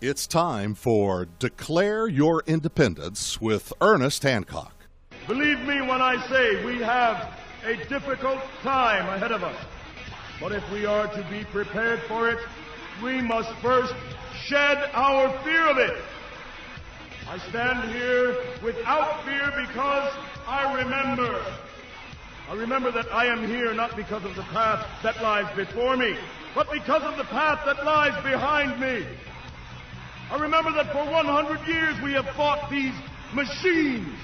It's time for Declare Your Independence with Ernest Hancock. Believe me when I say we have a difficult time ahead of us. But if we are to be prepared for it, we must first shed our fear of it. I stand here without fear because I remember that I am here not because of the path that lies before me, but because of the path that lies behind me. I remember that for 100 years we have fought these machines.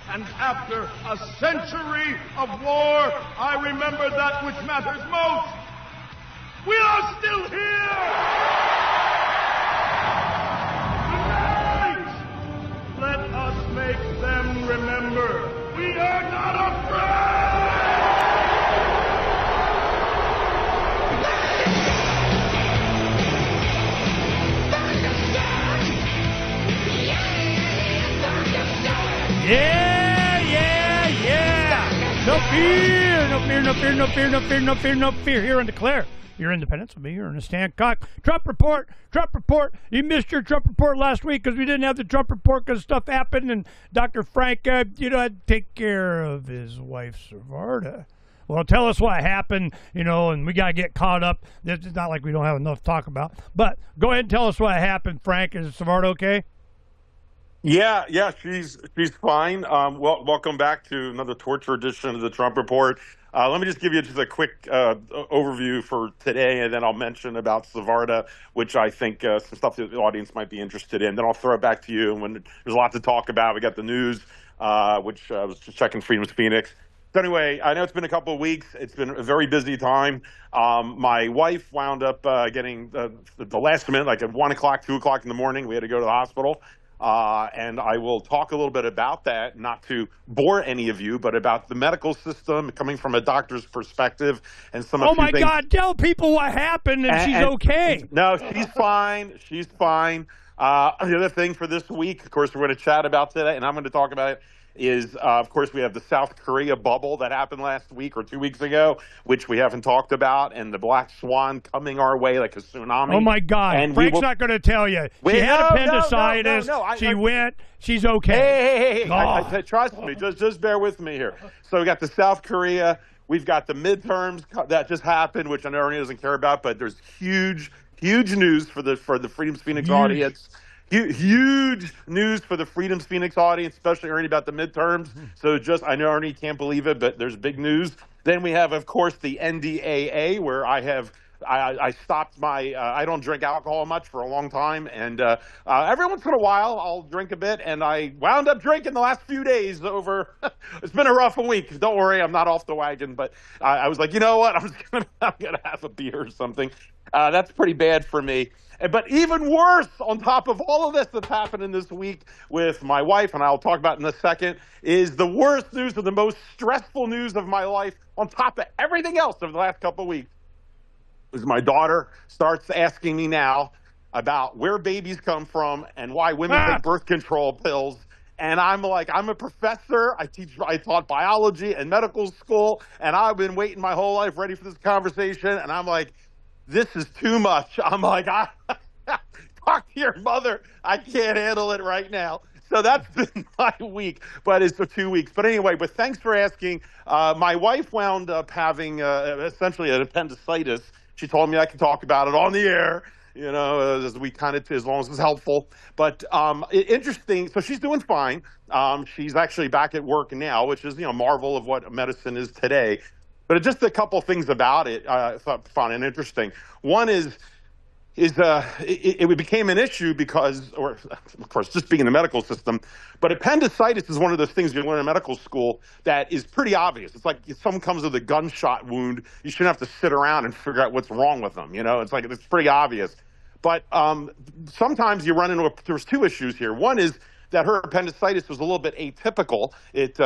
And after a century of war, I remember that which matters most. We are still here! Tonight, let us make them remember we are not afraid! Yeah! No fear. Here and declare your independence with me, Ernest Hancock. Trump report. You missed your Trump report last week because we didn't have the Trump report because stuff happened, and Dr. Phranq, had to take care of his wife, Savarda. Well, tell us what happened, and we got to get caught up. It's not like we don't have enough to talk about. But go ahead and tell us what happened, Phranq. Is Savarda okay? Yeah, she's fine. Welcome back to another torture edition of the Trump Report. Let me just give you just a quick overview for today, and then I'll mention about Savarda, which I think some stuff that the audience might be interested in. Then I'll throw it back to you. And when there's a lot to talk about, we got the news, which I was just checking Freedom's Phoenix. So anyway, I know it's been a couple of weeks. It's been a very busy time. My wife wound up getting the last minute, like at 1 o'clock, 2 o'clock in the morning. We had to go to the hospital. And I will talk a little bit about that, not to bore any of you, but about the medical system coming from a doctor's perspective and some. Oh my God! Tell people what happened, and she's okay. No, she's fine. She's fine. The other thing for this week, of course, we're going to chat about today, and I'm going to talk about it. Is, of course, we have the South Korea bubble that happened last week or 2 weeks ago, which we haven't talked about, and the black swan coming our way like a tsunami. Oh, my God. And Frank's not going to tell you. She had appendicitis. She went. She's okay. Hey, trust me. Just bear with me here. So we got the South Korea. We've got the midterms that just happened, which I know Ernie doesn't care about, but there's huge news for the Freedom's Phoenix audience. Huge news for the Freedom's Phoenix audience, especially Ernie, about the midterms. So I know Ernie can't believe it, but there's big news. Then we have, of course, the NDAA, where I stopped I don't drink alcohol much for a long time. And every once in a while, I'll drink a bit. And I wound up drinking the last few days over. It's been a rough week. Don't worry, I'm not off the wagon. But I was like, you know what? I'm going to have a beer or something. That's pretty bad for me. But even worse, on top of all of this that's happening this week with my wife, and I'll talk about in a second, is the worst news or the most stressful news of my life on top of everything else over the last couple of weeks. Is my daughter starts asking me now about where babies come from and why women take birth control pills. And I'm like, I'm a professor. I taught biology in medical school, and I've been waiting my whole life ready for this conversation. And I'm like, this is too much. I'm like, talk to your mother. I can't handle it right now. So that's been my week, but it's for 2 weeks. But anyway, thanks for asking. My wife wound up having essentially an appendicitis. She told me I could talk about it on the air, as long as it's helpful. But interesting. So she's doing fine. She's actually back at work now, which is, marvel of what medicine is today. But just a couple things about it I thought fun and interesting. One is it became an issue because, or of course, just being in the medical system, but appendicitis is one of those things you learn in medical school that is pretty obvious. It's like if someone comes with a gunshot wound, you shouldn't have to sit around and figure out what's wrong with them. It's pretty obvious. But sometimes you run into there's two issues here. One is that her appendicitis was a little bit atypical. It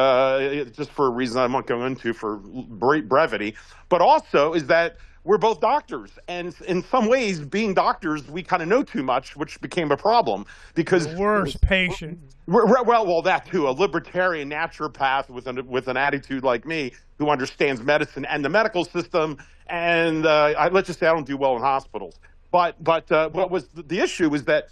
just for a reason I won't go into for brevity, but also is that we're both doctors, and in some ways, being doctors, we kind of know too much, which became a problem because the worst patient. Well, that too. A libertarian naturopath with an attitude like me, who understands medicine and the medical system, and let's just say I don't do well in hospitals. But what was the issue is that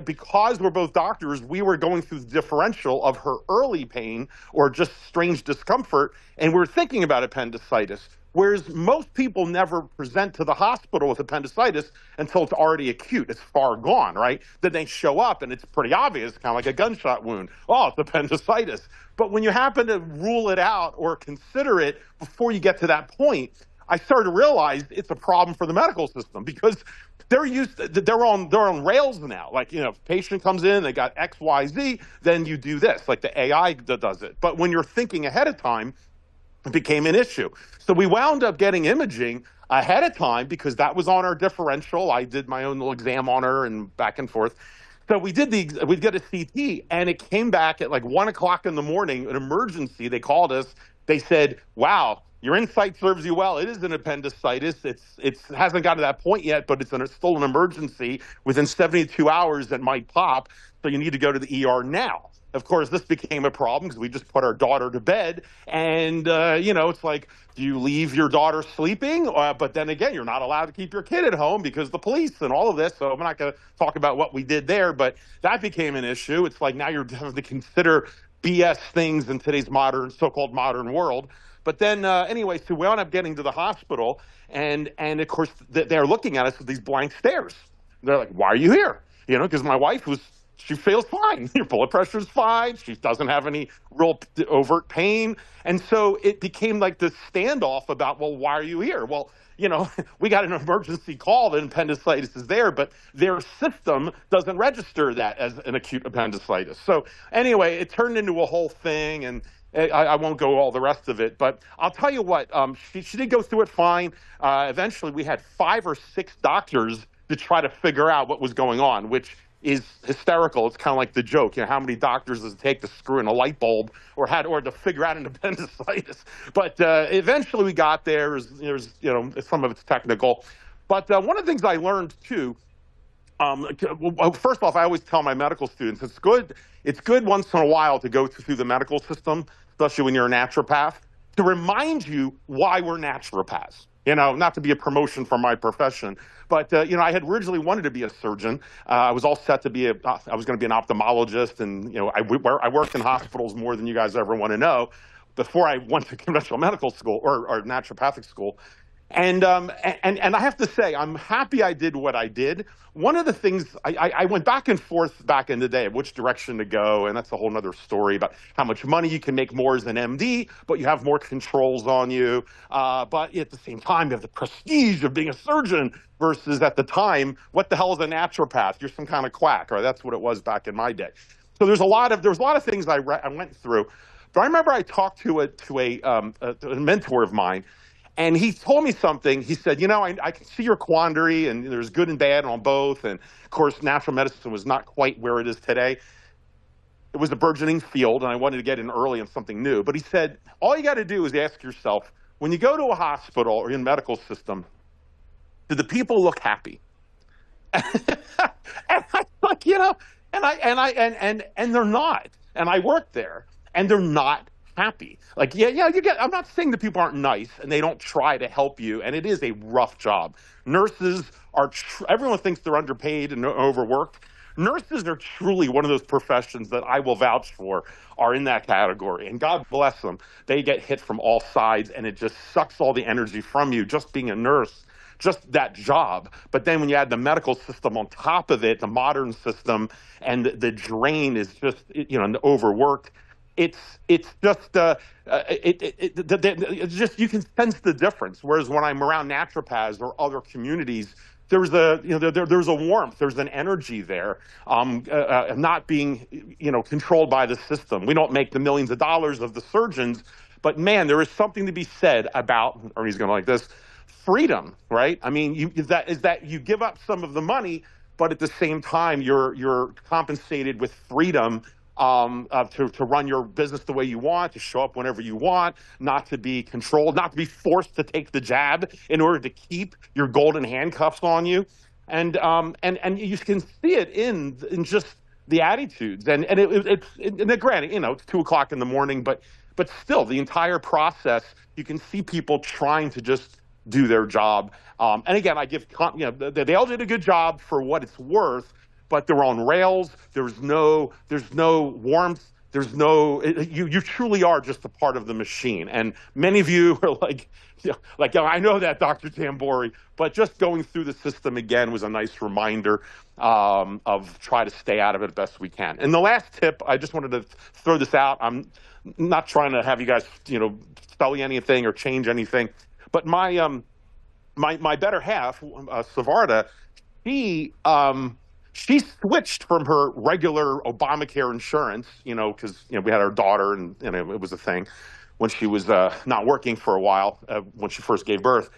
because we're both doctors, we were going through the differential of her early pain or just strange discomfort, and we were thinking about appendicitis. Whereas most people never present to the hospital with appendicitis until it's already acute. It's far gone, right? Then they show up and it's pretty obvious, kind of like a gunshot wound. Oh, it's appendicitis. But when you happen to rule it out or consider it before you get to that point, I started to realize it's a problem for the medical system because they're on rails now. Like, you know, if a patient comes in, they got X, Y, Z, then you do this, like the AI that does it. But when you're thinking ahead of time, it became an issue. So we wound up getting imaging ahead of time because that was on our differential. I did my own little exam on her and back and forth. So we did we did a CT, and it came back at like 1 o'clock in the morning, an emergency. They called us. They said, "Wow, your insight serves you well. It is an appendicitis. It hasn't gotten to that point yet, but it's still an emergency. Within 72 hours, it might pop. So you need to go to the ER now." Of course, this became a problem because we just put our daughter to bed. And, you know, it's like, do you leave your daughter sleeping? But then again, you're not allowed to keep your kid at home because the police and all of this. So I'm not going to talk about what we did there. But that became an issue. It's like now you're having to consider BS things in today's so-called modern world. But then anyway, so we wound up getting to the hospital. And of course, they're looking at us with these blank stares. They're like, why are you here? You know, because my wife she feels fine. Your blood pressure's fine. She doesn't have any real overt pain. And so it became like this standoff about, well, why are you here? Well, you know, we got an emergency call that appendicitis is there, but their system doesn't register that as an acute appendicitis. So anyway, it turned into a whole thing, and I won't go all the rest of it. But I'll tell you what, she did go through it fine. Eventually, we had 5 or 6 doctors to try to figure out what was going on, which is hysterical. It's kind of like the joke, you know, how many doctors does it take to screw in a light bulb or to figure out an appendicitis? But eventually we got there. There's, you know, some of it's technical. But one of the things I learned too, first off, I always tell my medical students, it's good once in a while to go through the medical system, especially when you're a naturopath, to remind you why we're naturopaths. You know, not to be a promotion for my profession, but, you know, I had originally wanted to be a surgeon. I was all set to be I was going to be an ophthalmologist. And, you know, I worked in hospitals more than you guys ever want to know before I went to conventional medical school or naturopathic school. And I have to say, I'm happy I did what I did. One of the things, I went back and forth back in the day of which direction to go, and that's a whole other story about how much money you can make more as an MD, but you have more controls on you. But at the same time, you have the prestige of being a surgeon versus at the time, what the hell is a naturopath? You're some kind of quack, or that's what it was back in my day. So there was a lot of things I went through. But I remember I talked to a mentor of mine. And he told me something. He said, you know, I can see your quandary, and there's good and bad on both. And, of course, natural medicine was not quite where it is today. It was a burgeoning field, and I wanted to get in early on something new. But he said, all you got to do is ask yourself, when you go to a hospital or in medical system, do the people look happy? And I like, you know, and they're not. And I worked there, and they're not happy. Like, I'm not saying that people aren't nice and they don't try to help you, and it is a rough job. Nurses are, everyone thinks they're underpaid and overworked. Nurses are truly one of those professions that I will vouch for are in that category. And God bless them. They get hit from all sides, and it just sucks all the energy from you, just being a nurse, just that job. But then when you add the medical system on top of it, the modern system, and the drain is just, you know, overworked, it's just you can sense the difference. Whereas when I'm around naturopaths or other communities, there's a warmth, there's an energy there, not being, you know, controlled by the system. We don't make the millions of dollars of the surgeons, but man, there is something to be said about, Ernie's going to like this, freedom, right? I mean, you give up some of the money, but at the same time, you're compensated with freedom to run your business the way you want, to show up whenever you want, not to be controlled, not to be forced to take the jab in order to keep your golden handcuffs on you. And you can see it in just the attitudes. And granted, you know, it's 2 o'clock in the morning, but still the entire process, you can see people trying to just do their job. And again, I give, they all did a good job for what it's worth, but they're on rails. There's no warmth. There's no, you truly are just a part of the machine. And many of you are like, I know that, Dr. Tamburri, but just going through the system again was a nice reminder of try to stay out of it best we can. And the last tip, I just wanted to throw this out. I'm not trying to have you guys, spell anything or change anything, but my better half, Savarda, she switched from her regular Obamacare insurance, because we had our daughter and it was a thing when she was not working for a while when she first gave birth.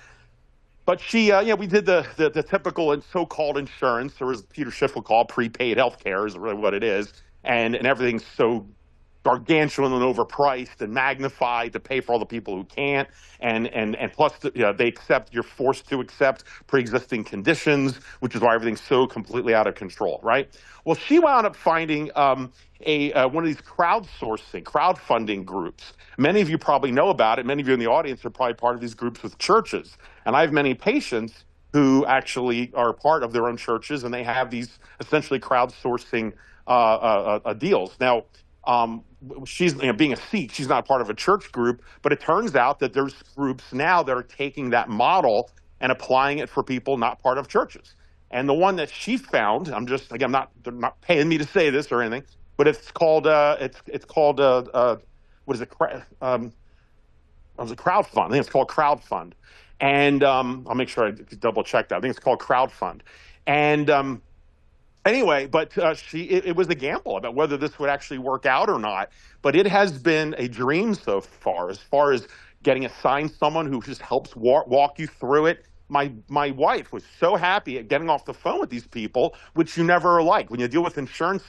But she, we did the typical and so-called insurance, or as Peter Schiff would call prepaid health care is really what it is, and everything's so gargantuan and overpriced and magnified to pay for all the people who can't, and plus you're forced to accept pre-existing conditions, which is why everything's so completely out of control, right? Well, she wound up finding one of these crowdfunding groups. Many of you probably know about it. Many of you in the audience are probably part of these groups with churches, and I have many patients who actually are part of their own churches, and they have these essentially crowdsourcing deals. Now, she's being a Sikh, she's not part of a church group, but it turns out that there's groups now that are taking that model and applying it for people not part of churches. And the one that she found, they're not paying me to say this or anything, but it's called what is it? Crowdfund. I think it's called Crowdfund, and I'll make sure I double check that. I think it's called Crowdfund, and anyway, but it was a gamble about whether this would actually work out or not. But it has been a dream so far as getting assigned someone who just helps walk you through it. My wife was so happy at getting off the phone with these people, which you never are like. When you deal with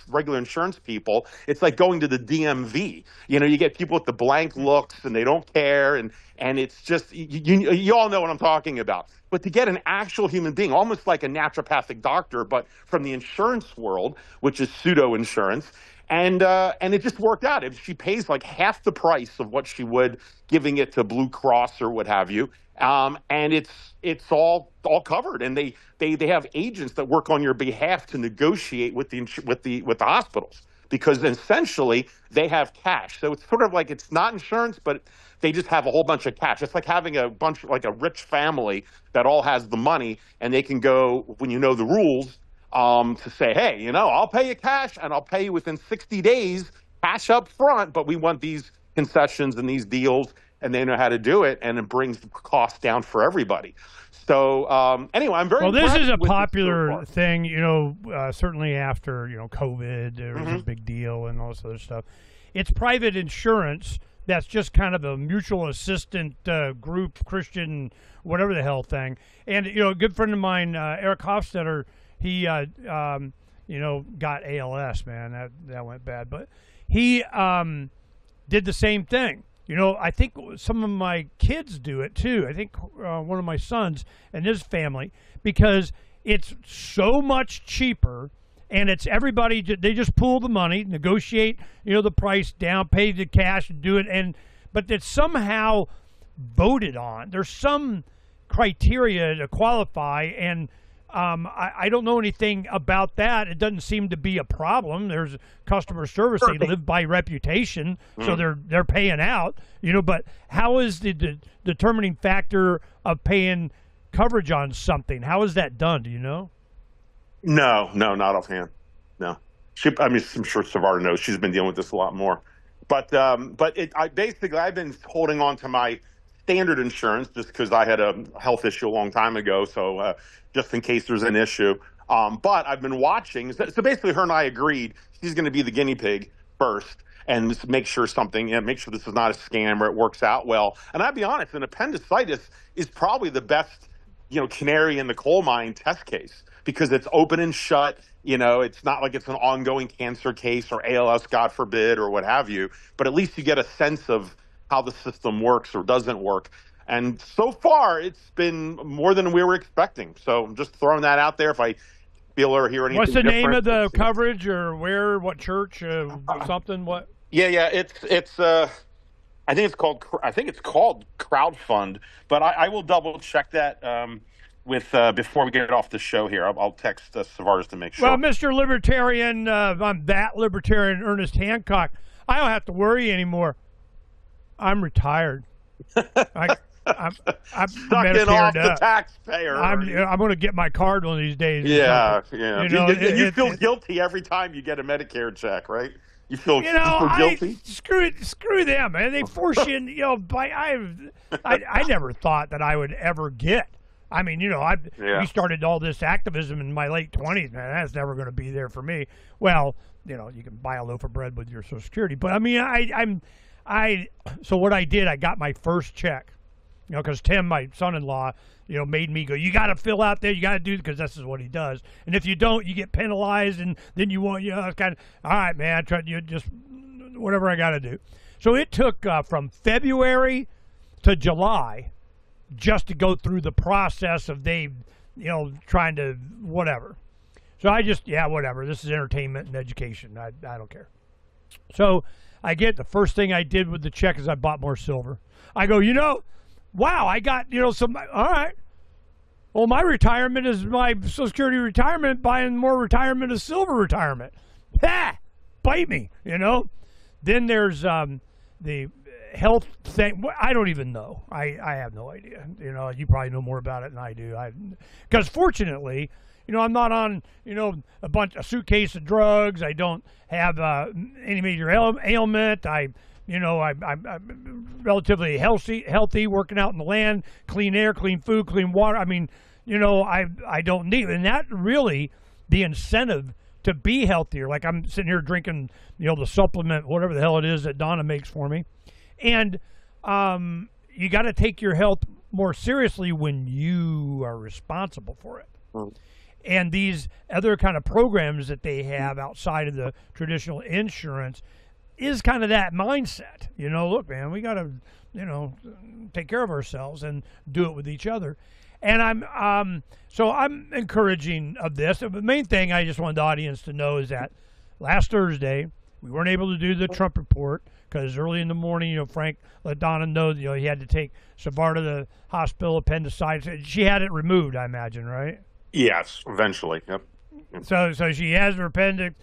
regular insurance people, it's like going to the DMV. You get people with the blank looks and they don't care, and it's just, you all know what I'm talking about. But to get an actual human being, almost like a naturopathic doctor, but from the insurance world, which is pseudo insurance, and it just worked out. She pays like half the price of what she would giving it to Blue Cross or what have you, and it's all covered. And they have agents that work on your behalf to negotiate with the hospitals, because essentially they have cash. So it's sort of like, it's not insurance, but they just have a whole bunch of cash. It's like having a rich family that all has the money, and they can go, when you know the rules, to say, hey, I'll pay you cash, and I'll pay you within 60 days, cash up front, but we want these concessions and these deals, and they know how to do it, and it brings the cost down for everybody. So anyway, I'm very well. This is a popular thing, certainly after COVID, there was a big deal and all this other stuff. It's private insurance that's just kind of a mutual assistant group, Christian, whatever the hell thing. And a good friend of mine, Eric Hofstetter, he got ALS, man. That went bad, but he did the same thing. I think some of my kids do it too. I think one of my sons and his family, because it's so much cheaper, and it's everybody. They just pool the money, negotiate, the price down, pay the cash, and do it. But it's somehow voted on. There's some criteria to qualify, and I don't know anything about that. It doesn't seem to be a problem. There's customer service. They live by reputation, so they're paying out. But how is the determining factor of paying coverage on something? How is that done? Do you know? No, not offhand. No. I'm sure Savarda knows. She's been dealing with this a lot more. But I've been holding on to my standard insurance just because I had a health issue a long time ago. So just in case there's an issue. But I've been watching. So basically, her and I agreed she's going to be the guinea pig first, and just make sure make sure this is not a scam or it works out well. And I'll be honest, an appendicitis is probably the best, canary in the coal mine test case, because it's open and shut. It's not like it's an ongoing cancer case or ALS, God forbid, or what have you. But at least you get a sense of how the system works or doesn't work. And so far, it's been more than we were expecting. So I'm just throwing that out there. If I feel or hear anything What's the different, name of the coverage, or where, what church, something, what? Yeah. It's I think it's called crowdfund, but I will double check that with before we get off the show here. I'll text Savaris to make sure. Well, Mr. Libertarian, I'm that libertarian, Ernest Hancock. I don't have to worry anymore. I'm retired. I'm sucking off the taxpayer. I'm going to get my card one of these days. Yeah. You know, you feel guilty every time you get a Medicare check, right? You feel guilty. Screw them, man. They force you in. You know, I never thought that I would ever get. I mean, you know, we started all this activism in my late 20s, man. That's never going to be there for me. Well, you know, you can buy a loaf of bread with your Social Security, but I mean, so what I did, I got my first check, you know, because Tim, my son-in-law, you know, made me go, you got to fill out there, you got to do, because this is what he does. And if you don't, you get penalized, and then you want, you know, it's kind of, all right, man, you just, whatever I got to do. So it took from February to July just to go through the process of trying to whatever. So I just, whatever. This is entertainment and education. I don't care. So I get the first thing I did with the check is I bought more silver. I go, wow, I got, some, all right. Well, my retirement is my Social Security retirement, buying more retirement is silver retirement. Ha! Bite me, Then there's the health thing. I don't even know. I have no idea. You probably know more about it than I do. Because fortunately, I'm not on, a suitcase of drugs. I don't have any major ailment. I'm relatively healthy, working out in the land, clean air, clean food, clean water. I mean, I don't need, and that really the incentive to be healthier. Like I'm sitting here drinking, the supplement, whatever the hell it is that Donna makes for me. And you got to take your health more seriously when you are responsible for it. Mm. And these other kind of programs that they have outside of the traditional insurance is kind of that mindset. Look, man, we got to, take care of ourselves and do it with each other. And I'm encouraging of this. The main thing I just wanted the audience to know is that last Thursday we weren't able to do the Trump report because early in the morning, Phranq let Donna know that, he had to take Savar to the hospital, appendicitis. She had it removed, I imagine, right? Yes, eventually. Yep. So she has her appendix,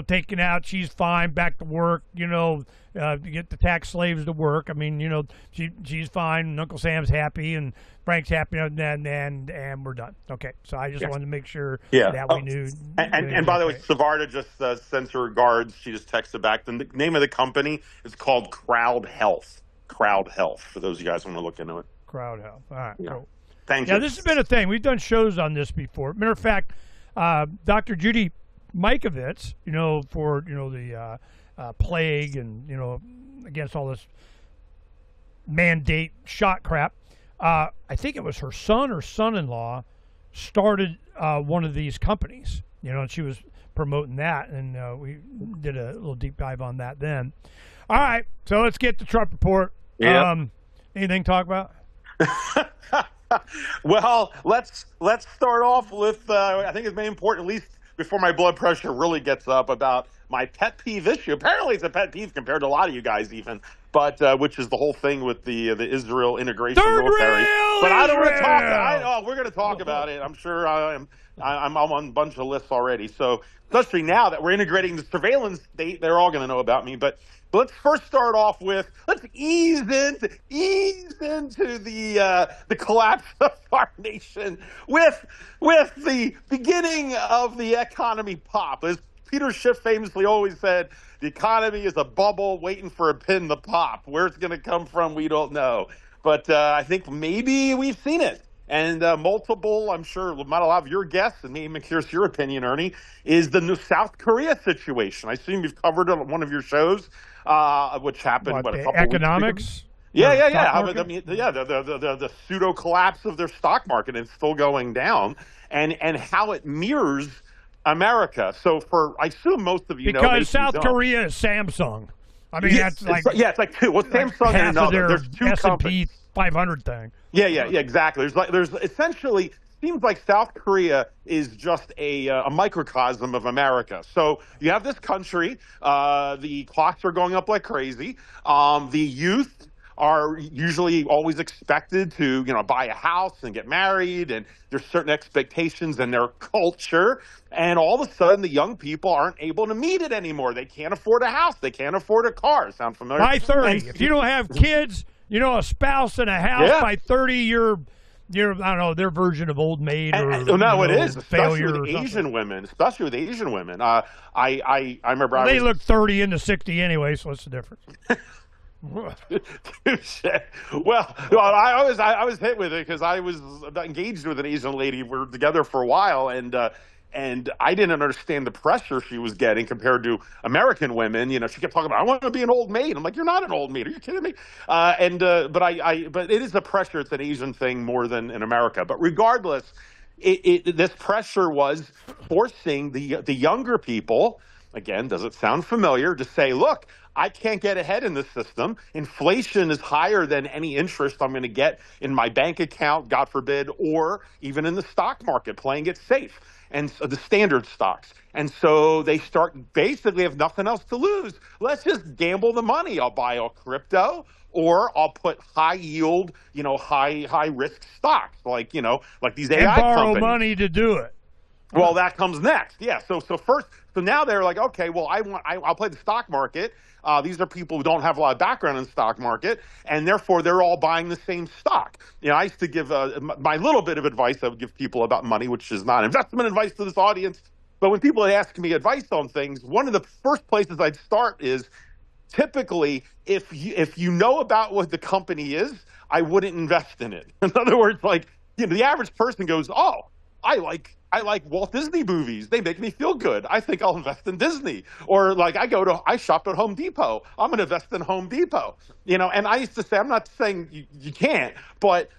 taken out. She's fine, back to work. Get the tax slaves to work. I mean, she's fine. And Uncle Sam's happy, and Frank's happy, and we're done. Okay. So I just wanted to make sure that we knew. And by the way, Savarda just sends her regards. She just texted back. The name of the company is called Crowd Health. Crowd Health. For those of you guys who want to look into it. Crowd Health. All right. Cool. Thank you. Yeah, this has been a thing. We've done shows on this before. Matter of fact, Dr. Judy Mikovits, for the plague and against all this mandate shot crap. I think it was her son or son-in-law started one of these companies. And she was promoting that, and we did a little deep dive on that then. All right, so let's get the Trump report. Yeah. Anything to talk about? Well, let's start off with I think it's very important, at least before my blood pressure really gets up, about my pet peeve issue. Apparently, it's a pet peeve compared to a lot of you guguys, even, but which is the whole thing with the Israel integration military. But I don't want to talk. We're going to talk about it. I'm sure I'm on a bunch of lists already. So especially now that we're integrating the surveillance state, they're all going to know about me. But let's first start off with, let's ease into the collapse of our nation with the beginning of the economy pop. As Peter Schiff famously always said, the economy is a bubble waiting for a pin to pop. Where it's going to come from, we don't know. But I think maybe we've seen it. And multiple, I'm sure, not a lot of your guests, and maybe curious your opinion, Ernie, is the new South Korea situation. I assume you've covered it on one of your shows, which happened, a couple economics? weeks ago? Yeah. I mean, the pseudo collapse of their stock market, and it's still going down, and how it mirrors America. So I assume most of you know, because South Korea is Samsung. I mean, that's like it's like two. Well, Samsung and another. There's two S&P 500 thing. Yeah, exactly. There's essentially seems like South Korea is just a microcosm of America. So you have this country, the clocks are going up like crazy. The youth are usually always expected to, buy a house and get married, and there's certain expectations in their culture. And all of a sudden, the young people aren't able to meet it anymore. They can't afford a house. They can't afford a car. Sound familiar? By 30, if you don't have kids, a spouse and a house, by 30, you're I don't know, their version of old maid or it is, especially failure with Asian women. Especially with Asian women. I remember they look 30 into 60 anyway, so what's the difference? Well, I was hit with it because I was engaged with an Asian lady. We were together for a while, and I didn't understand the pressure she was getting compared to American women. She kept talking about, I want to be an old maid. I'm like, you're not an old maid. Are you kidding me? But it is a pressure. It's an Asian thing more than in America. But regardless, this pressure was forcing the younger people. Again, does it sound familiar? To say, look, I can't get ahead in this system. Inflation is higher than any interest I'm going to get in my bank account, God forbid, or even in the stock market, playing it safe, and so the standard stocks. And so they basically have nothing else to lose. Let's just gamble the money. I'll buy a crypto, or I'll put high yield, high risk stocks, like these AI and borrow companies. Money to do it. Well, that comes next. Yeah. So now they're like, okay, well, I'll play the stock market. These are people who don't have a lot of background in the stock market, and therefore they're all buying the same stock. I used to give my little bit of advice I would give people about money, which is not investment advice to this audience. But when people ask me advice on things, one of the first places I'd start is typically if you know about what the company is, I wouldn't invest in it. In other words, the average person goes, oh, I like Walt Disney movies. They make me feel good. I think I'll invest in Disney. Or I shop at Home Depot. I'm going to invest in Home Depot. And I used to say, I'm not saying you can't, but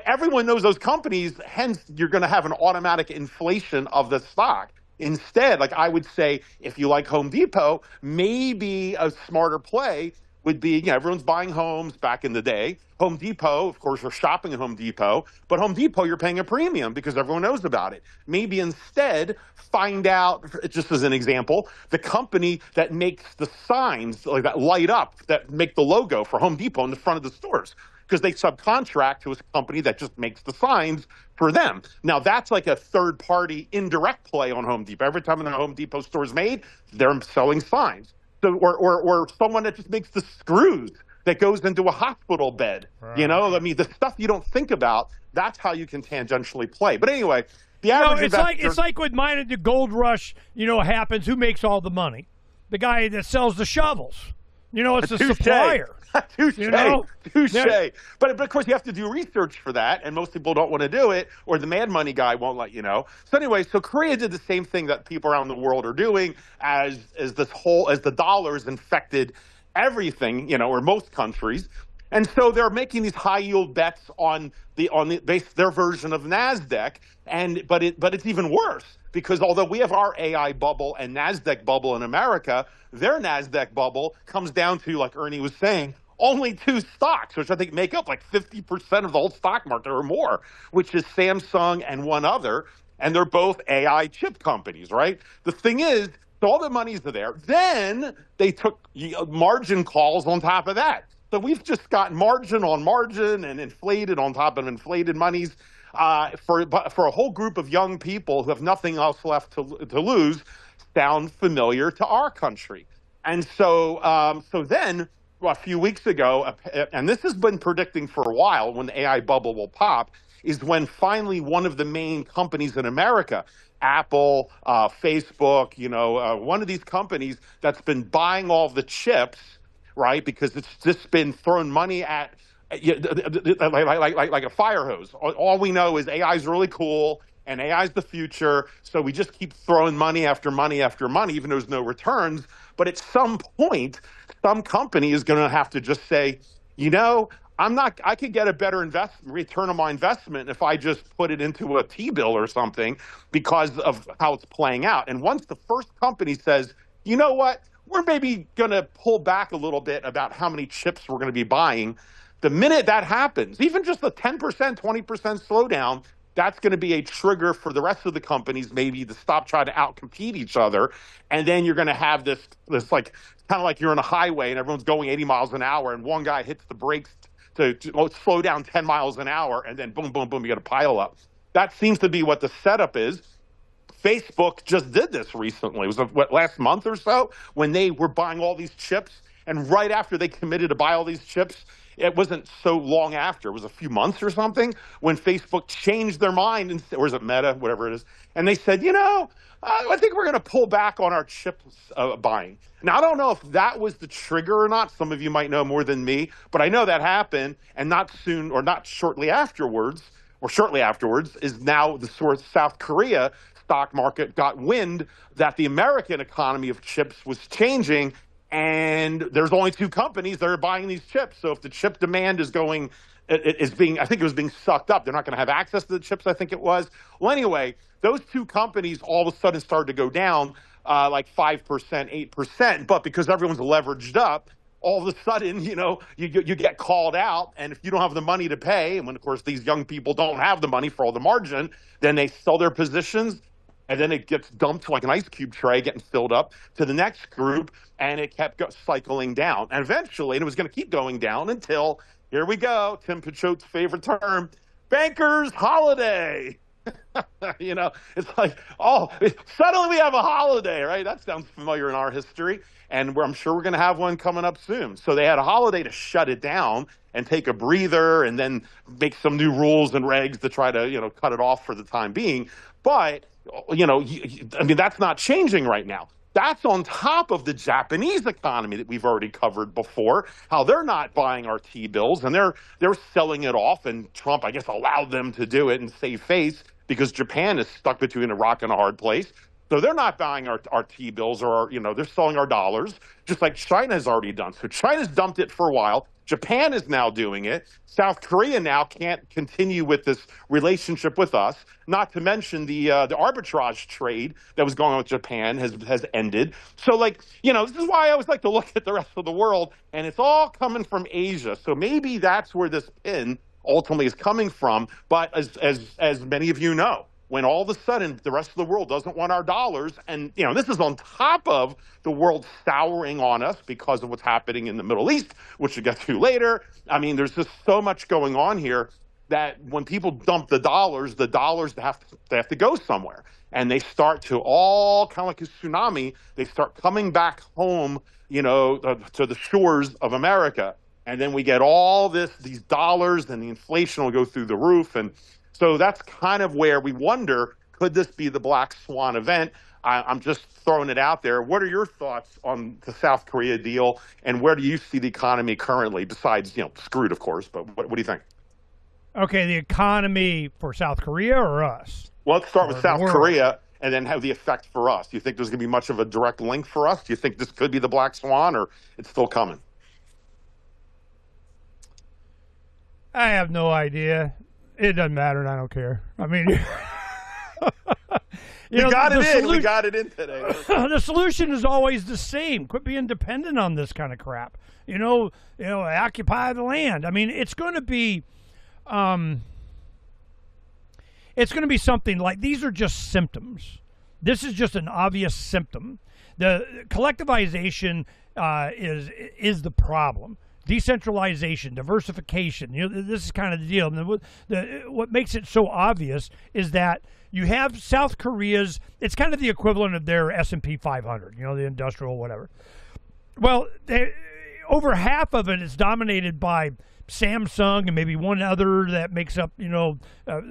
everyone knows those companies, hence you're going to have an automatic inflation of the stock. Instead, I would say, if you like Home Depot, maybe a smarter play would be, everyone's buying homes back in the day. Home Depot, of course, we're shopping at Home Depot, but Home Depot, you're paying a premium because everyone knows about it. Maybe instead find out, just as an example, the company that makes the signs that light up, that make the logo for Home Depot in the front of the stores, because they subcontract to a company that just makes the signs for them. Now, that's like a third-party indirect play on Home Depot. Every time a Home Depot store is made, they're selling signs. So, or someone that just makes the screws that goes into a hospital bed. Right. The stuff you don't think about, that's how you can tangentially play. But anyway, the average investor... It's like when the gold rush, happens, who makes all the money? The guy that sells the shovels. It's the supplier. Touche. Yeah. But of course, you have to do research for that, and most people don't want to do it, or the mad money guy won't let you know. So anyway, Korea did the same thing that people around the world are doing as the dollars infected everything, or most countries. And so they're making these high yield bets on their version of NASDAQ, but it's even worse, because although we have our AI bubble and NASDAQ bubble in America, their NASDAQ bubble comes down to, like Ernie was saying, only two stocks, which I think make up 50% of the whole stock market or more, which is Samsung and one other, and they're both AI chip companies, right? The thing is, so all the money's there. Then they took margin calls on top of that. So we've just got margin on margin and inflated on top of inflated monies for a whole group of young people who have nothing else left to lose. Sound familiar to our country. And so then a few weeks ago, and this has been predicting for a while when the AI bubble will pop, is when finally one of the main companies in America, Apple, Facebook, one of these companies that's been buying all the chips, right? Because it's just been throwing money at like a fire hose. All we know is AI is really cool and AI is the future. So we just keep throwing money after money after money, even though there's no returns. But at some point, some company is going to have to just say, I could get a better return on my investment if I just put it into a T-bill or something because of how it's playing out. And once the first company says, you know what, we're maybe going to pull back a little bit about how many chips we're going to be buying, the minute that happens, even just a 10%, 20% slowdown, that's going to be a trigger for the rest of the companies maybe to stop trying to outcompete each other. And then you're going to have this like, kind of like you're on a highway and everyone's going 80 miles an hour and one guy hits the brakes to slow down 10 miles an hour, and then boom, boom, boom, you got to pile up. That seems to be what the setup is. Facebook just did this recently. It was last month or so when they were buying all these chips. And right after they committed to buy all these chips, it wasn't so long after, it was a few months or something, when Facebook changed their mind, and, or is it Meta, whatever it is, and they said, I think we're going to pull back on our chip buying. Now, I don't know if that was the trigger or not. Some of you might know more than me, but I know that happened, and not shortly afterwards, is now the sort of South Korea stock market got wind that the American economy of chips was changing, and there's only two companies that are buying these chips. So if the chip demand is going, I think it was being sucked up. They're not going to have access to the chips, I think it was. Well, anyway, those two companies all of a sudden started to go down like 5%, 8%. But because everyone's leveraged up, all of a sudden, you get called out. And if you don't have the money to pay, and when, of course, these young people don't have the money for all the margin, then they sell their positions. And then it gets dumped like an ice cube tray, getting filled up to the next group, and it kept cycling down. And eventually, and it was going to keep going down until, here we go, Tim Picciot's favorite term, banker's holiday. It's like, suddenly we have a holiday, right? That sounds familiar in our history, and I'm sure we're going to have one coming up soon. So they had a holiday to shut it down and take a breather and then make some new rules and regs to try to, cut it off for the time being. But that's not changing right now. That's on top of the Japanese economy that we've already covered before, how they're not buying our T-bills and they're selling it off. And Trump, I guess, allowed them to do it and save face because Japan is stuck between a rock and a hard place. So they're not buying our T-bills or they're selling our dollars, just like China's already done. So China's dumped it for a while. Japan is now doing it. South Korea now can't continue with this relationship with us. Not to mention the arbitrage trade that was going on with Japan has ended. So, this is why I always like to look at the rest of the world, and it's all coming from Asia. So maybe that's where this pin ultimately is coming from. But as many of you know, when all of a sudden the rest of the world doesn't want our dollars, and this is on top of the world souring on us because of what's happening in the Middle East, which we'll get to later. I mean, there's just so much going on here that when people dump the dollars they have to go somewhere, and they start to all kind of like a tsunami. They start coming back home, to the shores of America, and then we get all these dollars, and the inflation will go through the roof. And so that's kind of where we wonder, could this be the black swan event? I'm just throwing it out there. What are your thoughts on the South Korea deal, and where do you see the economy currently, besides, screwed, of course, but what do you think? Okay, the economy for South Korea or us? Well, let's start with South Korea and then have the effect for us. Do you think there's going to be much of a direct link for us? Do you think this could be the black swan, or it's still coming? I have no idea. It doesn't matter, and I don't care. I mean, we got it in today. The solution is always the same. Quit being dependent on this kind of crap. Occupy the land. I mean, it's going to be, something like, these are just symptoms. This is just an obvious symptom. The collectivization is the problem. Decentralization, diversification, this is kind of the deal. And what makes it so obvious is that you have South Korea's, it's kind of the equivalent of their S&P 500, the industrial whatever. Well, over half of it is dominated by Samsung and maybe one other that makes up, a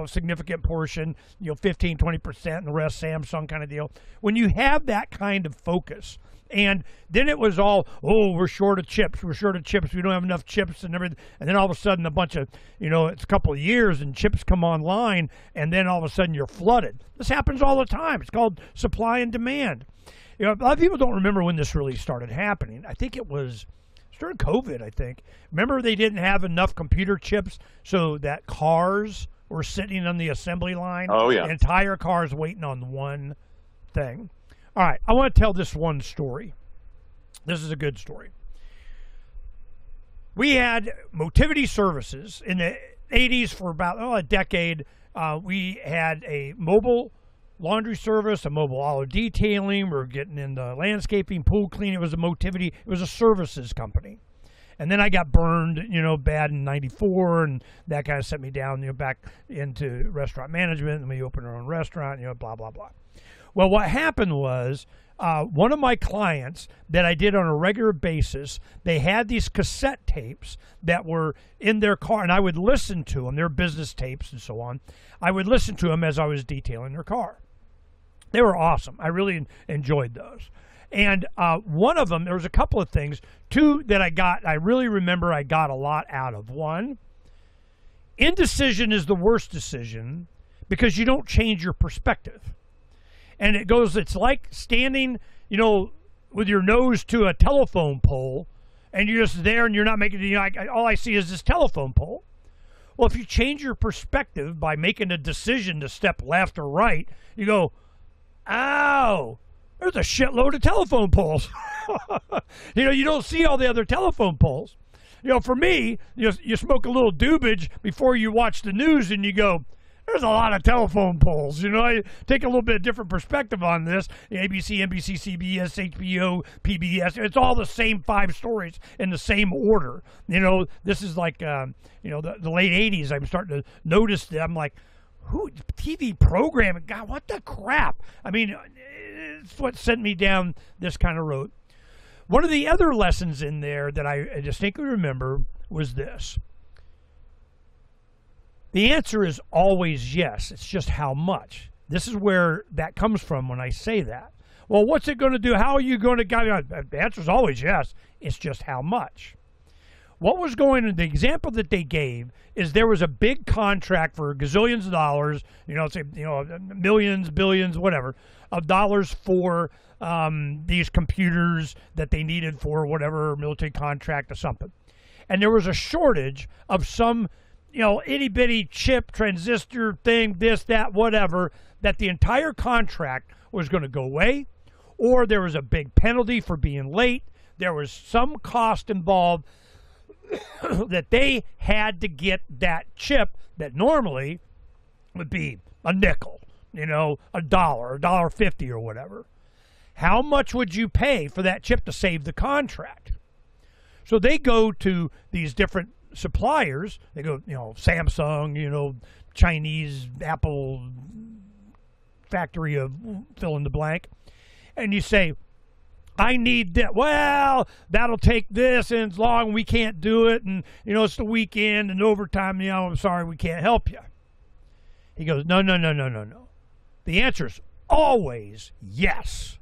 significant portion, 15, 20%, and the rest Samsung kind of deal. When you have that kind of focus, and then it was all, we're short of chips, we don't have enough chips and everything. And then all of a sudden a bunch of, it's a couple of years and chips come online, and then all of a sudden you're flooded. This happens all the time. It's called supply and demand. A lot of people don't remember when this really started happening. I think it was during COVID, I think. Remember they didn't have enough computer chips so that cars were sitting on the assembly line? Oh, yeah. The entire cars waiting on one thing. All right, I want to tell this one story. This is a good story. We had Motivity Services in 80s for about a decade, we had a mobile laundry service, a mobile auto detailing. We were getting into landscaping, pool cleaning. It was a Motivity. It was a services company. And then I got burned, bad in '94, and that kind of set me down, back into restaurant management, and we opened our own restaurant, blah, blah, blah. Well, what happened was one of my clients that I did on a regular basis, they had these cassette tapes that were in their car, and I would listen to them. They're business tapes and so on. I would listen to them as I was detailing their car. They were awesome. I really enjoyed those. And one of them, there was a couple of things. Two that I really remember I got a lot out of. One, indecision is the worst decision because you don't change your perspective. And it's like standing, with your nose to a telephone pole, and you're just there and you're not making, all I see is this telephone pole. Well, if you change your perspective by making a decision to step left or right, you go, ow, there's a shitload of telephone poles. You don't see all the other telephone poles. For me, you smoke a little doobage before you watch the news and you go, there's a lot of telephone poles. I take a little bit of different perspective on this. ABC, NBC, CBS, HBO, PBS. It's all the same 5 stories in the same order. This is like, the late 80s. I'm starting to notice that. I'm like, TV programming? God, what the crap? I mean, it's what sent me down this kind of road. One of the other lessons in there that I distinctly remember was this. The answer is always yes. It's just how much. This is where that comes from when I say that. Well, what's it going to do? How are you going to get? The answer is always yes. It's just how much. What was going on, the example that they gave is there was a big contract for gazillions of dollars, millions, billions, whatever, of dollars for these computers that they needed for whatever military contract or something. And there was a shortage of some itty bitty chip, transistor thing, this, that, whatever, that the entire contract was going to go away, or there was a big penalty for being late. There was some cost involved that they had to get that chip that normally would be a nickel, $1, $1.50 or whatever. How much would you pay for that chip to save the contract? So they go to these different suppliers. They go, Samsung, Chinese, Apple, factory of fill in the blank. And you say, I need that. Well, that'll take this, and it's long, we can't do it, and, it's the weekend and overtime, I'm sorry, we can't help you. He goes, no. The answer is always yes.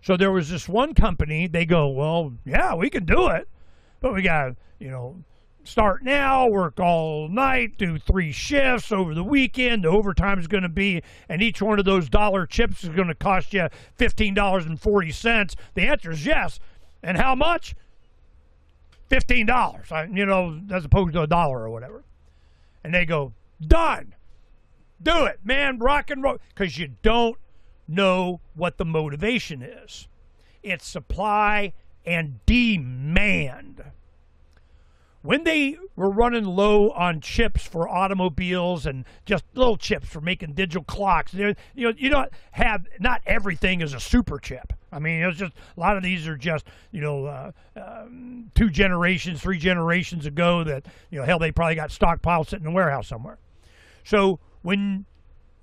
So there was this one company, they go, well, yeah, we can do it, but we got to, start now, work all night, do 3 shifts over the weekend. The overtime is going to be, and each one of those dollar chips is going to cost you $15.40. The answer is yes. And how much? $15, as opposed to $1 or whatever. And they go, done. Do it, man, rock and roll. Because you don't know what the motivation is. It's supply and demand. When they were running low on chips for automobiles and just little chips for making digital clocks, not everything is a super chip. I mean, it's just a lot of these are just 2 generations, 3 generations ago that hell, they probably got stockpiled sitting in a warehouse somewhere. So when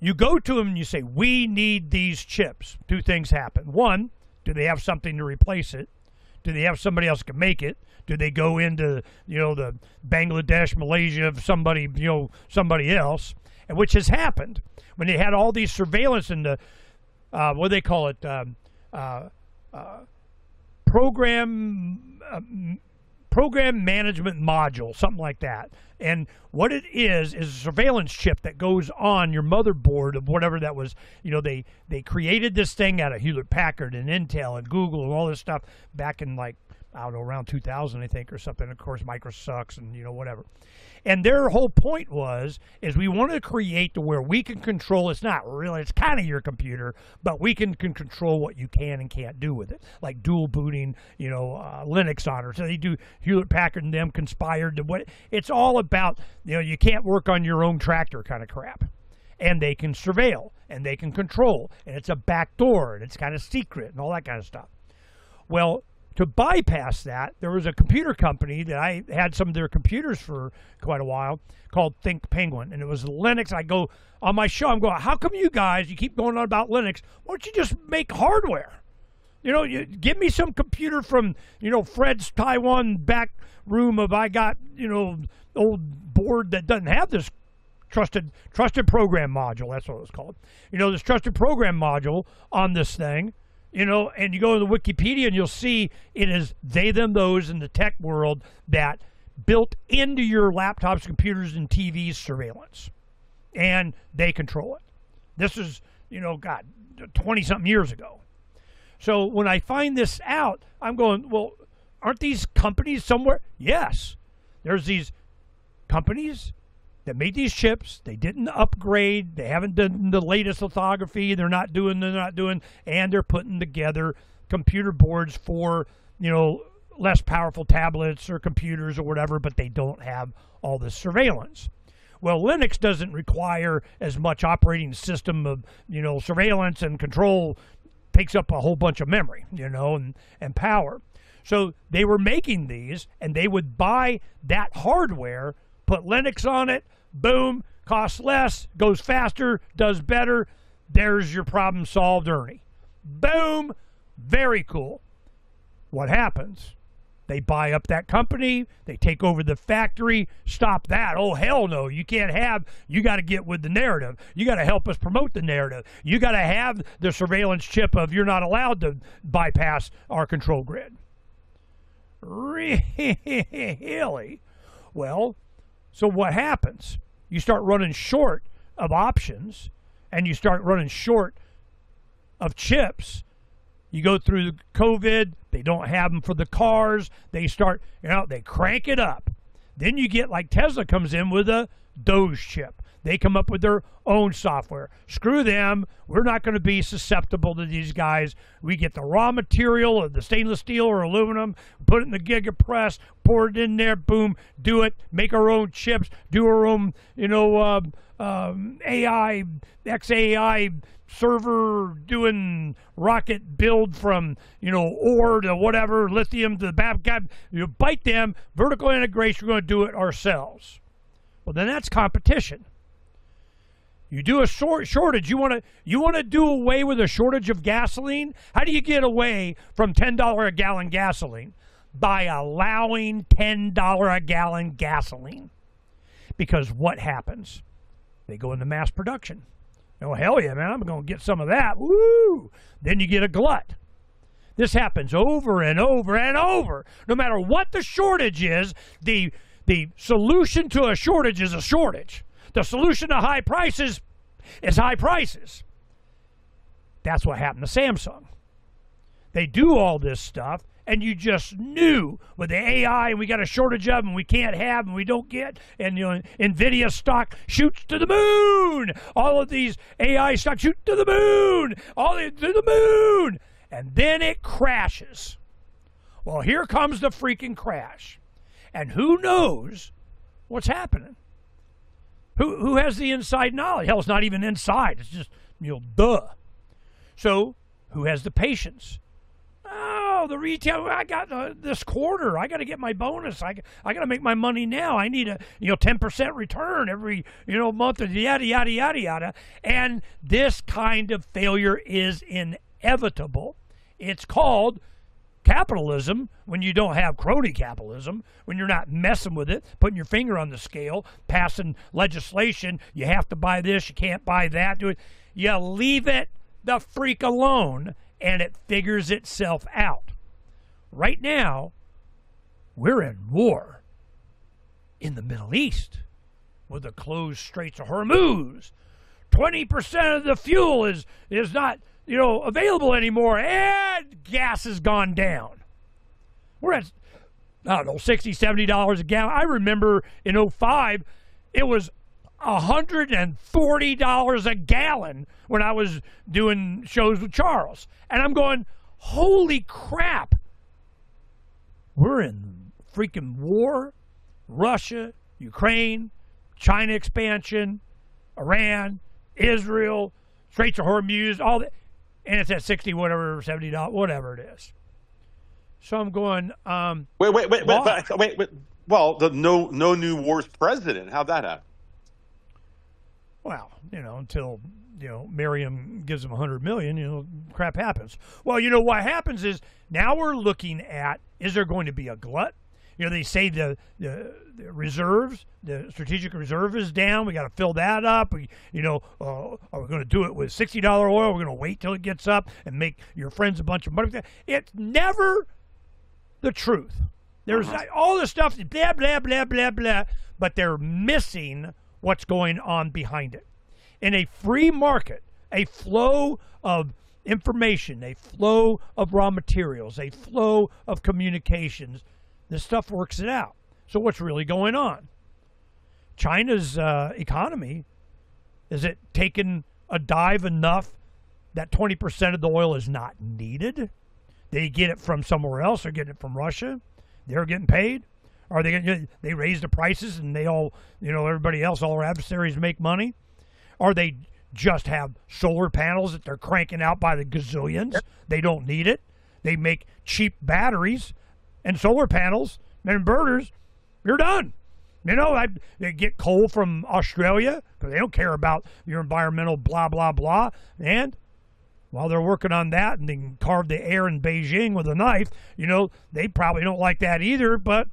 you go to them and you say, we need these chips, 2 things happen. One, do they have something to replace it? Do they have somebody else can make it? Do they go into, the Bangladesh, Malaysia of somebody else? And which has happened when they had all these surveillance in the, what do they call it? Program management module, something like that. And what it is a surveillance chip that goes on your motherboard of whatever that was. They created this thing out of Hewlett Packard and Intel and Google and all this stuff back in around 2000, I think, or something. Of course, Microsoft sucks and whatever. And their whole point is we want to create to where we can control. It's not really, it's kind of your computer, but we can control what you can and can't do with it, like dual booting, Linux on it. So they do Hewlett Packard and them conspired to what it's all about. You can't work on your own tractor kind of crap. And they can surveil and they can control, and it's a back door and it's kind of secret and all that kind of stuff. Well, to bypass that, there was a computer company that I had some of their computers for quite a while called Think Penguin, and it was Linux. I go on my show, I'm going, how come you keep going on about Linux? Why don't you just make hardware? You give me some computer from, Fred's Taiwan back room of I got, old board that doesn't have this trusted program module. That's what it was called. This trusted program module on this thing. And you go to the Wikipedia and you'll see it is they, them, those in the tech world that built into your laptops, computers, and TVs surveillance. And they control it. This is, 20-something years ago. So when I find this out, I'm going, well, aren't these companies somewhere? Yes. There's these companies that made these chips. They didn't upgrade. They haven't done the latest lithography. They're not doing, and they're putting together computer boards for, less powerful tablets or computers or whatever, but they don't have all this surveillance. Well, Linux doesn't require as much operating system of, surveillance and control. Takes up a whole bunch of memory, and power. So they were making these, and they would buy that hardware, put Linux on it, boom, costs less, goes faster, does better. There's your problem solved, Ernie. Boom, very cool. What happens? They buy up that company, they take over the factory, stop that. Oh, hell no, you got to get with the narrative. You got to help us promote the narrative. You got to have the surveillance chip of you're not allowed to bypass our control grid. Really? Well, so what happens? You start running short of options, and you start running short of chips. You go through the COVID, they don't have them for the cars. They start, they crank it up. Then you get like Tesla comes in with a Doge chip. They come up with their own software. Screw them. We're not going to be susceptible to these guys. We get the raw material of the stainless steel or aluminum, put it in the gigapress, pour it in there, boom, do it, make our own chips, do our own, AI, XAI server doing rocket build from, ore to whatever, lithium to the Babcock. You bite them, vertical integration, we're going to do it ourselves. Well, then that's competition. You do a shortage. You want to do away with a shortage of gasoline? How do you get away from $10 a gallon gasoline? By allowing $10 a gallon gasoline. Because what happens? They go into mass production. Oh, hell yeah, man, I'm going to get some of that. Woo! Then you get a glut. This happens over and over and over. No matter what the shortage is, the solution to a shortage is a shortage. The solution to high prices is high prices. That's what happened to Samsung. They do all this stuff, and you just knew with the AI, and we got a shortage of them, we can't have them, we don't get, and NVIDIA stock shoots to the moon. All of these AI stock shoot to the moon, to the moon, and then it crashes. Well, here comes the freaking crash, and who knows what's happening? Who has the inside knowledge? Hell, it's not even inside. It's just, duh. So, who has the patience? Oh, the retail, I got this quarter. I got to get my bonus. I got to make my money now. I need a 10% return every month, and yada, yada, yada, yada. And this kind of failure is inevitable. It's called capitalism when you don't have crony capitalism, when you're not messing with it, putting your finger on the scale, passing legislation. You have to buy this, you can't buy that. Do it. You leave it the freak alone, and it figures itself out. Right now, we're in war in the Middle East with the closed Straits of Hormuz. 20% of the fuel is not available anymore, and gas has gone down. We're at I don't know, $60, $70 a gallon. I remember in '05, it was $140 a gallon when I was doing shows with Charles. And I'm going, holy crap. We're in freaking war. Russia, Ukraine, China expansion, Iran, Israel, Straits of Hormuz, all that. And it's at 60, whatever, $70, whatever it is. So I'm going, wait. Well, no new war's president. How'd that happen? Well, until, Miriam gives them $100 million, crap happens. Well, what happens is now we're looking at, is there going to be a glut? They say the reserves, the strategic reserve is down. We got to fill that up. Are we going to do it with $60 oil? We're going to wait till it gets up and make your friends a bunch of money. It's never the truth. There's all this stuff, blah, blah, blah, blah, blah, but they're missing what's going on behind it. In a free market, a flow of information, a flow of raw materials, a flow of communications, this stuff works it out. So what's really going on? China's economy, is it taking a dive enough that 20% of the oil is not needed? They get it from somewhere else. They're getting it from Russia. They're getting paid. Are they getting, they raise the prices and they all, everybody else, all our adversaries make money? Or they just have solar panels that they're cranking out by the gazillions? They don't need it. They make cheap batteries and solar panels and inverters. You're done. They get coal from Australia because they don't care about your environmental blah, blah, blah. And while they're working on that and they can carve the air in Beijing with a knife, they probably don't like that either, but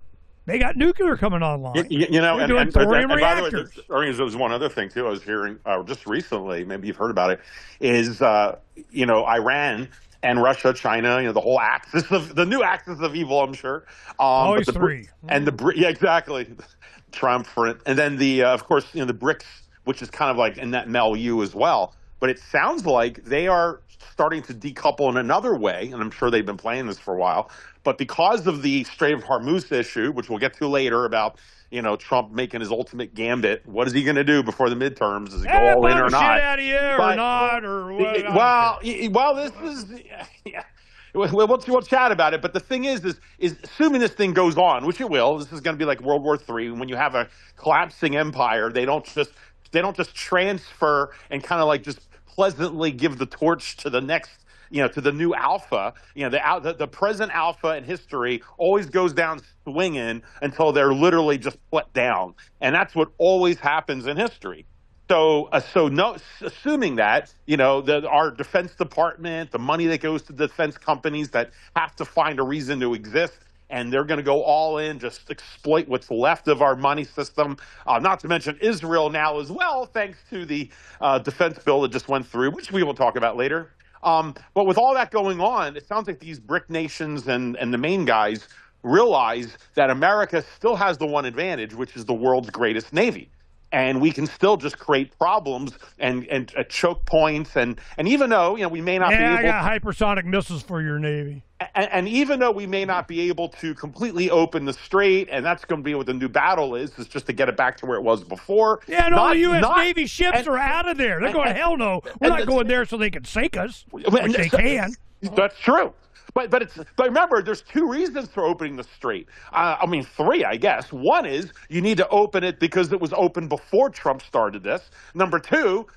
they got nuclear coming online. And thorium by the reactors. way, there's one other thing, too, I was hearing just recently, maybe you've heard about it, is, Iran and Russia, China, the whole the new axis of evil, I'm sure. Always three. And yeah, exactly. Triumphant. And then of course, the BRICS, which is kind of like in that milieu as well. But it sounds like they are starting to decouple in another way, and I'm sure they've been playing this for a while. But because of the Strait of Hormuz issue, which we'll get to later about, Trump making his ultimate gambit, what is he going to do before the midterms? Does he go all in or not? Shit out of you or not, or what? Well, this is. Yeah. We'll chat about it, but the thing is assuming this thing goes on, which it will. This is going to be like World War III. When you have a collapsing empire, they don't just transfer and kind of like just pleasantly give the torch to the next, to the new alpha. The present alpha in history always goes down swinging until they're literally just let down, and that's what always happens in history. So assuming that, our Defense Department, the money that goes to defense companies that have to find a reason to exist, and they're going to go all in, just exploit what's left of our money system, not to mention Israel now as well, thanks to the defense bill that just went through, which we will talk about later. But with all that going on, it sounds like these BRIC nations and the main guys realize that America still has the one advantage, which is the world's greatest Navy. And we can still just create problems and choke points. And even though, we may not be able I got hypersonic missiles for your Navy. And even though we may not be able to completely open the strait, and that's going to be what the new battle is just to get it back to where it was before. Yeah, and all the U.S. Navy ships are out of there. They're going, hell no. We're not going there so they can sink us, which they can. That's true. But remember, there's two reasons for opening the strait. Three, I guess. One is you need to open it because it was open before Trump started this. Number two,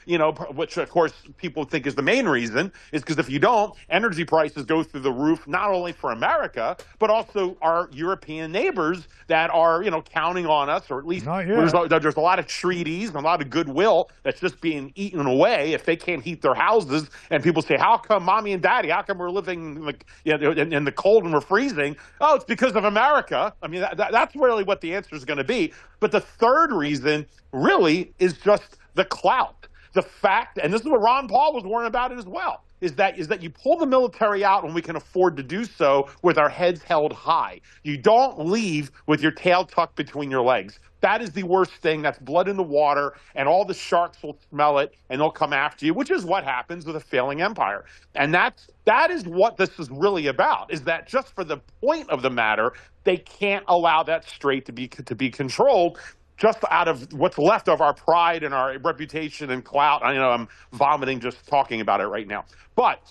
which of course people think is the main reason, is because if you don't, energy prices go through the roof, not only for America, but also our European neighbors that are, counting on us, or at least there's a lot of treaties and a lot of goodwill that's just being eaten away if they can't heat their houses. And people say, how come mommy and daddy, how come we're living like, in the cold and we're freezing? Oh, it's because of America. That's really what the answer is going to be. But the third reason really is just the clout. The fact, and this is what Ron Paul was warning about it as well, is that you pull the military out when we can afford to do so with our heads held high. You don't leave with your tail tucked between your legs. that is the worst thing. That's blood in the water, and all the sharks will smell it, and they'll come after you, which is what happens with a failing empire. And that is what this is really about, is that just for the point of the matter, they can't allow that strait to be controlled, just out of what's left of our pride and our reputation and clout. I know I'm vomiting just talking about it right now. But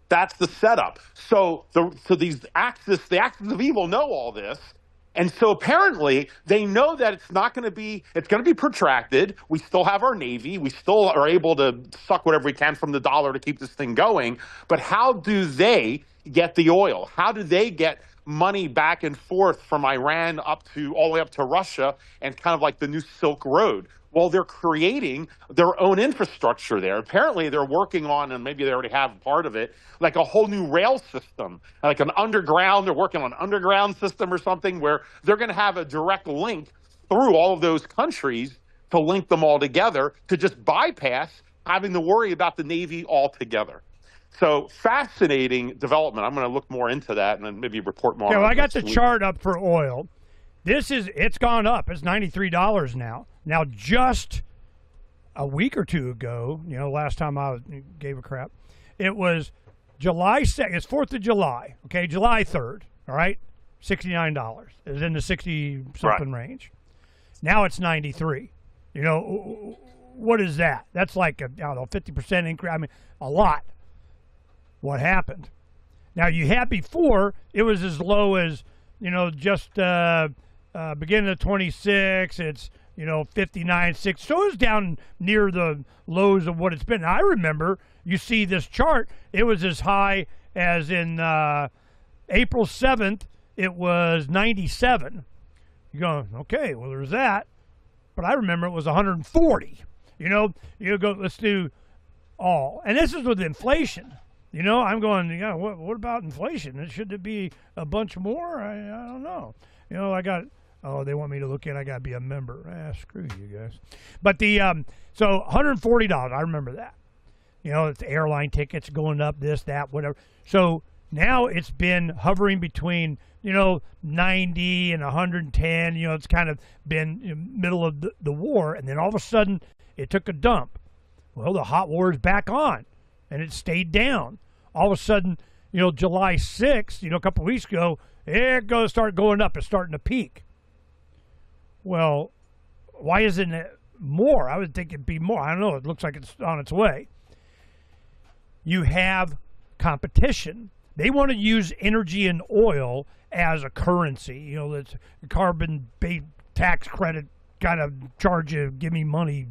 that's the setup. So the axis of evil know all this. And so apparently they know that it's going to be protracted. We still have our Navy. We still are able to suck whatever we can from the dollar to keep this thing going. But how do they get the oil? How do they get money back and forth from Iran all the way up to Russia and kind of like the new Silk Road? Well, they're creating their own infrastructure there. Apparently, they're working on, and maybe they already have part of it, like a whole new rail system, like they're working on an underground system or something where they're going to have a direct link through all of those countries to link them all together, to just bypass having to worry about the Navy altogether. So fascinating development. I'm going to look more into that and then maybe report more. Okay, well, I got the chart up for oil. It's gone up. It's $93 now. Now, just a week or two ago, last time I gave a crap, it was July 2nd. It's 4th of July, okay, July 3rd, all right, $69. It was in the 60-something range. Now it's 93. What is that? That's like a 50% increase. I mean, a lot. What happened? Now, you had before, it was as low as, just beginning of 26, it's, 59.6. So it was down near the lows of what it's been. I remember, you see this chart, it was as high as in April 7th, it was 97. You're going, okay, well, there's that. But I remember it was 140. You go, let's do all. And this is with inflation. I'm going, what about inflation? Should it be a bunch more? I don't know. They want me to look in. I got to be a member. Screw you guys. But so $140. I remember that. It's airline tickets going up, this, that, whatever. So now it's been hovering between, 90 and 110. It's kind of been middle of the war. And then all of a sudden it took a dump. Well, the hot war is back on and it stayed down. All of a sudden, July 6th, a couple of weeks ago, it start going up. It's starting to peak. Well, why isn't it more? I would think it'd be more. I don't know. It looks like it's on its way. You have competition. They want to use energy and oil as a currency. That's carbon-based tax credit kind of charge you, give me money,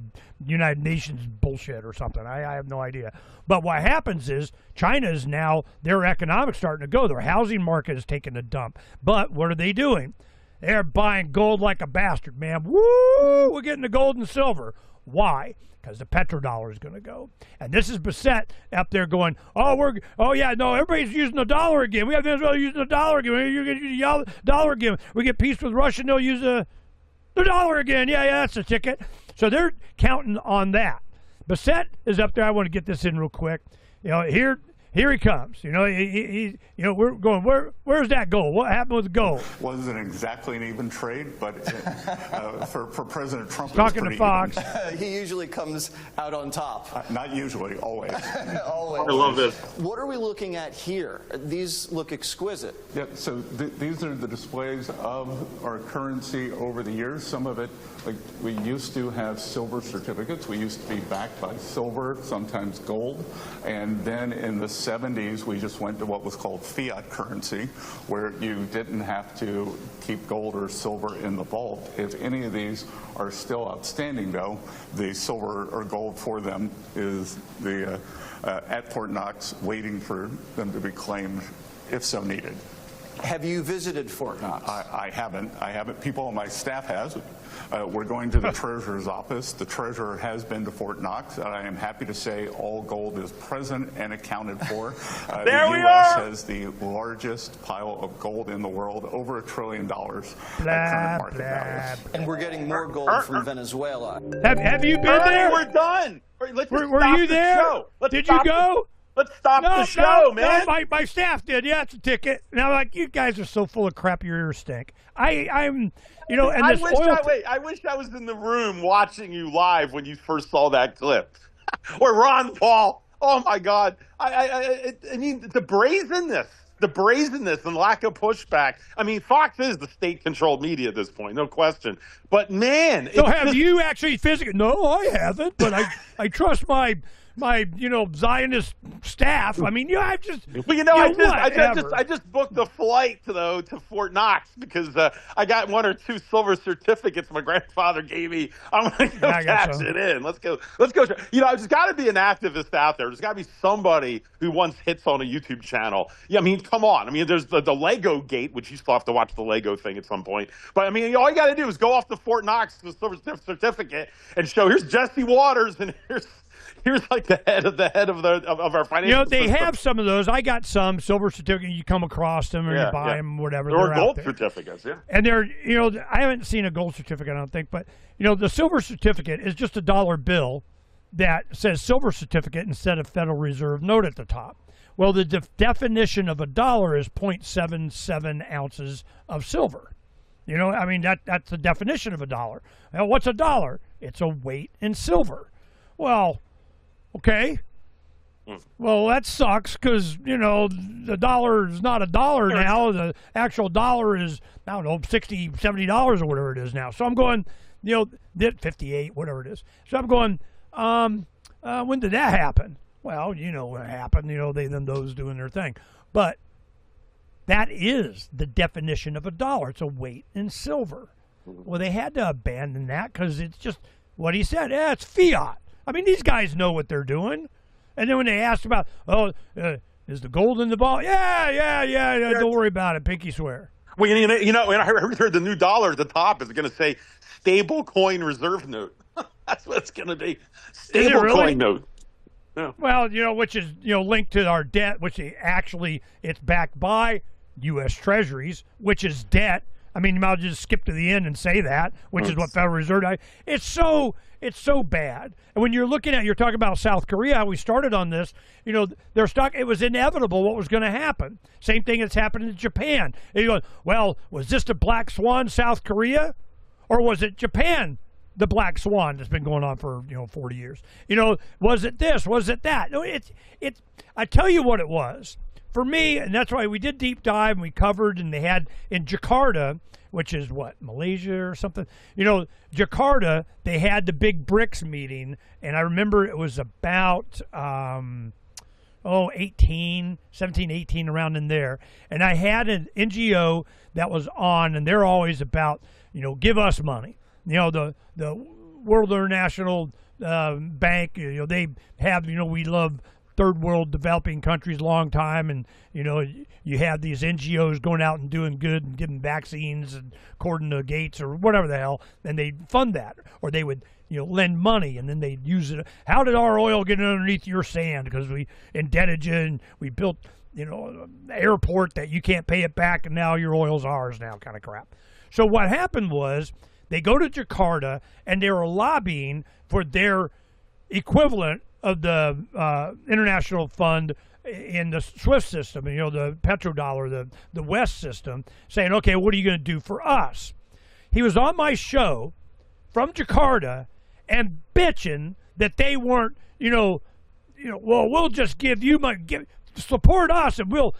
United Nations bullshit or something. I have no idea. But what happens is China is now, their economics starting to go. Their housing market is taking a dump. But what are they doing? They're buying gold like a bastard, man. Woo! We're getting the gold and silver. Why? Because the petrodollar is going to go. And this is Beset up there going, everybody's using the dollar again. We have Venezuela using the dollar again. You're going to use the dollar again. We get peace with Russia, and they'll use the dollar again. Yeah, that's the ticket. So they're counting on that. Beset is up there. I want to get this in real quick. Here he comes. We're going. Where's that gold? What happened with the gold? Wasn't exactly an even trade, but for President Trump, talking to Fox, he usually comes out on top. Not usually, always. Always. I love this. What are we looking at here? These look exquisite. Yeah. So these are the displays of our currency over the years. Some of it, like we used to have silver certificates. We used to be backed by silver, sometimes gold, and then in the 70s, we just went to what was called fiat currency, where you didn't have to keep gold or silver in the vault. If any of these are still outstanding, though, the silver or gold for them is at Fort Knox, waiting for them to be claimed if so needed. Have you visited Fort Knox? I haven't. People on my staff has. We're going to the Treasurer's office. The Treasurer has been to Fort Knox, and I am happy to say all gold is present and accounted for. There the we U.S. are. has the largest pile of gold in the world, over $1 trillion at current market values. And we're getting more gold from Venezuela. Have you been Ernie, there? we're done. Let's Were stop you the there? show. Let's Did you stop go? Let's stop the show, man. No, my staff did. Yeah, it's a ticket. And I'm like, you guys are so full of crap, your ears stink. I'm, and I this I wish I was in the room watching you live when you first saw that clip. Or Ron Paul. Oh my God. I mean, the brazenness and lack of pushback. I mean, Fox is the state-controlled media at this point, no question. But man, so have you actually physically? No, I haven't. But I trust my Zionist staff. I mean, I've just. Well, I just booked a flight to Fort Knox because I got 1 or 2 silver certificates my grandfather gave me. I'm going to go cash it in. Let's go. There's got to be an activist out there. There's got to be somebody who wants hits on a YouTube channel. Yeah, I mean, come on. I mean, there's the Lego Gate, which you still have to watch the Lego thing at some point. But I mean, all you got to do is go off to Fort Knox with a silver certificate and show. Here's Jesse Waters, and here's like the head of our financial they system. have some of those. I got some silver certificate. You come across them or you buy them, whatever. Or gold certificates, yeah. And they're, I haven't seen a gold certificate, I don't think, but the silver certificate is just a dollar bill that says silver certificate instead of Federal Reserve note at the top. Well, the definition of a dollar is 0.77 ounces of silver. I mean, that's the definition of a dollar. Now, what's a dollar? It's a weight in silver. Well, okay. Well, that sucks because, the dollar is not a dollar now. The actual dollar is, I don't know, $60, $70 or whatever it is now. So I'm going, 58, whatever it is. So I'm going, when did that happen? Well, what happened. Those doing their thing. But that is the definition of a dollar. It's a weight in silver. Well, they had to abandon that because it's just what he said. Yeah, it's fiat. I mean, these guys know what they're doing. And then when they asked about, is the gold in the ball? Yeah, don't worry about it. Pinky swear. Well, and I heard the new dollar at the top is going to say stable coin reserve note. That's what it's going to be. Stable coin note. Yeah. Well, which is, linked to our debt, which it's backed by U.S. Treasuries, which is debt. I mean, you might just skip to the end and say that, which is what Federal Reserve does. It's so bad. And when you're talking about South Korea, how we started on this, they're stuck. It was inevitable what was going to happen. Same thing that's happened in Japan. And you go, well, was this the black swan, South Korea? Or was it Japan, the black swan that's been going on for, 40 years? Was it this? Was it that? No, I tell you what it was. For me, and that's why we did deep dive and we covered, and they had in Jakarta, which is Malaysia or something. Jakarta, they had the big BRICS meeting, and I remember it was about 17, 18, around in there. And I had an NGO that was on, and they're always about, give us money. The World International Bank, they have, we love third world developing countries long time, and you have these NGOs going out and doing good and giving vaccines and according to Gates or whatever the hell, and they fund that, or they would lend money and then they'd use it. How did our oil get underneath your sand? Because we indebted you and we built an airport that you can't pay it back, and now your oil's ours now, kind of crap. So what happened was they go to Jakarta and they were lobbying for their equivalent of the international fund in the SWIFT system, the petrodollar, the West system, saying, okay, what are you going to do for us? He was on my show from Jakarta and bitching that they weren't, well, we'll just give you money, support us, and we'll,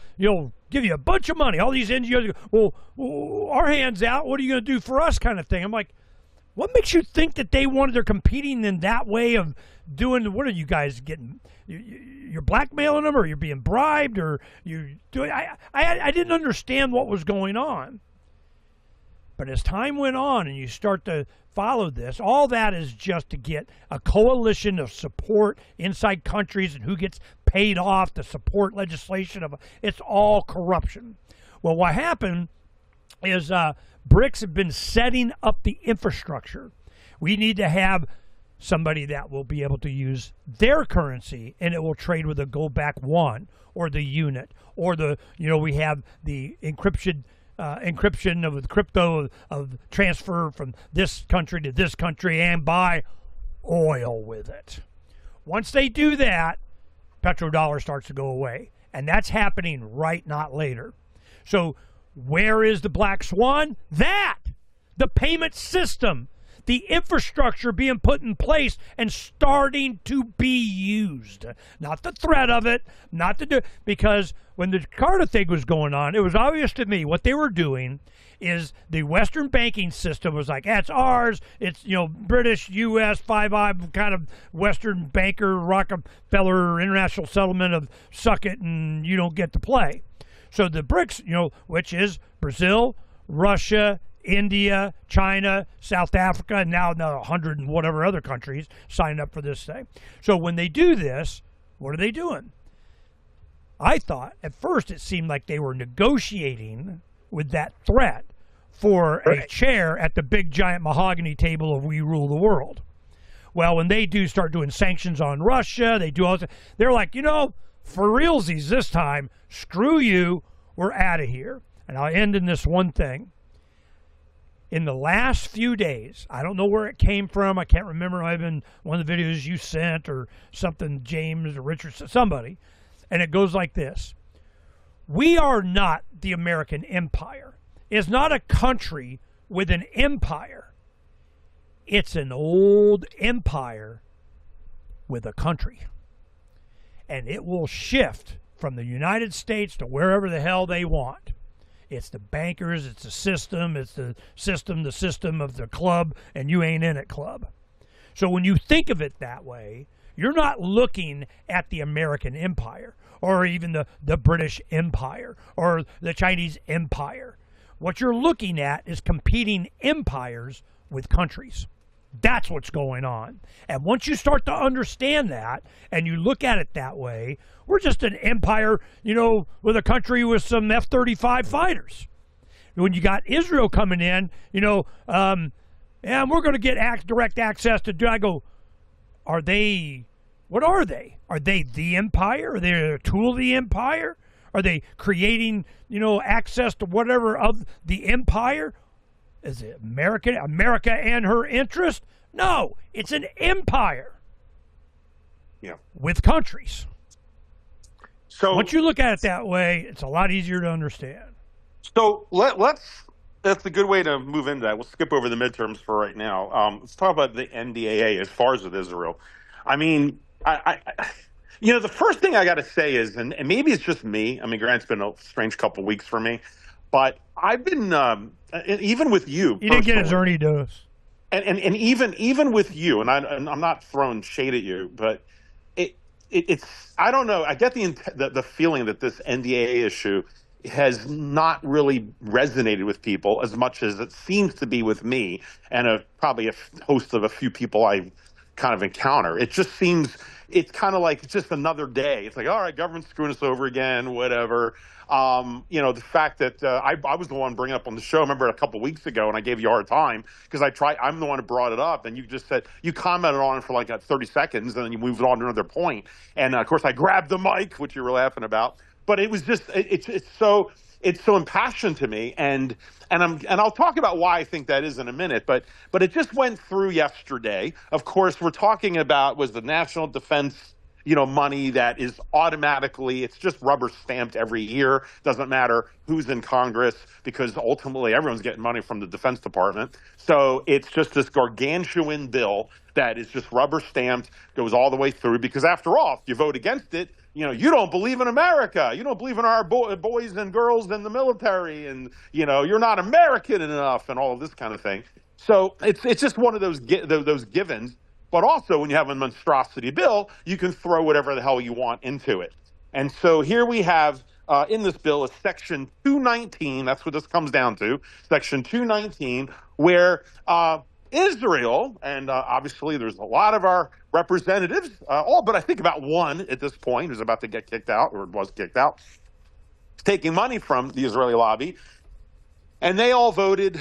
give you a bunch of money. All these NGOs, well, our hands out, what are you going to do for us, kind of thing. I'm like, what makes you think that they're competing in that way of doing? What are you guys getting? You're blackmailing them, or you're being bribed, or you doing? I didn't understand what was going on. But as time went on, and you start to follow this, all that is just to get a coalition of support inside countries, and who gets paid off to support legislation it's all corruption. Well, what happened is BRICS have been setting up the infrastructure. We need to have somebody that will be able to use their currency, and it will trade with a go back one or the unit, or we have the encryption of the crypto of transfer from this country to this country and buy oil with it. Once they do that, petrodollar starts to go away. And that's happening right not later. So where is the black swan? The payment system, the infrastructure being put in place and starting to be used. Not the threat of it, because when the Carter thing was going on, it was obvious to me what they were doing is the Western banking system was like, that's ours. It's, British, U.S., Five Eye kind of Western banker, Rockefeller international settlement of suck it and you don't get to play. So the BRICS, which is Brazil, Russia, India, China, South Africa, and now 100 and whatever other countries signed up for this thing. So when they do this, what are they doing? I thought at first it seemed like they were negotiating with that threat for a chair at the big giant mahogany table of we rule the world. Well, when they do start doing sanctions on Russia, they do all this, they're like, for realsies this time, screw you, we're out of here. And I'll end in this one thing. In the last few days, I don't know where it came from. I can't remember. It might have been one of the videos you sent or something, James or Richard, somebody. And it goes like this. We are not the American empire. It's not a country with an empire. It's an old empire with a country. And it will shift from the United States to wherever the hell they want. It's the bankers, it's the system of the club, and you ain't in it club. So when you think of it that way, you're not looking at the American empire or even the British empire or the Chinese empire. What you're looking at is competing empires with countries. That's what's going on. And once you start to understand that and you look at it that way, we're just an empire, with a country with some F-35 fighters. When you got Israel coming in, and we're going to get direct access to, I go, what are they? Are they the empire? Are they a tool of the empire? Are they creating, access to whatever of the empire? Is it America and her interest? No, it's an empire. Yeah. With countries. So once you look at it that way, it's a lot easier to understand. So that's a good way to move into that. We'll skip over the midterms for right now. Let's talk about the NDAA as far as with Israel. I mean, the first thing I got to say is, and maybe it's just me. I mean, granted, it's been a strange couple of weeks for me, but I've been even with you. You didn't get his Ernie dose, and even with you, and I'm not throwing shade at you, but it's I don't know. I get the feeling that this NDAA issue has not really resonated with people as much as it seems to be with me and probably a host of a few people I kind of encounter. It just seems it's kind of like it's just another day. It's like, all right, government's screwing us over again, whatever. The fact that I was the one bringing up on the show. I remember a couple of weeks ago, and I gave you a hard time because I'm the one who brought it up, and you just said you commented on it for like 30 seconds, and then you moved on to another point. And of course, I grabbed the mic, which you were laughing about. But it was just it's so impassioned to me, and I'll talk about why I think that is in a minute. But it just went through yesterday. Of course, we're talking about was the national defense money that is automatically, it's just rubber stamped every year. Doesn't matter who's in Congress because ultimately everyone's getting money from the Defense Department. So it's just this gargantuan bill that is just rubber stamped, goes all the way through because after all, if you vote against it, you don't believe in America. You don't believe in our boys and girls in the military and, you're not American enough and all of this kind of thing. So it's just one of those givens. But also, when you have a monstrosity bill, you can throw whatever the hell you want into it. And so here we have in this bill is Section 219. That's what this comes down to, Section 219, where Israel, and obviously there's a lot of our representatives, all but I think about one at this point who's about to get kicked out or was kicked out, taking money from the Israeli lobby. And they all voted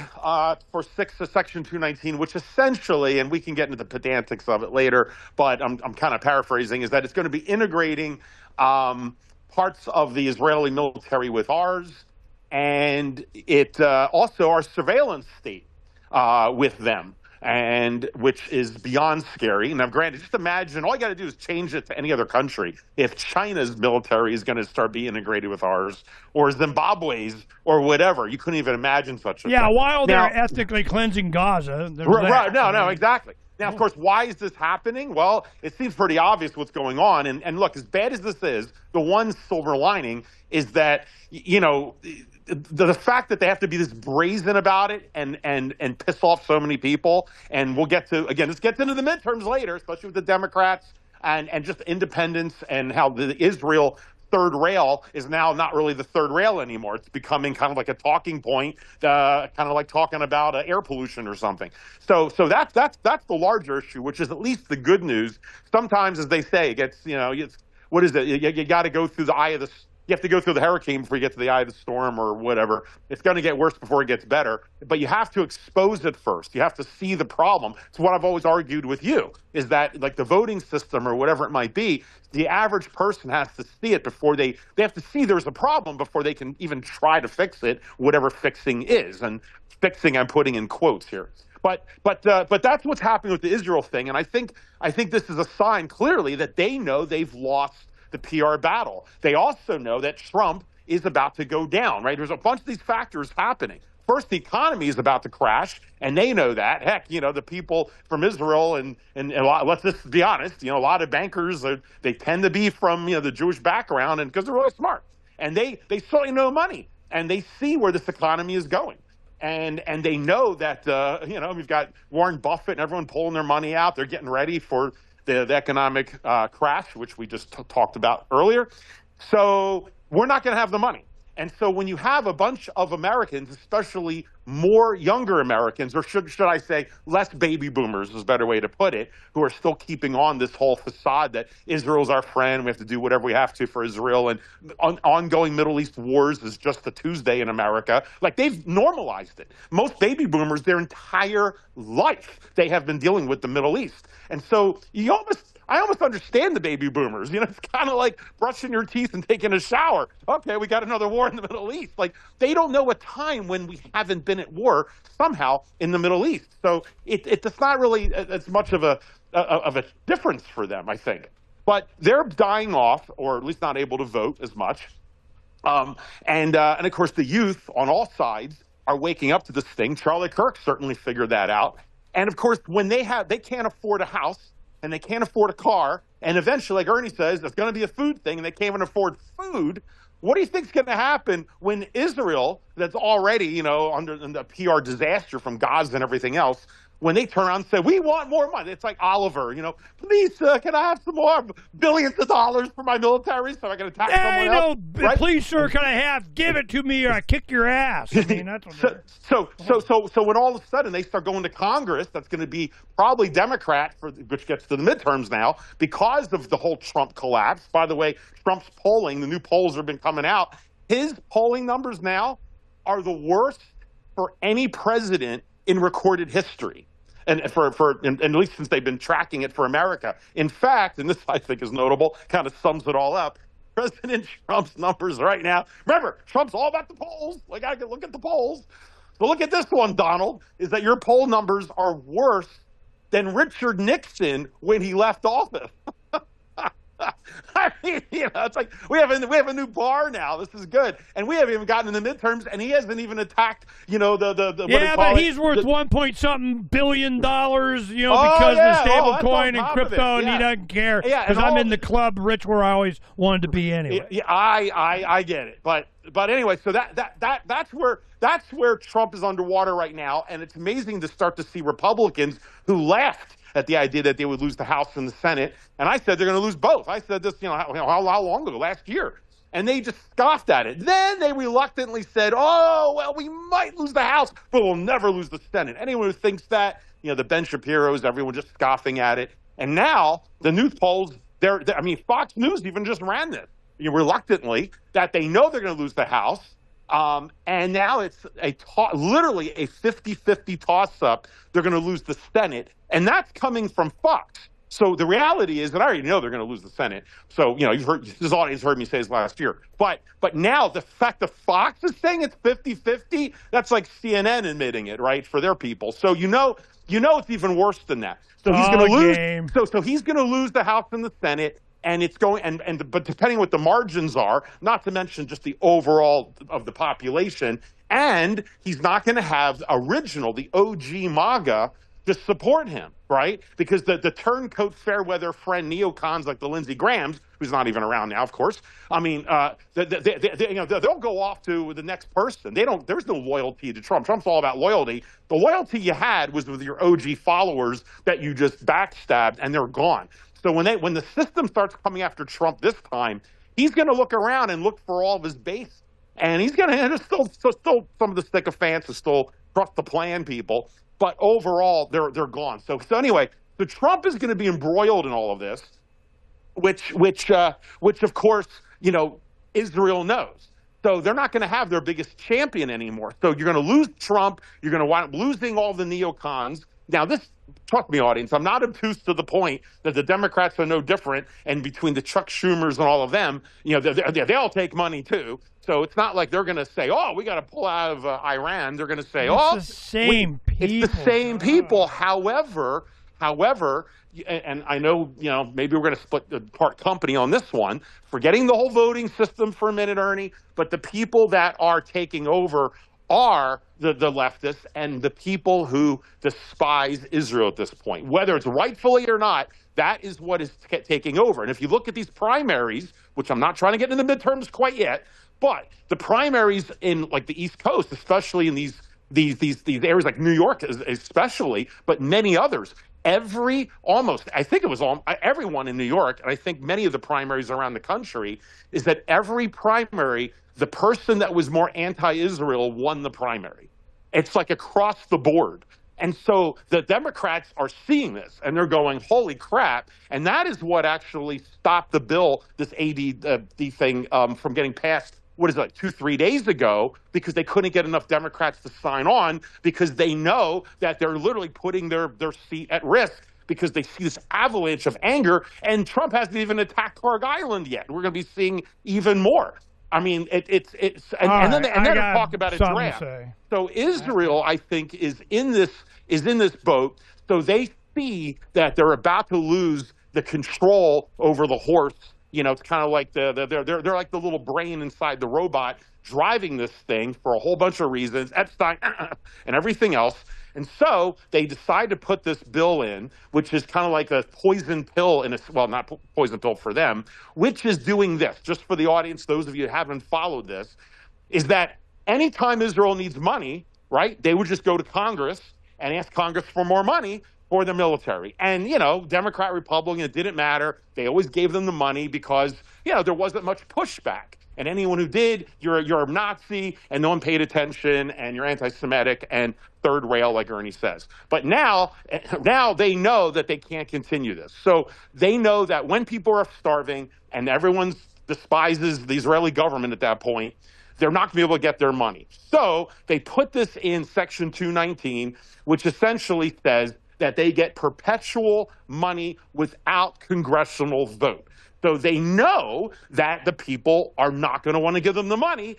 for Section 219, which essentially, and we can get into the pedantics of it later, but I'm kind of paraphrasing, is that it's going to be integrating parts of the Israeli military with ours, and it also our surveillance state with them. and which is beyond scary. Now, granted, just imagine all you got to do is change it to any other country. If China's military is going to start being integrated with ours, or Zimbabwe's, or whatever, you couldn't even imagine such a thing. While Now, they're ethnically cleansing Gaza. right? No, exactly. Now, of course, why is this happening? Well, it seems pretty obvious what's going on. And look, as bad as this is, the one silver lining is that, the fact that they have to be this brazen about it and piss off so many people. And we'll get to, again, this gets into the midterms later, especially with the Democrats and just independence and how the Israel third rail is now not really the third rail anymore. It's becoming kind of like a talking point, kind of like talking about air pollution or something. So that's the larger issue, which is at least the good news. Sometimes, as they say, it gets, what is it? You got to go through the eye of the. You have to go through the hurricane before you get to the eye of the storm or whatever. It's going to get worse before it gets better. But you have to expose it first. You have to see the problem. It's what I've always argued with you, is that like the voting system or whatever it might be, the average person has to see it before they have to see there's a problem before they can even try to fix it, whatever fixing is. And fixing I'm putting in quotes here. But that's what's happening with the Israel thing. And I think this is a sign clearly that they know they've lost the PR battle. They also know that Trump is about to go down, right? There's a bunch of these factors happening. First, the economy is about to crash, and they know that. Heck, the people from Israel and let's just be honest, a lot of bankers, they tend to be from, the Jewish background, and because they're really smart. And they certainly know money, and they see where this economy is going. And they know that, we've got Warren Buffett and everyone pulling their money out. They're getting ready for the economic crash, which we just talked about earlier. So we're not going to have the money. And so when you have a bunch of Americans, especially more younger Americans, or should I say less baby boomers is a better way to put it, who are still keeping on this whole facade that Israel's our friend, we have to do whatever we have to for Israel, and ongoing Middle East wars is just a Tuesday in America. Like, they've normalized it. Most baby boomers, their entire life, they have been dealing with the Middle East. And so I almost understand the baby boomers. It's kind of like brushing your teeth and taking a shower. Okay, we got another war in the Middle East. Like, they don't know a time when we haven't been at war somehow in the Middle East. So it's not really as much of a difference for them, I think. But they're dying off, or at least not able to vote as much. And of course, the youth on all sides are waking up to this thing. Charlie Kirk certainly figured that out. And of course, when they can't afford a house, and they can't afford a car, and eventually, like Ernie says, it's going to be a food thing, and they can't even afford food. What do you think is going to happen when Israel, that's already, under the PR disaster from Gaza and everything else, when they turn around and say, we want more money? It's like Oliver, please, can I have some more billions of dollars for my military so I can attack someone else? Right? Please, sir, can I give it to me or I kick your ass? I mean, that's what So when all of a sudden they start going to Congress, that's going to be probably Democrat, which gets to the midterms now, because of the whole Trump collapse. By the way, Trump's polling, the new polls have been coming out. His polling numbers now are the worst for any president in recorded history. And at least since they've been tracking it for America. In fact, and this I think is notable, kind of sums it all up, President Trump's numbers right now. Remember, Trump's all about the polls. Like, I can look at the polls. So look at this one, Donald, is that your poll numbers are worse than Richard Nixon when he left office. I mean, it's like we have a new bar now. This is good, and we haven't even gotten in the midterms, and he hasn't even attacked, but he's worth $1 billion, because of the stable coin and crypto, and he doesn't care. Yeah, because I'm in the club, rich, where I always wanted to be anyway. Yeah, I get it, but anyway, so that's where Trump is underwater right now, and it's amazing to start to see Republicans who laughed at the idea that they would lose the House and the Senate. And I said they're going to lose both. I said this, how long ago? Last year. And they just scoffed at it. Then they reluctantly said, oh, well, we might lose the House, but we'll never lose the Senate. Anyone who thinks that, the Ben Shapiro's, everyone just scoffing at it. And now the news polls, Fox News even just ran this reluctantly, that they know they're going to lose the House. And now it's literally a 50-50 toss-up. They're going to lose the Senate. And that's coming from Fox. So the reality is that I already know they're going to lose the Senate. So, you've heard, this audience heard me say this last year. But now the fact that Fox is saying it's 50-50, that's like CNN admitting it, right, for their people. So it's even worse than that. So he's going to lose. So he's going to lose the House and the Senate. And it's going, but depending what the margins are, not to mention just the overall of the population, and he's not going to have the OG MAGA to support him, right? Because the turncoat fair weather friend neocons like the Lindsey Grahams, who's not even around now, of course. I mean, they'll go off to the next person. There's no loyalty to Trump. Trump's all about loyalty. The loyalty you had was with your OG followers that you just backstabbed, and they're gone. So when the system starts coming after Trump this time, he's going to look around and look for all of his base, and he's going to still some of the sycophants are still trust the plan people, but overall they're gone. So anyway, so Trump is going to be embroiled in all of this, which of course Israel knows. So they're not going to have their biggest champion anymore. So you're going to lose Trump. You're going to wind up losing all the neocons. Now, trust me, audience, I'm not obtuse to the point that the Democrats are no different. And between the Chuck Schumers and all of them, they all take money too. So it's not like they're going to say, "Oh, we got to pull out of Iran." They're going to say, it's the same people. It's the same people. However, and I know, maybe we're going to split the part company on this one, forgetting the whole voting system for a minute, Ernie, but the people that are taking over are the leftists and the people who despise Israel at this point. Whether it's rightfully or not, that is what is taking over. And if you look at these primaries, which I'm not trying to get into the midterms quite yet, but the primaries in like the East Coast, especially in these areas like New York especially, but many others, I think it was everyone in New York, and I think many of the primaries around the country, is that every primary, the person that was more anti-Israel won the primary. It's like across the board. And so the Democrats are seeing this, and they're going, holy crap. And that is what actually stopped the bill, this AD thing, from getting passed, 2-3 days ago, because they couldn't get enough Democrats to sign on, because they know that they're literally putting their seat at risk because they see this avalanche of anger. And Trump hasn't even attacked Clark Island yet. We're going to be seeing even more. I mean, and then they're talking about a draft. So Israel, I think, is in this boat. So they see that they're about to lose the control over the horse. It's kind of like they're like the little brain inside the robot driving this thing for a whole bunch of reasons, Epstein and everything else. And so they decide to put this bill in, which is kind of like a poison pill not poison pill for them, which is doing this. Just for the audience, those of you who haven't followed this, is that anytime Israel needs money, right, they would just go to Congress and ask Congress for more money for the military. And, Democrat, Republican, it didn't matter. They always gave them the money because, there wasn't much pushback. And anyone who did, you're a Nazi, and no one paid attention, and you're anti-Semitic and third rail, like Ernie says. But now they know that they can't continue this. So they know that when people are starving and everyone despises the Israeli government at that point, they're not going to be able to get their money. So they put this in Section 219, which essentially says that they get perpetual money without congressional vote. So they know that the people are not going to want to give them the money,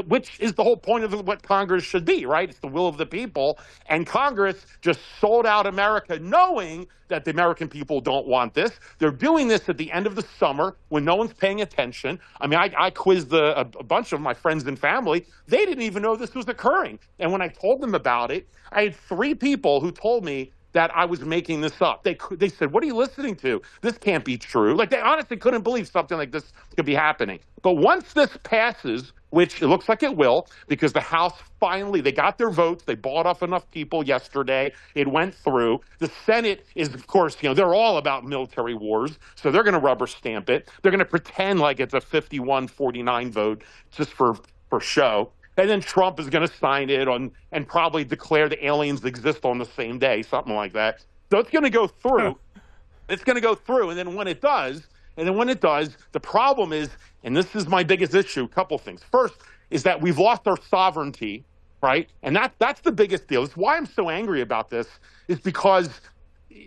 which is the whole point of what Congress should be, right? It's the will of the people. And Congress just sold out America knowing that the American people don't want this. They're doing this at the end of the summer when no one's paying attention. I mean, I quizzed a bunch of my friends and family. They didn't even know this was occurring. And when I told them about it, I had 3 people who told me that I was making this up. They said, "What are you listening to? This can't be true." Like, they honestly couldn't believe something like this could be happening. But once this passes, which it looks like it will, because the House finally, they got their votes. They bought off enough people yesterday. It went through. The Senate is, of course, they're all about military wars, so they're going to rubber stamp it. They're going to pretend like it's a 51-49 vote just for show. And then Trump is going to sign it and probably declare the aliens exist on the same day, something like that. So it's going to go through. It's going to go through. And then when it does, the problem is, and this is my biggest issue, a couple things. First is that we've lost our sovereignty, right? And that's the biggest deal. It's why I'm so angry about this, is because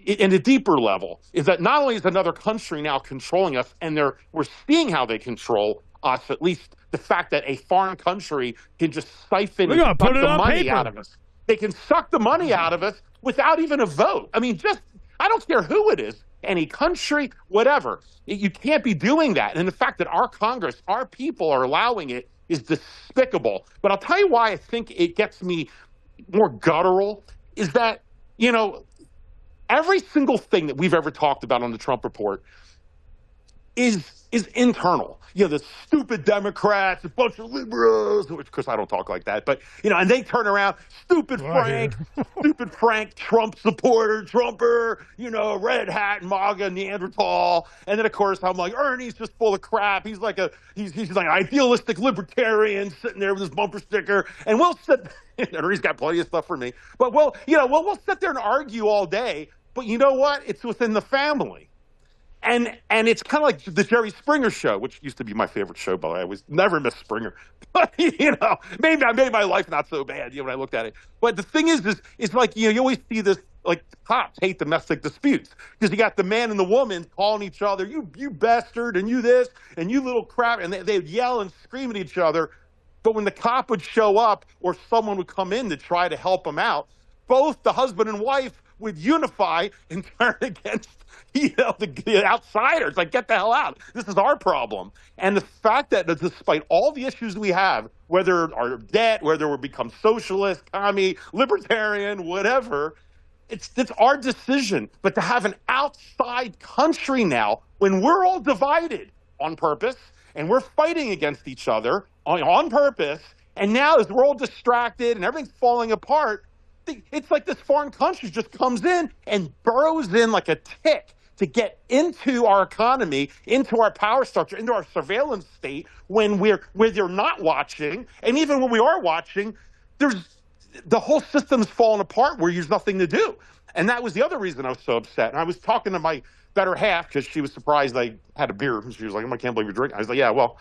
in a deeper level, is that not only is another country now controlling us, and we're seeing how they control us, at least the fact that a foreign country can just siphon and suck the money out of us. They can suck the money out of us without even a vote. I mean, I don't care who it is, any country, whatever. You can't be doing that. And the fact that our Congress, our people are allowing it is despicable. But I'll tell you why I think it gets me more guttural is that, every single thing that we've ever talked about on the Trump report is internal. The stupid Democrats, a bunch of liberals, which, of course, I don't talk like that, but, and they turn around, stupid Phranq, Trump supporter, Trumper, red hat, MAGA, Neanderthal. And then, of course, I'm like, Ernie's just full of crap. He's like he's like an idealistic libertarian sitting there with his bumper sticker. And we'll sit, Ernie's got plenty of stuff for me, but we'll sit there and argue all day. But you know what? It's within the family. And it's kind of like the Jerry Springer show, which used to be my favorite show, by the way. I was never miss Springer. But, maybe I made my life not so bad, when I looked at it. But the thing is like, you always see this, like, cops hate domestic disputes. Because you got the man and the woman calling each other, you bastard, and you this, and you little crap. And they would yell and scream at each other. But when the cop would show up or someone would come in to try to help them out, both the husband and wife would unify and turn against the outsiders. Like, get the hell out. This is our problem. And the fact that despite all the issues we have, whether our debt, whether we become socialist, commie, libertarian, whatever, it's our decision. But to have an outside country now, when we're all divided on purpose, and we're fighting against each other on purpose, and now as we're all distracted and everything's falling apart, it's like this foreign country just comes in and burrows in like a tick to get into our economy, into our power structure, into our surveillance state when they're not watching. And even when we are watching, the whole system's falling apart where there's nothing to do. And that was the other reason I was so upset. And I was talking to my better half because she was surprised I had a beer. She was like, I can't believe you're drinking. I was like, yeah, well,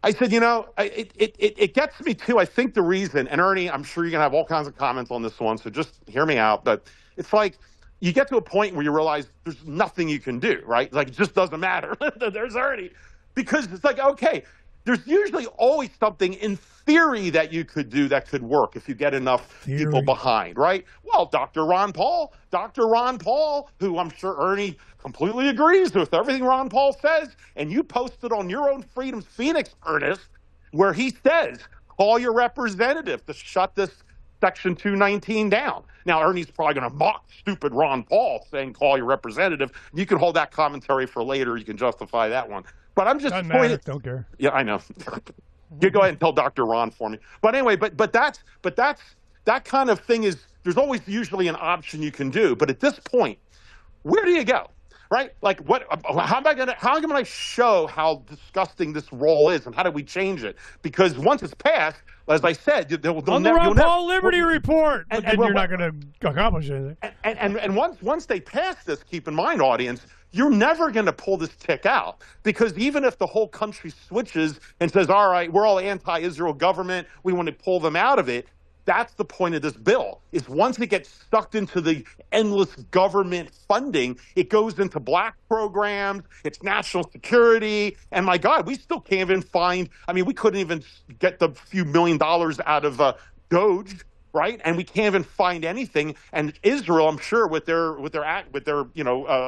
I said, it gets me too. I think the reason, and Ernie, I'm sure you're going to have all kinds of comments on this one, so just hear me out. But it's like you get to a point where you realize there's nothing you can do, right? Like, it just doesn't matter. There's Ernie. Because it's like, okay, there's usually always something in theory that you could do that could work if you get enough people behind, right? Well, Dr. Ron Paul, who I'm sure Ernie completely agrees with everything Ron Paul says, and you posted on your own Freedom's Phoenix, Ernest, where he says, call your representative to shut this Section 219 down. Now, Ernie's probably going to mock stupid Ron Paul saying call your representative. You can hold that commentary for later. You can justify that one. But I'm just pointing. Don't care. Yeah, I know. You go ahead and tell Dr. Ron for me. But anyway, but that kind of thing is, there's always usually an option you can do. But at this point, where do you go? Right? Like, how am I going to show how disgusting this role is, and how do we change it? Because once it's passed, as I said, on the Ron Paul Liberty Report, and you're not going to accomplish anything. And once they pass this, keep in mind, audience, you're never going to pull this tick out, because even if the whole country switches and says, all right, we're all anti-Israel government, we want to pull them out of it, that's the point of this bill, is once it gets sucked into the endless government funding, it goes into black programs, it's national security, and my God, we still can't even find, we couldn't even get the few $1 million out of Doge, right? And we can't even find anything. And Israel, I'm sure, with their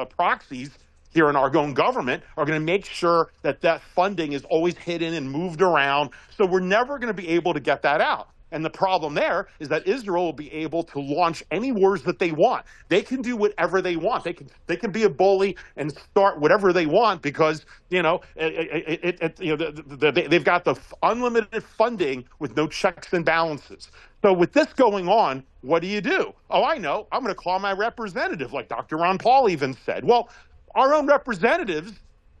proxies here in our own government, are going to make sure that funding is always hidden and moved around. So we're never going to be able to get that out. And the problem there is that Israel will be able to launch any wars that they want. They can do whatever they want. They can be a bully and start whatever they want, because they've got the unlimited funding with no checks and balances. So with this going on, what do? Oh, I know. I'm going to call my representative, like Dr. Ron Paul even said. Well, our own representatives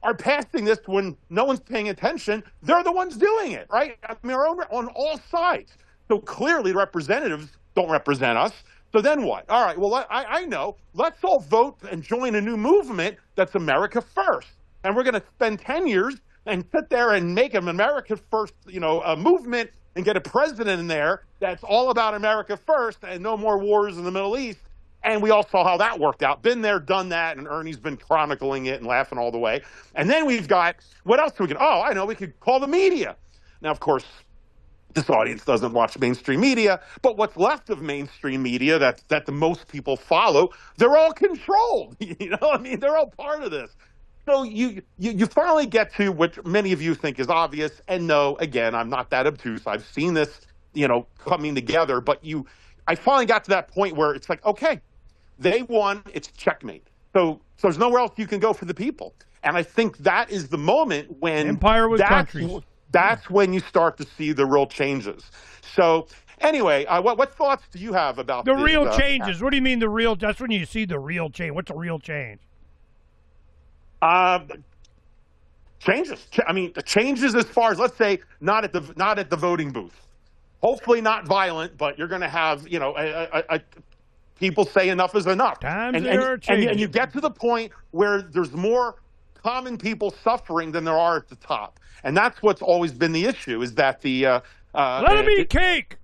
are passing this when no one's paying attention. They're the ones doing it, right? On all sides. So clearly, representatives don't represent us. So then what? All right, well, I know. Let's all vote and join a new movement that's America First. And we're going to spend 10 years and sit there and make an America First, a movement, and get a president in there that's all about America First and no more wars in the Middle East. And we all saw how that worked out. Been there, done that, and Ernie's been chronicling it and laughing all the way. And then we've got, what else do we get? Oh, I know, we could call the media. Now, of course, this audience doesn't watch mainstream media, but what's left of mainstream media that the most people follow, they're all controlled. I mean, they're all part of this. So you finally get to what many of you think is obvious. And no, again, I'm not that obtuse. I've seen this, coming together. But I finally got to that point where it's like, okay, they won. It's checkmate. So there's nowhere else you can go for the people. And I think that is the moment when empire with countries. That's when you start to see the real changes. So anyway, what thoughts do you have about the real changes? What do you mean the real? That's when you see the real change. What's a real change? Changes. I mean, the changes as far as, let's say, not at the voting booth. Hopefully not violent, but you're going to have people say enough is enough. And you get to the point where there's more common people suffering than there are at the top. And that's what's always been the issue, is that let them eat cake.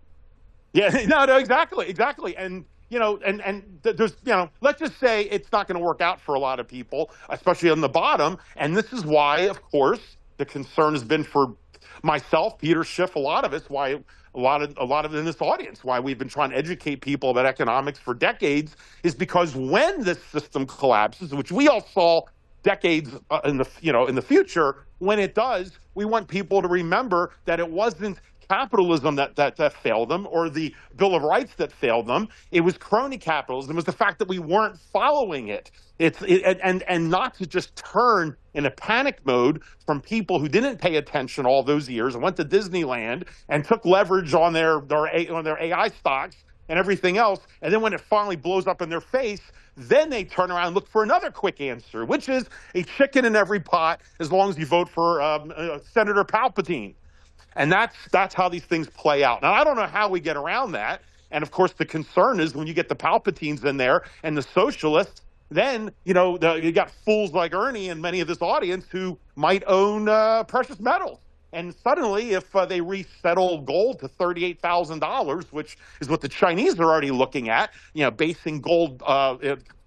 Yeah, no, exactly. And, there's, let's just say it's not going to work out for a lot of people, especially on the bottom. And this is why, of course, the concern has been for myself, Peter Schiff, a lot of us, why a lot of in this audience, why we've been trying to educate people about economics for decades, is because when this system collapses, which we all saw decades in the future, when it does, we want people to remember that it wasn't capitalism that failed them, or the Bill of Rights that failed them. It was crony capitalism. It was the fact that we weren't following it. And not to just turn in a panic mode from people who didn't pay attention all those years and went to Disneyland and took leverage on their AI stocks and everything else. And then when it finally blows up in their face, then they turn around and look for another quick answer, which is a chicken in every pot as long as you vote for Senator Palpatine. And that's how these things play out. Now, I don't know how we get around that. And, of course, the concern is when you get the Palpatines in there and the socialists, then, you got fools like Ernie and many of this audience who might own precious metals. And suddenly, if they resettle gold to $38,000, which is what the Chinese are already looking at, basing gold,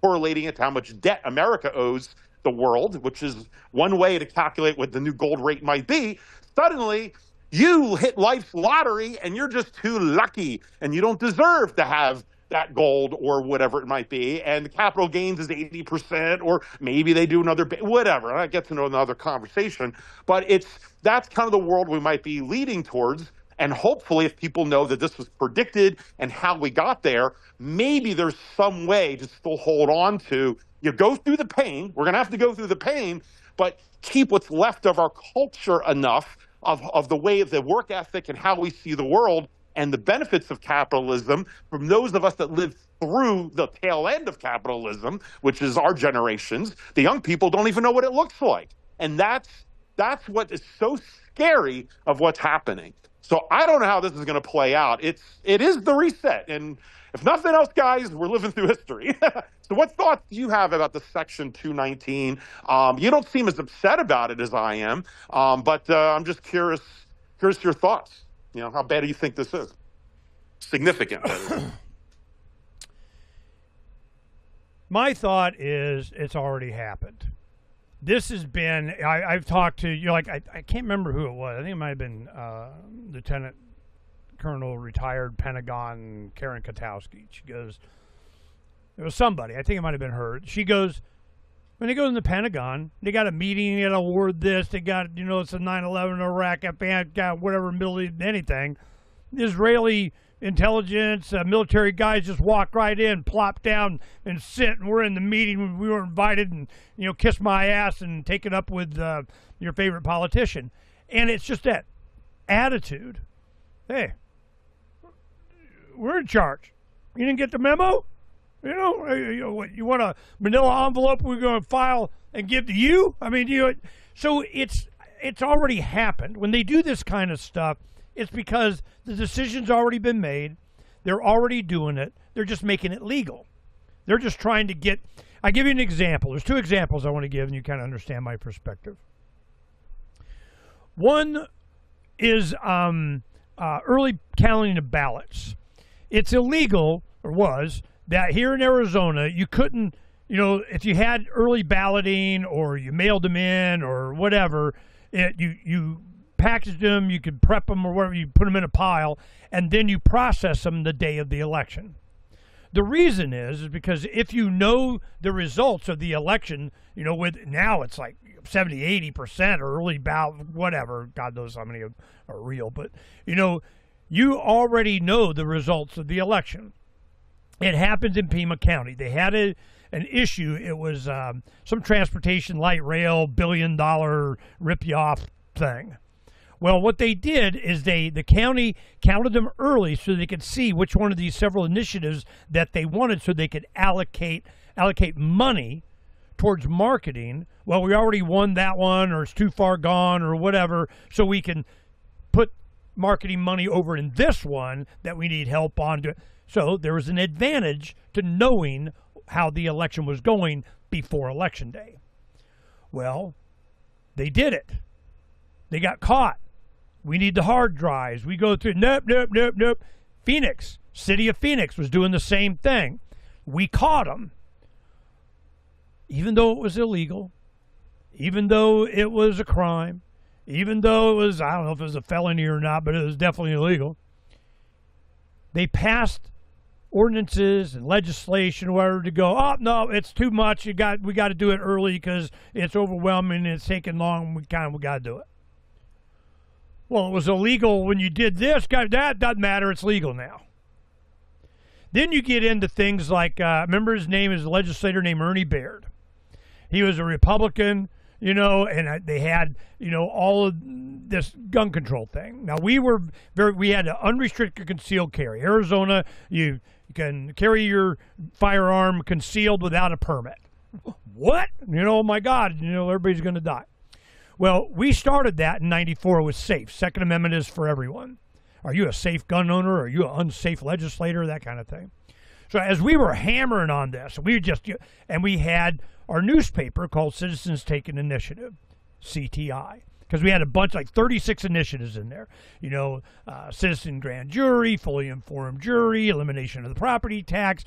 correlating it to how much debt America owes the world, which is one way to calculate what the new gold rate might be, suddenly you hit life's lottery and you're just too lucky and you don't deserve to have that gold or whatever it might be, and the capital gains is 80%, or maybe they do another whatever. I get to know another conversation, but that's kind of the world we might be leading towards. And hopefully, if people know that this was predicted and how we got there, maybe there's some way to still hold on to. You go through the pain. We're going to have to go through the pain, but keep what's left of our culture enough of the way of the work ethic and how we see the world and the benefits of capitalism from those of us that lived through the tail end of capitalism, which is our generations. The young people don't even know what it looks like. And that's what is so scary of what's happening. So I don't know how this is going to play out. It is the reset. And if nothing else, guys, we're living through history. So what thoughts do you have about the Section 219? You don't seem as upset about it as I am, but I'm just curious your thoughts. How bad do you think this is? Significant. My thought is it's already happened. This has been, I've talked to, I can't remember who it was. I think it might have been Lieutenant Colonel retired Pentagon Karen Katowski. She goes, it was somebody. I think it might have been her. She goes, when they go in the Pentagon, they got a meeting, they got to award this, they got, it's a 9/11 Iraq, Afghan, whatever, Middle East, anything. Israeli intelligence, military guys just walk right in, plop down, and sit, and we're in the meeting. We were invited, and, kiss my ass and take it up with your favorite politician. And it's just that attitude. Hey, we're in charge. You didn't get the memo? What, you want a manila envelope we're going to file and give to you? I mean, so it's already happened. When they do this kind of stuff, it's because the decision's already been made. They're already doing it. They're just making it legal. They're just trying to get. I give you an example. There's two examples I want to give, and you kind of understand my perspective. One is early counting of ballots. It's illegal, or was, that here in Arizona, you couldn't, if you had early balloting or you mailed them in or whatever, you packaged them, you could prep them or whatever, you put them in a pile, and then you process them the day of the election. The reason is because if you know the results of the election, with now it's like 70, 80% early ballot, whatever, God knows how many are real, but, you already know the results of the election. It happened in Pima County. They had an issue. It was some transportation light rail $1 billion rip-you-off thing. Well, what they did is the county counted them early so they could see which one of these several initiatives that they wanted so they could allocate money towards marketing. Well, we already won that one, or it's too far gone, or whatever, so we can put marketing money over in this one that we need help on. So there was an advantage to knowing how the election was going before Election Day. Well, they did it. They got caught. We need the hard drives. We go through, nope. Phoenix, city of Phoenix was doing the same thing. We caught them. Even though it was illegal, even though it was a crime, even though it was, I don't know if it was a felony or not, but it was definitely illegal. They passed ordinances and legislation, whatever, to go, oh, no, it's too much. We got to do it early because it's overwhelming and it's taking long. We got to do it. Well, it was illegal when you did this. That doesn't matter. It's legal now. Then you get into things like, remember his name is a legislator named Ernie Baird. He was a Republican, and they had, all of this gun control thing. Now, we had an unrestricted concealed carry. Arizona, you can carry your firearm concealed without a permit. What? Oh my God, everybody's going to die. Well, we started that in '94 with SAFE. Second Amendment is for everyone. Are you a safe gun owner? Are you an unsafe legislator? That kind of thing. So as we were hammering on this, we had our newspaper called Citizens Take an Initiative, CTI, because we had a bunch, like 36 initiatives in there. Citizen grand jury, fully informed jury, elimination of the property tax,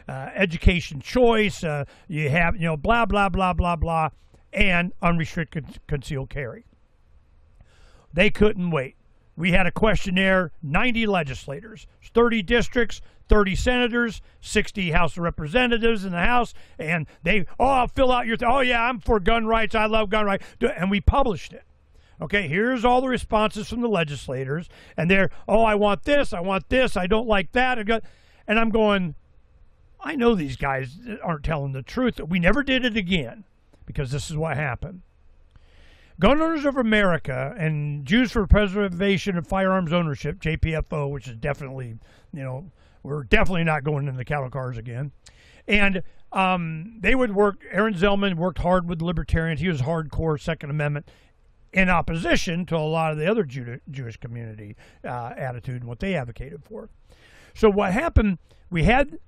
education choice, you have, blah, blah, blah, blah, blah, and unrestricted concealed carry. They couldn't wait. We had a questionnaire, 90 legislators, 30 districts, 30 senators, 60 House of Representatives in the House, and I'll fill out your oh yeah, I'm for gun rights, I love gun rights, and we published it. Okay, here's all the responses from the legislators, and they're, I want this, I don't like that, and I'm going, I know these guys aren't telling the truth. We never did it again, because this is what happened. Gun Owners of America and Jews for Preservation of Firearms Ownership, JPFO, which is definitely, we're definitely not going into the cattle cars again. And they would work, Aaron Zellman worked hard with libertarians. He was hardcore Second Amendment in opposition to a lot of the other Jewish community attitude and what they advocated for. So what happened, we had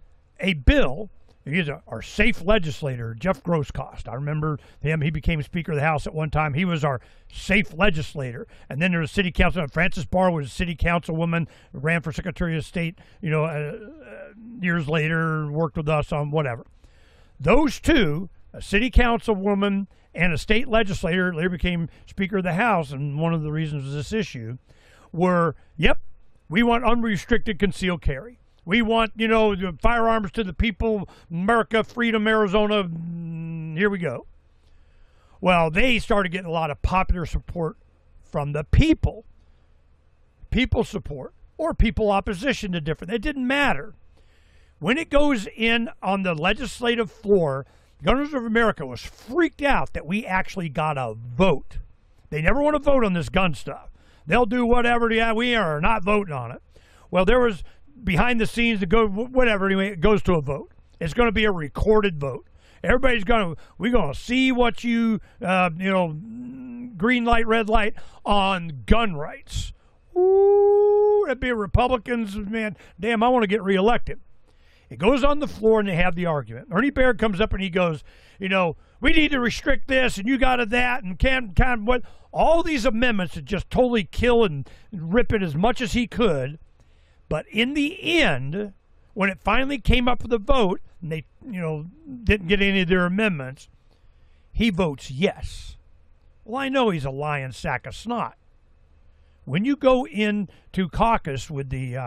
a bill. He's our safe legislator, Jeff Grosskost. I remember him. He became Speaker of the House at one time. He was our safe legislator. And then there was city council. Frances Barr was a city councilwoman, ran for Secretary of State, years later, worked with us on whatever. Those two, a city councilwoman and a state legislator, later became Speaker of the House, and one of the reasons was this issue, were, we want unrestricted concealed carry. We want, the firearms to the people, America, freedom, Arizona, here we go. Well, they started getting a lot of popular support from the people. People support or people opposition to different. It didn't matter. When it goes in on the legislative floor, Gun Owners of America was freaked out that we actually got a vote. They never want to vote on this gun stuff. They'll do whatever, we are not voting on it. Well, there was behind the scenes to go, whatever, anyway, it goes to a vote. It's going to be a recorded vote. We're going to see what you, green light, red light on gun rights. Ooh, that'd be Republicans, man, damn, I want to get reelected. It goes on the floor and they have the argument. Ernie Baird comes up and he goes, we need to restrict this and you got to that and what, all these amendments to just totally kill and rip it as much as he could. But in the end, when it finally came up for the vote, and they, didn't get any of their amendments, he votes yes. Well, I know he's a lying sack of snot. When you go into caucus with the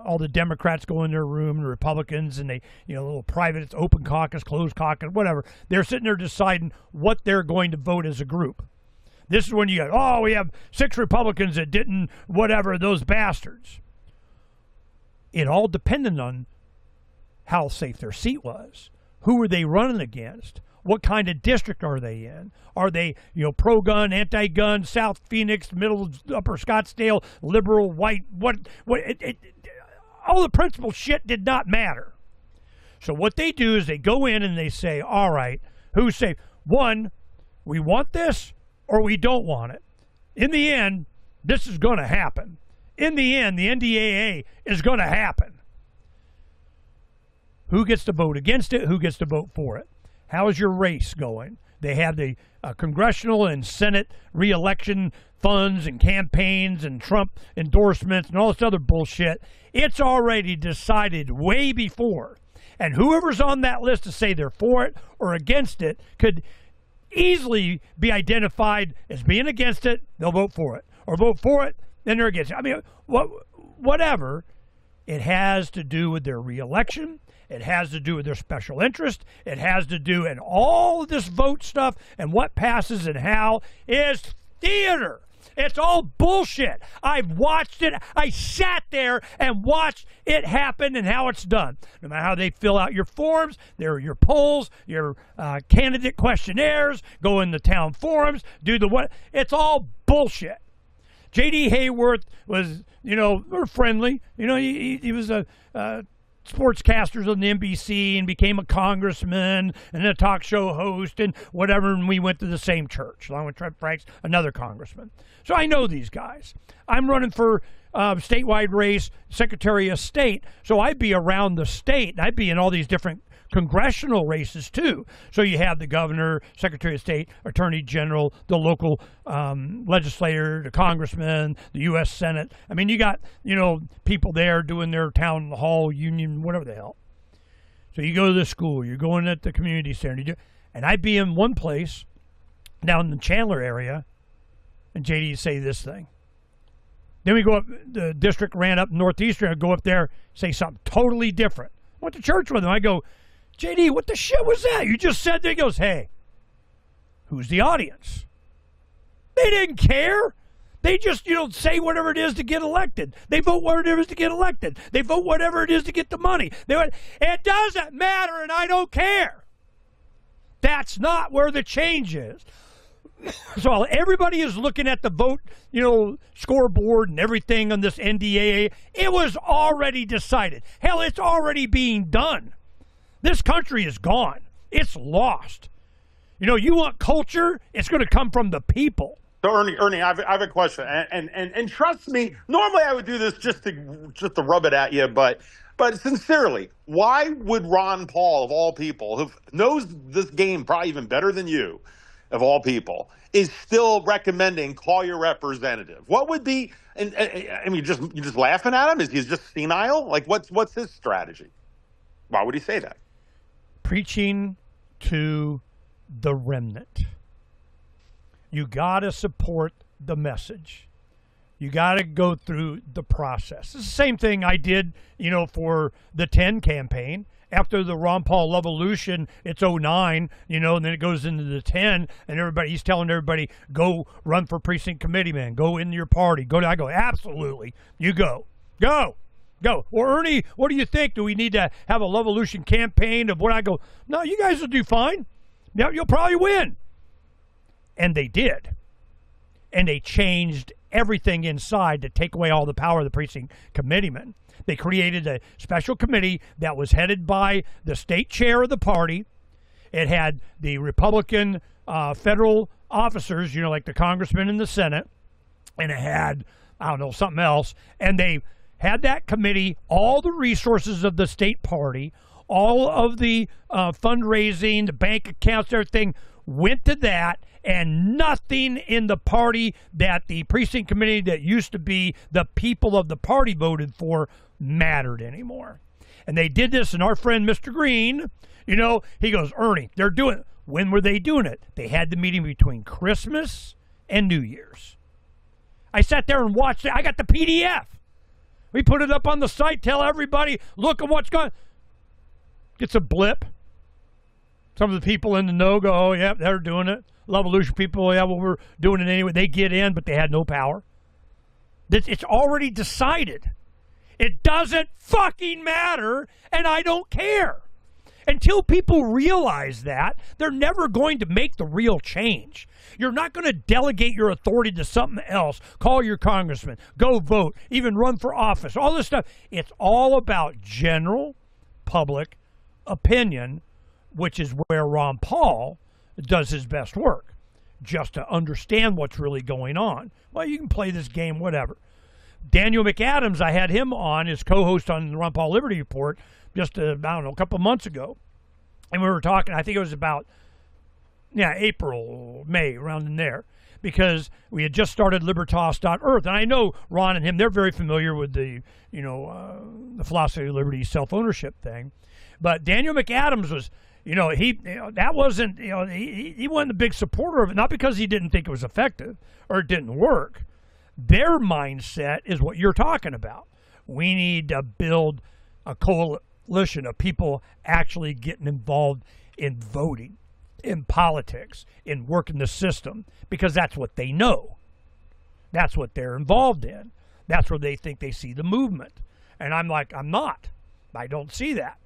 all the Democrats go in their room, the Republicans, and they, little private, it's open caucus, closed caucus, whatever. They're sitting there deciding what they're going to vote as a group. This is when you go, we have 6 Republicans that didn't, whatever, those bastards. It all depended on how safe their seat was. Who were they running against? What kind of district are they in? Are they, pro-gun, anti-gun, South Phoenix, Middle, Upper Scottsdale, liberal, white? All the principal shit did not matter. So what they do is they go in and they say, all right, who's safe? One, we want this or we don't want it. In the end, this is going to happen. In the end, the NDAA is going to happen. Who gets to vote against it? Who gets to vote for it? How's your race going? They have the congressional and Senate re-election funds and campaigns and Trump endorsements and all this other bullshit. It's already decided way before. And whoever's on that list to say they're for it or against it could easily be identified as being against it. They'll vote for it. Or vote for it, then they're against it. I mean, whatever. It has to do with their re-election. It has to do with their special interest. It has to do, and all this vote stuff and what passes and how is theater. It's all bullshit. I've watched it. I sat there and watched it happen and how it's done. No matter how they fill out your forms, your polls, your candidate questionnaires, go in the town forums, do the what. It's all bullshit. J.D. Hayworth was, we're friendly. He was a sportscasters on the NBC and became a congressman and a talk show host and whatever, and we went to the same church along with Phranq, another congressman. So I know these guys. I'm running for statewide race, Secretary of State, so I'd be around the state, and I'd be in all these different congressional races too. So you have the governor, Secretary of State, Attorney General, the local legislator, the congressman, the U.S. Senate. I mean, you got, people there doing their town hall, union, whatever the hell. So you go to the school, you're going at the community center, and I'd be in one place down in the Chandler area, and JD say this thing. Then we go up, the district ran up northeastern, I'd go up there, say something totally different. I went to church with him. I go, JD, what the shit was that? You just said that. He goes, hey, who's the audience? They didn't care. They just, say whatever it is to get elected. They vote whatever it is to get elected. They vote whatever it is to get the money. It doesn't matter, and I don't care. That's not where the change is. So everybody is looking at the vote, scoreboard and everything on this NDAA. It was already decided. Hell, it's already being done. This country is gone. It's lost. You want culture? It's going to come from the people. So Ernie, I have a question, and trust me. Normally, I would do this just to rub it at you, but sincerely, why would Ron Paul, of all people, who knows this game probably even better than you, of all people, is still recommending call your representative? What would be? And I mean, you're just laughing at him? Is he just senile? Like, what's his strategy? Why would he say that? Preaching to the remnant. You got to support the message. You got to go through the process. It's the same thing I did, for the 10 campaign. After the Ron Paul Revolution, it's 09, and then it goes into the 10, and he's telling everybody, go run for precinct committee, man. Go into your party. I go, absolutely. You go. Go. Well, Ernie, what do you think? Do we need to have a Revolution campaign of what? I go, no, you guys will do fine. Yeah, you'll probably win. And they did. And they changed everything inside to take away all the power of the precinct committeemen. They created a special committee that was headed by the state chair of the party. It had the Republican federal officers, like the congressman in the Senate. And it had, something else. And they had that committee, all the resources of the state party, all of the fundraising, the bank accounts, everything went to that, and nothing in the party that the precinct committee that used to be the people of the party voted for mattered anymore. And they did this, and our friend Mr. Green, you know, he goes, Ernie, they're doing it. When were they doing it? They had the meeting between Christmas and New Year's. I sat there and watched it. I got the PDF. We put it up on the site, tell everybody, look at what's going on. Gets a blip. Some of the people in the know go, oh, yeah, they're doing it. Levolution people, yeah, well, we're doing it anyway. They get in, but they had no power. It's already decided. It doesn't fucking matter, and I don't care. Until people realize that, they're never going to make the real change. You're not going to delegate your authority to something else. Call your congressman. Go vote. Even run for office. All this stuff. It's all about general public opinion, which is where Ron Paul does his best work. Just to understand what's really going on. Well, you can play this game, whatever. Daniel McAdams, I had him on as co-host on the Ron Paul Liberty Report just, I don't know, a couple months ago. And we were talking, I think it was about, April, May, around in there. Because we had just started Libertas.Earth. And I know Ron and him, they're very familiar with the, the philosophy of liberty, self-ownership thing. But Daniel McAdams was, that wasn't, he wasn't a big supporter of it, not because he didn't think it was effective or it didn't work. Their mindset is what you're talking about. We need to build a coalition of people actually getting involved in voting, in politics, in working the system, because that's what they know. That's what they're involved in. That's where they think they see the movement. And I'm like, I'm not. I don't see that.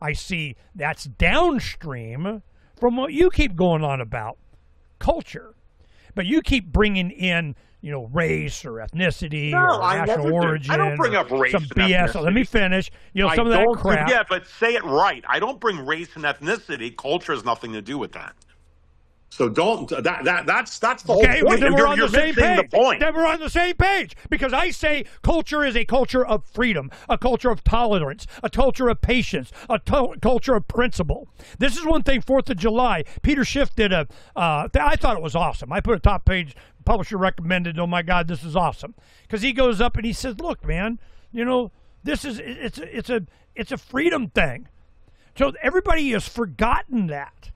I see that's downstream from what you keep going on about, culture. But you keep bringing in, race or ethnicity or national origin. I don't bring up race some and BS. ethnicity. Let me finish. Some of that crap. Yeah, but say it right. I don't bring race and ethnicity. Culture has nothing to do with that. So don't. That's the whole point. Well, then we're on the same page. The point. Then we're on the same page because I say culture is a culture of freedom, a culture of tolerance, a culture of patience, a culture of principle. This is one thing. 4th of July, Peter Schiff did I thought it was awesome. I put a top page. Publisher recommended. Oh my God, this is awesome because he goes up and he says, "Look, man, this is it's a freedom thing." So everybody has forgotten that.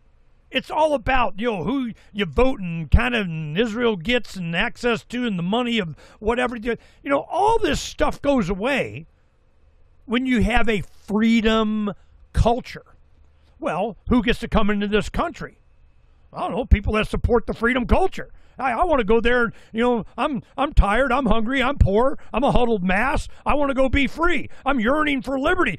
It's all about, who you vote and kind of Israel gets and access to and the money of whatever. All this stuff goes away when you have a freedom culture. Well, who gets to come into this country? I don't know, people that support the freedom culture. I want to go there, I'm tired, I'm hungry, I'm poor, I'm a huddled mass. I want to go be free. I'm yearning for liberty.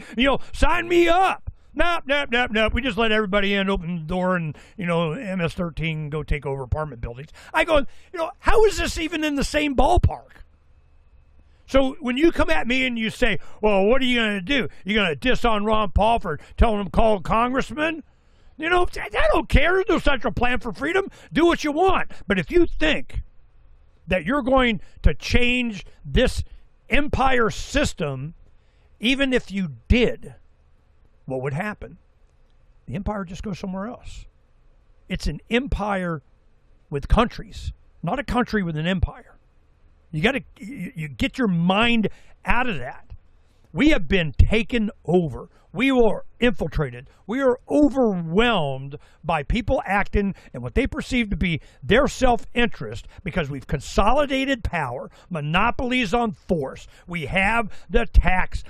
Sign me up. Nope. We just let everybody in, open the door, and, MS-13 go take over apartment buildings. I go, how is this even in the same ballpark? So when you come at me and you say, well, what are you going to do? You're going to diss on Ron Paul for telling him to call a congressman? I don't care. There's no central plan for freedom. Do what you want. But if you think that you're going to change this empire system, even if you did, what would happen? The empire just goes somewhere else. It's an empire with countries, not a country with an empire. You get your mind out of that. We have been taken over. We were infiltrated. We are overwhelmed by people acting and what they perceive to be their self-interest because we've consolidated power, monopolies on force. We have the tax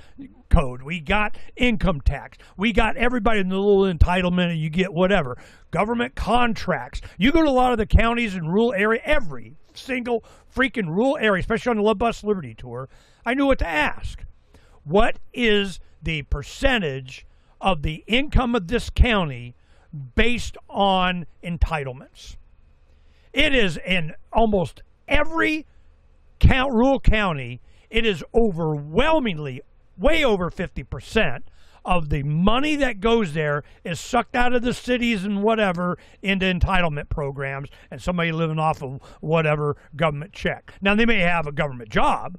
code. We got income tax. We got everybody in the little entitlement and you get whatever. Government contracts. You go to a lot of the counties and rural area, every single freaking rural area, especially on the Love Bus Liberty Tour, I knew what to ask. What is the percentage of the income of this county based on entitlements? It is in almost every rural county, it is overwhelmingly way over 50% of the money that goes there is sucked out of the cities and whatever into entitlement programs and somebody living off of whatever government check. Now, they may have a government job.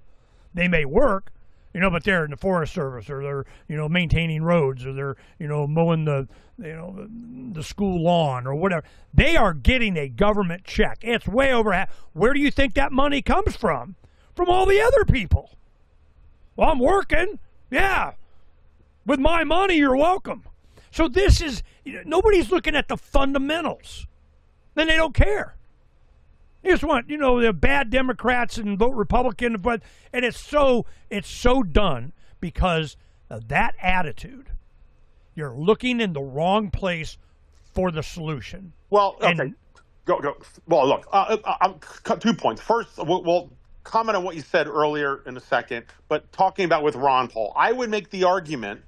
They may work, but they're in the Forest Service or they're, maintaining roads or they're, mowing the school lawn or whatever. They are getting a government check. It's way over half. Where do you think that money comes from? From all the other people. Well, I'm working. Yeah. With my money, you're welcome. So this is, nobody's looking at the fundamentals. Then they don't care. They just want, the bad Democrats and vote Republican, and it's so done because of that attitude. You're looking in the wrong place for the solution. Well, okay. Go. Well, look, 2 points. First, we'll comment on what you said earlier in a second, but talking about with Ron Paul, I would make the argument,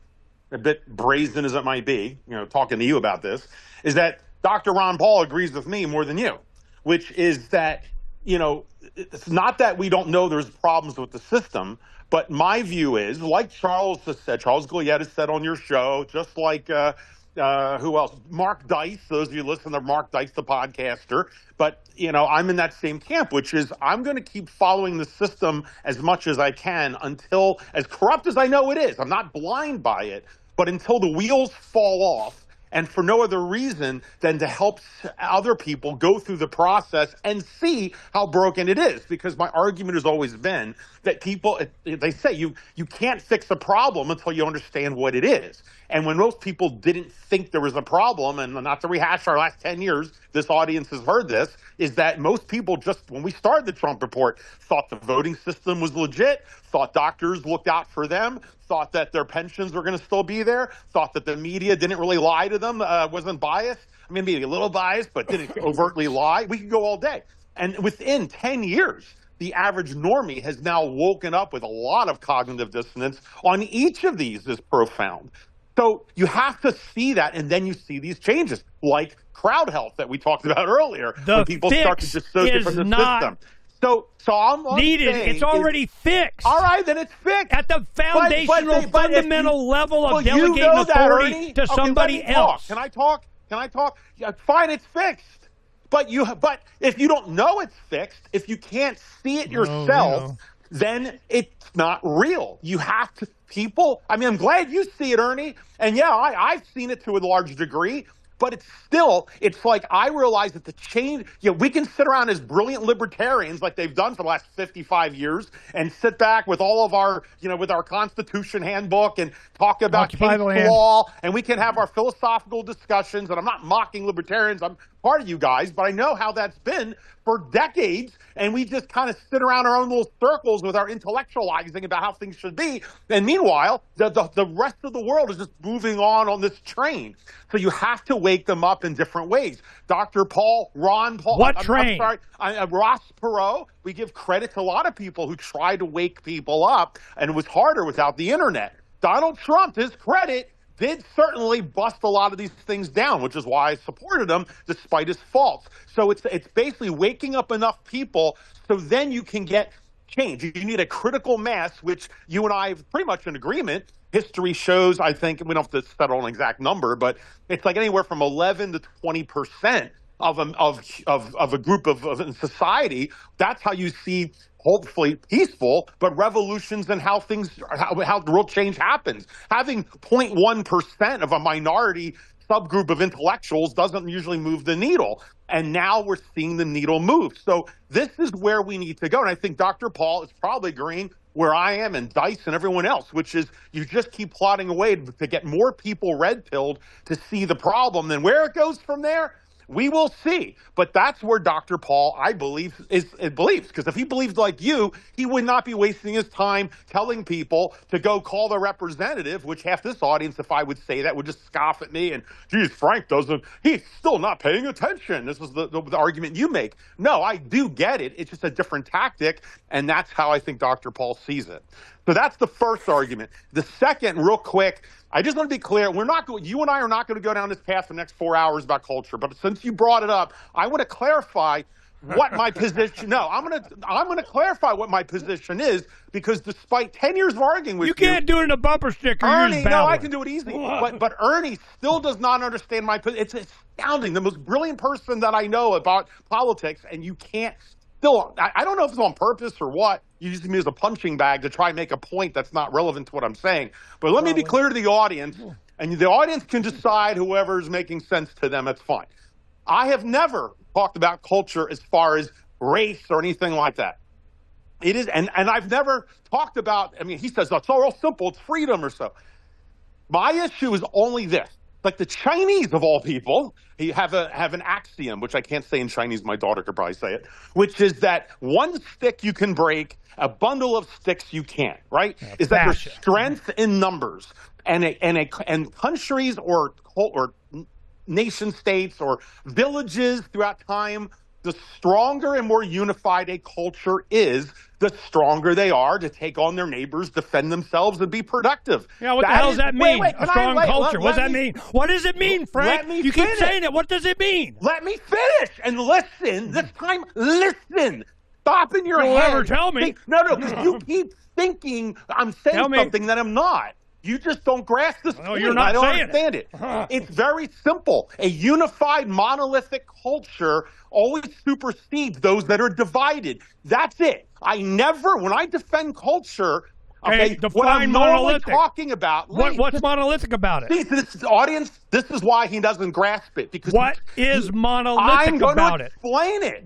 a bit brazen as it might be, talking to you about this, is that Dr. Ron Paul agrees with me more than you, which is that, it's not that we don't know there's problems with the system, but my view is, like Charles has said, Charles Goulet has said on your show, just like who else? Mark Dice, those of you listening to Mark Dice, the podcaster. But, I'm in that same camp, which is I'm going to keep following the system as much as I can until, as corrupt as I know it is, I'm not blind by it, but until the wheels fall off, and for no other reason than to help other people go through the process and see how broken it is. Because my argument has always been that people, they say you can't fix a problem until you understand what it is. And when most people didn't think there was a problem, and not to rehash our last 10 years, this audience has heard this, is that most people just, when we started the Trump report, thought the voting system was legit, thought doctors looked out for them, thought that their pensions were going to still be there, thought that the media didn't really lie to them, wasn't biased. I mean, maybe a little biased, but didn't overtly lie. We could go all day. And within 10 years, the average normie has now woken up with a lot of cognitive dissonance on each of these is profound. So you have to see that, and then you see these changes, like crowd health that we talked about earlier, when people start to dissociate from the system. So I'm needed. saying it's already fixed. All right, then it's fixed. At the foundational, fundamental level of delegating authority to somebody else. Can I talk? Yeah, fine, it's fixed. But if you don't know it's fixed, if you can't see it yourself, then it's not real. You have to, I'm glad you see it, Ernie. And yeah, I've seen it to a large degree. But it's like I realize that the change, we can sit around as brilliant libertarians like they've done for the last 55 years and sit back with all of our, with our Constitution handbook and talk about case law, and we can have our philosophical discussions. And I'm not mocking libertarians. I'm part of you guys, but I know how that's been for decades. And we just kind of sit around our own little circles with our intellectualizing about how things should be. And meanwhile, the rest of the world is just moving on this train. So you have to wake them up in different ways. Dr. Paul, Ron Paul. What train? I'm sorry, Ross Perot. We give credit to a lot of people who try to wake people up, and it was harder without the internet. Donald Trump, his credit, did certainly bust a lot of these things down, which is why I supported him despite his faults. So it's basically waking up enough people so then you can get change. You need a critical mass, which you and I have pretty much in agreement. History shows, I think, we don't have to settle on an exact number, but it's like anywhere from 11 to 20% of a group of society. That's how you see hopefully peaceful, but revolutions and how real change happens. Having 0.1% of a minority subgroup of intellectuals doesn't usually move the needle. And now we're seeing the needle move. So this is where we need to go. And I think Dr. Paul is probably agreeing where I am and Dice and everyone else, which is you just keep plodding away to get more people red-pilled to see the problem. Then where it goes from there, we will see. But that's where Dr. Paul, I believe, believes. Because if he believed like you, he would not be wasting his time telling people to go call their representative, which half this audience, if I would say that, would just scoff at me and, geez, Phranq he's still not paying attention. This is the argument you make. No, I do get it. It's just a different tactic, and that's how I think Dr. Paul sees it. So that's the first argument. The second, real quick, I just want to be clear, you and I are not going to go down this path for the next 4 hours about culture. But since you brought it up, I want to clarify what my position. No, I'm going to clarify what my position is, because despite 10 years of arguing with you, can't do it in a bumper sticker. Ernie, no, I can do it easy. But Ernie still does not understand my position. It's astounding. The most brilliant person that I know about politics, and you can't. Still, I don't know if it's on purpose or what. You use me as a punching bag to try and make a point that's not relevant to what I'm saying. But let me be clear to the audience, and the audience can decide whoever's making sense to them. That's fine. I have never talked about culture as far as race or anything like that. It is, and I've never talked about. I mean, he says it's all real simple. It's freedom or so. My issue is only this. Like the Chinese, of all people, have an axiom, which I can't say in Chinese. My daughter could probably say it, which is that one stick you can break, a bundle of sticks you can't. Right? Is that there's strength in numbers, and countries or nation states or villages throughout time, the stronger and more unified a culture is, the stronger they are to take on their neighbors, defend themselves, and be productive. Yeah, what the hell does that mean? Wait, a strong culture. What does that mean? What does it mean, Phranq? You keep saying it. What does it mean? Let me finish and listen. This time, listen. Stop in your head. You'll never tell me. No, because you keep thinking I'm saying something that I'm not. You just don't grasp this point. You're not I don't saying understand it. It's very simple. A unified, monolithic culture always supersedes those that are divided. That's it. When I defend culture, okay, what I'm normally talking about. What's monolithic about it? See, this audience, this is why he doesn't grasp it. Because what is monolithic about it? I'm going to explain it.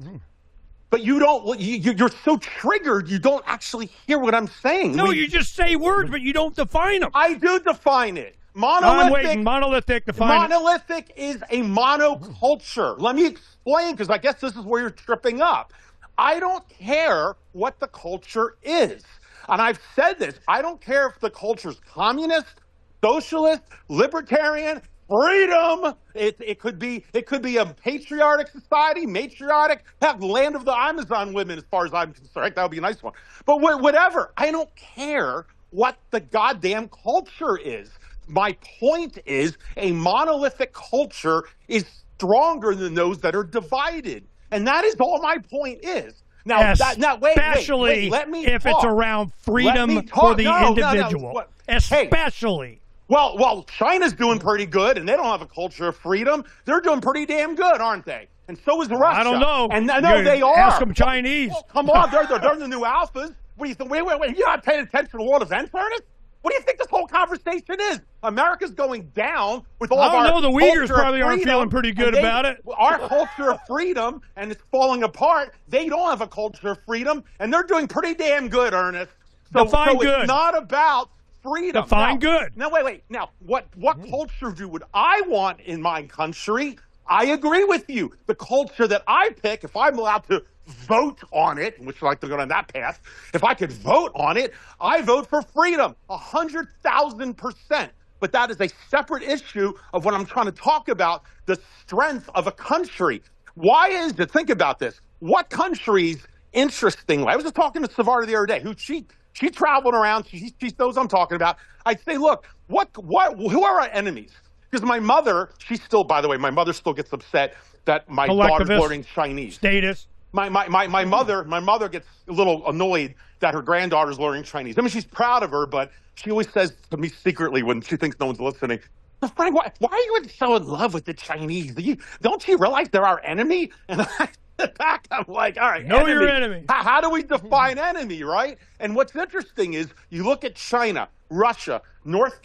But you don't. You're so triggered. You don't actually hear what I'm saying. No, you just say words, but you don't define them. I do define it. Monolithic. I'm waiting. Monolithic. Define it. Monolithic is a monoculture. Let me explain, because I guess this is where you're tripping up. I don't care what the culture is, and I've said this. I don't care if the culture's communist, socialist, libertarian. Freedom. It could be a patriotic society, matriarchic, heck, land of the Amazon women, as far as I'm concerned. That would be a nice one. But whatever. I don't care what the goddamn culture is. My point is a monolithic culture is stronger than those that are divided. And that is all my point is. Now, yes, wait, let me if talk. It's around freedom for the individual. Especially. Hey. Well, China's doing pretty good, and they don't have a culture of freedom. They're doing pretty damn good, aren't they? And so is Russia. I don't know. And no, they are. Ask them Chinese. Oh, come on, they're the new alphas. What do you think? Wait, you're not paying attention to world events, Ernest? What do you think this whole conversation is? America's going down with all of our culture. I don't know. The Uyghurs probably aren't feeling pretty good about it. Our culture of freedom, and it's falling apart. They don't have a culture of freedom, and they're doing pretty damn good, Ernest. So good. It's not about freedom. Define good. Now, wait. Now, what culture would I want in my country? I agree with you. The culture that I pick, if I'm allowed to vote on it, which I like to go down that path, if I could vote on it, I vote for freedom, 100,000%. But that is a separate issue of what I'm trying to talk about, the strength of a country. Why is it? Think about this. What countries, interestingly, I was just talking to Savarda the other day, who she traveled around, she knows I'm talking about. I'd say, look, who are our enemies? Because my mother, my mother still gets upset that my daughter's learning Chinese. Status. My mother gets a little annoyed that her granddaughter's learning Chinese. I mean, she's proud of her, but she always says to me secretly when she thinks no one's listening, Phranq, why are you so in love with the Chinese? Don't you realize they're our enemy? And I sit back, I'm like, all right, know your enemy. How do we define enemy, right? And what's interesting is you look at China, Russia, North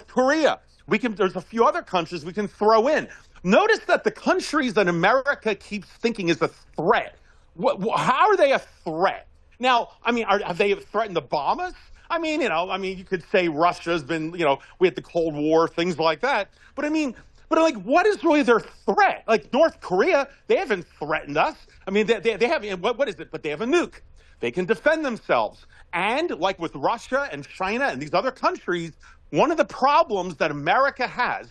Korea. There's a few other countries we can throw in. Notice that the countries that America keeps thinking is a threat. How are they a threat? Now, I mean, have they threatened to bomb us? I mean, you could say Russia's been, we had the Cold War, things like that. But what is really their threat? Like North Korea, they haven't threatened us. I mean, they haven't, what is it? But they have a nuke. They can defend themselves. And like with Russia and China and these other countries, one of the problems that America has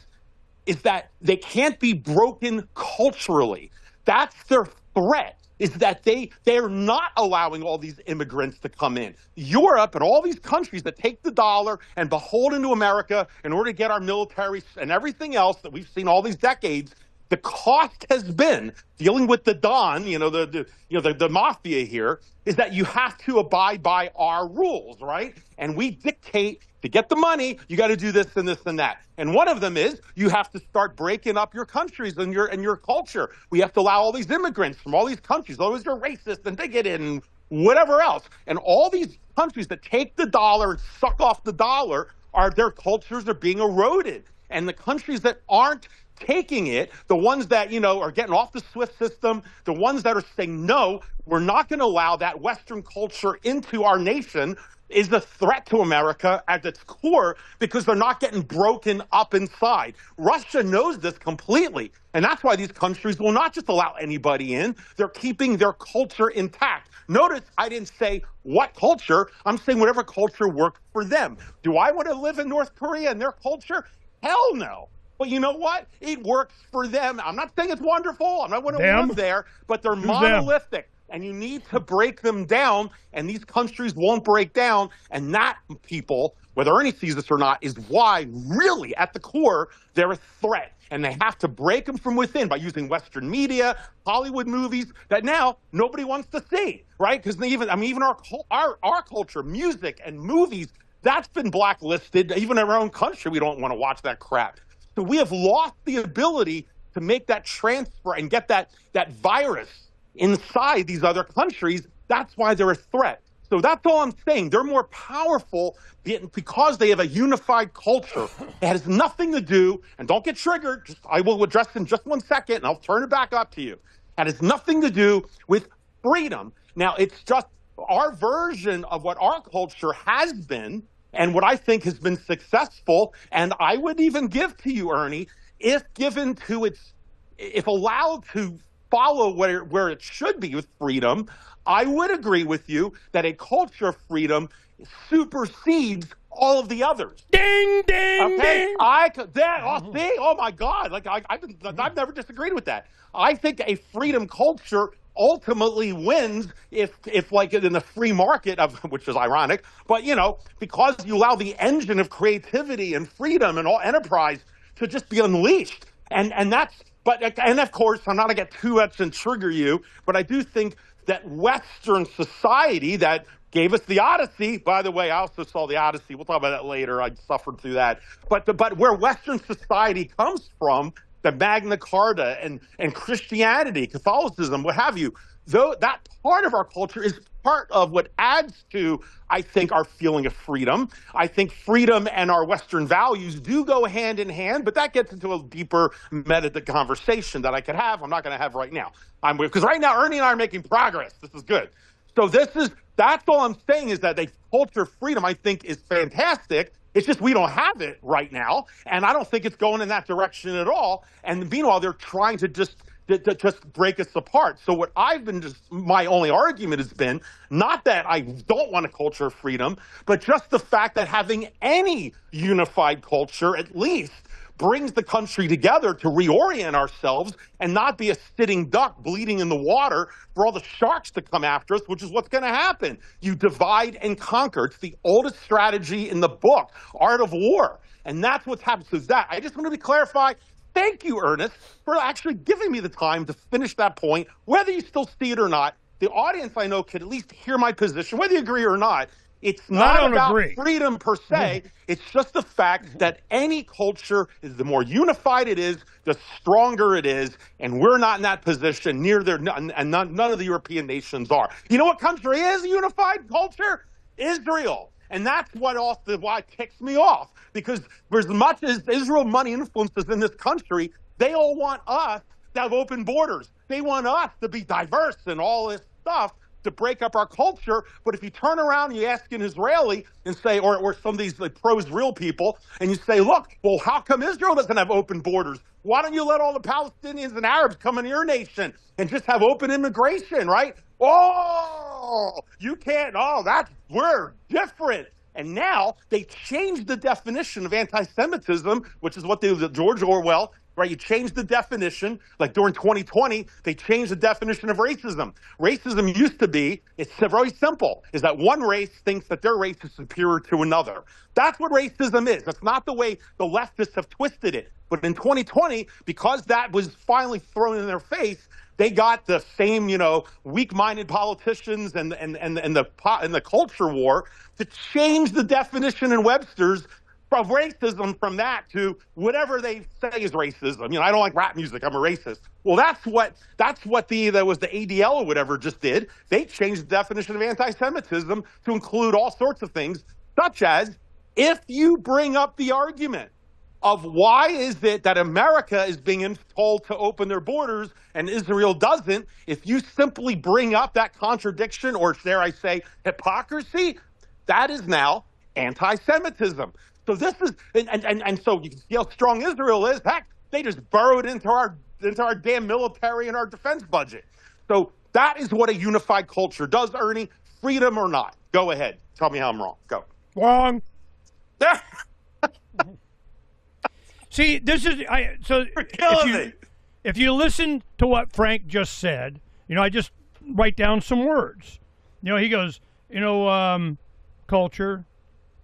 is that they can't be broken culturally. That's their threat, is that they're not allowing all these immigrants to come in. Europe and all these countries that take the dollar and beholden to America in order to get our military and everything else that we've seen all these decades, the cost has been dealing with the Don, the mafia here, is that you have to abide by our rules, right? And we dictate, to get the money, you got to do this and this and that. And one of them is you have to start breaking up your countries and your culture. We have to allow all these immigrants from all these countries. Otherwise, you're racist and bigoted and whatever else. And all these countries that take the dollar and suck off the dollar, their cultures are being eroded. And the countries that aren't taking it, the ones that, are getting off the SWIFT system, the ones that are saying, no, we're not going to allow that Western culture into our nation, is a threat to America at its core because they're not getting broken up inside. Russia knows this completely, and that's why these countries will not just allow anybody in. They're keeping their culture intact. Notice I didn't say what culture. I'm saying whatever culture works for them. Do I want to live in North Korea and their culture? Hell no. But you know what? It works for them. I'm not saying it's wonderful. I'm not going to live there, but they're monolithic. And you need to break them down, and these countries won't break down. And that, people, whether Ernie sees this or not, is why, really, at the core, they're a threat. And they have to break them from within by using Western media, Hollywood movies that now nobody wants to see, right? Because even our culture, music and movies, that's been blacklisted. Even in our own country, we don't want to watch that crap. So we have lost the ability to make that transfer and get that virus inside these other countries. That's why they're a threat. So that's all I'm saying. They're more powerful because they have a unified culture. It has nothing to do, and don't get triggered, I will address in just 1 second, and I'll turn it back up to you. It has nothing to do with freedom. Now, it's just our version of what our culture has been and what I think has been successful. And I would even give to you, Ernie, if allowed to follow where it should be with freedom, I would agree with you that a culture of freedom supersedes all of the others. Ding, ding, ding. Oh my God! I've never disagreed with that. I think a freedom culture ultimately wins if like in the free market which is ironic, but because you allow the engine of creativity and freedom and all enterprise to just be unleashed, and of course, I'm not going to get too much and trigger you, but I do think that Western society that gave us the Odyssey, by the way, I also saw the Odyssey. We'll talk about that later. I suffered through that. But where Western society comes from, the Magna Carta and Christianity, Catholicism, what have you, though that part of our culture is part of what adds to, I think, our feeling of freedom. I think freedom and our Western values do go hand in hand, but that gets into a deeper meta conversation that I could have. I'm not going to have right now. Because right now, Ernie and I are making progress. This is good. So that's all I'm saying is that the culture of freedom, I think, is fantastic. It's just we don't have it right now, and I don't think it's going in that direction at all. And meanwhile, they're trying to just break us apart. So what my only argument has been, not that I don't want a culture of freedom, but just the fact that having any unified culture at least brings the country together to reorient ourselves and not be a sitting duck bleeding in the water for all the sharks to come after us, which is what's going to happen. You divide and conquer. It's the oldest strategy in the book, Art of War. And that's what's happened. So I just want to clarify. Thank you, Ernest, for actually giving me the time to finish that point, whether you still see it or not. The audience, I know, could at least hear my position, whether you agree or not. It's not about freedom per se. It's just the fact that any culture, the more unified it is, the stronger it is. And we're not in that position and none of the European nations are. You know what country is a unified culture? Israel. And that's why it ticks me off. Because for as much as Israel money influences in this country, they all want us to have open borders. They want us to be diverse and all this stuff to break up our culture. But if you turn around and you ask an Israeli and say, or some of these pro-Israel people, and you say, look, well, how come Israel doesn't have open borders? Why don't you let all the Palestinians and Arabs come into your nation and just have open immigration, right? Oh, you can't. Oh, we're different. And now they changed the definition of anti-Semitism, which is what they did, George Orwell, right? You change the definition. Like during 2020, they changed the definition of racism. Racism used to be, it's very simple, is that one race thinks that their race is superior to another. That's what racism is. That's not the way the leftists have twisted it. But in 2020, because that was finally thrown in their face, they got the same, weak-minded politicians and the culture war to change the definition in Webster's of racism from that to whatever they say is racism. I don't like rap music. I'm a racist. Well, that's what was the ADL or whatever just did. They changed the definition of anti-Semitism to include all sorts of things, such as if you bring up the argument of why is it that America is being told to open their borders and Israel doesn't. If you simply bring up that contradiction, or dare I say hypocrisy, that is now anti-Semitism. So this is, and so you can see how strong Israel is. Heck, they just burrowed into our damn military and our defense budget. So that is what a unified culture does, Ernie. Freedom or not. Go ahead. Tell me how I'm wrong. Go. Wrong. See, this is if you listen to what Phranq just said, I just write down some words. He goes, culture,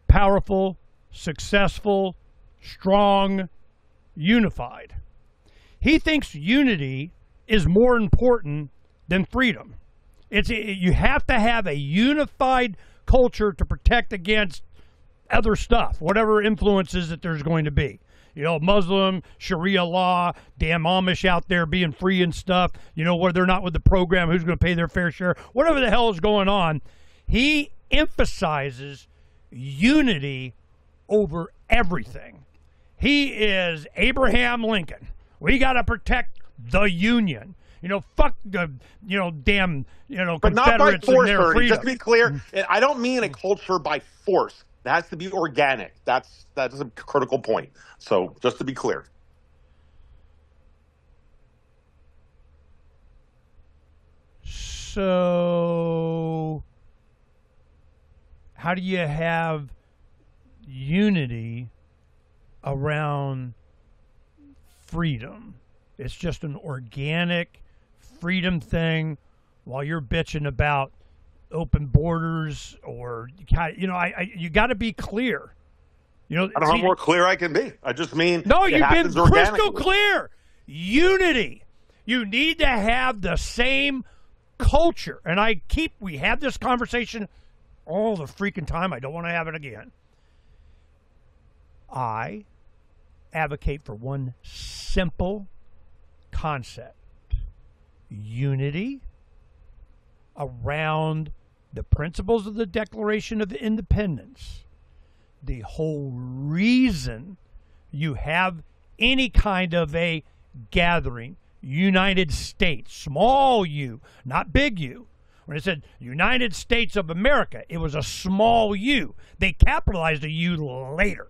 powerful, successful, strong, unified. He thinks unity is more important than freedom. You have to have a unified culture to protect against other stuff, whatever influences that there's going to be. Muslim, Sharia law, damn Amish out there being free and stuff, where they're not with the program, who's going to pay their fair share, whatever the hell is going on. He emphasizes unity over everything. He is Abraham Lincoln. We got to protect the Union. Fuck the, damn, but not by Confederates force, and their Ernie. freedom. Just to be clear, I don't mean a culture by force. It has to be organic. That's a critical point. So just to be clear. So how do you have unity around freedom? It's just an organic freedom thing while you're bitching about open borders, or you got to be clear. I don't know how more clear I can be. I just mean no. You've been crystal organically. clear. Unity. You need to have the same culture, and we have this conversation all the freaking time. I don't want to have it again. I advocate for one simple concept: unity around the principles of the Declaration of Independence. The whole reason you have any kind of a gathering, United States, small U, not big U. When it said United States of America, it was a small U. They capitalized a U later.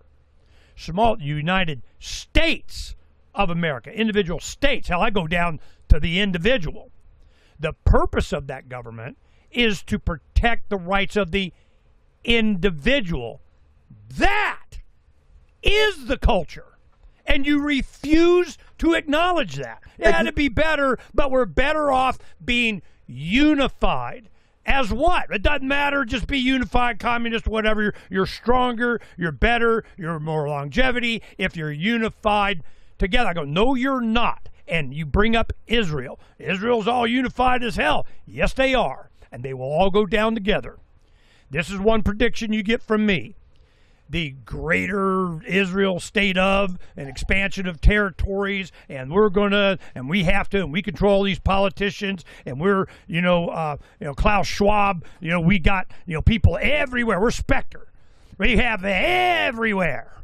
Small United States of America, individual states. Hell, I go down to the individual. The purpose of that government is to protect the rights of the individual. That is the culture. And you refuse to acknowledge that. It had to be better, but we're better off being unified. As what? It doesn't matter. Just be unified, communist, whatever. You're stronger, you're better, you're more longevity if you're unified together. I go, no, you're not. And you bring up Israel. Israel's all unified as hell. Yes, they are. And they will all go down together. This is one prediction you get from me. The greater Israel state of an expansion of territories, and we're going to, and we have to, and we control these politicians, and we're, Klaus Schwab, we got, people everywhere. We're Spectre. We have everywhere.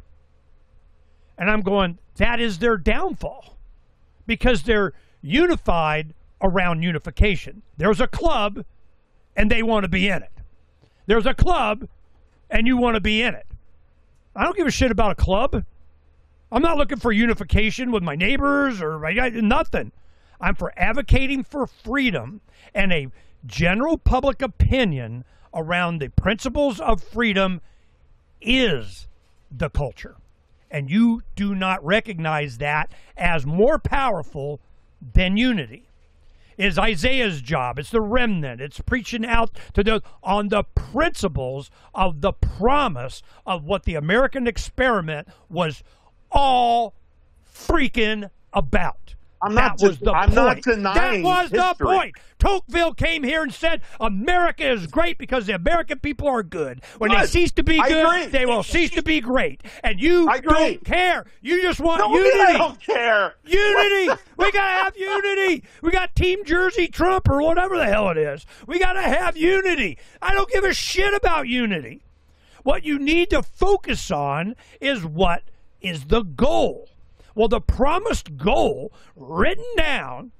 And I'm going, that is their downfall. Because they're unified around unification. There's a club, and they want to be in it. There's a club, and you want to be in it. I don't give a shit about a club. I'm not looking for unification with my neighbors or nothing. I'm for advocating for freedom and a general public opinion around the principles of freedom is the culture. And you do not recognize that as more powerful than unity. It is Isaiah's job. It's the remnant. It's preaching out on the principles of the promise of what the American experiment was all freaking about. I'm not denying That was history. the point. Tocqueville came here and said America is great because the American people are good. When they cease to be good, they will cease to be great. And you don't care. You just want unity. I don't care. Unity. We got to have unity. We got Team Jersey Trump or whatever the hell it is. We got to have unity. I don't give a shit about unity. What you need to focus on is what is the goal. Well, the promised goal, written down,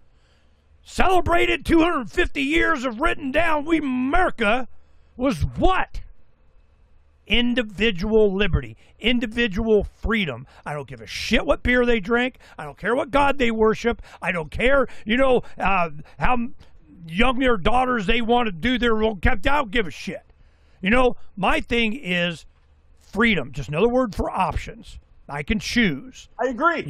celebrated 250 years of written down, we America, was what? Individual liberty, individual freedom. I don't give a shit what beer they drink. I don't care what God they worship. I don't care, how young their daughters they want to do their own. I don't give a shit. My thing is freedom. Just another word for options. I can choose. I agree.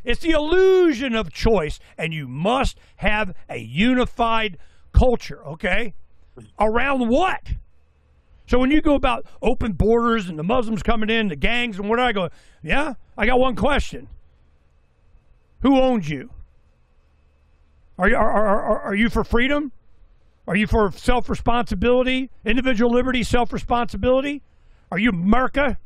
It's the illusion of choice, and you must have a unified culture, okay? Around what? So when you go about open borders and the Muslims coming in, the gangs and what, I go, yeah, I got one question. Who owns you? Are you for freedom? Are you for self-responsibility, individual liberty, self-responsibility? Are you American?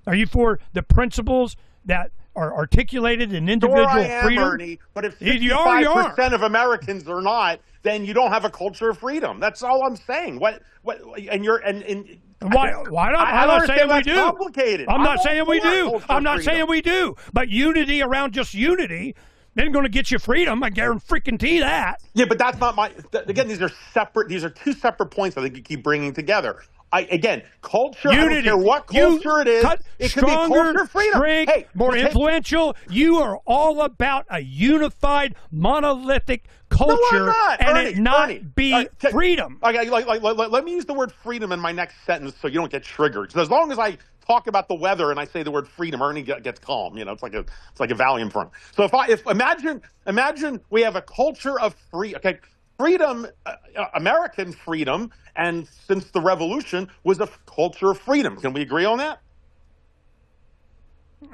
Are you for the principles that are articulated in individual sure I am, freedom? Ernie, but if You are. 65% of Americans are not, then you don't have a culture of freedom. That's all I'm saying. Why not? I'm not saying we do. Complicated. I'm not saying we do. culture I'm not freedom. saying we do. But unity around just unity isn't going to get you freedom. I guarantee that. Yeah, but that's not again, these are separate. These are two separate points I think you keep bringing together. Culture, Unity. I don't care what culture it is. It could be culture freedom. Strength, more influential. You are all about a unified, monolithic culture, No, I'm not. Ernie, be freedom. Let me use the word freedom in my next sentence so you don't get triggered. Because as long as I talk about the weather and I say the word freedom, Ernie gets calm. It's like a Valium for him. So imagine we have a culture of freedom, American freedom, and since the revolution was a culture of freedom. Can we agree on that?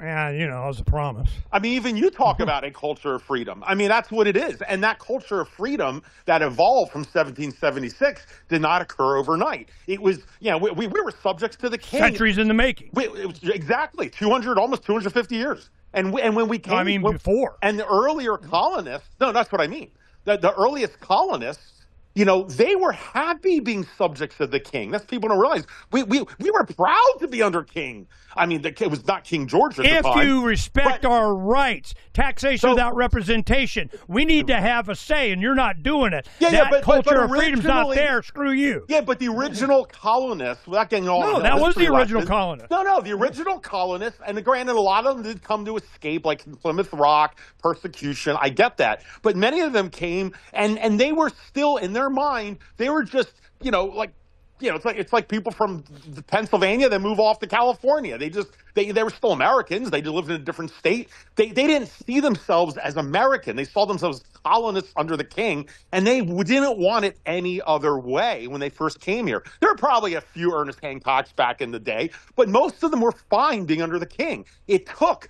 Yeah, it was a promise. I mean, even you talk about a culture of freedom. I mean, that's what it is. And that culture of freedom that evolved from 1776 did not occur overnight. It was, we were subjects to the king. Centuries in the making. It was exactly almost 250 years. And when we came, before. And the earlier colonists, no, that's what I mean. The earliest colonists, they were happy being subjects of the king. That's people don't realize. We were proud to be under king. I mean, it was not King George at the time. If you respect our rights, taxation without representation, we need to have a say, and you're not doing it. That culture of freedom's not there. Screw you. Yeah, but the original colonists, without getting all no, that was the original colonists. No, the original colonists, and granted, a lot of them did come to escape, like Plymouth Rock, persecution. I get that, but many of them came, and they were still in their mind. They were just, it's like people from Pennsylvania that move off to California. They were still Americans. They just lived in a different state. They didn't see themselves as American. They saw themselves as colonists under the king, and they didn't want it any other way when they first came here. There were probably a few Ernest Hancocks back in the day, but most of them were fine being under the king. It took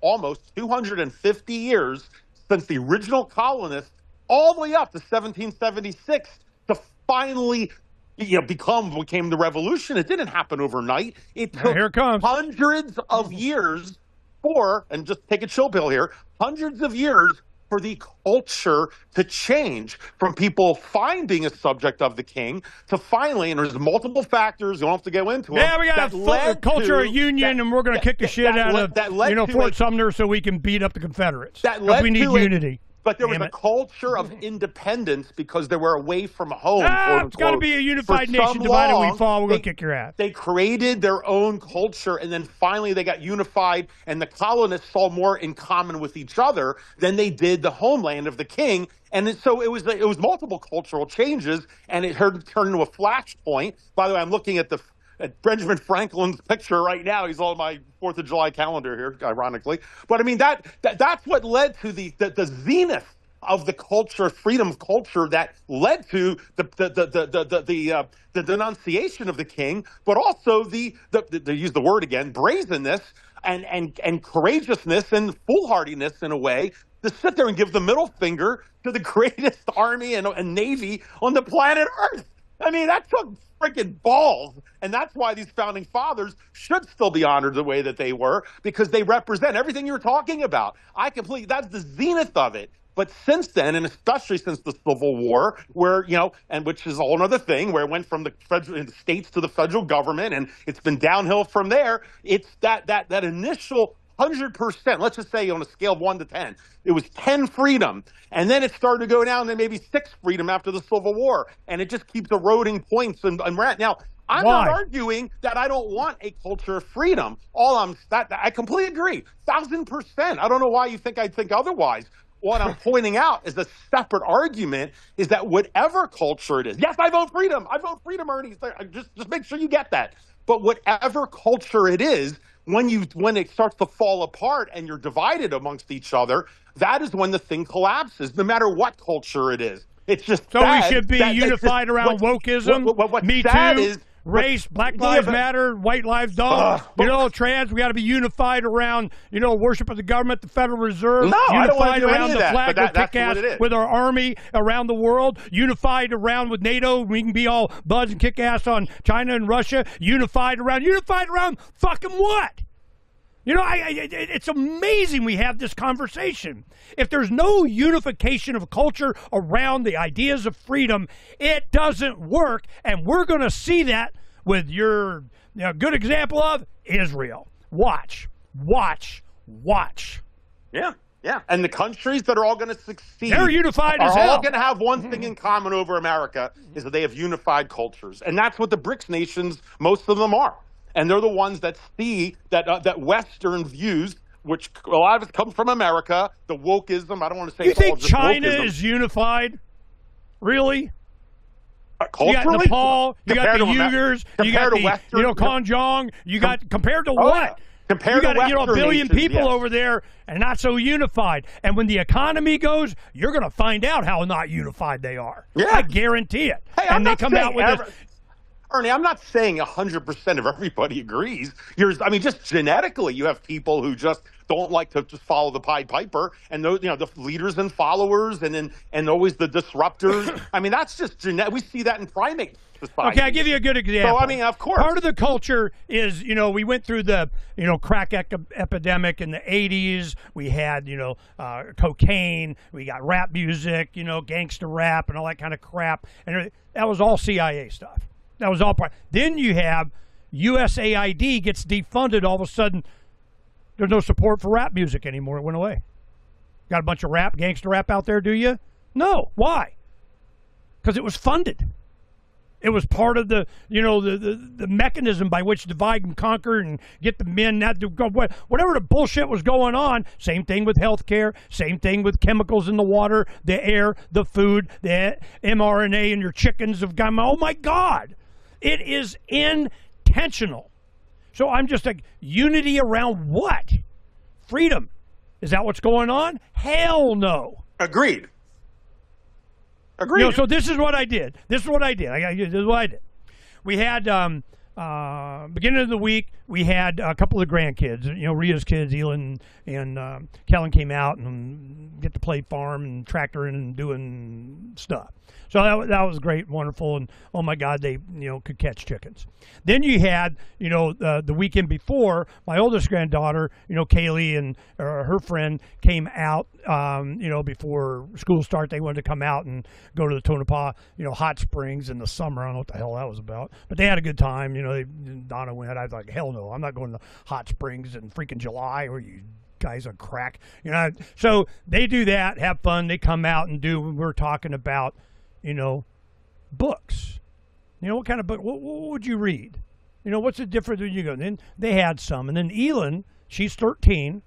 almost 250 years since the original colonists all the way up to 1776 to finally became the revolution. It didn't happen overnight. It took hundreds of years and just take a chill pill here, hundreds of years for the culture to change from people fine being a subject of the king to finally, and there's multiple factors, you don't have to go into them. Yeah, we got a culture of union, and we're going to kick the shit out of Fort Sumner so we can beat up the Confederates. We need unity. But there was a culture of independence because they were away from home. It's got to be a unified nation. Divided we fall. We're going to kick your ass. They created their own culture, and then finally they got unified, and the colonists saw more in common with each other than they did the homeland of the king. And so it was multiple cultural changes, and it turned into a flashpoint. By the way, I'm looking at Benjamin Franklin's picture right now. He's on my 4th of July calendar here, ironically. But I mean, that's what led to the zenith of the culture, freedom of culture, that led to the denunciation of the king, but also they use the word again, brazenness and courageousness and foolhardiness in a way to sit there and give the middle finger to the greatest army and navy on the planet Earth. I mean, that took freaking balls. And that's why these founding fathers should still be honored the way that they were, because they represent everything you're talking about. That's the zenith of it. But since then, and especially since the Civil War, where, and which is a whole other thing, where it went from the states to the federal government, and it's been downhill from there. It's that initial 100%, let's just say on a scale of 1 to 10, it was 10 freedom. And then it started to go down to maybe 6 freedom after the Civil War. And it just keeps eroding points. And now, I'm not arguing that I don't want a culture of freedom. I completely agree, 1,000%. I don't know why you think I'd think otherwise. What I'm pointing out is a separate argument is that whatever culture it is, yes, I vote freedom, Ernie. Just make sure you get that. But whatever culture it is, when it starts to fall apart and you're divided amongst each other, that is when the thing collapses, no matter what culture it is. It's just so we should be unified around wokeism, Me Too, race, Black Lives Matter, White Lives Don't. Trans, we got to be unified around, worship of the government, the Federal Reserve. No, I don't want to do around any of the that, flag, but that's kick ass what it is. with our army around the world, unified around with NATO. We can be all buds and kick ass on China and Russia. Unified around fucking what? It's amazing we have this conversation. If there's no unification of culture around the ideas of freedom, it doesn't work. And we're going to see that with your good example of Israel. Watch. Yeah. And the countries that are all going to succeed they're unified as are hell. all going to have one thing in common over America, is that they have unified cultures. And that's what the BRICS nations, most of them are. And they're the ones that see that Western views, which a lot of it comes from America, the wokeism. I don't want to say you it's all think just China wokeism. is unified? Really? Culturally? You got Nepal, you got the Uyghurs, you got the Western, Xinjiang, you got compared to what? Compared you got to a billion nations, people yes. over there and not so unified. And when the economy goes, you're going to find out how not unified they are. Yeah. I guarantee it. Hey, and they come out with this. Ernie, I'm not saying 100% of everybody agrees. Just genetically, you have people who just don't like to just follow the Pied Piper, and those, the leaders and followers, and always the disruptors. That's just genetic. We see that in primate society. Okay, I'll give you a good example. So, of course. Part of the culture is, we went through the, crack epidemic in the 80s. We had, cocaine. We got rap music, gangster rap and all that kind of crap. And that was all CIA stuff. That was all part. Then you have USAID gets defunded. All of a sudden, there's no support for rap music anymore. It went away. Got a bunch of gangster rap out there, do you? No. Why? Because it was funded. It was part of the, the mechanism by which divide and conquer and get the men not to go. Whatever the bullshit was going on. Same thing with healthcare. Same thing with chemicals in the water, the air, the food, the mRNA in your chickens have gone. Oh my God. It is intentional. So I'm just like, unity around what? Freedom. Is that what's going on? Hell no. Agreed. So this is what I did. This is what I did. We had, beginning of the week, we had a couple of grandkids. Rita's kids, Elin and Kellen came out and get to play farm and tractoring and doing stuff. So that was great, wonderful, and oh my God, they could catch chickens. Then you had the weekend before, my oldest granddaughter, Kaylee and her friend came out. Before school start, they wanted to come out and go to the Tonopah, hot springs in the summer. I don't know what the hell that was about, but they had a good time. Donna went. I was like, hell no, I'm not going to hot springs in freaking July, or you guys on crack. So they do that, have fun. They come out and do. We're talking about. Books. What kind of book? What would you read? What's the difference when you go? And then they had some. And then Elin, she's 13,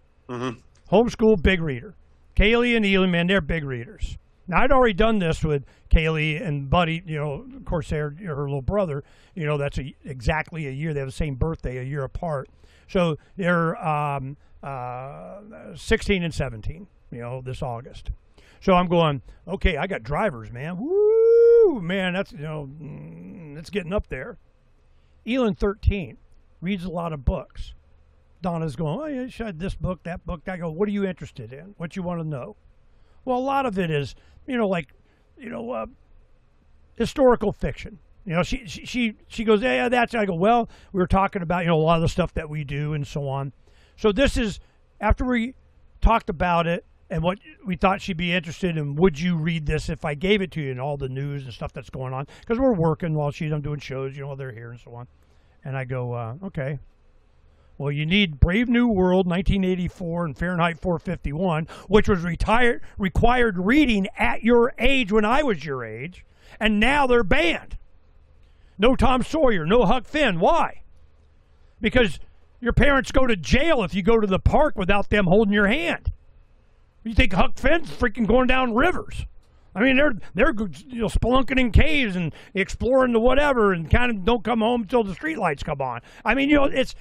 homeschool, big reader. Kaylee and Elin, man, they're big readers. Now, I'd already done this with Kaylee and Buddy, of course, they're her little brother. That's exactly a year. They have the same birthday, a year apart. So they're 16 and 17, this August. So I'm going, okay, I got drivers, man. Woo, man, that's, it's getting up there. Elin, 13, reads a lot of books. Donna's going, oh, yeah, should I this book, that book. I go, what are you interested in? What you want to know? Well, a lot of it is, historical fiction. She goes, yeah, that's, I go, well, we were talking about, a lot of the stuff that we do and so on. So this is, after we talked about it, and what we thought she'd be interested in. Would you read this if I gave it to you, and all the news and stuff that's going on? Because we're working while I'm doing shows, while they're here and so on. And I go, okay. Well, you need Brave New World, 1984, and Fahrenheit 451, which was required reading at your age when I was your age, and now they're banned. No Tom Sawyer, no Huck Finn. Why? Because your parents go to jail if you go to the park without them holding your hand. You think Huck Finn's freaking going down rivers? I mean, they're spelunking in caves and exploring the whatever, and kind of don't come home until the streetlights come on. I mean, it's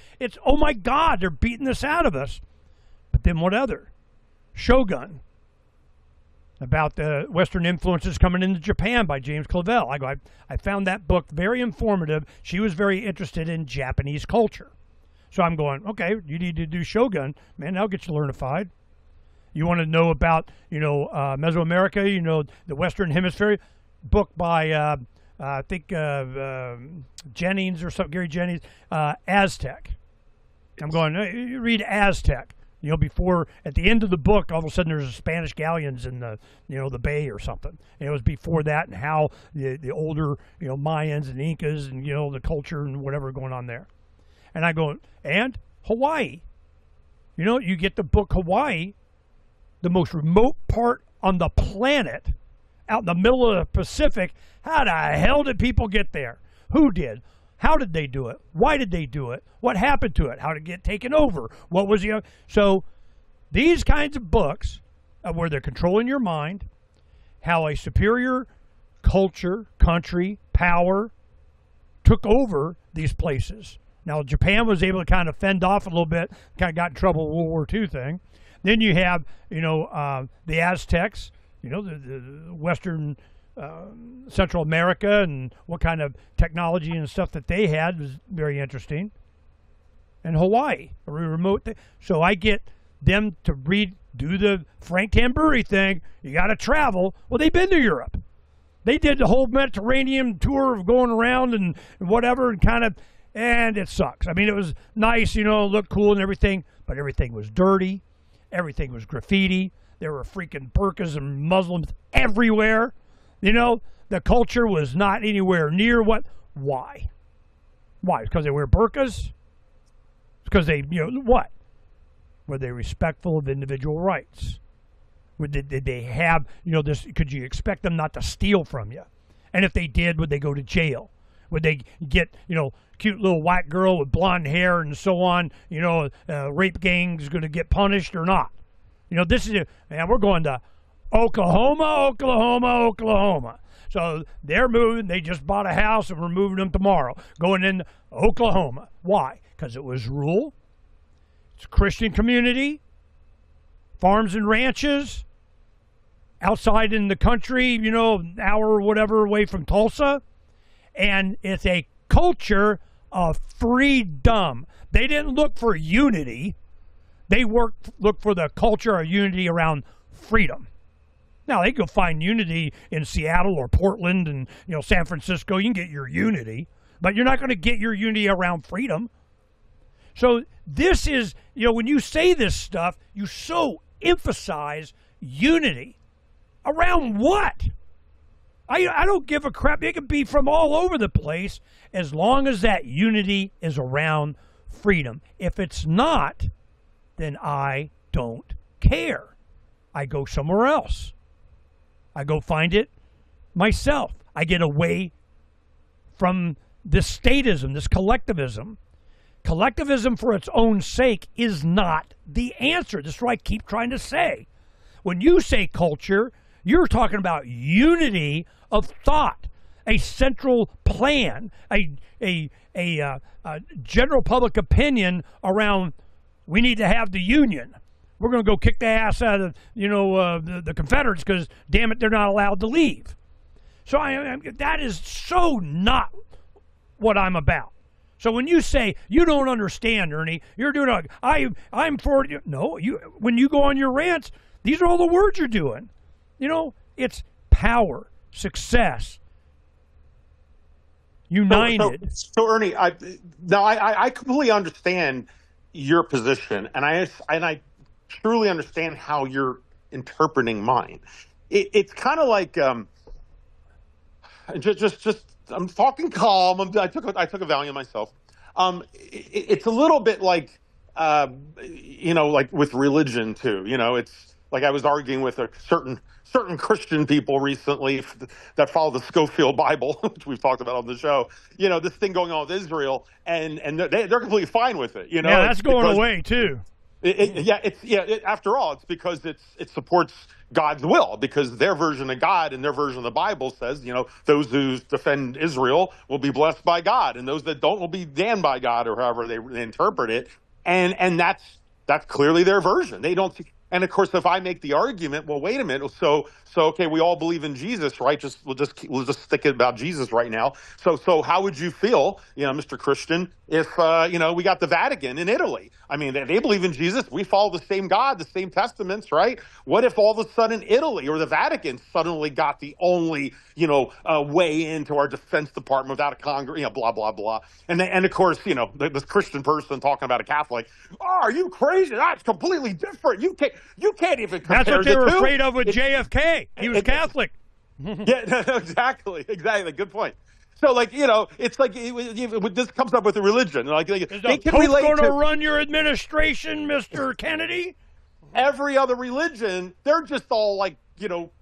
oh my God, they're beating this out of us. But then what other? Shogun, about the Western influences coming into Japan by James Clavell. I found that book very informative. She was very interested in Japanese culture. So I'm going, okay, you need to do Shogun. Man, that'll get you learnified. You want to know about, Mesoamerica, the Western Hemisphere? Book by, I think, Jennings or something, Gary Jennings, Aztec. I'm going, you read Aztec. Before, at the end of the book, all of a sudden there's Spanish galleons in the, the bay or something. And it was before that, and how the older, Mayans and Incas and, the culture and whatever going on there. And I go, and Hawaii. You get the book Hawaii, the most remote part on the planet, out in the middle of the Pacific. How the hell did people get there? Who did? How did they do it? Why did they do it? What happened to it? How did it get taken over? What was So these kinds of books, where they're controlling your mind, how a superior culture, country, power took over these places. Now, Japan was able to kind of fend off a little bit, kind of got in trouble with the World War II thing. Then you have, the Aztecs, the Western Central America, and what kind of technology and stuff that they had was very interesting. And Hawaii, a remote thing. So I get them to do the Phranq Tamburri thing. You got to travel. Well, they've been to Europe. They did the whole Mediterranean tour of going around and whatever, and it sucks. I mean, it was nice, looked cool and everything, but everything was dirty. Everything was graffiti. There were freaking burqas and Muslims everywhere. The culture was not anywhere near what. Why? Why? Because they wear burqas? Because they, what? Were they respectful of individual rights? Did they have, this? Could you expect them not to steal from you? And if they did, would they go to jail? Would they get, cute little white girl with blonde hair and so on, rape gangs going to get punished or not? This is, man, we're going to Oklahoma. So they're moving. They just bought a house and we're moving them tomorrow, going in Oklahoma. Why? Because it was rural. It's a Christian community, farms and ranches, outside in the country, an hour or whatever away from Tulsa. And it's a culture of freedom. They didn't look for unity. They look for the culture of unity around freedom. Now, they can go find unity in Seattle or Portland and, San Francisco. You can get your unity, but you're not going to get your unity around freedom. So this is, when you say this stuff, you so emphasize unity. Around what? I don't give a crap. It can be from all over the place as long as that unity is around freedom. If it's not, then I don't care. I go somewhere else. I go find it myself. I get away from this statism, this collectivism. Collectivism for its own sake is not the answer. This is what I keep trying to say. When you say culture, you're talking about unity of thought, a central plan, a general public opinion around we need to have the Union. We're going to go kick the ass out of the Confederates because, damn it, they're not allowed to leave. So that is so not what I'm about. So when you say you don't understand, Ernie, you're doing I'm for you. No, when you go on your rants, these are all the words you're doing. It's power, success, united. So Ernie, I completely understand your position, and I truly understand how you're interpreting mine. It's kind of like just I'm talking calm. I took a Valium myself. It's a little bit like like with religion too. It's like I was arguing with a certain Christian people recently that follow the Scofield Bible, which we've talked about on the show. This thing going on with Israel, and they're completely fine with it. Yeah, that's going away too. After all, it's because it supports God's will, because their version of God and their version of the Bible says, those who defend Israel will be blessed by God, and those that don't will be damned by God, or however they interpret it. And that's clearly their version. They don't. And of course, if I make the argument, well, wait a minute. So okay, we all believe in Jesus, right? We'll just stick it about Jesus right now. So how would you feel, Mr. Christian, if we got the Vatican in Italy? I mean, they believe in Jesus. We follow the same God, the same testaments, right? What if all of a sudden Italy or the Vatican suddenly got the only way into our Defense Department without a Congress, blah blah blah. And of course, this Christian person talking about a Catholic. Oh, are you crazy? That's completely different. You can't even compare. That's what they were the two. afraid of with JFK. He was Catholic. Yeah, exactly. Good point. So, it's like this comes up with the religion. Is they the can relate Pope going to to run your administration, Mr. Kennedy? every other religion. They're just all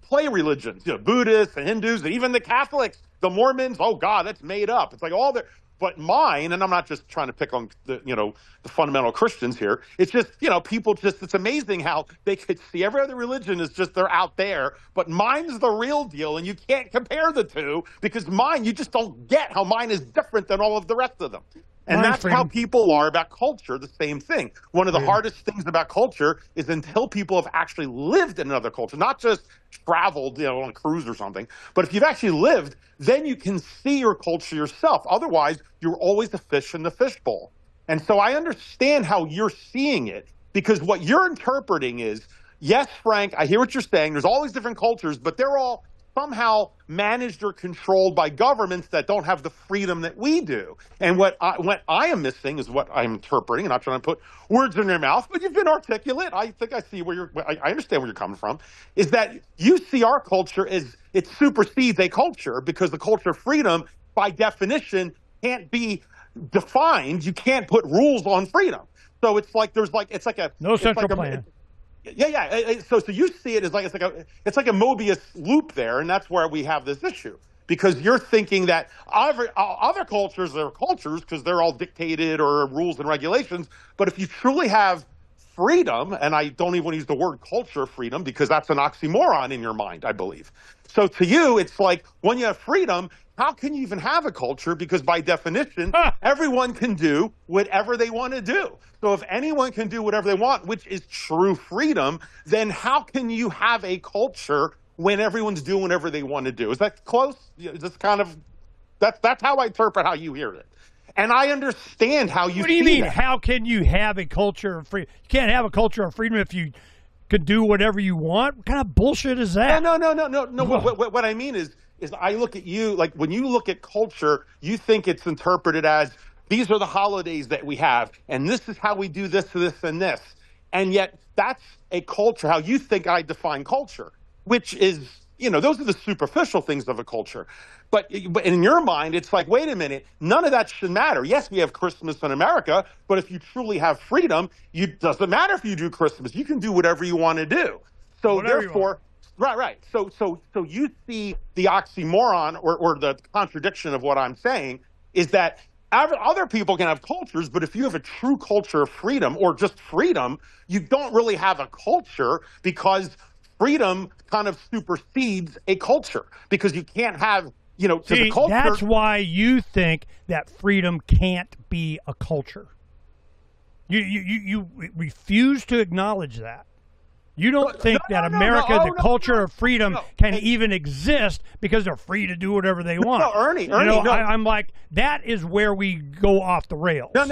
play religions. Buddhists and Hindus, and even the Catholics, the Mormons. Oh God, that's made up. It's like all their. But mine, and I'm not just trying to pick on the fundamental Christians here. It's just people it's amazing how they could see every other religion is just they're out there, but mine's the real deal, and you can't compare the two because mine, you just don't get how mine is different than all of the rest of them. And that's how people are about culture, the same thing. One of the hardest things about culture is until people have actually lived in another culture, not just traveled, on a cruise or something, but if you've actually lived, then you can see your culture yourself. Otherwise, you're always a fish in the fishbowl. And so I understand how you're seeing it, because what you're interpreting is, yes, Phranq, I hear what you're saying. There's all these different cultures, but they're all somehow managed or controlled by governments that don't have the freedom that we do. And what I am missing is what I'm interpreting, and I'm not trying to put words in your mouth, but you've been articulate. I think I see I understand where you're coming from, is that you see our culture as it supersedes a culture, because the culture of freedom, by definition, can't be defined. You can't put rules on freedom. So it's like no central plan. Yeah. So you see it as it's like a Mobius loop there, and that's where we have this issue, because you're thinking that other cultures are cultures because they're all dictated or rules and regulations. But if you truly have freedom, and I don't even want to use the word culture freedom because that's an oxymoron in your mind, I believe. So to you, it's like when you have freedom, how can you even have a culture? Because by definition, everyone can do whatever they want to do. So if anyone can do whatever they want, which is true freedom, then how can you have a culture when everyone's doing whatever they want to do? Is that close? Is this kind of that's how I interpret how you hear it. And I understand how you. What do you mean? That. How can you have a culture of freedom? You can't have a culture of freedom if you could do whatever you want. What kind of bullshit is that? No. What I mean is I look at you, like when you look at culture, you think it's interpreted as these are the holidays that we have, and this is how we do this, and this. And yet that's a culture, how you think I define culture, which is, those are the superficial things of a culture. But in your mind, it's like, wait a minute, none of that should matter. Yes, we have Christmas in America, but if you truly have freedom, it doesn't matter if you do Christmas. You can do whatever you want to do. So whatever therefore, right. So you see the oxymoron or the contradiction of what I'm saying is that other people can have cultures, but if you have a true culture of freedom or just freedom, you don't really have a culture, because freedom kind of supersedes a culture, because you can't have, See, the culture. That's why you think that freedom can't be a culture. You refuse to acknowledge that. You don't think that America, the culture of freedom, can even exist because they're free to do whatever they want. No, Ernie, no. no. I'm like, that is where we go off the rails. No.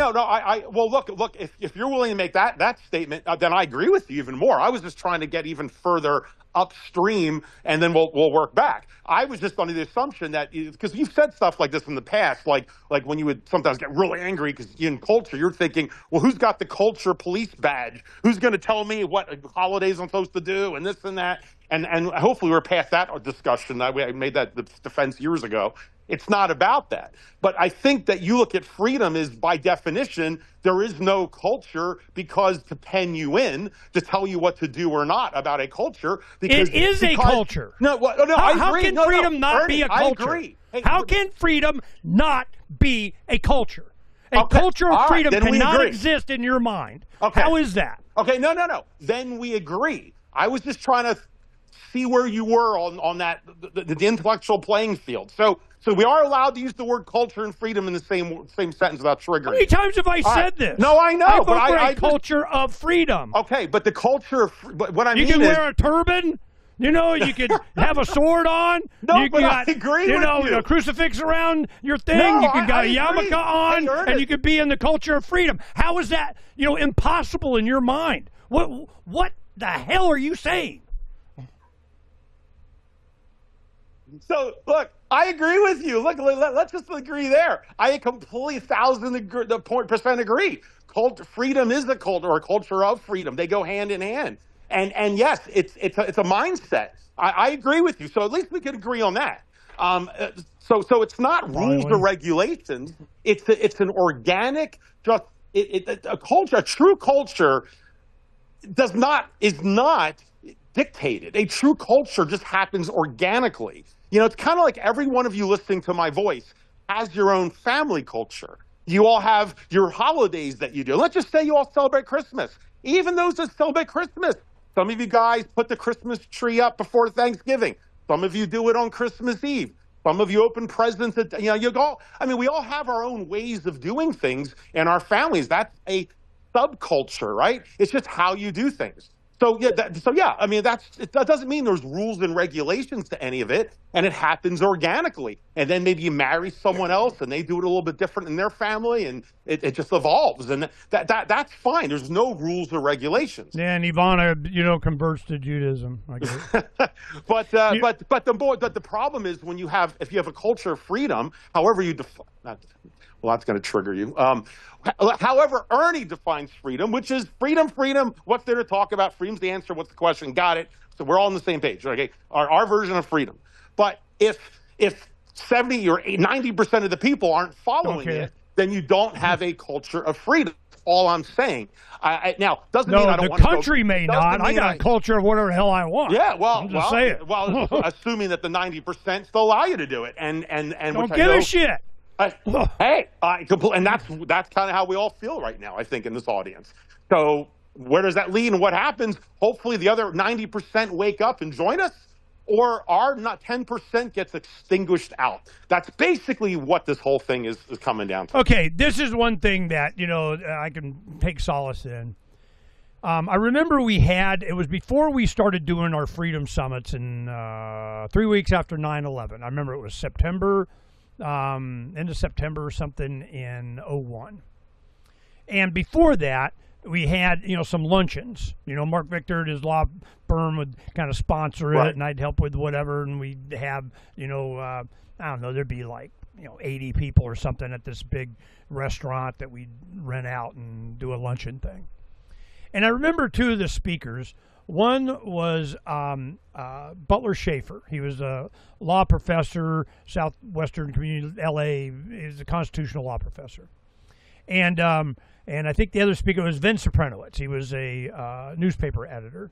Well, look. If you're willing to make that statement, then I agree with you even more. I was just trying to get even further upstream, and then we'll work back. I was just under the assumption that, because you've said stuff like this in the past, like when you would sometimes get really angry because in culture, you're thinking, well, who's got the culture police badge? Who's going to tell me what holidays I'm supposed to do and this and that? And hopefully we're past that discussion. I made that defense years ago. It's not about that. But I think that you look at freedom is, by definition, there is no culture, because to pen you in, to tell you what to do or not about a culture. Because it is a culture. No, I agree. How can freedom not Ernie, be a culture? I agree. Hey, how can freedom not be a culture? A culture of freedom cannot exist in your mind. Okay. How is that? Okay, no. Then we agree. I was just trying to see where you were on that the intellectual playing field. So we are allowed to use the word culture and freedom in the same sentence without triggering. How many times have I said this? No, I know. I vote for a culture of freedom. Okay, but the culture, but what I mean is, you can wear a turban. You know, you could have a sword on. No, you but got, I agree you know, with you. A crucifix around your thing. No, you could got a I yarmulke agree. on, Hey, Ernest. and you could be in the culture of freedom. How is that, impossible in your mind? What the hell are you saying? So, look, I agree with you. Look, let's just agree there. I completely 1,000% agree. Freedom is a cult, or a culture of freedom. They go hand in hand. And yes, it's a mindset. I agree with you. So at least we could agree on that. So it's not rules or regulations. It's an organic, a culture. A true culture is not dictated. A true culture just happens organically. It's kind of like every one of you listening to my voice has your own family culture. You all have your holidays that you do. Let's just say you all celebrate Christmas. Even those that celebrate Christmas, some of you guys put the Christmas tree up before Thanksgiving. Some of you do it on Christmas Eve. Some of you open presents. We all have our own ways of doing things in our families. That's a subculture, right? It's just how you do things. That doesn't mean there's rules and regulations to any of it, and it happens organically. And then maybe you marry someone else, and they do it a little bit different in their family, and it just evolves. And that's fine. There's no rules or regulations. Yeah, and Ivana, converts to Judaism. I guess. But the problem is if you have a culture of freedom, however you define that. Well, that's going to trigger you. However, Ernie defines freedom, which is freedom. What's there to talk about? Freedom's the answer. What's the question? Got it. So we're all on the same page. Okay, our version of freedom. But if 70 or 90% of the people aren't following it, then you don't have a culture of freedom. That's all I'm saying. Now, doesn't mean I don't want to go. The country may not. I got a culture of whatever the hell I want. Yeah, well, I'm just saying. Well, assuming that the 90% still allow you to do it, and don't give a shit. And that's kind of how we all feel right now, I think, in this audience. So where does that lead, and what happens? Hopefully the other 90% wake up and join us, or our 10% gets extinguished out. That's basically what this whole thing is coming down to. Okay, this is one thing that, I can take solace in. I remember it was before we started doing our Freedom Summits in 3 weeks after 9/11. I remember it was September, end of September or something in 2001. And before that, we had, some luncheons. Mark Victor and his law firm would kind of sponsor it, and I'd help with whatever, and we'd have, I don't know, there'd be like, 80 people or something at this big restaurant that we'd rent out and do a luncheon thing. And I remember two of the speakers. One was Butler Schaefer. He was a law professor, Southwestern Community, L.A. He's a constitutional law professor. And I think the other speaker was Vince Supranowicz. He was a newspaper editor.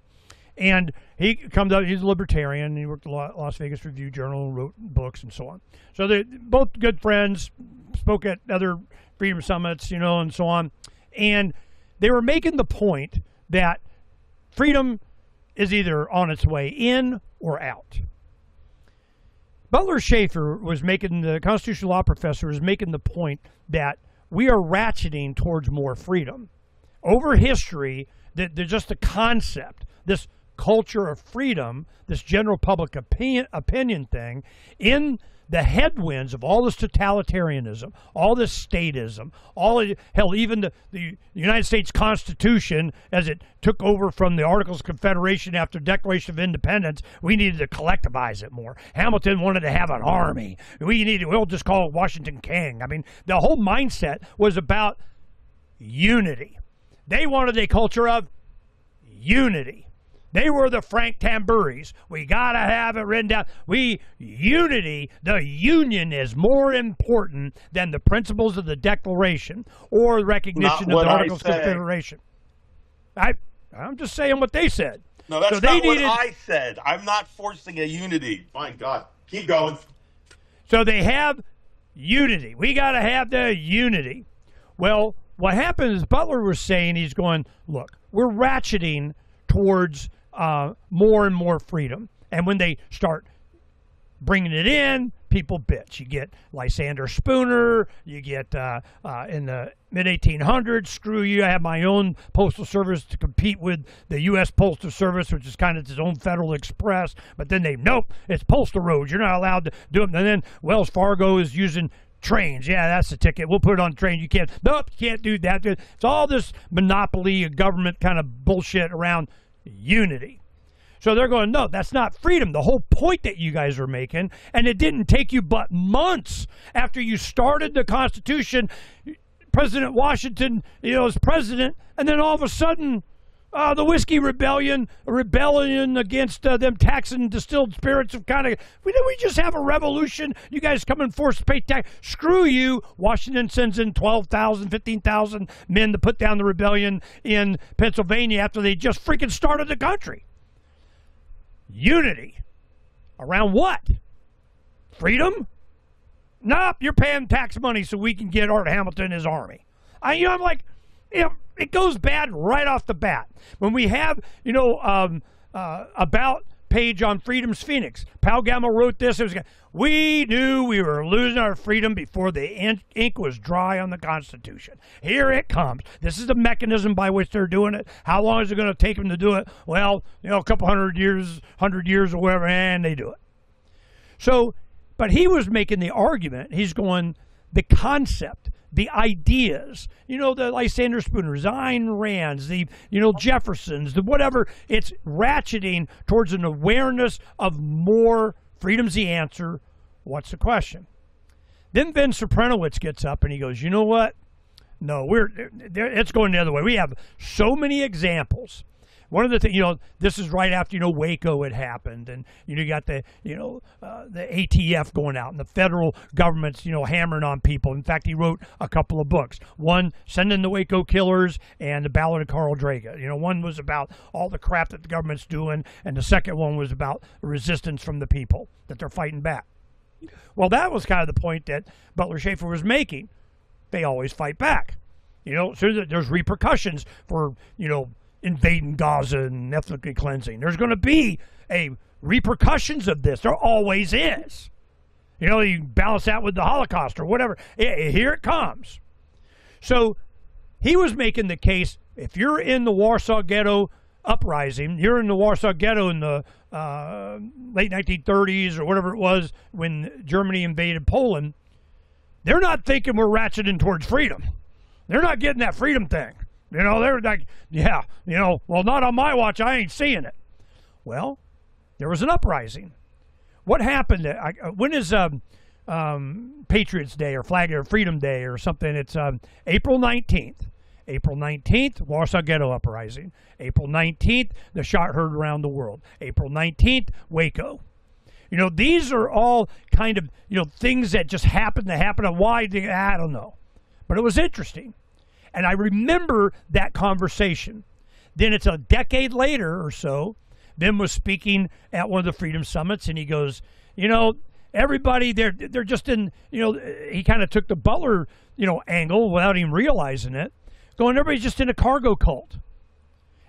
And he comes out, he's a libertarian. He worked at the Las Vegas Review-Journal, wrote books and so on. So they're both good friends, spoke at other Freedom Summits, and so on. And they were making the point that freedom is either on its way in or out. Butler Schaefer the constitutional law professor, was making the point that we are ratcheting towards more freedom. Over history, there's just a concept, this culture of freedom, this general public opinion thing, in the headwinds of all this totalitarianism, all this statism, hell, even the United States Constitution, as it took over from the Articles of Confederation after Declaration of Independence, we needed to collectivize it more. Hamilton wanted to have an army. We'll just call it Washington King. I mean, the whole mindset was about unity. They wanted a culture of unity. They were the Phranq Tamburris. We got to have it written down. Unity, the union is more important than the principles of the Declaration or recognition of the Articles of Confederation. I'm just saying what they said. No, that's not what I said. I'm not forcing a unity. My God. Keep going. So they have unity. We got to have the unity. Well, what happened is Butler was saying, he's going, look, we're ratcheting towards more and more freedom. And when they start bringing it in, people bitch. You get Lysander Spooner, you get in the mid-1800s, screw you, I have my own postal service to compete with the U.S. Postal Service, which is kind of its own Federal Express. But then nope, it's postal roads. You're not allowed to do it. And then Wells Fargo is using trains. Yeah, that's the ticket. We'll put it on train. You can't. Nope, you can't do that. It's all this monopoly government kind of bullshit around unity. So they're going, no, that's not freedom. The whole point that you guys are making, and it didn't take you but months after you started the Constitution, President Washington, is president, and then all of a sudden, the whiskey rebellion against them taxing distilled spirits of kind of, we just have a revolution. You guys come and force to pay tax. Screw you. Washington sends in 12,000, 15,000 men to put down the rebellion in Pennsylvania after they just freaking started the country. Unity. Around what? Freedom? Nope, you're paying tax money so we can get Art Hamilton and his army. I'm like, it goes bad right off the bat. When we have, about page on Freedom's Phoenix, Pal Gamma wrote this. We knew we were losing our freedom before the ink was dry on the Constitution. Here it comes. This is the mechanism by which they're doing it. How long is it going to take them to do it? Well, a couple hundred years or whatever, and they do it. So, but he was making the argument. He's going, the concept, the ideas, the Lysander Spooners, the Ayn Rands, the, Jeffersons, the whatever, it's ratcheting towards an awareness of more freedom's the answer. What's the question? Then Ben Sopranowicz gets up and he goes, you know what? No, it's going the other way. We have so many examples. One of the things, this is right after, Waco had happened, and, you got the ATF going out, and the federal government's, hammering on people. In fact, he wrote a couple of books. One, Sending the Waco Killers, and The Ballad of Carl Draga. One was about all the crap that the government's doing, and the second one was about resistance from the people, that they're fighting back. Well, that was kind of the point that Butler Schaefer was making. They always fight back. So there's repercussions for, invading Gaza and ethnically cleansing. There's going to be repercussions of this. There always is. You balance that with the Holocaust or whatever. Here it comes. So he was making the case, if you're in the Warsaw Ghetto uprising, you're in the Warsaw Ghetto in the late 1930s or whatever it was when Germany invaded Poland, they're not thinking we're ratcheting towards freedom. They're not getting that freedom thing. They're like, well, not on my watch. I ain't seeing it. Well, there was an uprising. What happened? When is Patriots Day or Flag or Freedom Day or something? It's April 19th. April 19th, Warsaw Ghetto Uprising. April 19th, the shot heard around the world. April 19th, Waco. These are all kind of, things that just happened to happen. Why? I don't know. But it was interesting. And I remember that conversation. Then it's a decade later or so, Ben was speaking at one of the Freedom Summits, and he goes, everybody, they're just in, he kind of took the Butler, angle without even realizing it, going, everybody's just in a cargo cult.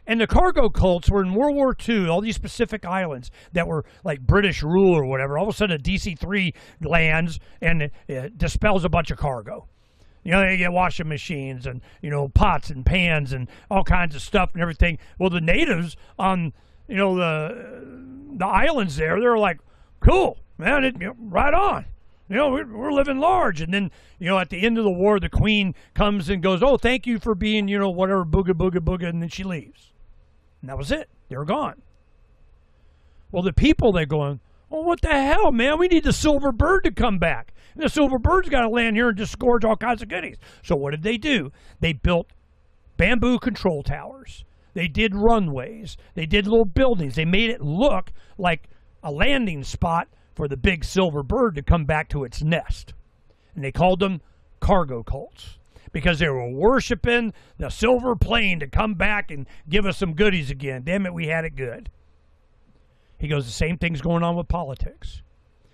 And the cargo cults were in World War II, all these Pacific islands that were like British rule or whatever. All of a sudden a DC-3 lands and it dispels a bunch of cargo. They get washing machines and, pots and pans and all kinds of stuff and everything. Well, the natives on, the islands there, they're like, cool, man, right on. we're living large. And then, at the end of the war, the Queen comes and goes, oh, thank you for being, whatever, booga, booga, booga, and then she leaves. And that was it. They were gone. Well, the people, they're going, oh, what the hell, man? We need the silver bird to come back. And the silver bird's got to land here and disgorge all kinds of goodies. So what did they do? They built bamboo control towers. They did runways. They did little buildings. They made it look like a landing spot for the big silver bird to come back to its nest. And they called them cargo cults because they were worshiping the silver plane to come back and give us some goodies again. Damn it, we had it good. He goes, the same thing's going on with politics.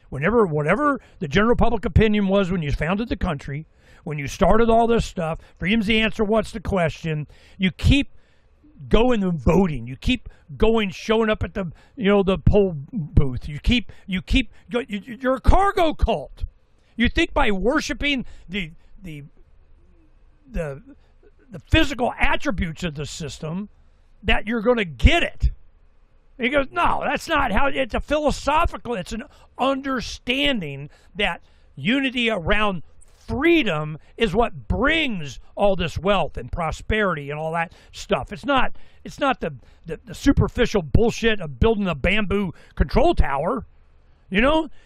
Whatever the general public opinion was when you founded the country, when you started all this stuff, freedom's the answer, what's the question, you keep going and voting. You keep going, showing up at the poll booth. You're a cargo cult. You think by worshiping the physical attributes of the system that you're going to get it. And he goes, no, that's not how. It's a philosophical. It's an understanding that unity around freedom is what brings all this wealth and prosperity and all that stuff. It's not the superficial bullshit of building a bamboo control tower,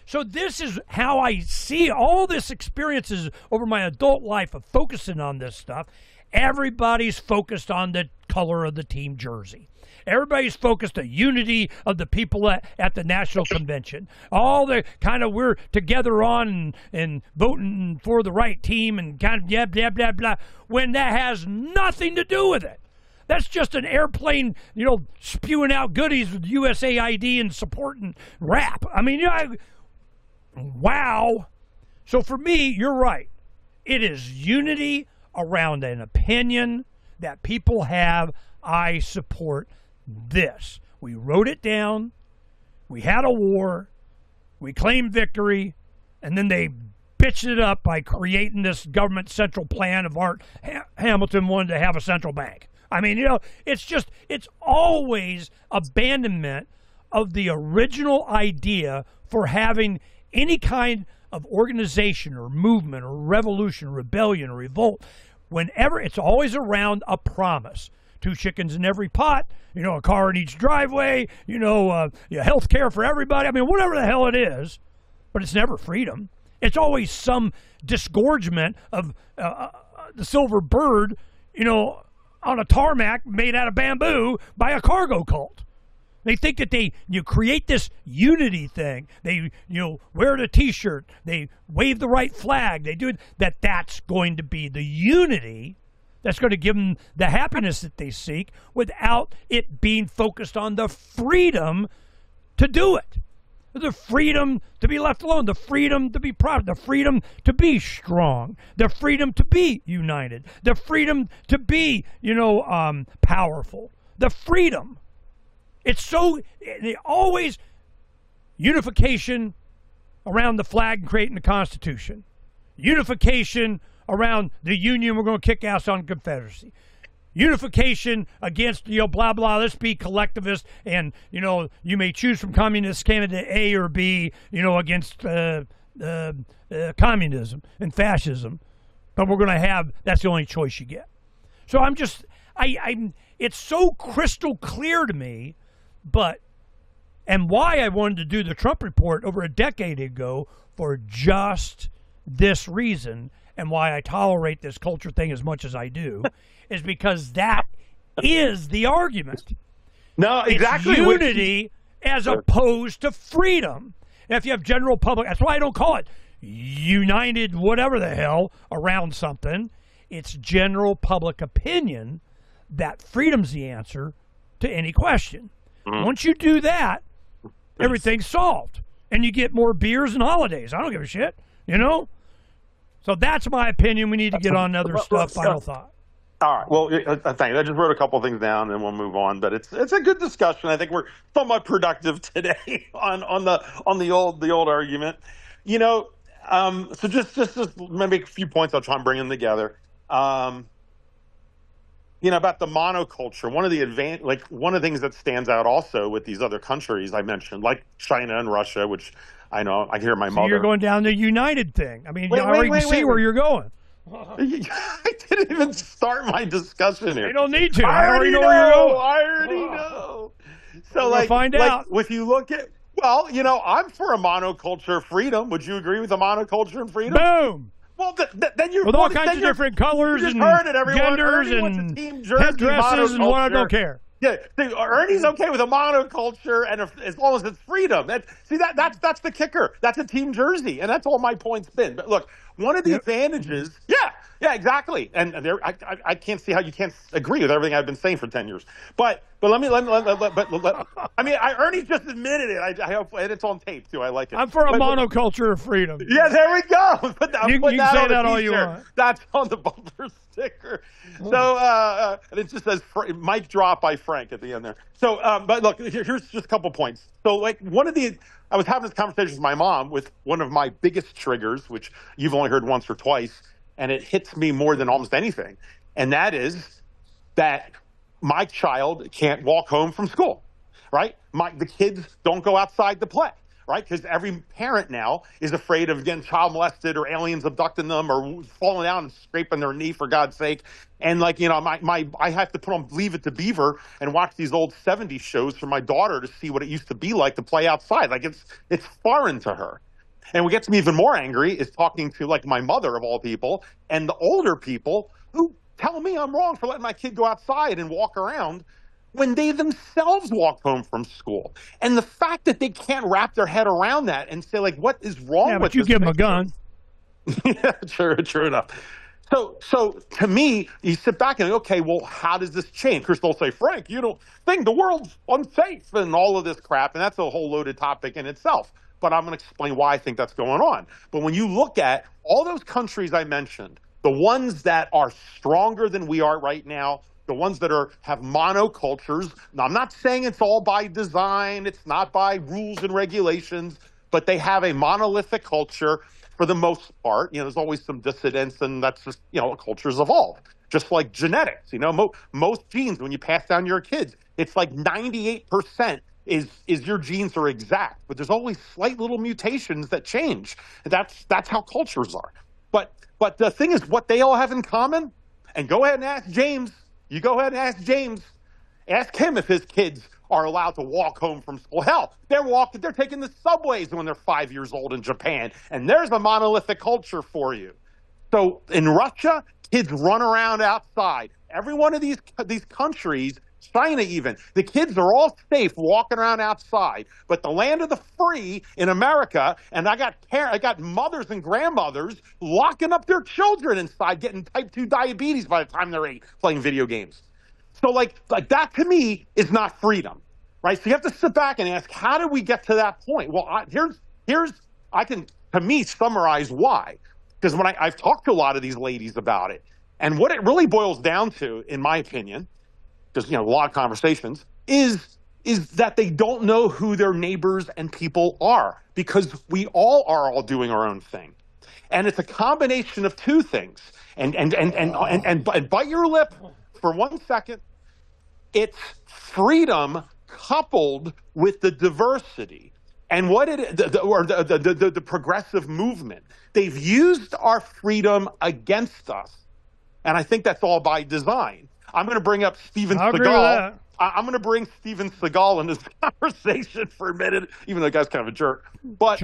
So this is how I see all this experiences over my adult life of focusing on this stuff. Everybody's focused on the color of the team jersey. Everybody's focused on unity of the people at the National Convention. All the kind of we're together on and voting for the right team and kind of blah, blah, blah, blah, when that has nothing to do with it. That's just an airplane, spewing out goodies with USAID and supporting rap. I mean, wow. So for me, you're right. It is unity around an opinion that people have. I support this. We wrote it down. We had a war. We claimed victory. And then they bitched it up by creating this government central plan of Art Hamilton wanted to have a central bank. I mean, it's always abandonment of the original idea for having any kind of organization or movement or revolution or rebellion or revolt. Whenever it's always around a promise. 2 chickens in every pot, a car in each driveway, health care for everybody. I mean, whatever the hell it is, but it's never freedom. It's always some disgorgement of the silver bird, on a tarmac made out of bamboo by a cargo cult. They think that you create this unity thing. They, wear the T-shirt. They wave the right flag. They do that's going to be the unity that's going to give them the happiness that they seek without it being focused on the freedom to do it. The freedom to be left alone, the freedom to be proud, the freedom to be strong, the freedom to be united, the freedom to be, powerful, the freedom. It's always unification around the flag and creating the Constitution. Unification around the Union, we're going to kick ass on Confederacy. Unification against, blah, blah, let's be collectivist, and, you may choose from communist candidate A or B, against communism and fascism, but we're going to have, that's the only choice you get. So it's so crystal clear to me, and why I wanted to do the Trump report over a decade ago for just this reason, and why I tolerate this culture thing as much as I do, is because that is the argument. No, exactly. It's unity as opposed to freedom. And if you have general public, that's why I don't call it united whatever the hell around something. It's general public opinion that freedom's the answer to any question. Once you do that, everything's solved. And you get more beers and holidays. I don't give a shit, So that's my opinion. We need to get on other stuff. Final thought. All right. Well, thank you. I just wrote a couple things down, and then we'll move on. But it's a good discussion. I think we're somewhat productive today on the old argument. So just maybe a few points. I'll try and bring them together. About the monoculture. One of the things that stands out also with these other countries I mentioned, like China and Russia, which I know. I hear my So mother. you're going down the United thing. I mean, Wait, I already wait, see wait, where wait. you're going. I didn't even start my discussion here. You don't need to. I already know where you're going. I already know. So, We'll find out. if you look at, well, I'm for a monoculture freedom. Would you agree with a monoculture and freedom? Boom. Well, then you're With all kinds of different colors you just and heard it, everyone. genders Ernie wants a and team jersey headdresses and what I don't monoculture. care. Yeah, Ernie's okay with a monoculture, and as long as it's freedom. That's the kicker. That's a team jersey, and that's all my point's been. But look, one of the advantages, yeah, exactly. And I can't see how you can't agree with everything I've been saying for 10 years. But Ernie just admitted it. I hope, and it's on tape too. I like it. I'm for a monoculture of freedom. Yeah, there we go. You can say that all you want. That's on the bumper sticker. So, and it just says "Mic drop" by Phranq at the end there. So, but look, here's just a couple points. So, I was having this conversation with my mom with one of my biggest triggers, which you've only heard once or twice, and it hits me more than almost anything. And that is that my child can't walk home from school, right? The kids don't go outside to play, right? Because every parent now is afraid of getting child molested or aliens abducting them or falling down and scraping their knee, for God's sake. And I have to put on Leave It to Beaver and watch these old 70s shows for my daughter to see what it used to be like to play outside. Like it's foreign to her. And what gets me even more angry is talking to my mother of all people and the older people who tell me I'm wrong for letting my kid go outside and walk around when they themselves walk home from school. And the fact that they can't wrap their head around that and say, what is wrong with this? Yeah, but you give them a gun. Yeah, true enough. So to me, you sit back and okay, well, how does this change? Crystal will say, Phranq, you don't think the world's unsafe and all of this crap. And that's a whole loaded topic in itself. But I'm going to explain why I think that's going on. But when you look at all those countries I mentioned, the ones that are stronger than we are right now, the ones that have monocultures. Now, I'm not saying it's all by design. It's not by rules and regulations, but they have a monolithic culture for the most part. There's always some dissidents, and that's just, cultures evolve. Just like genetics, most genes, when you pass down your kids, it's like 98% is your genes are exact, but there's always slight little mutations that change. That's how cultures are. But the thing is, what they all have in common, and go ahead and ask James. You go ahead and ask James. Ask him if his kids are allowed to walk home from school. Hell, they're taking the subways when they're 5 years old in Japan, and there's a monolithic culture for you. So in Russia, kids run around outside. Every one of these countries, China even, the kids are all safe walking around outside. But the land of the free in America, and I got mothers and grandmothers locking up their children inside, getting type 2 diabetes by the time they're 8, playing video games. So like that to me is not freedom, right? So you have to sit back and ask, how did we get to that point? Well, I can, to me, summarize why. Because when I've talked to a lot of these ladies about it, and what it really boils down to, in my opinion, because a lot of conversations, is that they don't know who their neighbors and people are, because we all are all doing our own thing. And it's a combination of two things. And bite your lip for 1 second. It's freedom coupled with the diversity and the progressive movement. They've used our freedom against us, and I think that's all by design. I'm going to bring up Steven Seagal. I'm going to bring Steven Seagal in this conversation for a minute, even though the guy's kind of a jerk. But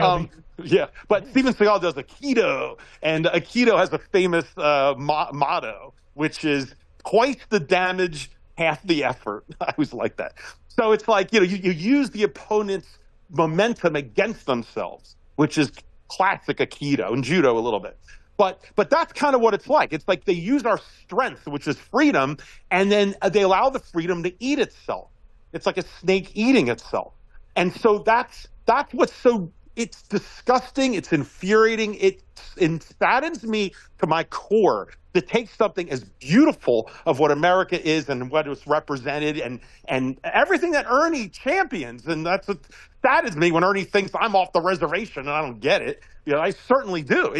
but Steven Seagal does Aikido, and Aikido has a famous motto, which is twice the damage, half the effort. I always like that. So it's like, you use the opponent's momentum against themselves, which is classic Aikido and Judo a little bit. But that's kind of what it's like. It's like they use our strength, which is freedom, and then they allow the freedom to eat itself. It's like a snake eating itself. And so that's what's so, it's disgusting, it's infuriating, it saddens me to my core to take something as beautiful of what America is and what it's represented and everything that Ernie champions. And that's what saddens me when Ernie thinks I'm off the reservation and I don't get it. I certainly do.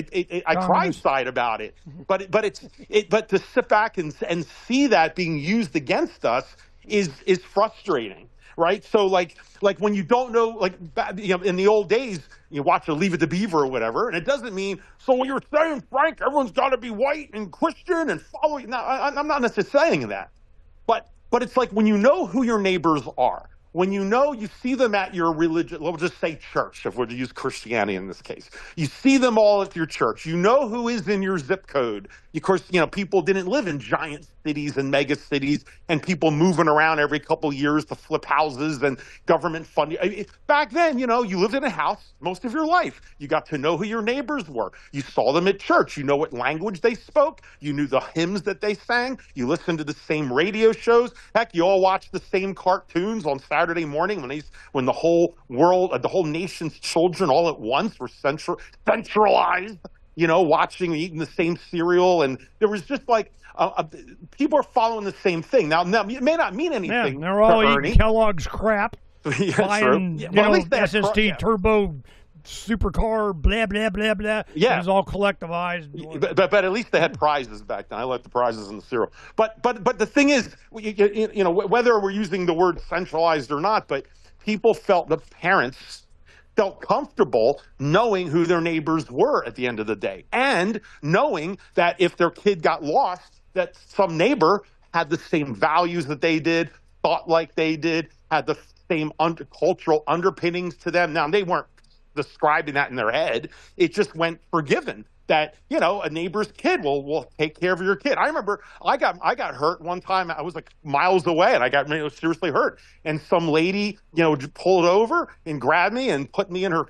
I cry inside about it. But to sit back and see that being used against us is frustrating. right? So like when you don't know, like in the old days, you watch a Leave It to Beaver or whatever, and it doesn't mean, so when you're saying, Phranq, everyone's got to be white and Christian and follow you. Now, I'm not necessarily saying that. But it's like when you know who your neighbors are, when you see them at your religion, we'll just say church, if we're to use Christianity in this case. You see them all at your church. You know who is in your zip code. Of course, people didn't live in giant cities and mega cities and people moving around every couple of years to flip houses and government funding. Back then, you lived in a house most of your life. You got to know who your neighbors were. You saw them at church. You know what language they spoke. You knew the hymns that they sang. You listened to the same radio shows. Heck, you all watched the same cartoons on Saturday morning when the whole world, the whole nation's children all at once were centralized, watching and eating the same cereal. And there was just like, people are following the same thing. Now it may not mean anything. Yeah, they're all eating Ernie. Kellogg's crap, Yeah, buying, well, SST turbo supercar, blah, blah, blah, blah. Yeah. It was all collectivized. But at least they had prizes back then. I like the prizes in the cereal. But the thing is, whether we're using the word centralized or not, but the parents felt comfortable knowing who their neighbors were at the end of the day, and knowing that if their kid got lost, that some neighbor had the same values that they did, thought like they did, had the same cultural underpinnings to them. Now, they weren't describing that in their head. It just went forgiven that, a neighbor's kid will take care of your kid. I remember I got hurt one time. I was like miles away and I got seriously hurt. And some lady, pulled over and grabbed me and put me in her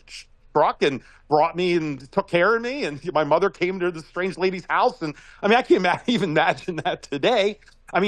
truck and brought me and took care of me. And my mother came to this strange lady's house. And I can't even imagine that today.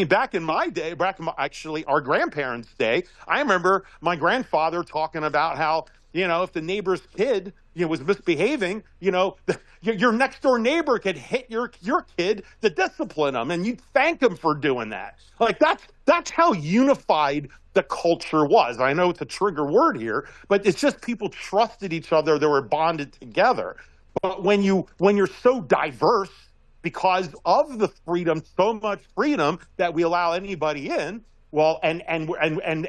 Back in my day, actually our grandparents' day, I remember my grandfather talking about how, if the neighbor's kid, was misbehaving, your next door neighbor could hit your kid to discipline them, and you'd thank him for doing that. Like that's how unified the culture was. I know it's a trigger word here, but it's just people trusted each other. They were bonded together. But when you're so diverse because of the freedom, so much freedom that we allow anybody in, well, and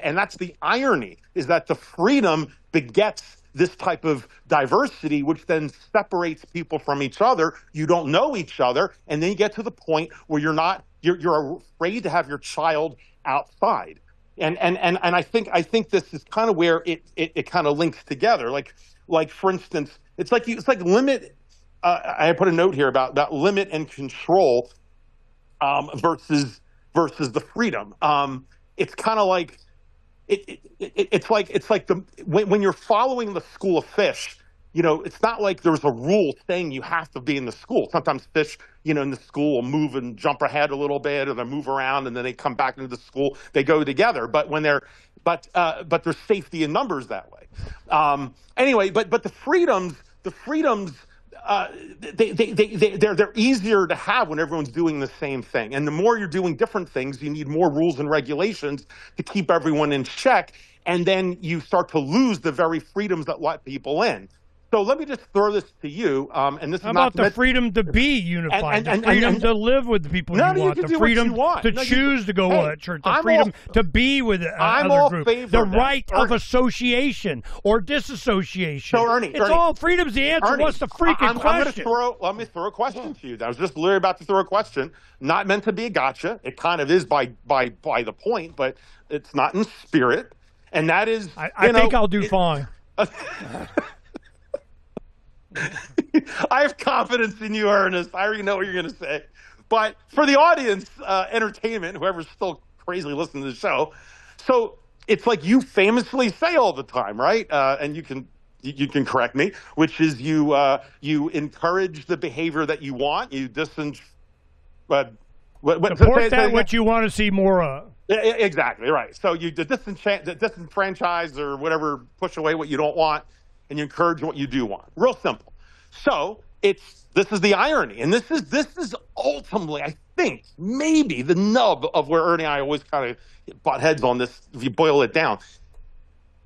that's the irony, is that the freedom begets this type of diversity, which then separates people from each other. You don't know each other, and then you get to the point where you're afraid to have your child outside. And I think this is kind of where it kind of links together. Like for instance, it's like limit. I put a note here about limit and control versus the freedom. It's kind of like it's like when you're following the school of fish, it's not like there's a rule saying you have to be in the school. Sometimes fish, in the school will move and jump ahead a little bit, or they move around and then they come back into the school. They go together, but there's safety in numbers that way. Anyway, but the freedoms. They're easier to have when everyone's doing the same thing. And the more you're doing different things, you need more rules and regulations to keep everyone in check. And then you start to lose the very freedoms that let people in. So let me just throw this to you. And this How is about not the freedom to be unified, the freedom to live with the people you want, the freedom to choose to go to church, the freedom to be with other groups, the right of association or disassociation. So Ernie, all freedom's the answer. Ernie, what's the freaking question? Let me throw a question to you. I was just literally about to throw a question, not meant to be a gotcha. It kind of is by the point, but it's not in spirit. And that is, I think I'll do fine. I have confidence in you, Ernest. I already know what you're going to say. But for the audience, entertainment, whoever's still crazily listening to the show, so it's like you famously say all the time, right? And you can correct me, which is you encourage the behavior that you want. You support what you want to see more of. Exactly, right. So you disenfranchise or whatever, push away what you don't want, and you encourage what you do want. Real simple. So this is the irony, and this is ultimately, I think, maybe the nub of where Ernie and I always kind of butt heads on this if you boil it down.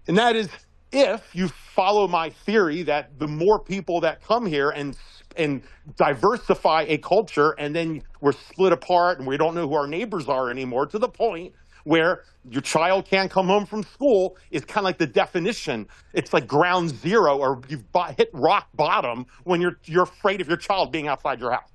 And that is, if you follow my theory that the more people that come here and diversify a culture, and then we're split apart and we don't know who our neighbors are anymore, to the point where your child can't come home from school is kind of like the definition. It's like ground zero, or you've hit rock bottom when you're afraid of your child being outside your house,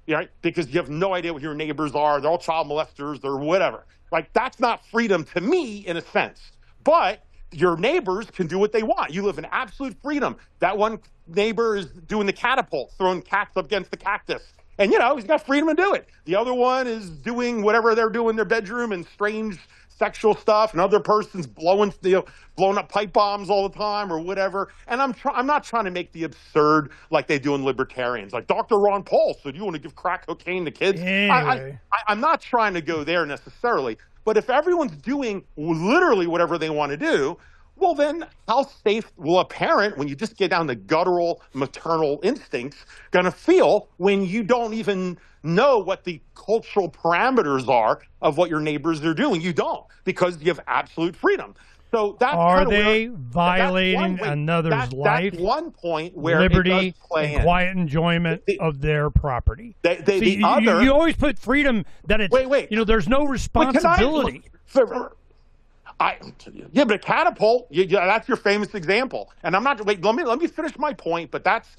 right? Because you have no idea what your neighbors are. They're all child molesters or whatever. Like, that's not freedom to me in a sense. But your neighbors can do what they want. You live in absolute freedom. That one neighbor is doing the catapult, throwing cats up against the cactus. And, he's got freedom to do it. The other one is doing whatever they're doing in their bedroom and strange sexual stuff. Another person's blowing up pipe bombs all the time or whatever. And I'm not trying to make the absurd like they do in libertarians. Like, Dr. Ron Paul said, you want to give crack cocaine to kids? Anyway. I'm not trying to go there necessarily. But if everyone's doing literally whatever they want to do, well, then how safe will a parent, when you just get down to guttural maternal instincts, going to feel when you don't even know what the cultural parameters are of what your neighbors are doing? You don't, because you have absolute freedom. So that's are they violating another's life? That's one point where liberty it does play and quiet enjoyment of their property. See, you always put freedom that it's there's no responsibility. Yeah, but a catapult, that's your famous example. And I'm not, let me finish my point, but that's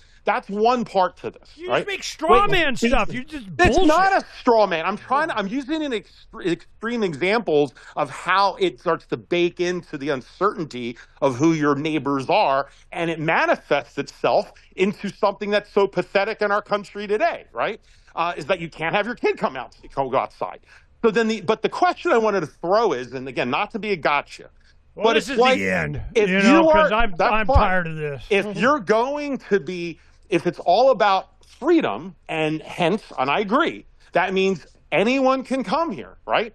one part to this. You right? just make straw man stuff. You just bullshit. It's not a straw man. I'm using extreme examples of how it starts to bake into the uncertainty of who your neighbors are, and it manifests itself into something that's so pathetic in our country today, right? Is that you can't have your kid go outside. So but the question I wanted to throw is, and again, not to be a gotcha, well, but this it's is like, the end. Because I'm tired of this. If you're going to be, if it's all about freedom, and I agree, that means anyone can come here, right?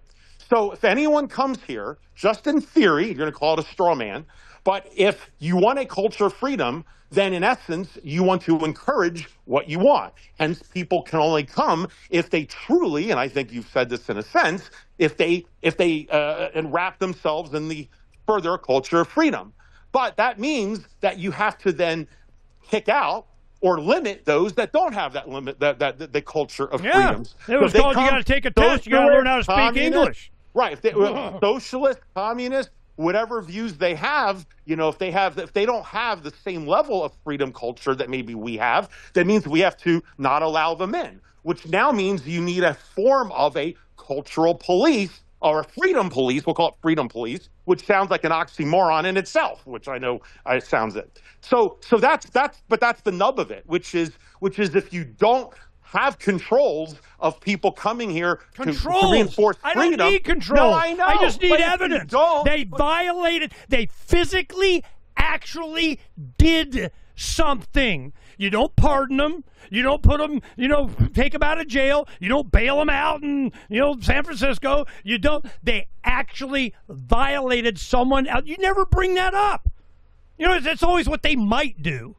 So if anyone comes here, just in theory, you're going to call it a straw man, but if you want a culture of freedom, then in essence, you want to encourage what you want. Hence, people can only come if they truly, and I think you've said this in a sense, if they enwrap themselves in the further culture of freedom. But that means that you have to then kick out or limit those that don't have that limit, that the culture of freedoms. It was called, you got to take a test, you got to learn how to speak English. Right. If they, socialist, communist, whatever views they have, if they don't have the same level of freedom culture that maybe we have, that means we have to not allow them in, which now means you need a form of a cultural police or a freedom police. We'll call it freedom police, which sounds like an oxymoron in itself, which I know it sounds it. So that's the nub of it, which is if you don't have controls of people coming here to reinforce freedom. I don't need control. No, I know. I just need evidence. They violated. They physically, actually did something. You don't pardon them. You don't put them, take them out of jail. You don't bail them out in, San Francisco. You don't. They actually violated someone else. You never bring that up. It's always what they might do.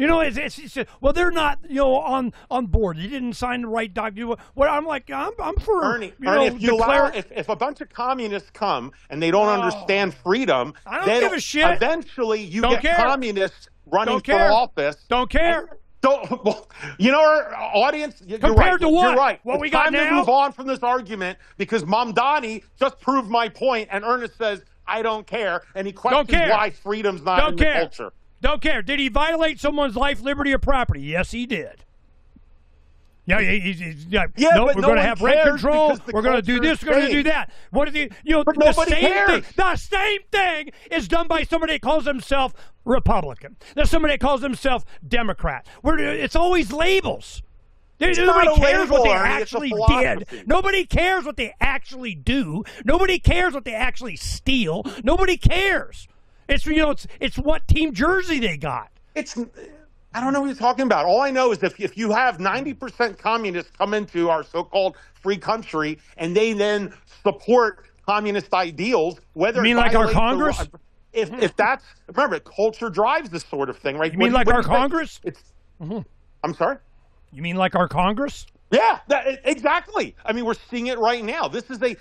It's well, they're not, on board. You didn't sign the right document. Well, I'm like, I'm for Ernie, if a bunch of communists come and they don't understand freedom, I don't give a shit. Eventually, you get communists running for office. Don't care. Our audience. Compared to what? You're right. What it's we got time now? to move on from this argument because Mamdani just proved my point, and Ernest says I don't care, and he questions why freedom's not in the culture. Don't care. Did he violate someone's life, liberty, or property? Yes, he did. Yeah, we're going to have rent control. We're going to do this. We're going to do that. What is the nobody cares. The same thing is done by somebody that calls himself Republican. There's somebody that calls himself Democrat. It's always labels. Nobody cares what they actually did. Nobody cares what they actually do. Nobody cares what they actually steal. Nobody cares. It's what team jersey they got. I don't know what you're talking about. All I know is if you have 90% communists come into our so-called free country and they then support communist ideals, whether you mean like our Congress? If that's, remember, culture drives this sort of thing, right? You mean like our Congress? I'm sorry? You mean like our Congress? Yeah, exactly. I mean, we're seeing it right now. This is a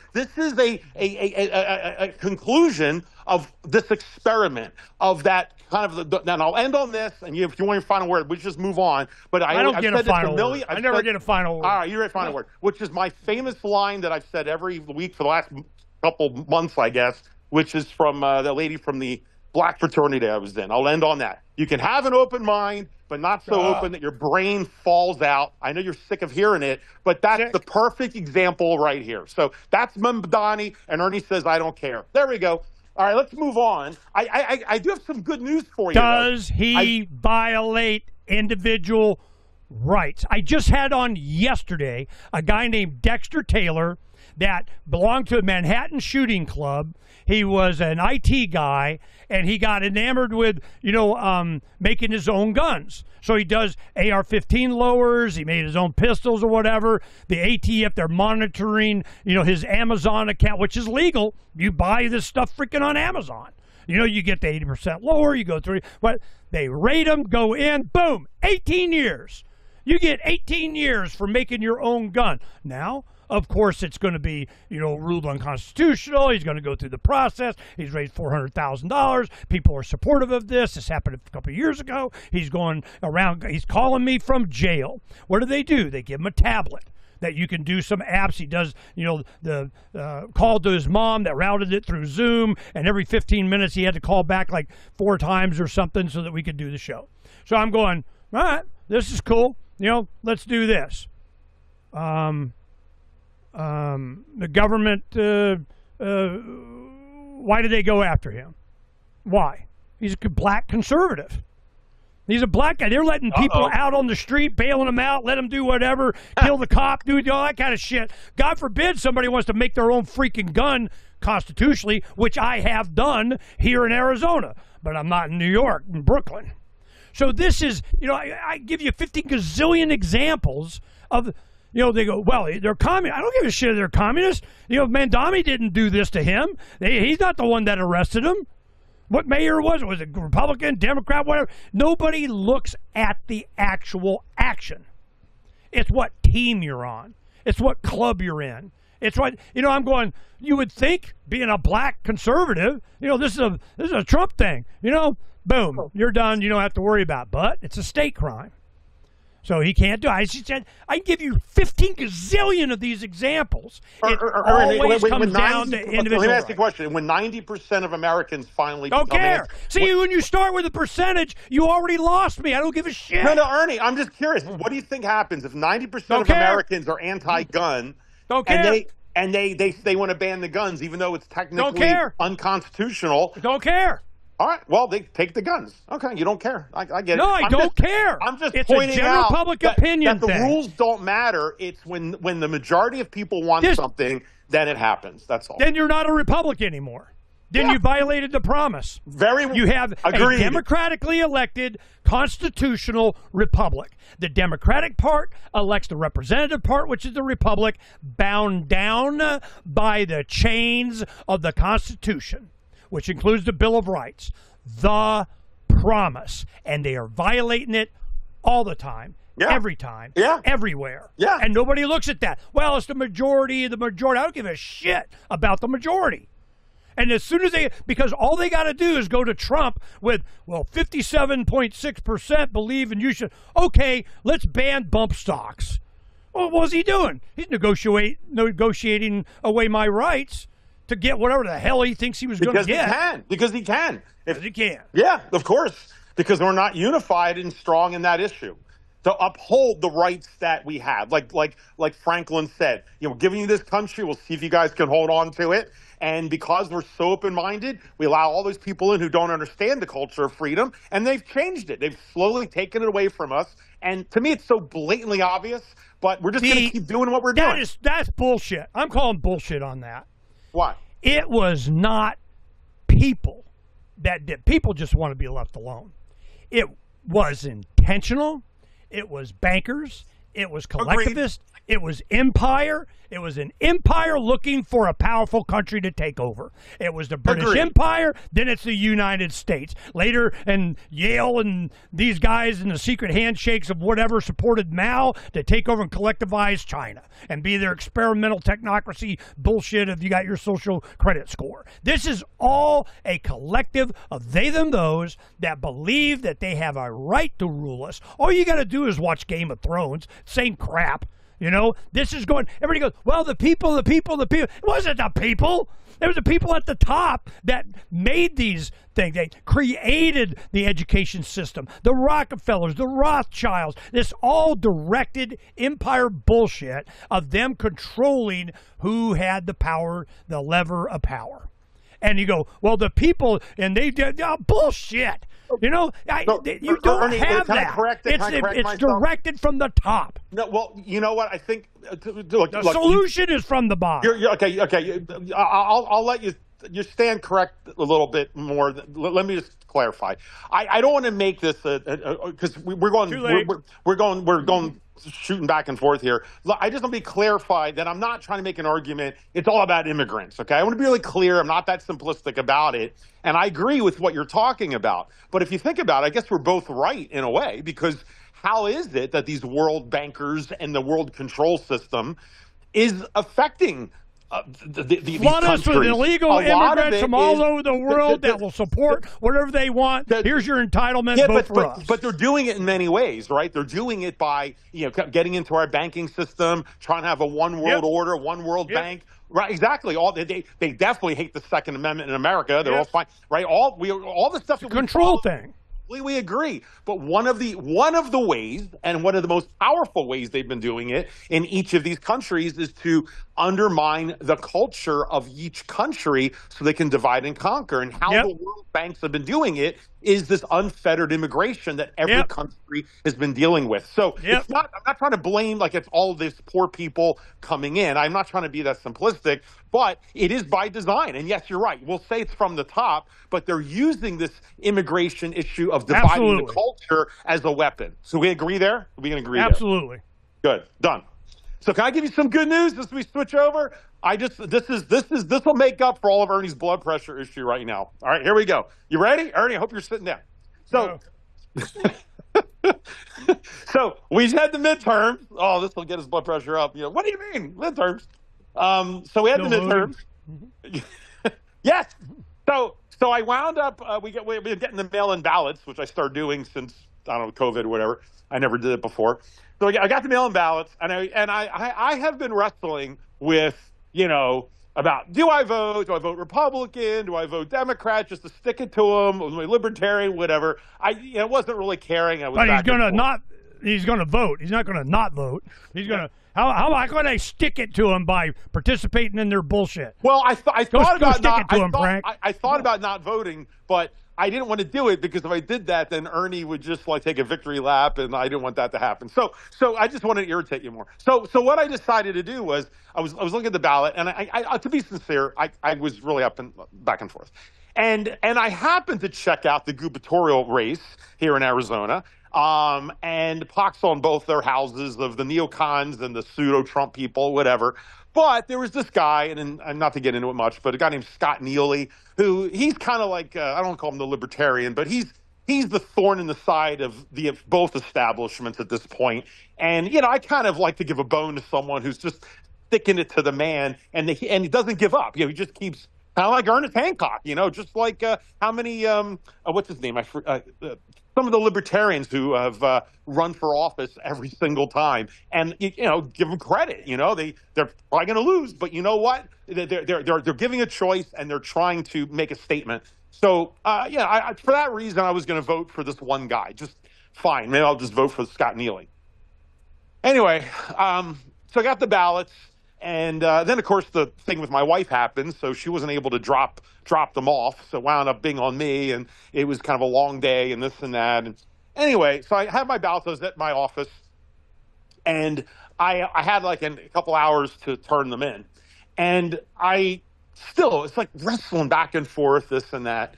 conclusion of this experiment of that kind of. And I'll end on this. And if you want your final word, we just move on. But I don't get a final word. I never get a final word. All right, you're a final word, which is my famous line that I've said every week for the last couple months, I guess, which is from the lady from the black fraternity I was in. I'll end on that. You can have an open mind, but not so open that your brain falls out. I know you're sick of hearing it, but that's the perfect example right here. So that's Mamdani, and Ernie says, I don't care. There we go. All right, let's move on. I do have some good news for you. Does he violate individual rights? I just had on yesterday a guy named Dexter Taylor that belonged to a Manhattan shooting club. He was an IT guy, and he got enamored with, making his own guns. So he does AR-15 lowers. He made his own pistols or whatever. The ATF, they're monitoring, his Amazon account, which is legal. You buy this stuff freaking on Amazon. You get the 80% lower, you go through, but they rate them, go in, boom, 18 years. You get 18 years for making your own gun. Now, of course, it's going to be, ruled unconstitutional. He's going to go through the process. He's raised $400,000. People are supportive of this. This happened a couple of years ago. He's going around. He's calling me from jail. What do? They give him a tablet that you can do some apps. He does, the call to his mom that routed it through Zoom, and every 15 minutes he had to call back like 4 times or something so that we could do the show. So I'm going, all right, this is cool. Let's do this. The government, why did they go after him? Why? He's a black conservative. He's a black guy. They're letting people out on the street, bailing them out, let them do whatever, kill the cop, do all that kind of shit. God forbid somebody wants to make their own freaking gun constitutionally, which I have done here in Arizona, but I'm not in New York, in Brooklyn. So this is, I give you 50 gazillion examples of, they go, well, they're communists. I don't give a shit if they're communists. Mandami didn't do this to him. He's not the one that arrested him. What mayor was it? Was it Republican, Democrat, whatever? Nobody looks at the actual action. It's what team you're on. It's what club you're in. It's what, I'm going, you would think, being a black conservative, this is a Trump thing. Boom, you're done. You don't have to worry about it. But it's a state crime. So he can't do it. She said, I can give you 15 gazillion of these examples. It always comes down to individual. Let me ask you a question. When 90% of Americans finally don't care. See, when you start with a percentage, you already lost me. I don't give a shit. No, Ernie, I'm just curious. What do you think happens if 90% of Americans are anti-gun? Don't care. And they want to ban the guns, even though it's technically unconstitutional? Don't care. All right, well, they take the guns. Okay, you don't care. I get it. No, I don't care. I'm just it's pointing a general out public opinion that the rules don't matter. It's when the majority of people want something, then it happens. That's all. Then you're not a Republican anymore. Then you violated the promise. You have a democratically elected constitutional republic. The Democratic part elects the representative part, which is the republic, bound down by the chains of the Constitution, which includes the Bill of Rights, the promise. And they are violating it all the time, every time, everywhere. And nobody looks at that. Well, it's the majority. I don't give a shit about the majority. And as soon as because all they got to do is go to Trump with, 57.6% believe and you should, okay, let's ban bump stocks. Well, what was he doing? He's negotiating away my rights to get whatever the hell he thinks he was going to get. Because he can. Because he can. Yeah, of course. Because we're not unified and strong in that issue. To uphold the rights that we have. Like Franklin said, we're giving you this country. We'll see if you guys can hold on to it. And because we're so open-minded, we allow all those people in who don't understand the culture of freedom, and they've changed it. They've slowly taken it away from us. And to me, it's so blatantly obvious, but we're just going to keep doing what we're doing. That's bullshit. I'm calling bullshit on that. Why? It was not people that did. People just want to be left alone. It was intentional. It was bankers. It was collectivists. It was empire. It was an empire looking for a powerful country to take over. It was the British Empire, then it's the United States. Later, and Yale and these guys and the secret handshakes of whatever supported Mao to take over and collectivize China and be their experimental technocracy bullshit if you got your social credit score. This is all a collective of they, them, those that believe that they have a right to rule us. All you got to do is watch Game of Thrones. Same crap. You know, this is going, everybody goes, well, the people. It wasn't the people. It was the people at the top that made these things. They created the education system, the Rockefellers, the Rothschilds, this all directed empire bullshit of them controlling who had the power, the lever of power. And you go, well, the people, and they did bullshit. You know, you don't Ernie, have can I that. correct it? Can I correct It's myself? directed from the top. No, well, you know what? I think look, The solution is from the bottom. You're, okay. I'll let you stand correct a little bit more. Let me just clarify. I don't want to make this because we're going Too late. we're going shooting back and forth here. I just want to be clarified that I'm not trying to make an argument. It's all about immigrants. Okay, I want to be really clear. I'm not that simplistic about it, and I agree with what you're talking about. But if you think about it, I guess we're both right in a way, because how is it that these world bankers and the world control system is affecting these Flood us with countries? illegal A lot of immigrants it from all is- over the world that will support whatever they want. Here's your entitlement. Yeah, vote for us. but they're doing it in many ways, right? They're doing it by getting into our banking system, trying to have a one world order, one world bank. Right, exactly. All they definitely hate the Second Amendment in America. They're all fine, right? All the stuff that Control thing. We agree, but one of the ways, and one of the most powerful ways they've been doing it in each of these countries, is to undermine the culture of each country so they can divide and conquer. And how the world banks have been doing it is this unfettered immigration that every country has been dealing with. So it's not. I'm not trying to blame like it's all this poor people coming in. I'm not trying to be that simplistic, but it is by design. And yes, you're right. We'll say it's from the top, but they're using this immigration issue of dividing the culture as a weapon. So we agree there? We can agree Absolutely. there. Good. Done. So can I give you some good news as we switch over? This will make up for all of Ernie's blood pressure issue right now. All right, here we go. You ready? Ernie, I hope you're sitting down. So so we had the midterms. Oh, this will get his blood pressure up. What do you mean midterms? So we had the midterms. Yes. So I wound up. We were getting the mail-in ballots, which I started doing since I don't know COVID or whatever. I never did it before. So I got the mail-in ballots, and I have been wrestling with about do I vote Republican, do I vote Democrat, just to stick it to them, was I libertarian, whatever. I wasn't really caring. I was. But he's gonna vote. He's not gonna not vote. He's gonna. How am I going to stick it to him by participating in their bullshit? Well, I thought about not voting, but I didn't want to do it because if I did that, then Ernie would just take a victory lap, and I didn't want that to happen. So I just wanted to irritate you more. So what I decided to do was I was looking at the ballot, and I to be sincere, I was really up and back and forth, and I happened to check out the gubernatorial race here in Arizona. And pox on both their houses of the neocons and the pseudo-Trump people, whatever. But there was this guy, and not to get into it much, but a guy named Scott Neely, who he's kind of like, I don't want to call him the libertarian, but he's the thorn in the side of both establishments at this point. And, I kind of like to give a bone to someone who's just sticking it to the man, and he doesn't give up. He just keeps kind of like Ernest Hancock, just like how many, what's his name? Some of the libertarians who have run for office every single time, and give them credit. They're probably going to lose, but you know what? They're giving a choice, and they're trying to make a statement. So for that reason, I was going to vote for this one guy. Just fine, maybe I'll just vote for Scott Neely. Anyway, so I got the ballots. And then, of course, the thing with my wife happened, so she wasn't able to drop them off. So it wound up being on me, and it was kind of a long day and this and that. And anyway, so I had my ballots. I was at my office, and I had a couple hours to turn them in. And it's like wrestling back and forth, this and that.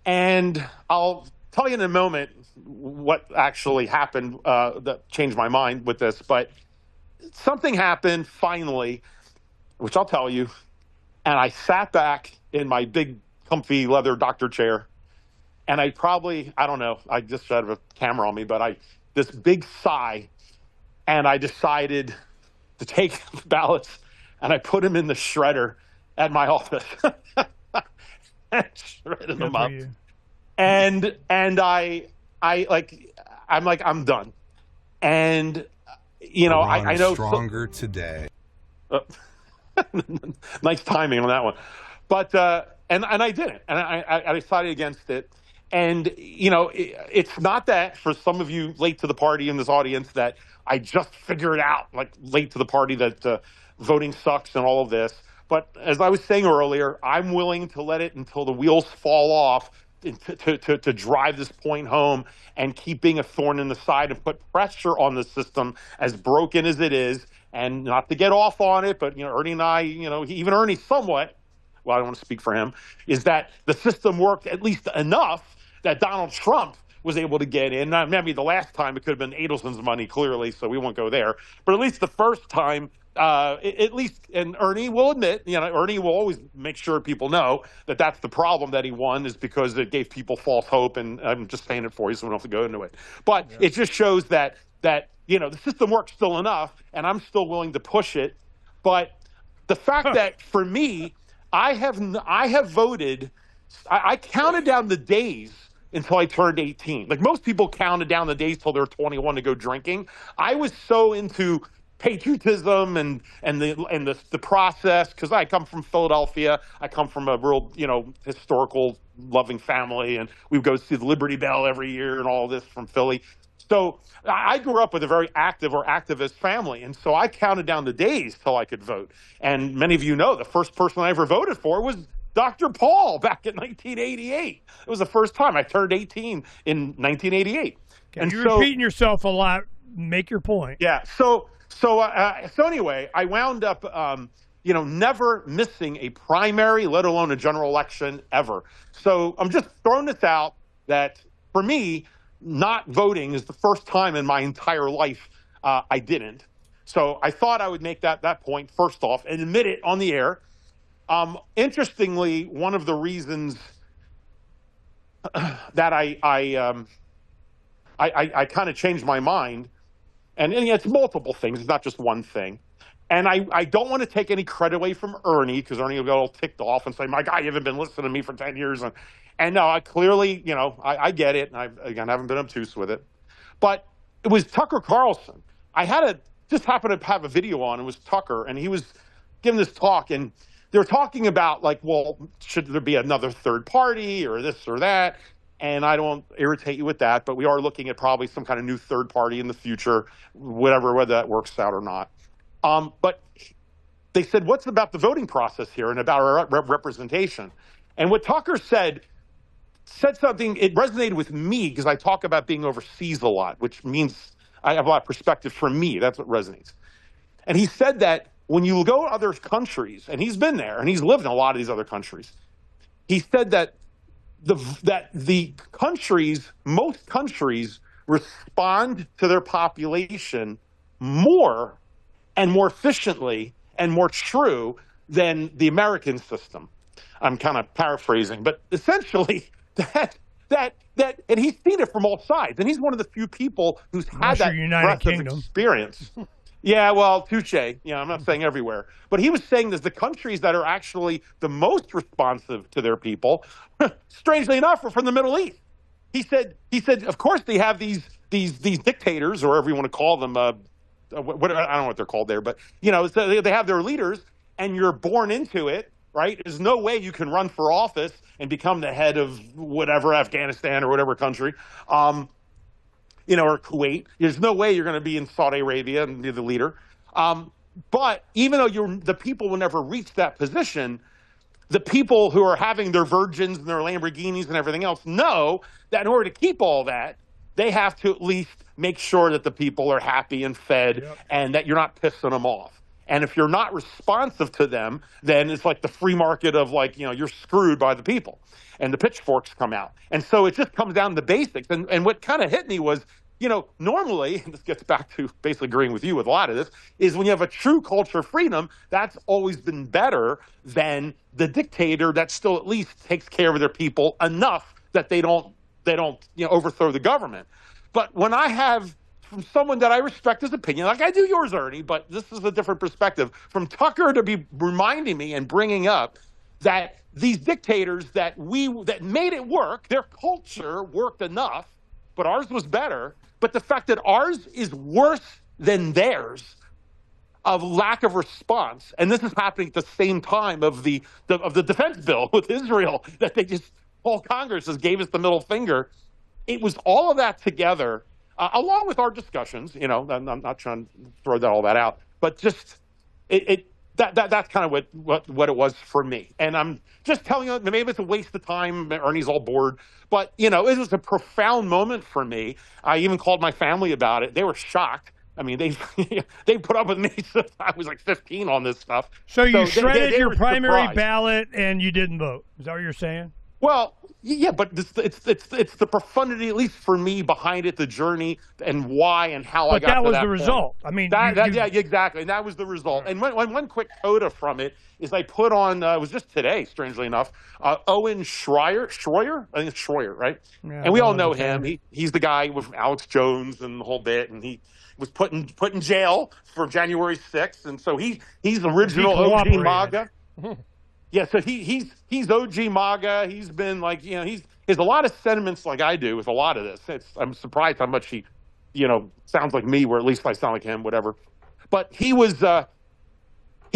And I'll tell you in a moment what actually happened that changed my mind with this, but something happened finally, which I'll tell you, and I sat back in my big, comfy leather doctor chair, and I don't know, I just had a camera on me, but this big sigh, and I decided to take ballots, and I put them in the shredder at my office, and shredded them up, and I'm done, and you know, Iran I is know stronger today. Nice timing on that one. But and I didn't, and I decided against it. And you know, it's not that for some of you late to the party in this audience that I just figured out, like late to the party, that voting sucks and all of this. But as I was saying earlier, I'm willing to let it until the wheels fall off to drive this point home and keep being a thorn in the side and put pressure on the system, as broken as it is. And not to get off on it, but, you know, Ernie and I, you know, even Ernie somewhat, well, I don't want to speak for him, is that the system worked at least enough that Donald Trump was able to get in. Now, maybe the last time it could have been Adelson's money, clearly, so we won't go there. But at least the first time, at least, and Ernie will admit, you know, Ernie will always make sure people know that that's the problem that he won, is because it gave people false hope. And I'm just saying it for you so we don't have to go into it. But it just shows that, you know, the system works still enough, and I'm still willing to push it. But the fact that, for me, I have voted, I counted down the days until I turned 18. Like most people counted down the days till they're 21 to go drinking. I was so into patriotism and the process, because I come from Philadelphia. I come from a real, you know, historical loving family, and we go see the Liberty Bell every year and all this from Philly. So I grew up with a very active or activist family, and so I counted down the days till I could vote. And many of you know the first person I ever voted for was Dr. Paul back in 1988. It was the first time I turned 18 in 1988. Okay, and you're repeating yourself a lot. Make your point. Yeah. So anyway, I wound up, you know, never missing a primary, let alone a general election ever. So I'm just throwing this out that for me, not voting is the first time in my entire life I didn't. So I thought I would make that point first off and admit it on the air. Interestingly, one of the reasons that I kind of changed my mind, and it's multiple things, it's not just one thing. And I don't want to take any credit away from Ernie, because Ernie will get all ticked off and say, my God, you haven't been listening to me for 10 years. And no, I clearly, you know, I get it. And I haven't been obtuse with it. But it was Tucker Carlson. Just happened to have a video on. It was Tucker, and he was giving this talk. And they're talking about, like, well, should there be another third party or this or that? And I don't irritate you with that, but we are looking at probably some kind of new third party in the future, whether that works out or not. But they said, what's about the voting process here and about our representation? And what Tucker said something, it resonated with me, because I talk about being overseas a lot, which means I have a lot of perspective for me. That's what resonates. And he said that when you go to other countries, and he's been there and he's lived in a lot of these other countries, he said that most countries respond to their population more and more efficiently and more true than the American system. I'm kind of paraphrasing, but essentially that, and he's seen it from all sides, and he's one of the few people who's had that breadth of experience. Yeah, well, touche. Yeah, I'm not saying everywhere, but he was saying that the countries that are actually the most responsive to their people, strangely enough, are from the Middle East. He said, of course they have these dictators, or whatever you want to call them. I don't know what they're called there, but you know, so they have their leaders, and you're born into it, right? There's no way you can run for office and become the head of whatever, Afghanistan or whatever country. You know, or Kuwait. There's no way you're going to be in Saudi Arabia and be the leader. But even though the people will never reach that position, the people who are having their virgins and their Lamborghinis and everything else know that in order to keep all that, they have to at least make sure that the people are happy and fed, and that you're not pissing them off. And if you're not responsive to them, then it's like the free market of, like, you know, you're screwed by the people, and the pitchforks come out. And so it just comes down to the basics. And what kind of hit me was, you know, normally, and this gets back to basically agreeing with you with a lot of this, is when you have a true culture of freedom, that's always been better than the dictator that still at least takes care of their people enough that they don't, you know, overthrow the government. But when I have from someone that I respect his opinion, like I do yours, Ernie, but this is a different perspective, from Tucker to be reminding me and bringing up that these dictators that made it work, their culture worked enough, but ours was better. But the fact that ours is worse than theirs of lack of response. And this is happening at the same time of the defense bill with Israel that they just, all Congress just gave us the middle finger. It was all of that together, along with our discussions. You know, I'm not trying to throw all that out, but just that's kind of what it was for me. And I'm just telling you, maybe it's a waste of time. Ernie's all bored, but you know, it was a profound moment for me. I even called my family about it. They were shocked. I mean, they put up with me since I was like 15 on this stuff. So you shredded your primary surprised. ballot and you didn't vote. Is that what you're saying? Well, yeah, but it's the profundity, at least for me, behind it, the journey and why and how I got to that. But that was the point. result. I mean, yeah, exactly, and that was the result. And one quick coda from it is I put on, it was just today, strangely enough, Owen Schroyer, I think it's Schroyer, right? Yeah, and we all know him. He's the guy with Alex Jones and the whole bit, and he was put in jail for January 6th, and so he's original OG MAGA. Yeah, so he's OG MAGA. He's been like, you know, he has a lot of sentiments like I do with a lot of this. I'm surprised how much he, you know, sounds like me, or at least I sound like him, whatever. But he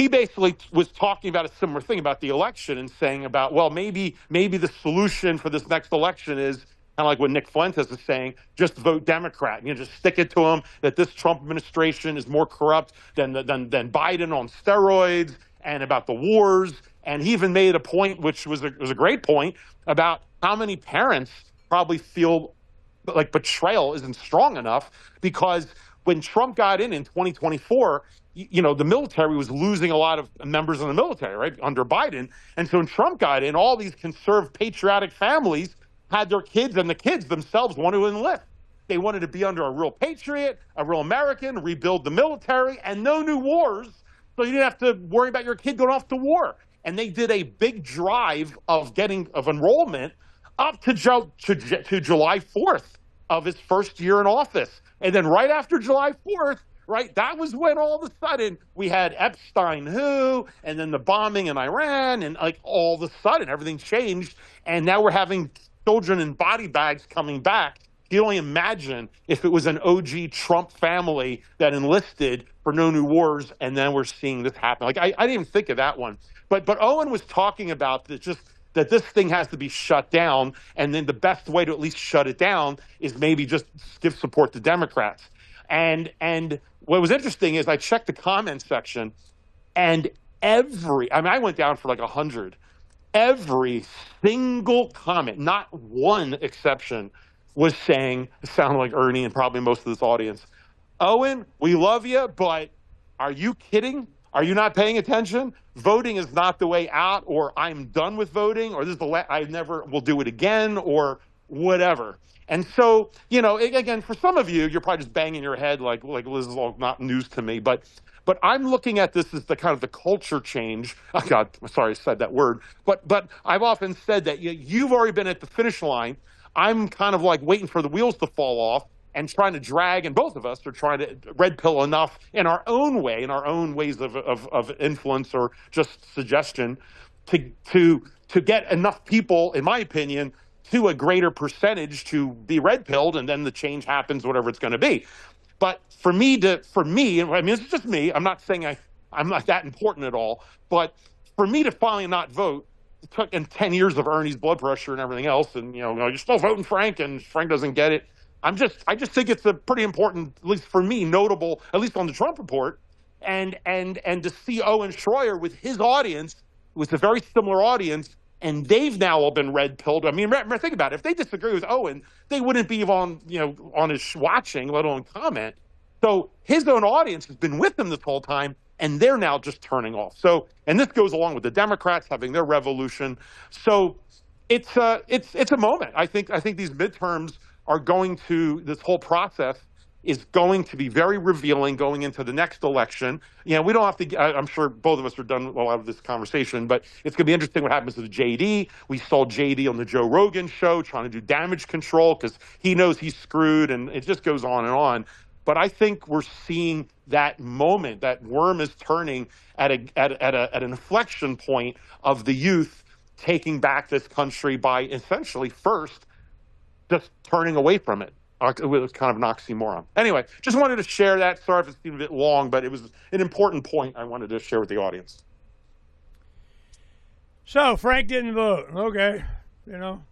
basically was talking about a similar thing about the election and saying about, well, maybe the solution for this next election is kind of like what Nick Fuentes is saying, just vote Democrat. You know, just stick it to them that this Trump administration is more corrupt than Biden on steroids, and about the wars. And he even made a point, which was a great point, about how many parents probably feel like betrayal isn't strong enough, because when Trump got in 2024, you know, the military was losing a lot of members of the military, right, under Biden. And so when Trump got in, all these conservative, patriotic families had their kids, and the kids themselves wanted to enlist. They wanted to be under a real patriot, a real American, rebuild the military, and no new wars, so you didn't have to worry about your kid going off to war. And they did a big drive of enrollment up to July 4th of his first year in office. And then right after July 4th, right, that was when all of a sudden we had Epstein and then the bombing in Iran, and like all of a sudden everything changed. And now we're having children in body bags coming back. You can only imagine if it was an OG Trump family that enlisted for no new wars, and then we're seeing this happen. Like I didn't even think of that one. But Owen was talking about that this thing has to be shut down, and then the best way to at least shut it down is maybe just give support to Democrats. And what was interesting is I checked the comment section, and I went down for like 100. Every single comment, not one exception, was saying, it sounded like Ernie and probably most of this audience, Owen, we love you, but are you kidding? Are you not paying attention? Voting is not the way out, or I'm done with voting, or this is I never will do it again, or whatever. And so, you know, again, for some of you, you're probably just banging your head like this is all not news to me, but I'm looking at this as the kind of the culture change. Oh God, sorry I said that word, but I've often said that you've already been at the finish line. I'm kind of like waiting for the wheels to fall off and trying to drag, and both of us are trying to red pill enough in our own way, in our own ways of influence or just suggestion to get enough people, in my opinion, to a greater percentage to be red pilled, and then the change happens, whatever it's going to be. But for me, I mean, it's just me. I'm not saying I'm not that important at all, but for me to finally not vote, it took 10 years of Ernie's blood pressure and everything else, and you're still voting Phranq, and Phranq doesn't get it. I just think it's a pretty important, at least for me, notable, at least on the Trump report, and to see Owen Schroyer with his audience, with a very similar audience, and they've now all been red pilled. I mean, think about it. If they disagree with Owen, they wouldn't be on his watching, let alone comment. So his own audience has been with him this whole time, and they're now just turning off. So, and this goes along with the Democrats having their revolution. So it's a moment. I think these midterms are going to, this whole process is going to be very revealing going into the next election. We don't have to, I'm sure both of us are done with a lot of this conversation, but it's going to be interesting what happens to the JD. We saw JD on the Joe Rogan show trying to do damage control because he knows he's screwed, and it just goes on and on. But I think we're seeing that moment, that worm is turning at an inflection point of the youth taking back this country by essentially first just turning away from it. It was kind of an oxymoron. Anyway, just wanted to share that. Sorry if it's been a bit long, but it was an important point I wanted to share with the audience. So Phranq didn't vote. Okay, you know,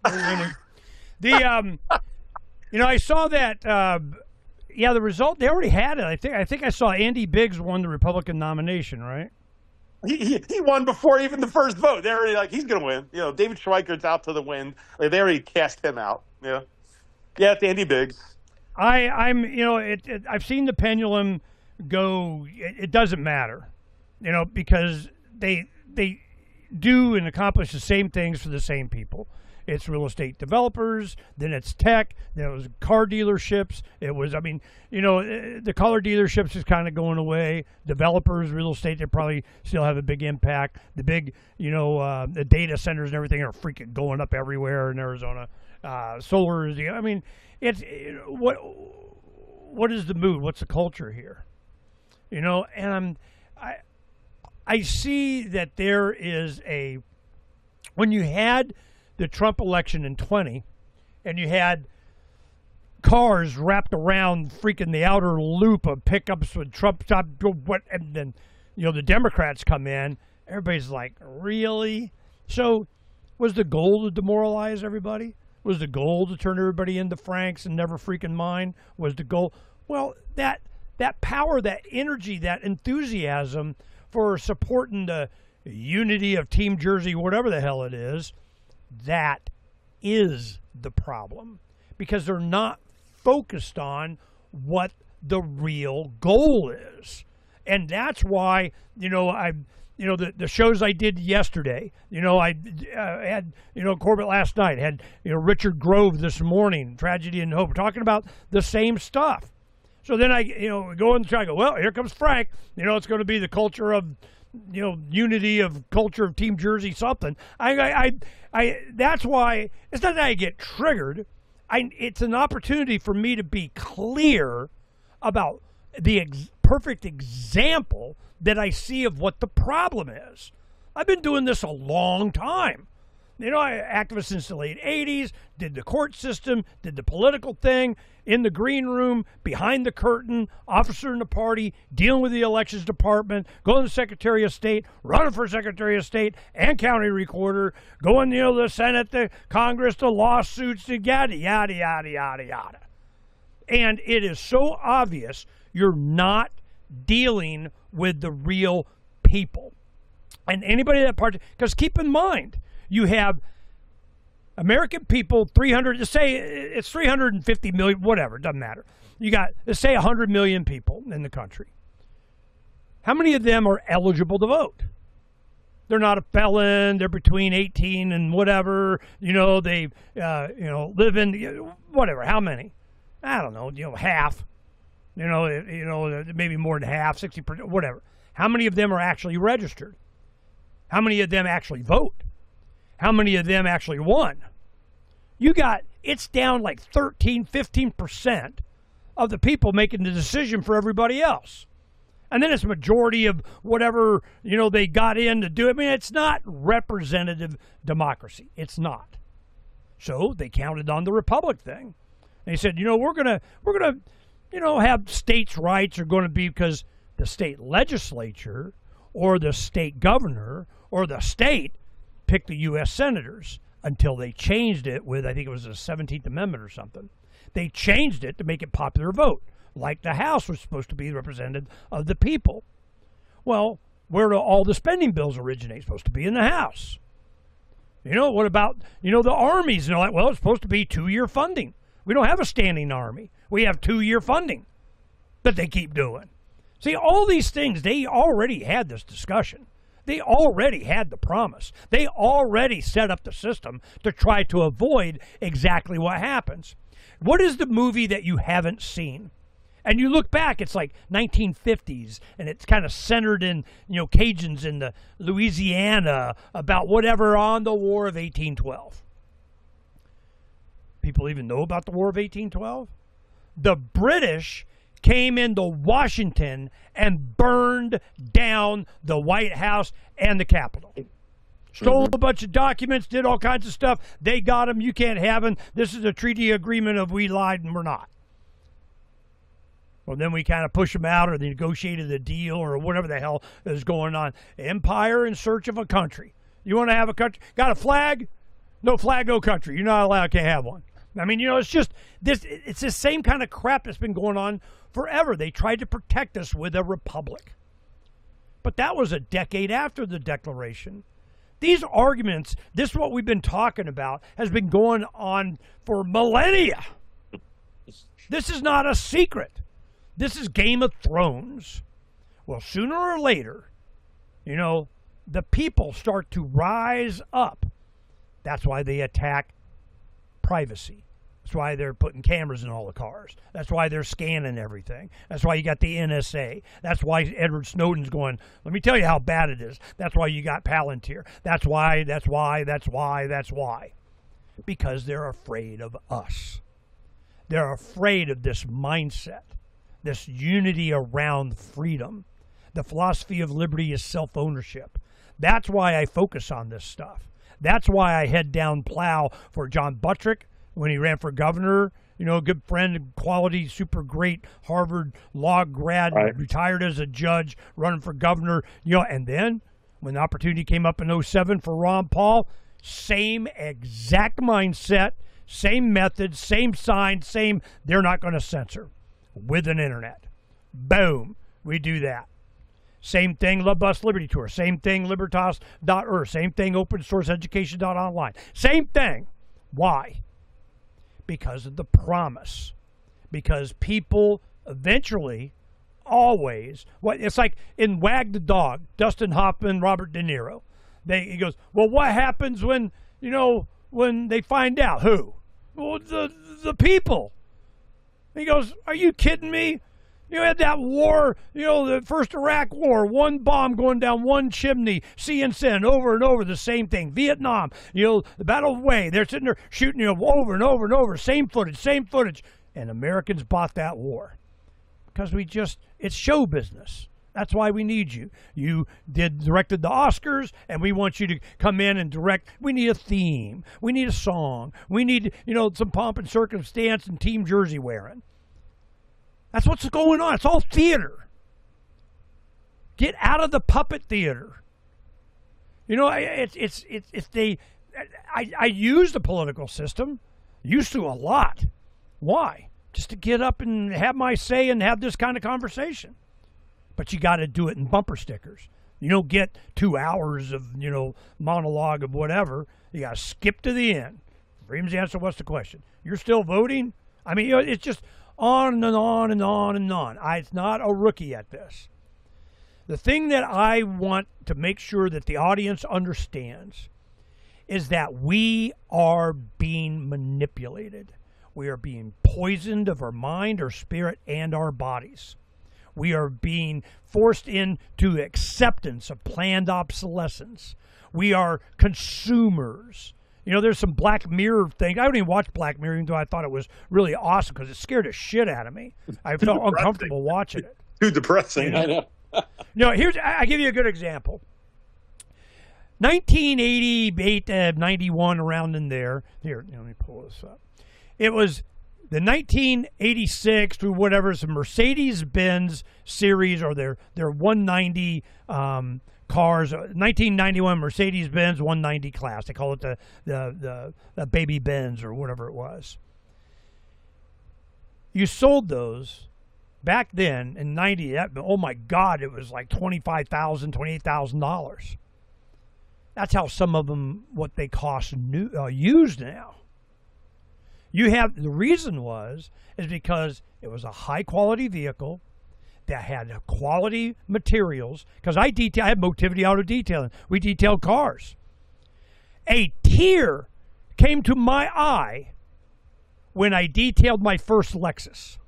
I saw that. The result, they already had it. I think I saw Andy Biggs won the Republican nomination, right? He won before even the first vote. They're already like, he's going to win. You know, David Schweikert's out to the wind. Like, they already cast him out. Yeah, it's Andy Biggs. I've seen the pendulum go. It doesn't matter, because they do and accomplish the same things for the same people. It's real estate developers, then it's tech, then it was car dealerships. It was, the car dealerships is kind of going away. Developers, real estate, they probably still have a big impact. The big, the data centers and everything are freaking going up everywhere in Arizona. Solar is, it's what is the mood? What's the culture here? And I see that there is when you had the Trump election in 20, and you had cars wrapped around freaking the outer loop of pickups with Trump, and then, the Democrats come in, everybody's like, really? So was the goal to demoralize everybody? Was the goal to turn everybody into Phranqs and never freaking mind? Was the goal? Well, that power, that energy, that enthusiasm for supporting the unity of Team Jersey, whatever the hell it is, that is the problem, because they're not focused on what the real goal is. And that's why, the shows I did yesterday, I had, Corbett last night, had, Richard Grove this morning, Tragedy and Hope, talking about the same stuff. So then I, go and try to go, well, here comes Phranq, it's going to be the culture of, unity of culture of Team Jersey something. That's why it's not that I get triggered. It's an opportunity for me to be clear about the perfect example that I see of what the problem is. I've been doing this a long time. I activist since the late 80s, did the court system, did the political thing, in the green room, behind the curtain, officer in the party, dealing with the elections department, going to the Secretary of State, running for Secretary of State and county recorder, going to the Senate, the Congress, the lawsuits, the yada, yada, yada, yada, yada. And it is so obvious you're not dealing with the real people. And anybody that part, because keep in mind, you have American people, 300, let's say it's 350 million, whatever, doesn't matter. You got, let's say 100 million people in the country. How many of them are eligible to vote? They're not a felon, they're between 18 and whatever, they, live in, whatever, how many? I don't know, half, maybe more than half, 60%, whatever. How many of them are actually registered? How many of them actually vote? How many of them actually won? It's down like 13, 15% of the people making the decision for everybody else. And then it's a majority of whatever, they got in to do. It's not representative democracy. It's not. So they counted on the Republic thing. They said, we're gonna, have states' rights are going to be because the state legislature or the state governor or the state picked the U.S. senators, until they changed it with, I think it was the 17th Amendment or something. They changed it to make it popular vote, like the House was supposed to be representative of the people. Well, where do all the spending bills originate? Supposed to be in the House. What about, the armies and all that? Well, it's supposed to be 2-year funding. We don't have a standing army. We have 2-year funding that they keep doing. See, all these things, they already had this discussion. They already had the promise. They already set up the system to try to avoid exactly what happens. What is the movie that you haven't seen? And you look back, it's like 1950s, and it's kind of centered in, Cajuns in the Louisiana about whatever on the War of 1812. People even know about the War of 1812? The British came into Washington and burned down the White House and the Capitol. Stole a bunch of documents, did all kinds of stuff. They got them. You can't have them. This is a treaty agreement of we lied and we're not. Well, then we kind of push them out, or they negotiated a deal, or whatever the hell is going on. Empire in search of a country. You want to have a country? Got a flag? No flag, no country. You're not allowed. Can't have one. I mean, it's just this. It's the same kind of crap that's been going on forever. They tried to protect us with a republic, but that was a decade after the Declaration. These arguments, this is what we've been talking about, has been going on for millennia. This is not a secret. This is Game of Thrones. Well, sooner or later, the people start to rise up. That's why they attack privacy. That's why they're putting cameras in all the cars. That's why they're scanning everything. That's why you got the NSA. That's why Edward Snowden's going, let me tell you how bad it is. That's why you got Palantir. That's why. Because they're afraid of us. They're afraid of this mindset, this unity around freedom. The philosophy of liberty is self-ownership. That's why I focus on this stuff. That's why I head down plow for John Buttrick when he ran for governor. A good friend, quality, super great Harvard law grad, right. Retired as a judge, running for governor. And then when the opportunity came up in 2007 for Ron Paul, same exact mindset, same method, same sign, same, they're not going to censor with an internet. Boom, we do that. Same thing, Love Bus Liberty Tour. Same thing, Libertas.earth. Same thing, Open Source Education.online. Same thing. Why? Because of the promise. Because people eventually, always, it's like in Wag the Dog, Dustin Hoffman, Robert De Niro. He goes, well, what happens when they find out? Who? Well, the people. He goes, are you kidding me? You had that war, the first Iraq war, one bomb going down one chimney, CNCN, over and over, the same thing. Vietnam, the Battle of Hue, they're sitting there shooting over and over and over, same footage. And Americans bought that war because it's show business. That's why we need you. You directed the Oscars, and we want you to come in and direct. We need a theme. We need a song. We need, some pomp and circumstance and team jersey wearing. That's what's going on. It's all theater. Get out of the puppet theater. I use the political system. Used to a lot. Why? Just to get up and have my say and have this kind of conversation. But you got to do it in bumper stickers. You don't get 2 hours of, monologue of whatever. You got to skip to the end. Freedom's answer, what's the question? You're still voting? I mean, it's just on and on and on and on. It's not a rookie at this. The thing that I want to make sure that the audience understands is that we are being manipulated. We are being poisoned of our mind, our spirit, and our bodies. We are being forced into acceptance of planned obsolescence. We are consumers. There's some Black Mirror thing. I don't even watch Black Mirror, even though I thought it was really awesome because it scared the shit out of me. I felt uncomfortable watching it. Too depressing. I know. I give you a good example. 1988, 91, around in there. Here, let me pull this up. It was the 1986 to whatever, some Mercedes-Benz series, or their 190 cars, 1991 Mercedes-Benz 190 class. They call it the baby Benz or whatever it was. You sold those back then in 90. Oh my God, it was like $25,000, $28,000. That's how some of them, what they cost used now. The reason is because it was a high quality vehicle that had quality materials. Because I had Motivity Auto Detailing. We detailed cars. A tear came to my eye when I detailed my first Lexus.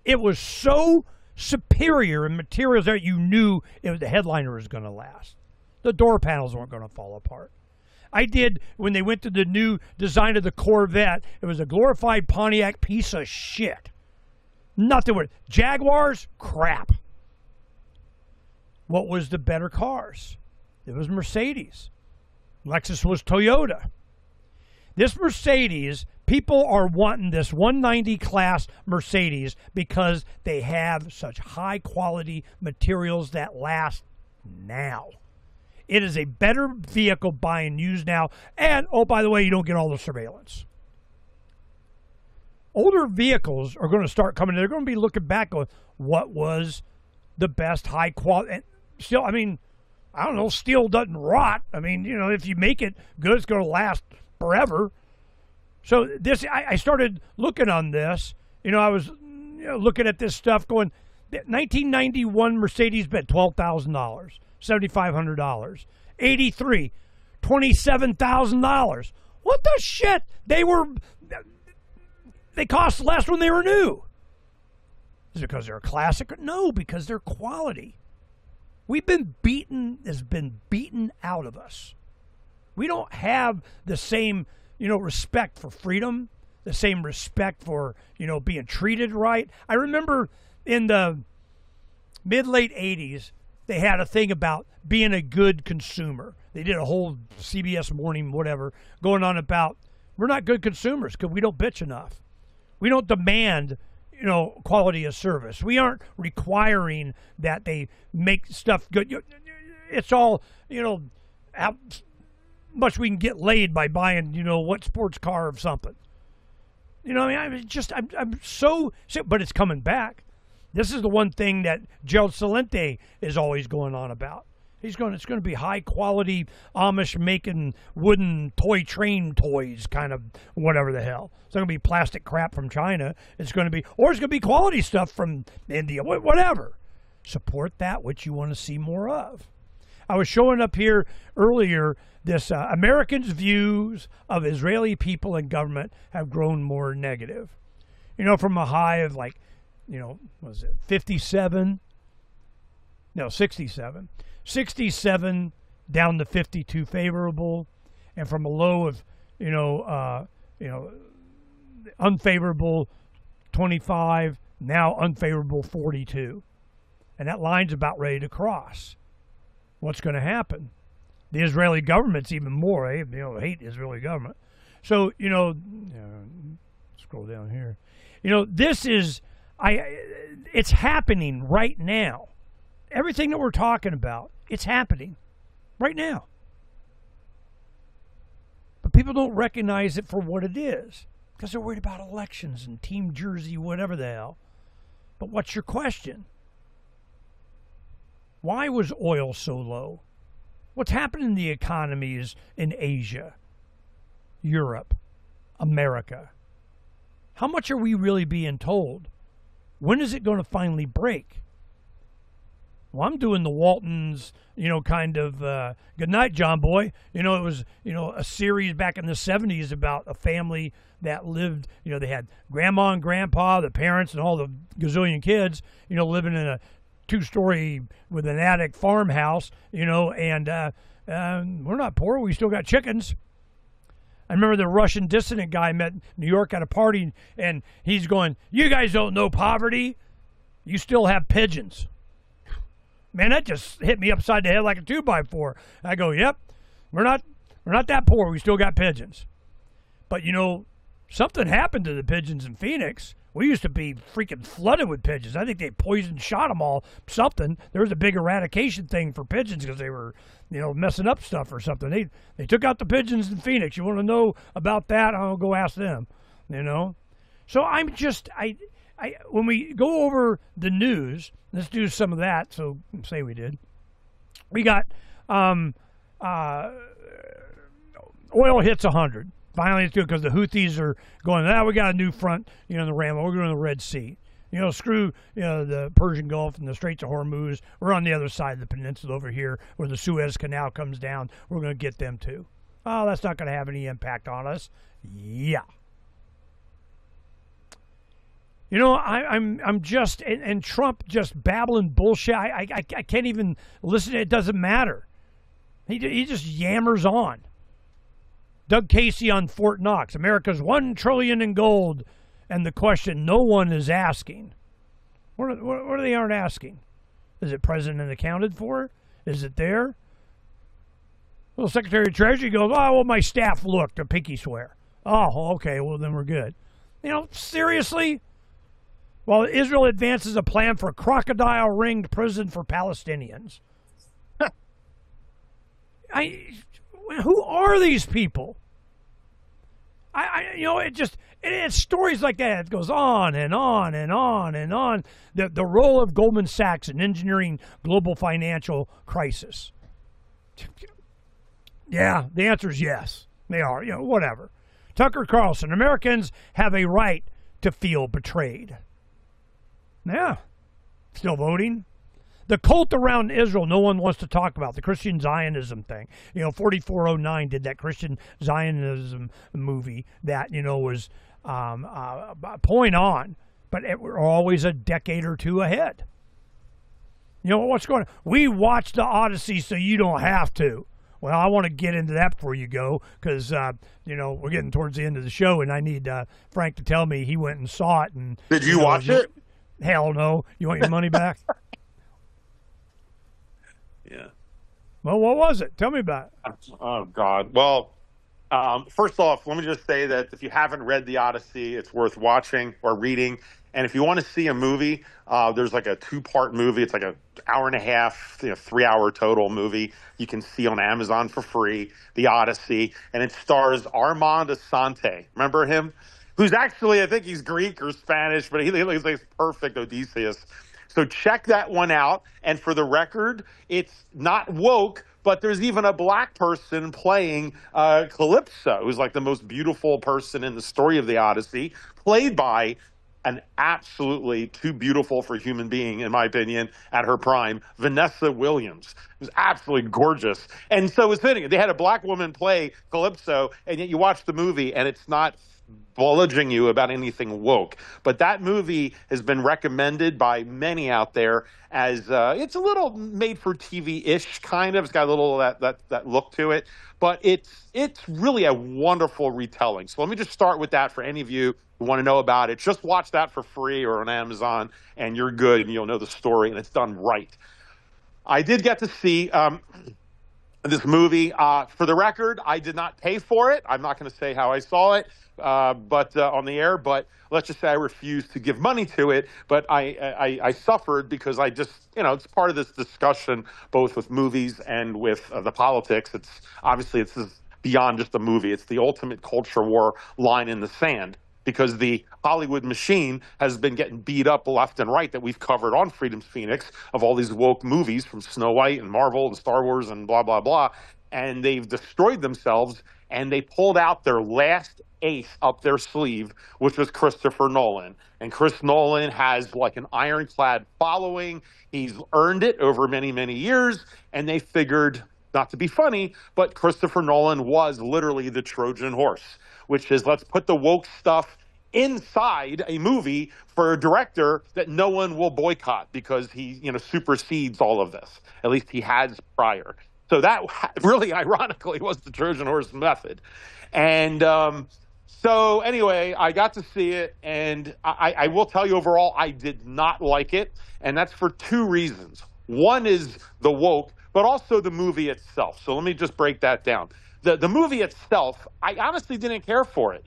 It was so superior in materials that you knew the headliner was going to last. The door panels weren't going to fall apart. I did, when they went to the new design of the Corvette, it was a glorified Pontiac piece of shit. Nothing worth. Jaguars, crap. What was the better cars? It was Mercedes. Lexus was Toyota. This Mercedes, people are wanting this 190 class Mercedes because they have such high quality materials that last now. It is a better vehicle buying used now. And, oh, by the way, you don't get all the surveillance. Older vehicles are going to start coming. They're going to be looking back on what was the best high quality. And still, I mean, I don't know, steel doesn't rot. I mean, you know, if you make it good, it's going to last forever. So this, I started looking on this. You know, I was looking at this stuff going, 1991 Mercedes-Benz, $12,000, $7,500. 83, $27,000. What the shit? They cost less when they were new. Is it because they're a classic? No, because they're quality. Has been beaten out of us. We don't have the same, respect for freedom, the same respect for, being treated right. I remember in the mid-late 80s, they had a thing about being a good consumer. They did a whole CBS Morning whatever going on about we're not good consumers because we don't bitch enough. We don't demand, quality of service. We aren't requiring that they make stuff good. It's all, how much we can get laid by buying, what sports car or something. I'm so sick, but it's coming back. This is the one thing that Gerald Celente is always going on about. It's going to be high quality Amish making wooden toy train toys, kind of whatever the hell. It's not going to be plastic crap from China. It's going to be quality stuff from India, whatever. Support that which you want to see more of. I was showing up here earlier this Americans' views of Israeli people and government have grown more negative. From a high of what was it, 57? No, 67. 67 down to 52 favorable, and from a low of unfavorable 25, now unfavorable 42, and that line's about ready to cross. What's going to happen? The Israeli government's even more. Hate the Israeli government. So scroll down here. This is it's happening right now. Everything that we're talking about, it's happening right now. But people don't recognize it for what it is because they're worried about elections and team jersey, whatever the hell. But what's your question? Why was oil so low? What's happening in the economies in Asia, Europe, America? How much are we really being told? When is it going to finally break? Well, I'm doing the Waltons, kind of, good night, John Boy. It was, a series back in the 70s about a family that lived, they had grandma and grandpa, the parents, and all the gazillion kids, living in a 2-story with an attic farmhouse, and we're not poor. We still got chickens. I remember the Russian dissident guy met in New York at a party, and he's going, "You guys don't know poverty. You still have pigeons." Man, that just hit me upside the head like a 2x4. I go, "Yep, we're not that poor. We still got pigeons." But something happened to the pigeons in Phoenix. We used to be freaking flooded with pigeons. I think they poisoned, shot them all. Something. There was a big eradication thing for pigeons because they were, messing up stuff or something. They took out the pigeons in Phoenix. You want to know about that? I'll go ask them. So I'm just when we go over the news, let's do some of that. So say we did. We got oil hits 100. Finally, it's good because the Houthis are going, we got a new front, in the Ram. We're going to the Red Sea. Screw, the Persian Gulf and the Straits of Hormuz. We're on the other side of the peninsula over here where the Suez Canal comes down. We're going to get them too. Oh, that's not going to have any impact on us. Yeah. I'm just, and Trump just babbling bullshit. I can't even listen to it. It doesn't matter. He just yammers on. Doug Casey on Fort Knox. America's $1 trillion in gold. And the question no one is asking. What are they aren't asking? Is it president accounted for? Is it there? Well, Secretary of Treasury goes, my staff looked, a pinky swear. Oh, okay. Well, then we're good. Seriously? Well, Israel advances a plan for crocodile-ringed prison for Palestinians. Who are these people? It's stories like that. It goes on and on and on and on. The role of Goldman Sachs in engineering global financial crisis. Yeah, the answer is yes. They are. Whatever. Tucker Carlson. Americans have a right to feel betrayed. Yeah. Still voting? The cult around Israel no one wants to talk about, the Christian Zionism thing. 4409 did that Christian Zionism movie that, was point on, but we're always a decade or two ahead. What's going on? We watched the Odyssey so you don't have to. Well, I want to get into that before you go because, we're getting towards the end of the show and I need Phranq to tell me he went and saw it. And Did you watch it? Hell no. You want your money back? Yeah. Well, what was it? Tell me about it. Oh, God. Well, first off, let me just say that if you haven't read The Odyssey, it's worth watching or reading. And if you want to see a movie, there's like a 2-part movie. It's like an hour and a half, 3-hour total movie you can see on Amazon for free, The Odyssey. And it stars Armand Assante. Remember him? Who's actually, I think he's Greek or Spanish, but he looks like perfect Odysseus. So check that one out. And for the record, it's not woke, but there's even a black person playing Calypso, who's like the most beautiful person in the story of the Odyssey, played by an absolutely too beautiful for human being, in my opinion, at her prime, Vanessa Williams. It was absolutely gorgeous. And so it's fitting. They had a black woman play Calypso, and yet you watch the movie, and it's not bulging you about anything woke. But that movie has been recommended by many out there as it's a little made-for-TV-ish kind of. It's got a little that look to it. But it's really a wonderful retelling. So let me just start with that for any of you who want to know about it. Just watch that for free or on Amazon, and you're good, and you'll know the story, and it's done right. I did get to see this movie. For the record, I did not pay for it. I'm not going to say how I saw it. But on the air, but let's just say I refused to give money to it. But I suffered because I just, it's part of this discussion, both with movies and with the politics. It's obviously it's beyond just a movie. It's the ultimate culture war line in the sand because the Hollywood machine has been getting beat up left and right that we've covered on Freedom's Phoenix of all these woke movies from Snow White and Marvel and Star Wars and blah, blah, blah. And they've destroyed themselves and they pulled out their last ace up their sleeve, which was Christopher Nolan. And Chris Nolan has like an ironclad following. He's earned it over many, many years. And they figured, not to be funny, but Christopher Nolan was literally the Trojan horse, which is let's put the woke stuff inside a movie for a director that no one will boycott because he, supersedes all of this. At least he has prior. So that really, ironically, was the Trojan horse method. And so anyway, I got to see it, and I will tell you overall, I did not like it, and that's for 2 reasons. One is the woke, but also the movie itself. So let me just break that down. The movie itself, I honestly didn't care for it.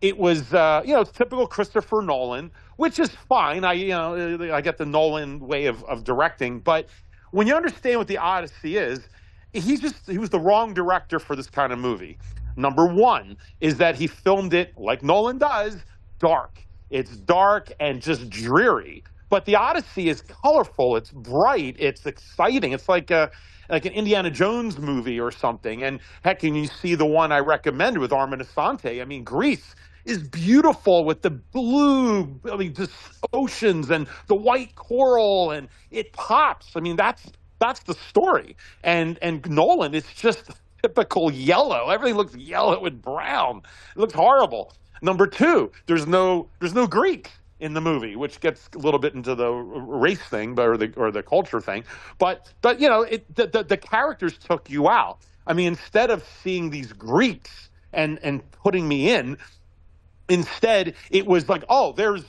It was, it's typical Christopher Nolan, which is fine. I get the Nolan way of directing, but when you understand what the Odyssey is, he was the wrong director for this kind of movie. Number one is that he filmed it, like Nolan does, dark. It's dark and just dreary. But the Odyssey is colorful. It's bright. It's exciting. It's like an Indiana Jones movie or something. And heck, can you see the one I recommend with Armand Assante? I mean, Greece is beautiful with the blue, just oceans and the white coral, and it pops. I mean, that's the story. And Nolan, it's just typical yellow. Everything looks yellow and brown. It looks horrible. Number 2, there's no Greek in the movie, which gets a little bit into the race thing, or the culture thing. But the characters took you out. I mean, instead of seeing these Greeks and putting me in, instead, it was like, oh, there's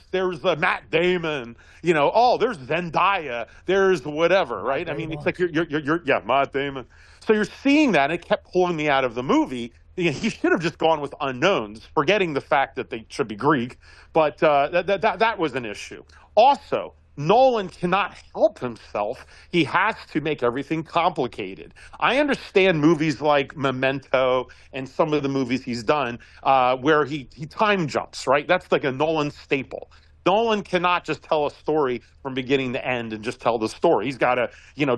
Matt Damon, oh, there's Zendaya, there's whatever, right? I mean, it's like you're Matt Damon. So you're seeing that, and it kept pulling me out of the movie he should have just gone with unknowns, forgetting the fact that they should be Greek. But that was an issue. Also, Nolan cannot help himself. He has to make everything complicated. I understand movies like Memento and some of the movies he's done where he time jumps, right? That's like a Nolan staple. Nolan cannot just tell a story from beginning to end and just tell the story. He's got to,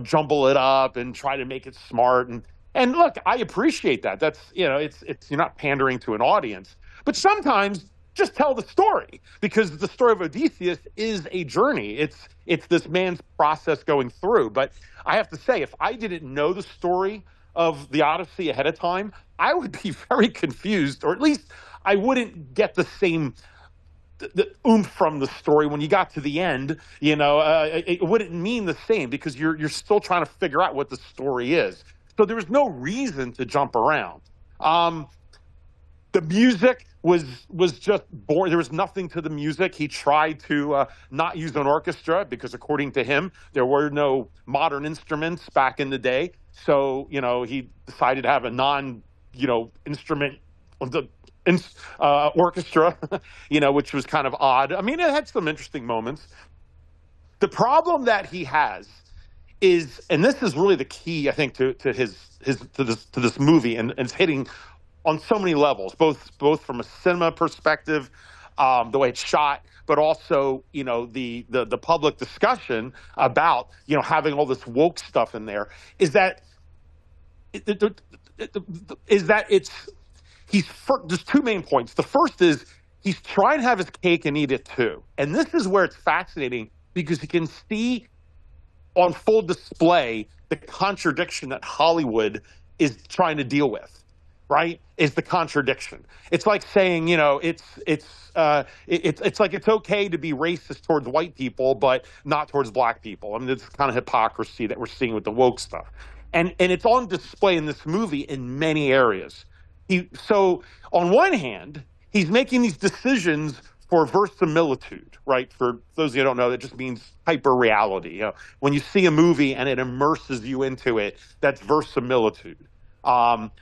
jumble it up and try to make it smart. And look, I appreciate that. That's, it's you're not pandering to an audience, but sometimes just tell the story, because the story of Odysseus is a journey. It's this man's process going through. But I have to say, if I didn't know the story of the Odyssey ahead of time, I would be very confused, or at least I wouldn't get the same the oomph from the story when you got to the end. It wouldn't mean the same, because you're still trying to figure out what the story is. So there was no reason to jump around. The music was just boring. There was nothing to the music. He tried to not use an orchestra because, according to him, there were no modern instruments back in the day. So, he decided to have a instrument orchestra, which was kind of odd. I mean, it had some interesting moments. The problem that he has is, and this is really the key, I think, to this movie, and it's hitting on so many levels, both from a cinema perspective, the way it's shot, but also, the public discussion about, having all this woke stuff in there, is that there's two main points. The first is he's trying to have his cake and eat it too. And this is where it's fascinating, because you can see on full display the contradiction that Hollywood is trying to deal with, right? Is the contradiction. It's like saying, it's like it's okay to be racist towards white people, but not towards black people. I mean, it's kind of hypocrisy that we're seeing with the woke stuff. And it's on display in this movie in many areas. So on one hand, he's making these decisions for verisimilitude, right? For those of you who don't know, that just means hyper reality. When you see a movie and it immerses you into it, that's verisimilitude. And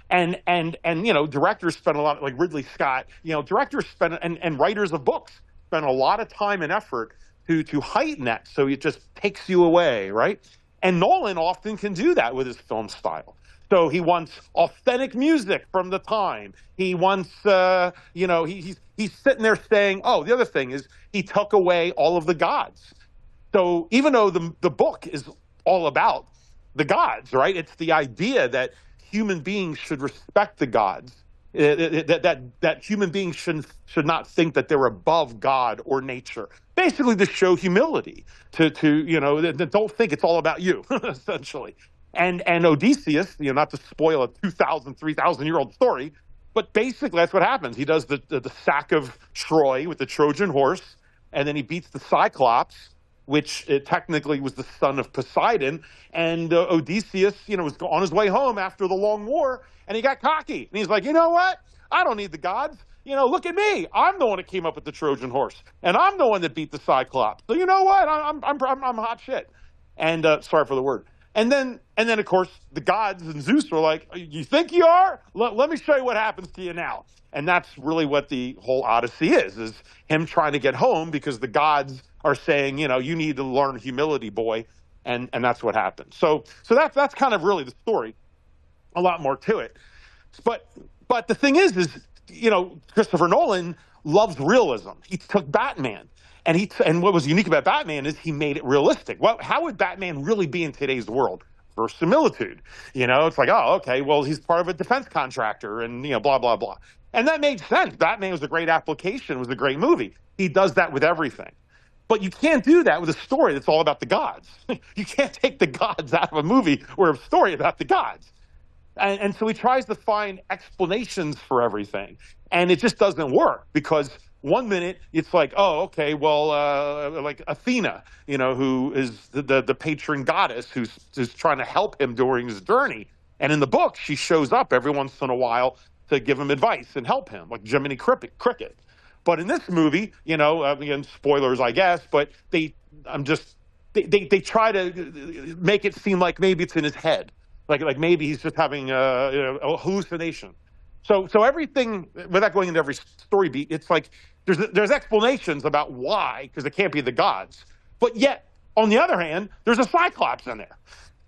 directors spend a lot, like Ridley Scott, directors spend, and writers of books spend a lot of time and effort to heighten that, so it just takes you away, right? And Nolan often can do that with his film style. So he wants authentic music from the time. He wants, he's sitting there saying, oh, the other thing is he took away all of the gods. So even though the book is all about the gods, right? It's the idea that human beings should respect the gods, that human beings should not think that they're above God or nature. Basically, to show humility, to don't think it's all about you, essentially. And Odysseus, not to spoil a 2,000, 3,000-year-old story, but basically that's what happens. He does the sack of Troy with the Trojan horse, and then he beats the Cyclops, which technically was the son of Poseidon. And Odysseus, was on his way home after the long war, and he got cocky. And he's like, you know what? I don't need the gods. Look at me. I'm the one that came up with the Trojan horse, and I'm the one that beat the Cyclops. So you know what? I'm hot shit. And sorry for the word. And then, of course, the gods and Zeus are like, you think you are? Let me show you what happens to you now. And that's really what the whole Odyssey is him trying to get home, because the gods are saying, you need to learn humility, boy. And that's what happens. So that's kind of really the story. A lot more to it. But the thing is, Christopher Nolan loves realism. He took Batman. And what was unique about Batman is he made it realistic. Well, how would Batman really be in today's world? Verisimilitude. It's like, oh, okay, well, he's part of a defense contractor and, blah, blah, blah. And that made sense. Batman was a great application. It was a great movie. He does that with everything. But you can't do that with a story that's all about the gods. You can't take the gods out of a movie or a story about the gods. And so he tries to find explanations for everything. And it just doesn't work, because one minute it's like, oh, okay, well, like Athena, who is the patron goddess who's trying to help him during his journey. And in the book, she shows up every once in a while to give him advice and help him, like Jiminy Cricket. But in this movie, again, spoilers, I guess, but they try to make it seem like maybe it's in his head, like maybe he's just having a hallucination. So everything, without going into every story beat, it's like there's explanations about why, because it can't be the gods. But yet, on the other hand, there's a Cyclops in there.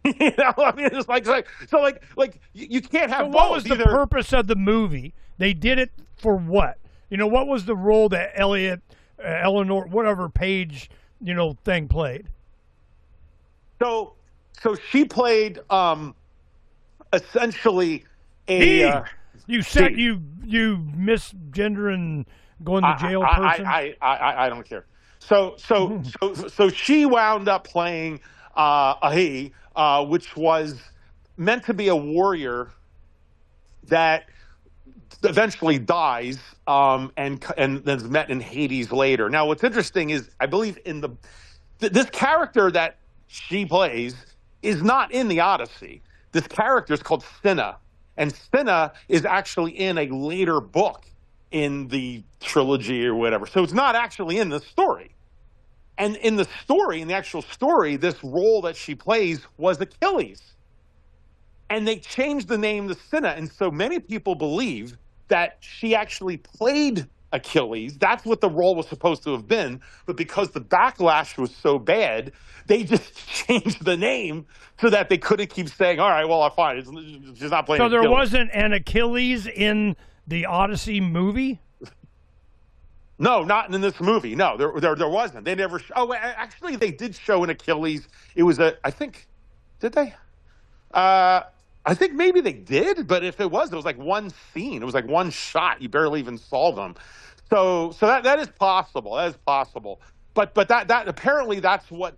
I mean, it's like you can't have. So what both. was the purpose of the movie? They did it for what? What was the role that Eleanor, whatever Page, thing played? So she played essentially a. You said you misgendering going to jail person. I don't care. So she wound up playing a he, which was meant to be a warrior that eventually dies and then's met in Hades later. Now, what's interesting is I believe in this character that she plays is not in the Odyssey. This character is called Cinna, and Cinna is actually in a later book in the trilogy or whatever. So it's not actually in the story. And in the story, in the actual story, this role that she plays was Achilles. And they changed the name to Cinna. And so many people believe that she actually played Achilles. That's what the role was supposed to have been. But because the backlash was so bad, they just changed the name so that they couldn't keep saying, all right, well, fine. She's not playing Achilles. So there wasn't an Achilles in the Odyssey movie? No, not in this movie. No, there wasn't. They never. Actually, they did show an Achilles. It was I think, did they? I think maybe they did, but if it was like one scene. It was like one shot. You barely even saw them. So that is possible. That is possible. But that apparently that's what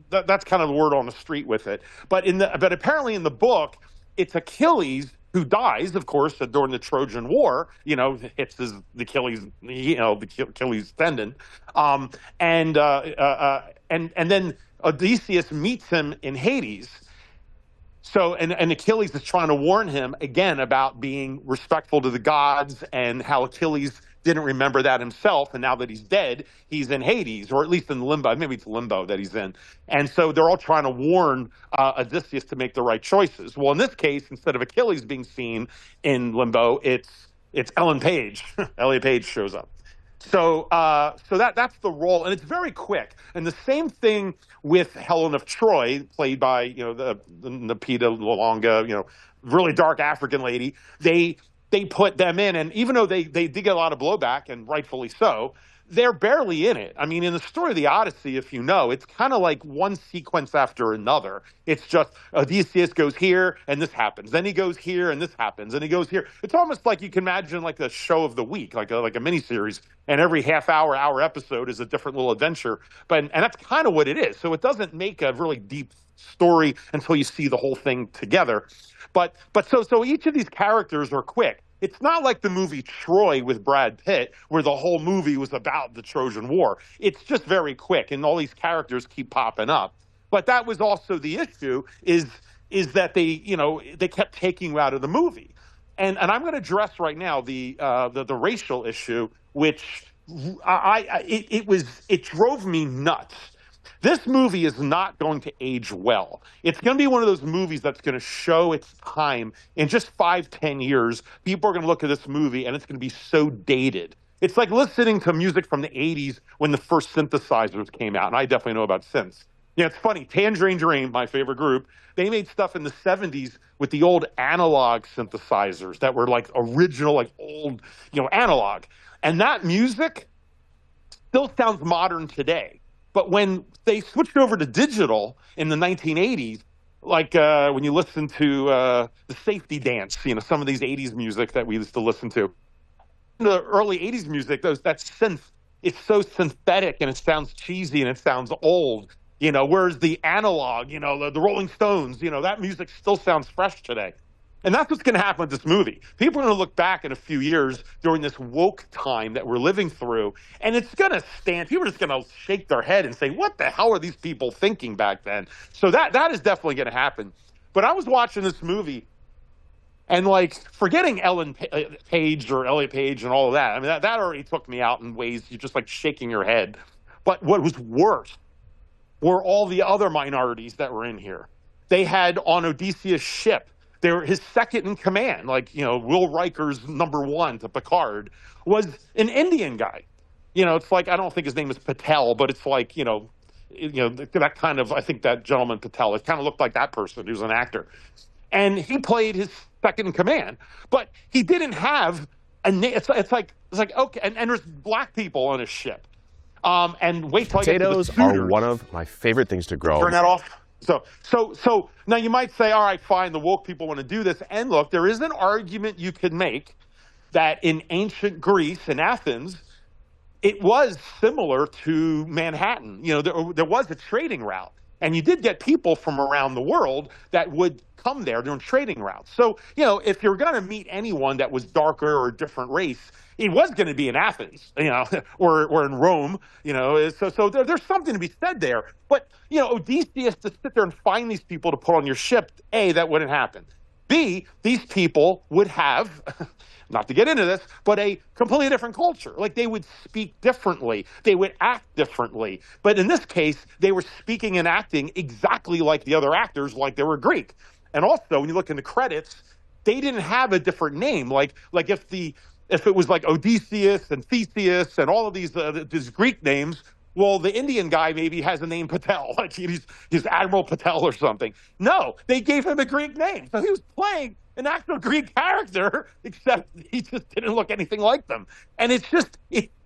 that's kind of the word on the street with it. But apparently in the book, it's Achilles who dies, of course, during the Trojan War. Hits the Achilles, the Achilles tendon, and then Odysseus meets him in Hades. So, and Achilles is trying to warn him again about being respectful to the gods and how Achilles didn't remember that himself. And now that he's dead, he's in Hades, or at least in limbo. Maybe it's limbo that he's in. And so they're all trying to warn Odysseus to make the right choices. Well, in this case, instead of Achilles being seen in limbo, it's Ellen Page. Elliot Page shows up. So that's the role, and it's very quick. And the same thing with Helen of Troy, played by the Peta Longa, really dark African lady. They put them in, and even though they did get a lot of blowback, and rightfully so, they're barely in it. I mean, in the story of the Odyssey, if you know, it's kind of like one sequence after another. It's just Odysseus goes here and this happens. Then he goes here and this happens. And he goes here. It's almost like you can imagine like a show of the week, like a miniseries. And every hour episode is a different little adventure. And that's kind of what it is. So it doesn't make a really deep story until you see the whole thing together. But so each of these characters are quick. It's not like the movie Troy with Brad Pitt, where the whole movie was about the Trojan War. It's just very quick, and all these characters keep popping up. But that was also the issue, is that they kept taking you out of the movie. And I'm going to address right now the racial issue, which it drove me nuts. This movie is not going to age well. It's going to be one of those movies that's going to show its time in just 5-10 years. People are going to look at this movie and it's going to be so dated. It's like listening to music from the 80s when the first synthesizers came out. And I definitely know about synths. It's funny. Tangerine Dream, my favorite group, they made stuff in the 70s with the old analog synthesizers that were like original, like old, analog. And that music still sounds modern today. But when they switched over to digital in the 1980s, like when you listen to the Safety Dance, some of these 80s music that we used to listen to, the early 80s music, that synth, it's so synthetic and it sounds cheesy and it sounds old, whereas the analog, the Rolling Stones, that music still sounds fresh today. And that's what's going to happen with this movie. People are going to look back in a few years during this woke time that we're living through, and it's going to stand. People are just going to shake their head and say, what the hell are these people thinking back then? So that is definitely going to happen. But I was watching this movie, and forgetting Ellen Page or Elliot Page and all of that, I mean, that already took me out in ways you're just shaking your head. But what was worse were all the other minorities that were in here. They had on Odysseus' ship, his second in command, like, Will Riker's #1 to Picard, was an Indian guy. It's like, I don't think his name is Patel, but it's like, that kind of, I think that gentleman Patel, it kind of looked like that person who's an actor. And he played his second in command, but he didn't have a name. It's like, okay. And there's black people on his ship. And wait till potatoes are one of my favorite things to grow. Turn that off. So now you might say, all right, fine, the woke people want to do this. And look, there is an argument you could make that in ancient Greece and Athens, it was similar to Manhattan. There was a trading route, and you did get people from around the world that would come there doing trading routes. So, if you're going to meet anyone that was darker or a different race, it was going to be in Athens, or in Rome, So there's something to be said there. But, Odysseus to sit there and find these people to put on your ship, A, that wouldn't happen. B, these people would have, not to get into this, but a completely different culture. Like, they would speak differently. They would act differently. But in this case, they were speaking and acting exactly like the other actors, like they were Greek. And also, when you look in the credits, they didn't have a different name. Like if it was like Odysseus and Theseus and all of these Greek names, well, the Indian guy maybe has a name Patel, like he's Admiral Patel or something. No, they gave him a Greek name. So he was playing an actual Greek character, except he just didn't look anything like them. And it's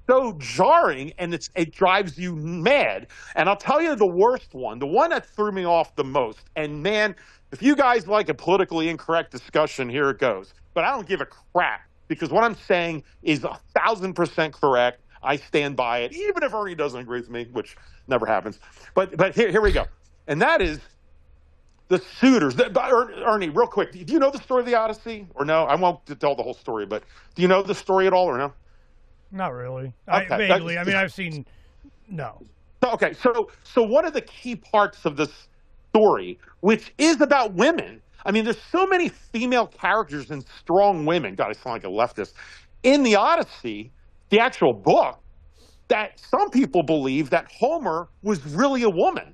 so jarring, and it drives you mad. And I'll tell you the worst one, the one that threw me off the most. And man, if you guys like a politically incorrect discussion, here it goes. But I don't give a crap, because what I'm saying is 1,000% correct. I stand by it, even if Ernie doesn't agree with me, which never happens. But here we go. And that is the suitors. Ernie, real quick, do you know the story of the Odyssey or no? I won't tell the whole story, but do you know the story at all or no? Not really. Okay. Vaguely. I mean, I've seen. No. Okay. So one of the key parts of this story, which is about women. I mean, there's so many female characters and strong women. God, I sound like a leftist. In the Odyssey, the actual book, that some people believe that Homer was really a woman.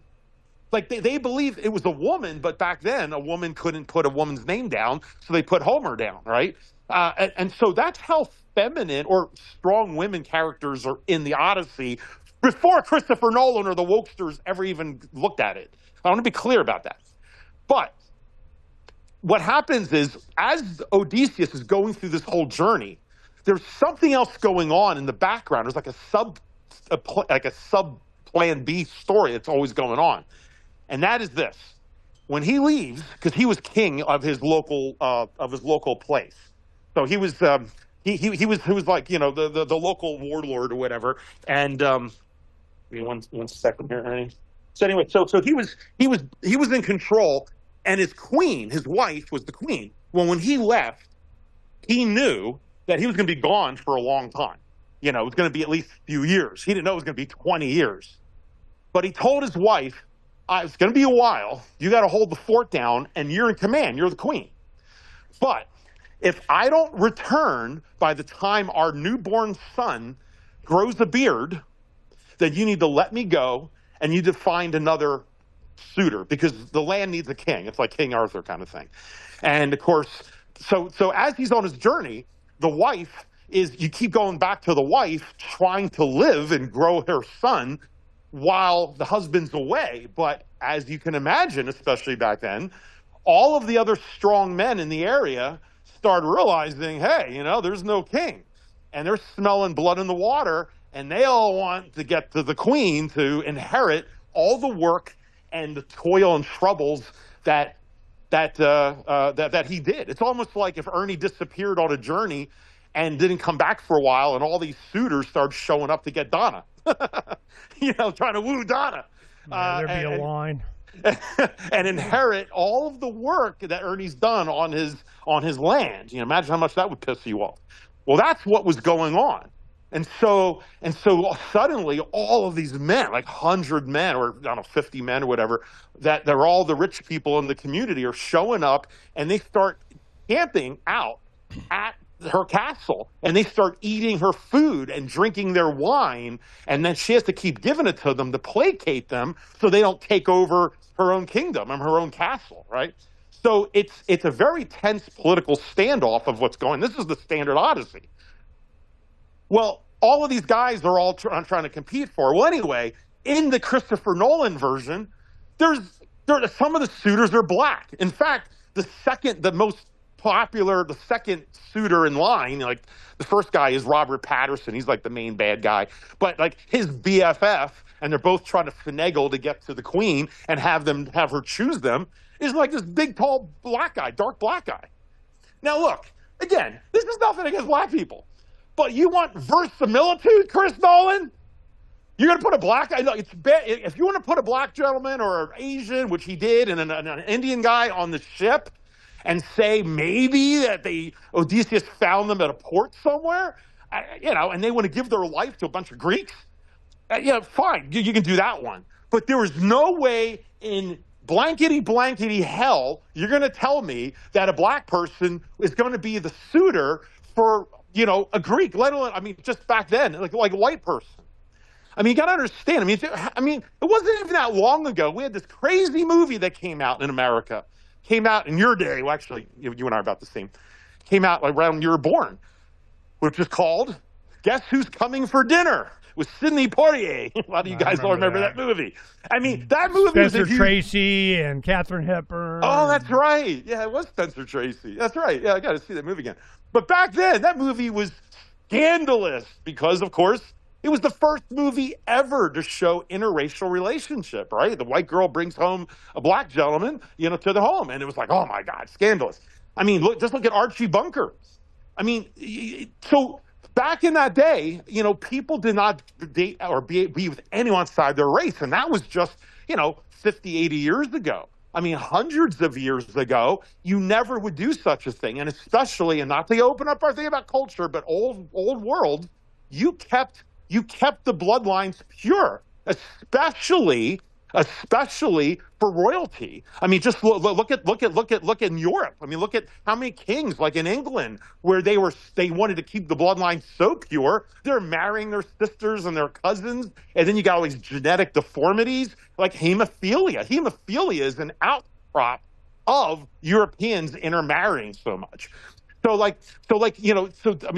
Like they believe it was a woman, but back then a woman couldn't put a woman's name down, so they put Homer down, right? And so that's how feminine or strong women characters are in the Odyssey before Christopher Nolan or the wokesters ever even looked at it. I want to be clear about that. But what happens is, as Odysseus is going through this whole journey, there's something else going on in the background. There's like a sub plan B story that's always going on. And that is this. When he leaves, because he was king of his local place. So he was he was like, the local warlord or whatever. And one second here, Ernie. So anyway, so he was in control, and his queen, his wife, was the queen. Well, when he left, he knew that he was going to be gone for a long time. It was going to be at least a few years. He didn't know it was going to be 20 years. But he told his wife, it's going to be a while. You got to hold the fort down, and you're in command. You're the queen. But if I don't return by the time our newborn son grows a beard, then you need to let me go, and you need to find another suitor, because the land needs a king. It's like King Arthur kind of thing. And of course, so as he's on his journey, the wife you keep going back to the wife trying to live and grow her son while the husband's away. But as you can imagine, especially back then, all of the other strong men in the area start realizing, hey, there's no king. And they're smelling blood in the water, and they all want to get to the queen to inherit all the work and the toil and troubles that he did. It's almost like if Ernie disappeared on a journey and didn't come back for a while, and all these suitors started showing up to get Donna, trying to woo Donna. Yeah, there'd be a line. And inherit all of the work that Ernie's done on his land. Imagine how much that would piss you off. Well, that's what was going on. And so suddenly all of these men, like 100 men or 50 men or whatever, that they're all the rich people in the community, are showing up, and they start camping out at her castle, and they start eating her food and drinking their wine, and then she has to keep giving it to them to placate them so they don't take over her own kingdom and her own castle, right? So it's a very tense political standoff of what's going. This is the standard Odyssey. Well, all of these guys are all trying to compete for. Well, anyway, in the Christopher Nolan version, some of the suitors are black. In fact, the second suitor in line, like the first guy is Robert Pattinson. He's like the main bad guy. But like his BFF, and they're both trying to finagle to get to the queen and have her choose them, is like this big, tall black guy, dark black guy. Now, look, again, this is nothing against black people. But you want verisimilitude, Chris Nolan? You're going to put a black guy? It's bad. If you want to put a black gentleman or an Asian, which he did, and an Indian guy on the ship, and say maybe that Odysseus found them at a port somewhere, and they want to give their life to a bunch of Greeks, fine, you can do that one. But there is no way in blankety hell you're going to tell me that a black person is going to be the suitor for a Greek, let alone, just back then, like a white person. You got to understand. It wasn't even that long ago. We had this crazy movie that came out in America. Came out in your day. Well, actually, you and I are about the same. Came out around when you were born, which is called Guess Who's Coming for Dinner with Sidney Poitier. A lot of you guys all remember that movie. That movie Spencer was Tracy and Katharine Hepburn. Oh, that's right. Yeah, it was Spencer Tracy. That's right. Yeah, I got to see that movie again. But back then, that movie was scandalous because, of course, it was the first movie ever to show interracial relationship, right? The white girl brings home a black gentleman, to the home. And it was like, oh, my God, scandalous. Just look at Archie Bunker. So back in that day, people did not date or be with anyone outside their race. And that was just, 50, 80 years ago. Hundreds of years ago, you never would do such a thing. And especially, and not to open up our thing about culture, but old world, you kept the bloodlines pure, especially for royalty. Just look in Europe. Look at how many kings, like in England, where they wanted to keep the bloodline so pure, they're marrying their sisters and their cousins, and then you got all these genetic deformities like hemophilia. Hemophilia is an outcrop of Europeans intermarrying so much.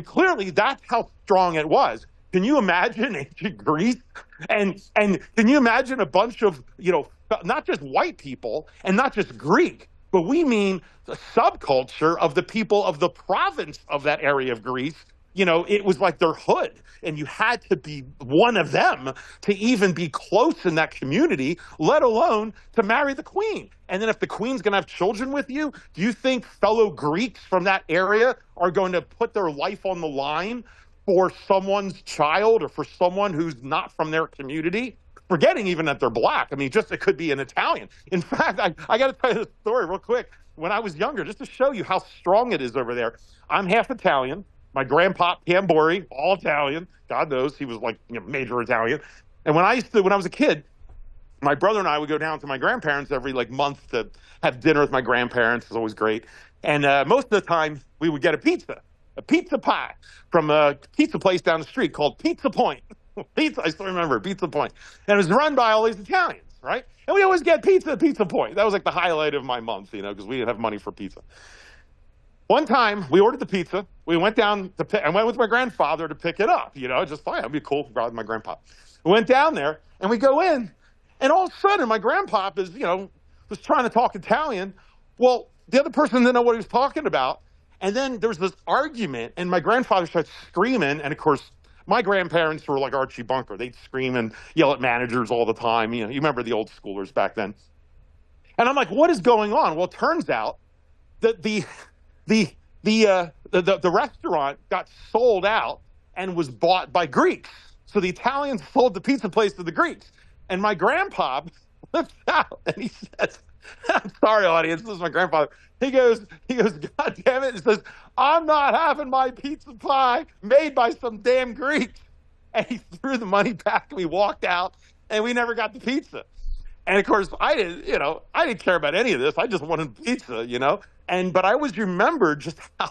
Clearly that's how strong it was. Can you imagine ancient Greece? And can you imagine a bunch of, not just white people and not just Greek, but we mean the subculture of the people of the province of that area of Greece? It was like their hood, and you had to be one of them to even be close in that community, let alone to marry the queen. And then if the queen's going to have children with you, do you think fellow Greeks from that area are going to put their life on the line for someone's child or for someone who's not from their community? Forgetting even that they're black. It could be an Italian. In fact, I got to tell you this story real quick. When I was younger, just to show you how strong it is over there, I'm half Italian. My grandpa, Tamburri, all Italian. God knows he was like major Italian. And when I was a kid, my brother and I would go down to my grandparents every month to have dinner with my grandparents. It was always great. And most of the time, we would get a pizza pie from a pizza place down the street called Pizza Point. I still remember Pizza Point. And it was run by all these Italians, right? And we always get pizza at Pizza Point. That was like the highlight of my month, because we didn't have money for pizza. One time, we ordered the pizza. We went down I went with my grandfather to pick it up, just fine. It'd be cool to go with my grandpa. We went down there, and we go in, and all of a sudden, my grandpa was trying to talk Italian. Well, the other person didn't know what he was talking about. And then there was this argument, and my grandfather started screaming. And, of course, my grandparents were like Archie Bunker. They'd scream and yell at managers all the time. You remember the old schoolers back then. And I'm like, what is going on? Well, it turns out that the restaurant got sold out and was bought by Greeks. So the Italians sold the pizza place to the Greeks. And my grandpa flips out, and he says, I'm sorry, audience, this is my grandfather. He goes, God damn it. He says, I'm not having my pizza pie made by some damn Greeks. And he threw the money back, and we walked out, and we never got the pizza. And of course, I didn't care about any of this. I just wanted pizza, but I always remembered just how,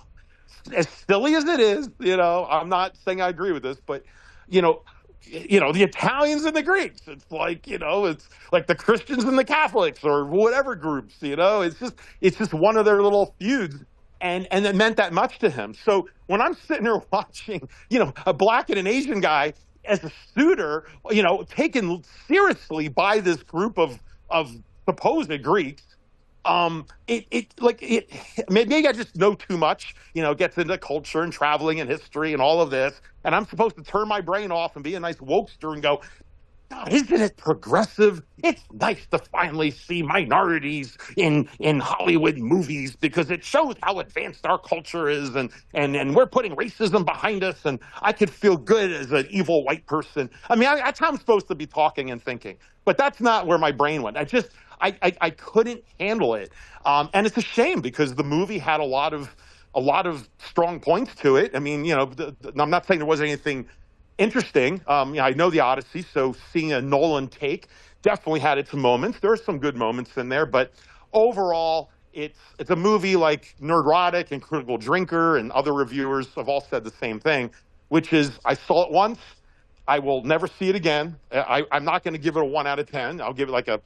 as silly as it is, I'm not saying I agree with this, but, the Italians and the Greeks. It's like, it's like the Christians and the Catholics or whatever groups, it's just one of their little feuds. And it meant that much to him. So when I'm sitting there watching, a black and an Asian guy as a suitor, taken seriously by this group of supposed Greeks, maybe I just know too much, gets into culture and traveling and history and all of this. And I'm supposed to turn my brain off and be a nice wokester and go, God, isn't it progressive? It's nice to finally see minorities in Hollywood movies because it shows how advanced our culture is, and we're putting racism behind us, and I could feel good as an evil white person. I mean, that's how I'm supposed to be talking and thinking, but that's not where my brain went. I couldn't handle it, and it's a shame because the movie had a lot of strong points to it. I mean, I'm not saying there wasn't anything interesting. I know the Odyssey, so seeing a Nolan take definitely had its moments. There are some good moments in there, but overall, it's a movie like Nerdrotic and Critical Drinker and other reviewers have all said the same thing, which is I saw it once, I will never see it again. I'm not going to give it a 1 out of 10. I'll give it like a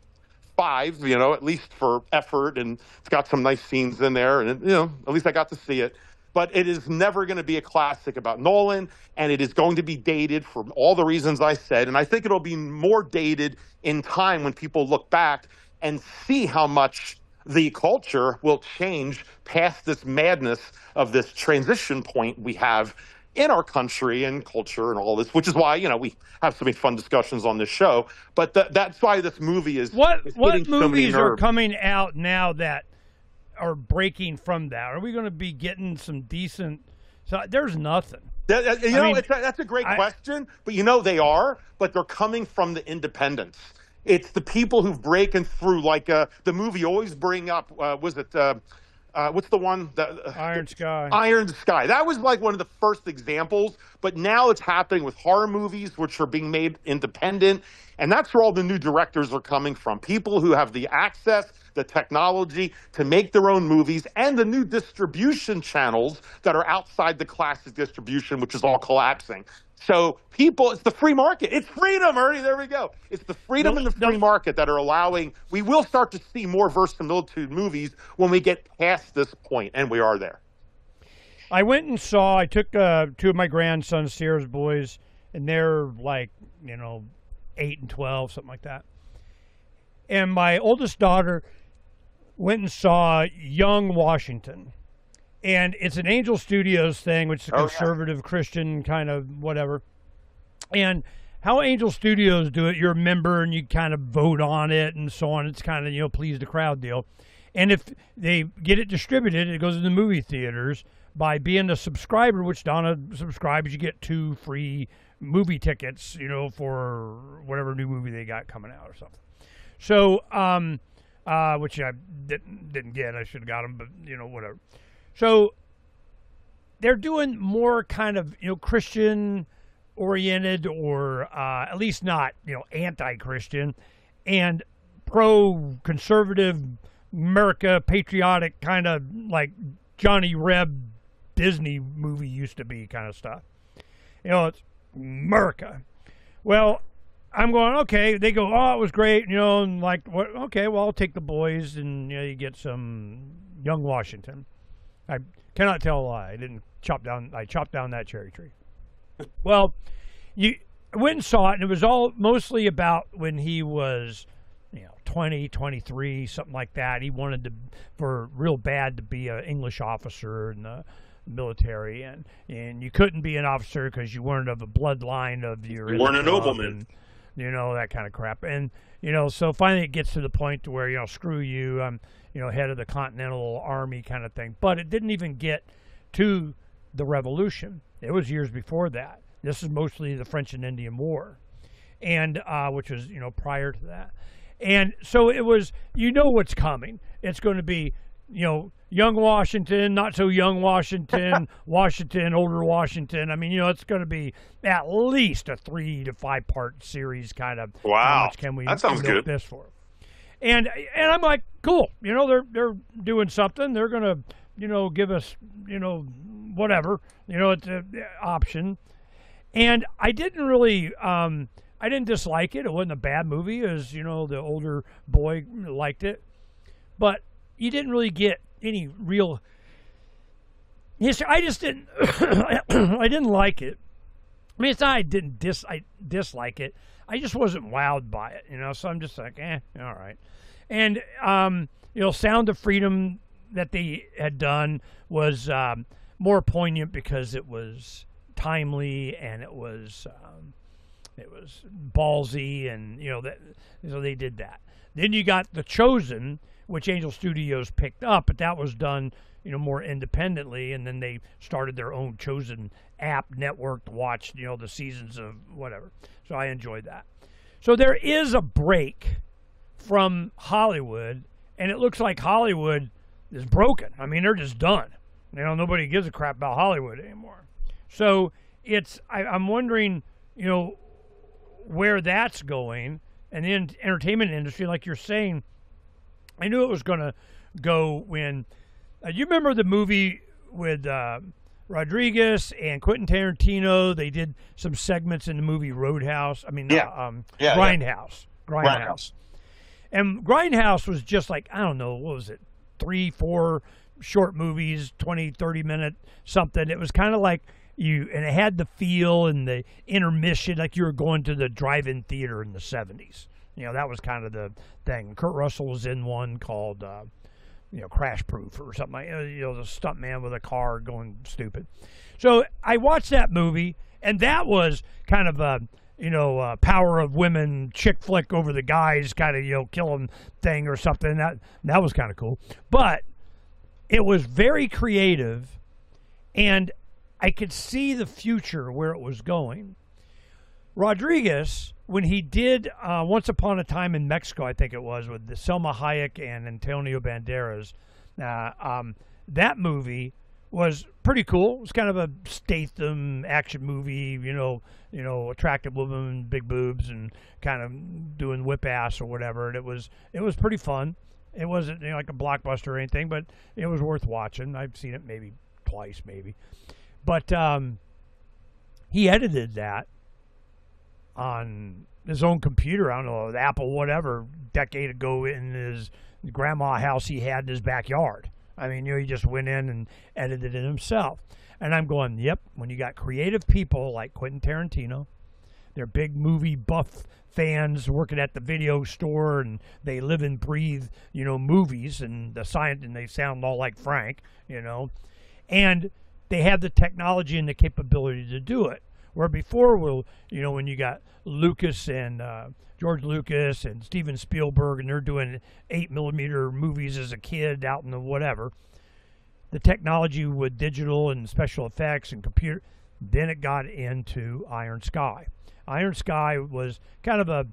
5, at least for effort, and it's got some nice scenes in there, and at least I got to see it. But it is never going to be a classic about Nolan, and it is going to be dated for all the reasons I said. And I think it'll be more dated in time when people look back and see how much the culture will change past this madness of this transition point we have in our country and culture and all this, which is why, we have so many fun discussions on this show. But that's why this movie is What hitting so many movies are nerves. coming out now that are breaking from that? Are we going to be getting some decent? So there's nothing. That's a great question, but they are, but they're coming from the independents. It's the people who've broken through, like the movie always bring up. Was it what's the one? Iron Sky. Iron Sky. That was like one of the first examples, but now it's happening with horror movies, which are being made independent, and that's where all the new directors are coming from. People who have the access, the technology to make their own movies, and the new distribution channels that are outside the classic distribution, which is all collapsing. So it's the free market. It's freedom, Ernie. There we go. It's the freedom and the free market that are allowing. We will start to see more verisimilitude movies when we get past this point, and we are there. I took 2 of my grandsons, Sierra's boys, and they're like, 8 and 12, something like that. And my oldest daughter went and saw Young Washington. And it's an Angel Studios thing, which is a conservative Christian kind of whatever. And how Angel Studios do it, you're a member and you kind of vote on it and so on. It's kind of, please the crowd deal. And if they get it distributed, it goes to the movie theaters. By being a subscriber, which Donna subscribes, you get 2 free movie tickets, for whatever new movie they got coming out or something. So, which I didn't get. I should have got them, but, whatever. So they're doing more kind of, Christian-oriented or at least not, anti-Christian and pro-conservative America, patriotic kind of like Johnny Reb Disney movie used to be kind of stuff. It's America. Well, I'm going, okay. They go, oh, it was great, and like, what? Okay, well, I'll take the boys, and you get some Young Washington. I cannot tell a lie. I chopped down that cherry tree. Well, you went and saw it, and it was all mostly about when he was, 20, 23, something like that. He wanted for real bad to be an English officer in the military, and you couldn't be an officer because you weren't of a bloodline of your. You weren't a nobleman. And, that kind of crap. And, so finally it gets to the point to where, screw you, I'm, head of the Continental Army kind of thing. But it didn't even get to the Revolution. It was years before that. This is mostly the French and Indian War, and which was, prior to that. And so it was, what's coming. It's going to be, young Washington, not so young Washington, Washington, older Washington. I mean, it's going to be at least a 3 to 5 part series kind of. Wow, how much can we that sounds good. This for? And I'm like, cool. They're doing something. They're going to, give us, whatever. It's an option. And I didn't really, I didn't dislike it. It wasn't a bad movie, as the older boy liked it. But you didn't really get any real history. I just didn't, I didn't like it. I mean, it's not I didn't dislike it. I just wasn't wowed by it, So I'm just like, all right. And Sound of Freedom that they had done was more poignant because it was timely and it was ballsy, and so they did that. Then you got The Chosen, which Angel Studios picked up, but that was done more independently, and then they started their own Chosen app network to watch the seasons of whatever. So I enjoyed that. So there is a break from Hollywood, and it looks like Hollywood is broken. I mean, they're just done. Nobody gives a crap about Hollywood anymore. So I'm wondering, where that's going. And the entertainment industry, like you're saying, I knew it was going to go when, you remember the movie with Rodriguez and Quentin Tarantino? They did some segments in the movie Roadhouse. I mean, Grindhouse. Grindhouse. And Grindhouse was just like, I don't know, what was it, 3-4 short movies, 20, 30-minute something. It was kind of like and it had the feel and the intermission like you were going to the drive-in theater in the 70s. That was kind of the thing. Kurt Russell was in one called, Crash Proof or something like, the stunt man with a car going stupid. So I watched that movie, and that was kind of a, power of women chick flick over the guys kind of, kill 'em thing or something. That was kind of cool. But it was very creative, and I could see the future where it was going. Rodriguez, when he did Once Upon a Time in Mexico, I think it was, with Selma Hayek and Antonio Banderas, that movie was pretty cool. It was kind of a Statham action movie, attractive woman, big boobs, and kind of doing whip ass or whatever. And it was pretty fun. It wasn't like a blockbuster or anything, but it was worth watching. I've seen it maybe twice, maybe. But he edited that on his own computer. I don't know, Apple, whatever, decade ago in his grandma house he had in his backyard. I mean, he just went in and edited it himself. And I'm going, yep, when you got creative people like Quentin Tarantino, they're big movie buff fans working at the video store, and they live and breathe, movies, and and they sound all like Phranq, and they have the technology and the capability to do it. Where before, when you got Lucas and George Lucas and Steven Spielberg, and they're doing 8mm movies as a kid out in the whatever, the technology with digital and special effects and computer, then it got into Iron Sky. Iron Sky was kind of a,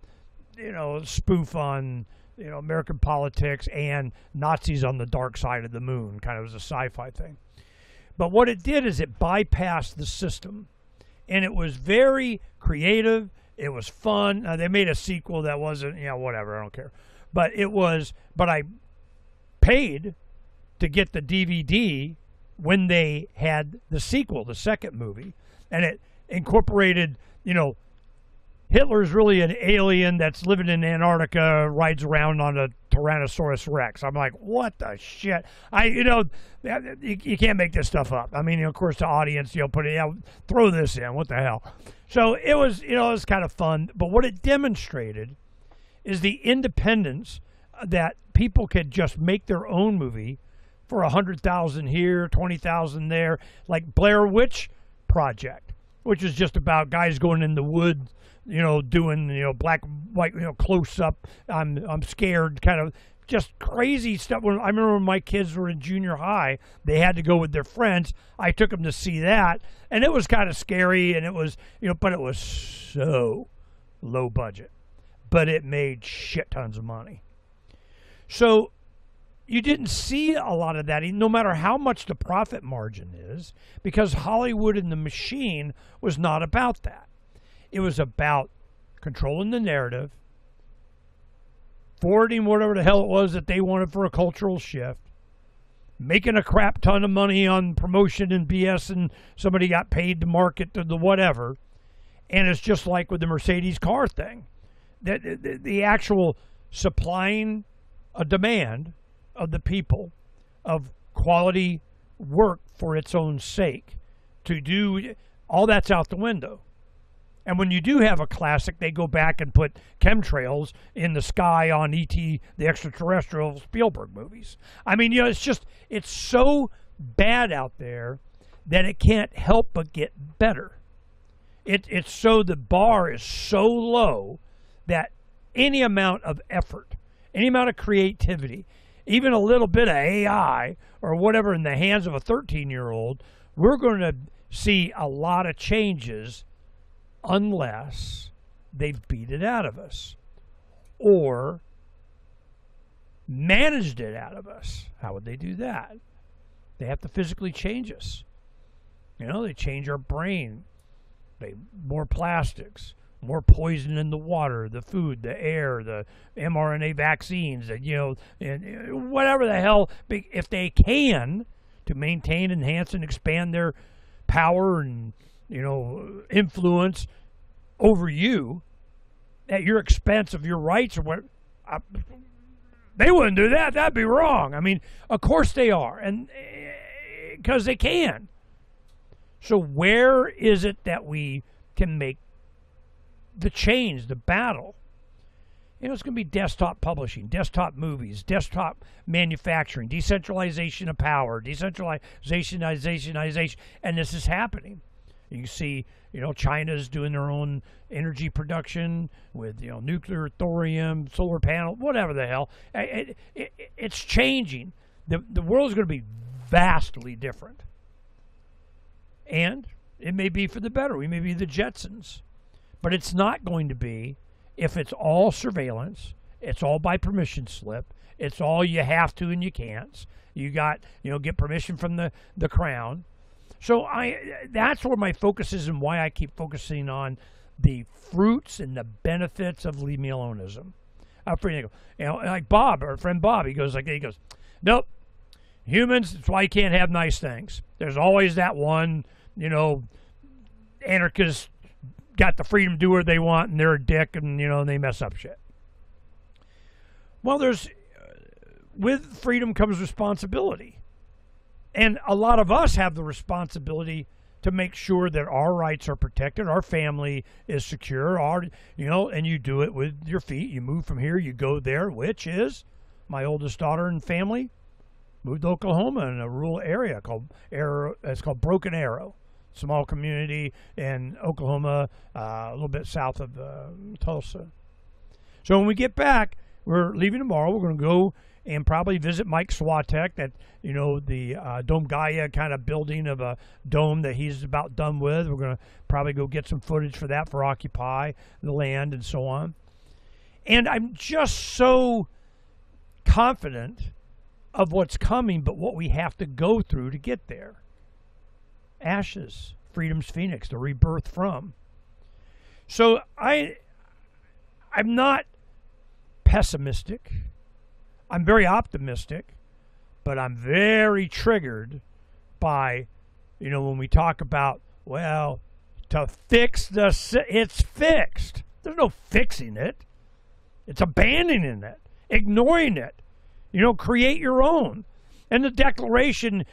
spoof on, American politics and Nazis on the dark side of the moon. Kind of was a sci-fi thing. But what it did is it bypassed the system, and it was very creative. It was fun. They made a sequel that wasn't, whatever, I don't care. But I paid to get the DVD when they had the sequel, the second movie, and it incorporated, Hitler's really an alien that's living in Antarctica, rides around on a Tyrannosaurus Rex. I'm like, what the shit? You can't make this stuff up. I mean, of course, the audience, throw this in. What the hell? So it was, it was kind of fun. But what it demonstrated is the independence that people could just make their own movie for $100,000 here, $20,000 there, like Blair Witch Project, which is just about guys going in the woods, doing, black, white, close up, I'm scared, kind of just crazy stuff. I remember when my kids were in junior high, they had to go with their friends. I took them to see that, and it was kind of scary, and it was, but it was so low budget. But it made shit tons of money. So you didn't see a lot of that, no matter how much the profit margin is, because Hollywood and the machine was not about that. It was about controlling the narrative, forwarding whatever the hell it was that they wanted for a cultural shift, making a crap ton of money on promotion and BS, and somebody got paid to market to the whatever, And it's just like with the Mercedes car thing. The actual supplying a demand of the people of quality work for its own sake to do, all that's out the window. And when you do have a classic, they go back and put chemtrails in the sky on E.T., the extraterrestrial Spielberg movies. I mean, it's so bad out there that it can't help but get better. It's so the bar is so low that any amount of effort, any amount of creativity, even a little bit of AI or whatever in the hands of a 13-year-old, we're going to see a lot of changes unless they've beat it out of us or managed it out of us. How would they do that? They have to physically change us. They change our brain. More plastics, more poison in the water, the food, the air, the mRNA vaccines, and whatever the hell, if they can, to maintain, enhance, and expand their power and influence over you at your expense of your rights or what. They wouldn't do that. That'd be wrong. I mean, of course they are, and because they can. So where is it that we can make the change, the battle? It's going to be desktop publishing, desktop movies, desktop manufacturing, decentralization of power, decentralization, and this is happening. You see, China's doing their own energy production with, nuclear, thorium, solar panel, whatever the hell. It's changing. The world is going to be vastly different. And it may be for the better. We may be the Jetsons. But it's not going to be if it's all surveillance, it's all by permission slip, it's all you have to and you can't. You got, get permission from the crown. So that's where my focus is and why I keep focusing on the fruits and the benefits of leave me aloneism. Like Bob, our friend Bob, he goes, nope, humans, that's why you can't have nice things. There's always that one, anarchist got the freedom to do what they want and they're a dick and, they mess up shit. Well, with freedom comes responsibility. And a lot of us have the responsibility to make sure that our rights are protected, our family is secure, and you do it with your feet. You move from here, you go there, which is my oldest daughter and family moved to Oklahoma in a rural area called Broken Arrow. Small community in Oklahoma, a little bit south of Tulsa. So when we get back, we're leaving tomorrow. We're going to go and probably visit Mike Swatek, that the Dome Gaia kind of building of a dome that he's about done with. We're going to probably go get some footage for that for Occupy the Land and so on. And I'm just so confident of what's coming, but what we have to go through to get there. Ashes, freedom's phoenix, the rebirth from. So I'm not pessimistic. I'm very optimistic, but I'm very triggered by, when we talk about, to fix it's fixed. There's no fixing it. It's abandoning it, ignoring it. Create your own. And the Declaration,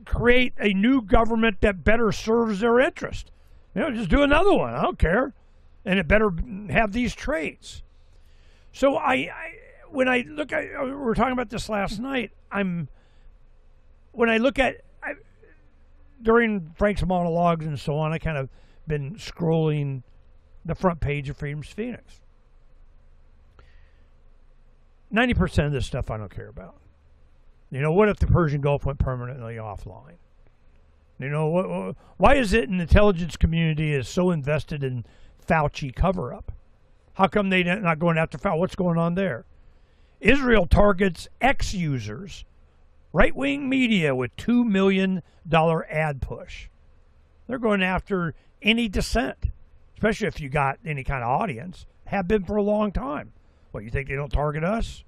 create a new government that better serves their interest. Just do another one. I don't care. And it better have these traits. So when I look at, we were talking about this last night, during Phranq's monologues and so on, I kind of been scrolling the front page of Freedom's Phoenix. 90% of this stuff I don't care about. What if the Persian Gulf went permanently offline? Why is it an intelligence community is so invested in Fauci cover-up? How come they not going after Fauci? What's going on there? Israel targets ex-users, right-wing media with $2 million ad push. They're going after any dissent, especially if you got any kind of audience. Have been for a long time. What, you think they don't target us?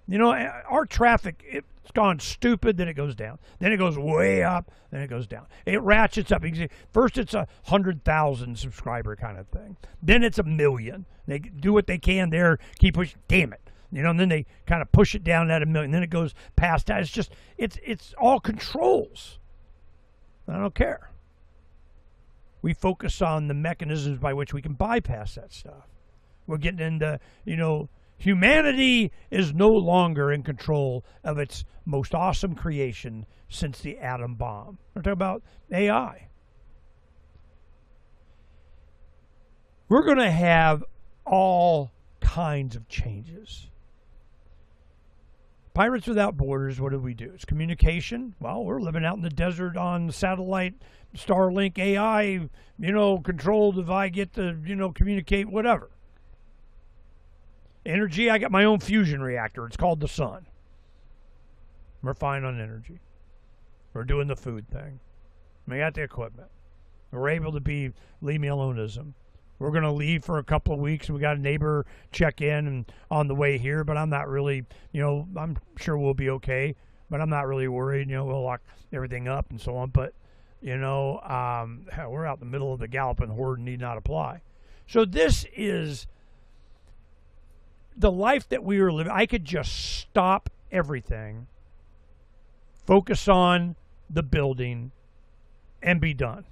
You know, our traffic, it's gone stupid, then it goes down. Then it goes way up, then it goes down. It ratchets up. You can see, first it's 100,000 subscriber kind of thing. Then it's 1 million. They do what they can there, keep pushing. Damn it. You know, and then they kind of push it down at 1 million. Then it goes past that. It's just, it's all controls. I don't care. We focus on the mechanisms by which we can bypass that stuff. We're getting into, you know, humanity is no longer in control of its most awesome creation since the atom bomb. We're talking about AI. We're going to have all kinds of changes. Pirates Without Borders, what do we do? It's communication. Well, we're living out in the desert on satellite, Starlink, AI, you know, controlled if I get to, you know, communicate, whatever. Energy, I got my own fusion reactor. It's called the sun. We're fine on energy. We're doing the food thing. We got the equipment. We're able to be leave me aloneism. We're going to leave for a couple of weeks. We got a neighbor check in and on the way here, but I'm not really, you know, I'm sure we'll be okay, but I'm not really worried. You know, we'll lock everything up and so on. But, you know, we're out in the middle of the galloping horde and need not apply. So this is the life that we were living. I could just stop everything, focus on the building, and be done.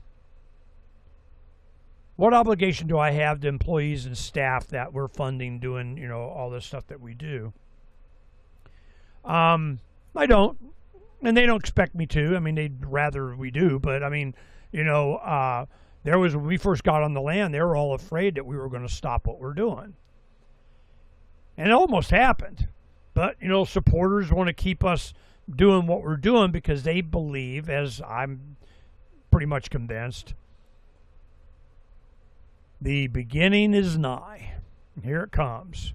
What obligation do I have to employees and staff that we're funding doing, you know, all this stuff that we do? I don't, and they don't expect me to. I mean, they'd rather we do, but I mean, you know, there was, when we first got on the land, they were all afraid that we were going to stop what we're doing. And it almost happened. But, you know, supporters want to keep us doing what we're doing because they believe, as I'm pretty much convinced, the beginning is nigh. Here it comes.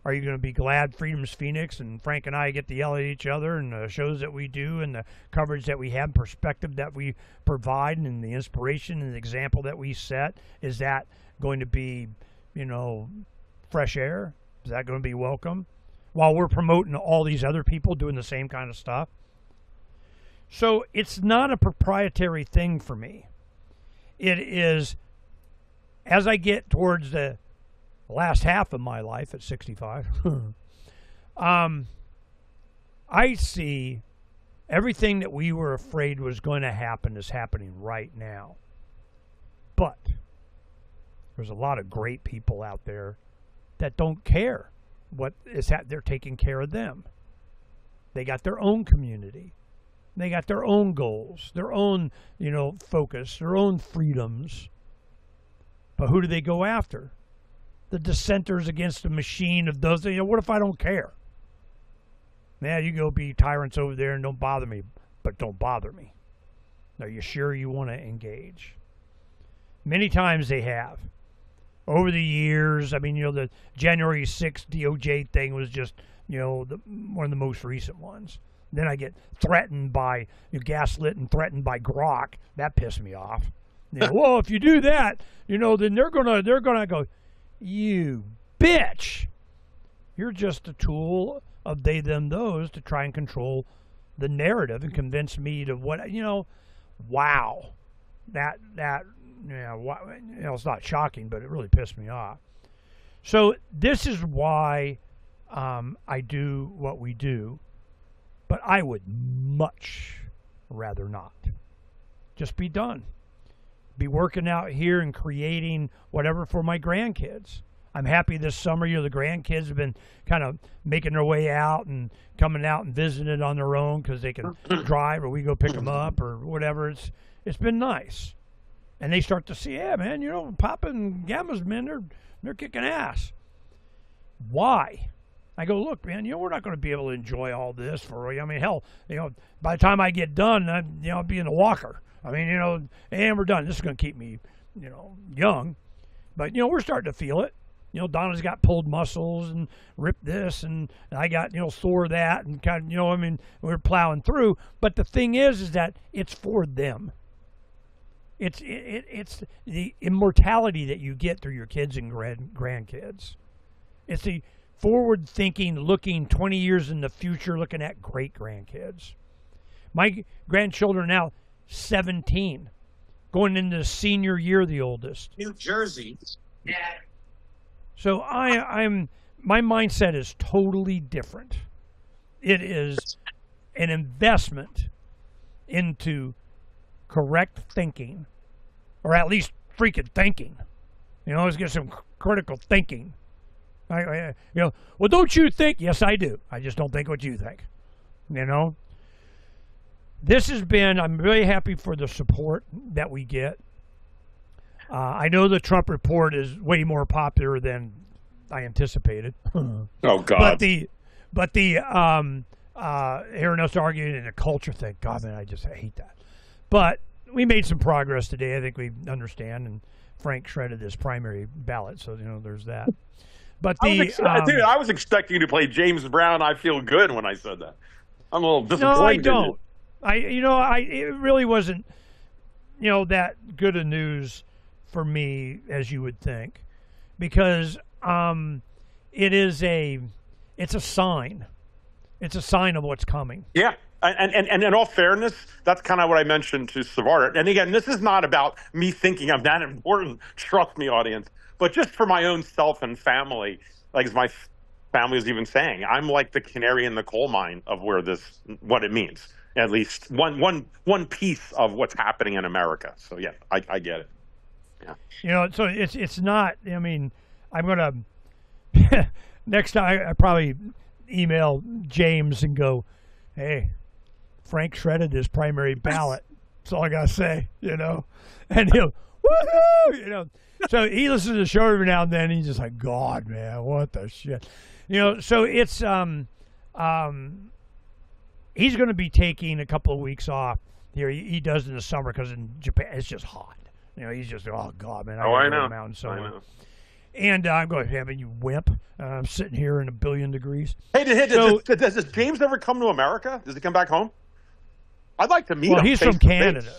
Are you going to be glad Freedom's Phoenix and Phranq and I get to yell at each other and the shows that we do and the coverage that we have, perspective that we provide and the inspiration and the example that we set? Is that going to be, you know, fresh air? Is that going to be welcome? While we're promoting all these other people doing the same kind of stuff. So it's not a proprietary thing for me. It is, as I get towards the last half of my life at 65, I see everything that we were afraid was going to happen is happening right now. But there's a lot of great people out there that don't care what is they're taking care of them. They got their own community. They got their own goals, their own, you know, focus, their own freedoms. But who do they go after? The dissenters against the machine of those. You know, what if I don't care? Yeah, you go be tyrants over there and don't bother me, but don't bother me. Are you sure you want to engage? Many times they have. Over the years, I mean, you know, the January 6th DOJ thing was just, you know, one of the most recent ones. Then I get threatened by, you know, gaslit and threatened by Grok. That pissed me off. You know, well, if you do that, you know, then they're gonna go, you bitch. You're just a tool of they, them, those to try and control the narrative and convince me to what, you know, wow. That yeah, you know, it's not shocking, but it really pissed me off. So this is why I do what we do, but I would much rather not. Just be done. Be working out here and creating whatever for my grandkids. I'm happy this summer, you know, the grandkids have been kind of making their way out and coming out and visiting on their own because they can drive or we go pick them up or whatever. It's been nice. And they start to see, yeah, man, you know, Papa and Gamma's men, they're kicking ass. Why? I go, look, man, you know, we're not going to be able to enjoy all this for, I mean, hell, you know, by the time I get done, I'll be in a walker. I mean, you know, and we're done. This is going to keep me, you know, young. But, you know, we're starting to feel it. You know, Donna's got pulled muscles and ripped this, and I got, you know, sore that, and kind of, you know, I mean, we're plowing through. But the thing is that it's for them. It's the immortality that you get through your kids and grandkids. It's the forward thinking, looking 20 years in the future, looking at great grandkids. My grandchildren are now 17, going into the senior year, the oldest. New Jersey. Yeah. So my mindset is totally different. It is an investment into correct thinking, or at least freaking thinking. Let's get some critical thinking. Well, don't you think? Yes, I do. I just don't think what you think. This has been, I'm really happy for the support that we get. I know the Trump report is way more popular than I anticipated. Oh God! But the hearing us arguing in a culture thing, God, man, I hate that. But we made some progress today. I think we understand, and Phranq shredded his primary ballot, so there's that. But dude, I was expecting you to play James Brown. I feel good when I said that. I'm a little disappointed. No, I don't. It really wasn't, that good of news for me as you would think, because it's a sign. It's a sign of what's coming. Yeah. And in all fairness, that's kind of what I mentioned to Savard. And again, this is not about me thinking I'm that important, trust me, audience, but just for my own self and family, like as my family was even saying, I'm like the canary in the coal mine of what it means. At least one piece of what's happening in America. So yeah, I get it. Yeah. So it's not. I mean, I'm gonna next time I probably email James and go, "Hey, Phranq shredded his primary ballot." That's all I gotta say, And he'll, woohoo, So he listens to the show every now and then. And he's just like, God, man, what the shit, So it's he's going to be taking a couple of weeks off here. He does in the summer because in Japan it's just hot. He's just, oh God, man. I know. Mountain somewhere. And I'm going, man, you wimp. I'm sitting here in 1 billion degrees. Hey, does James ever come to America? Does he come back home? I'd like to meet him. Well, he's from Canada.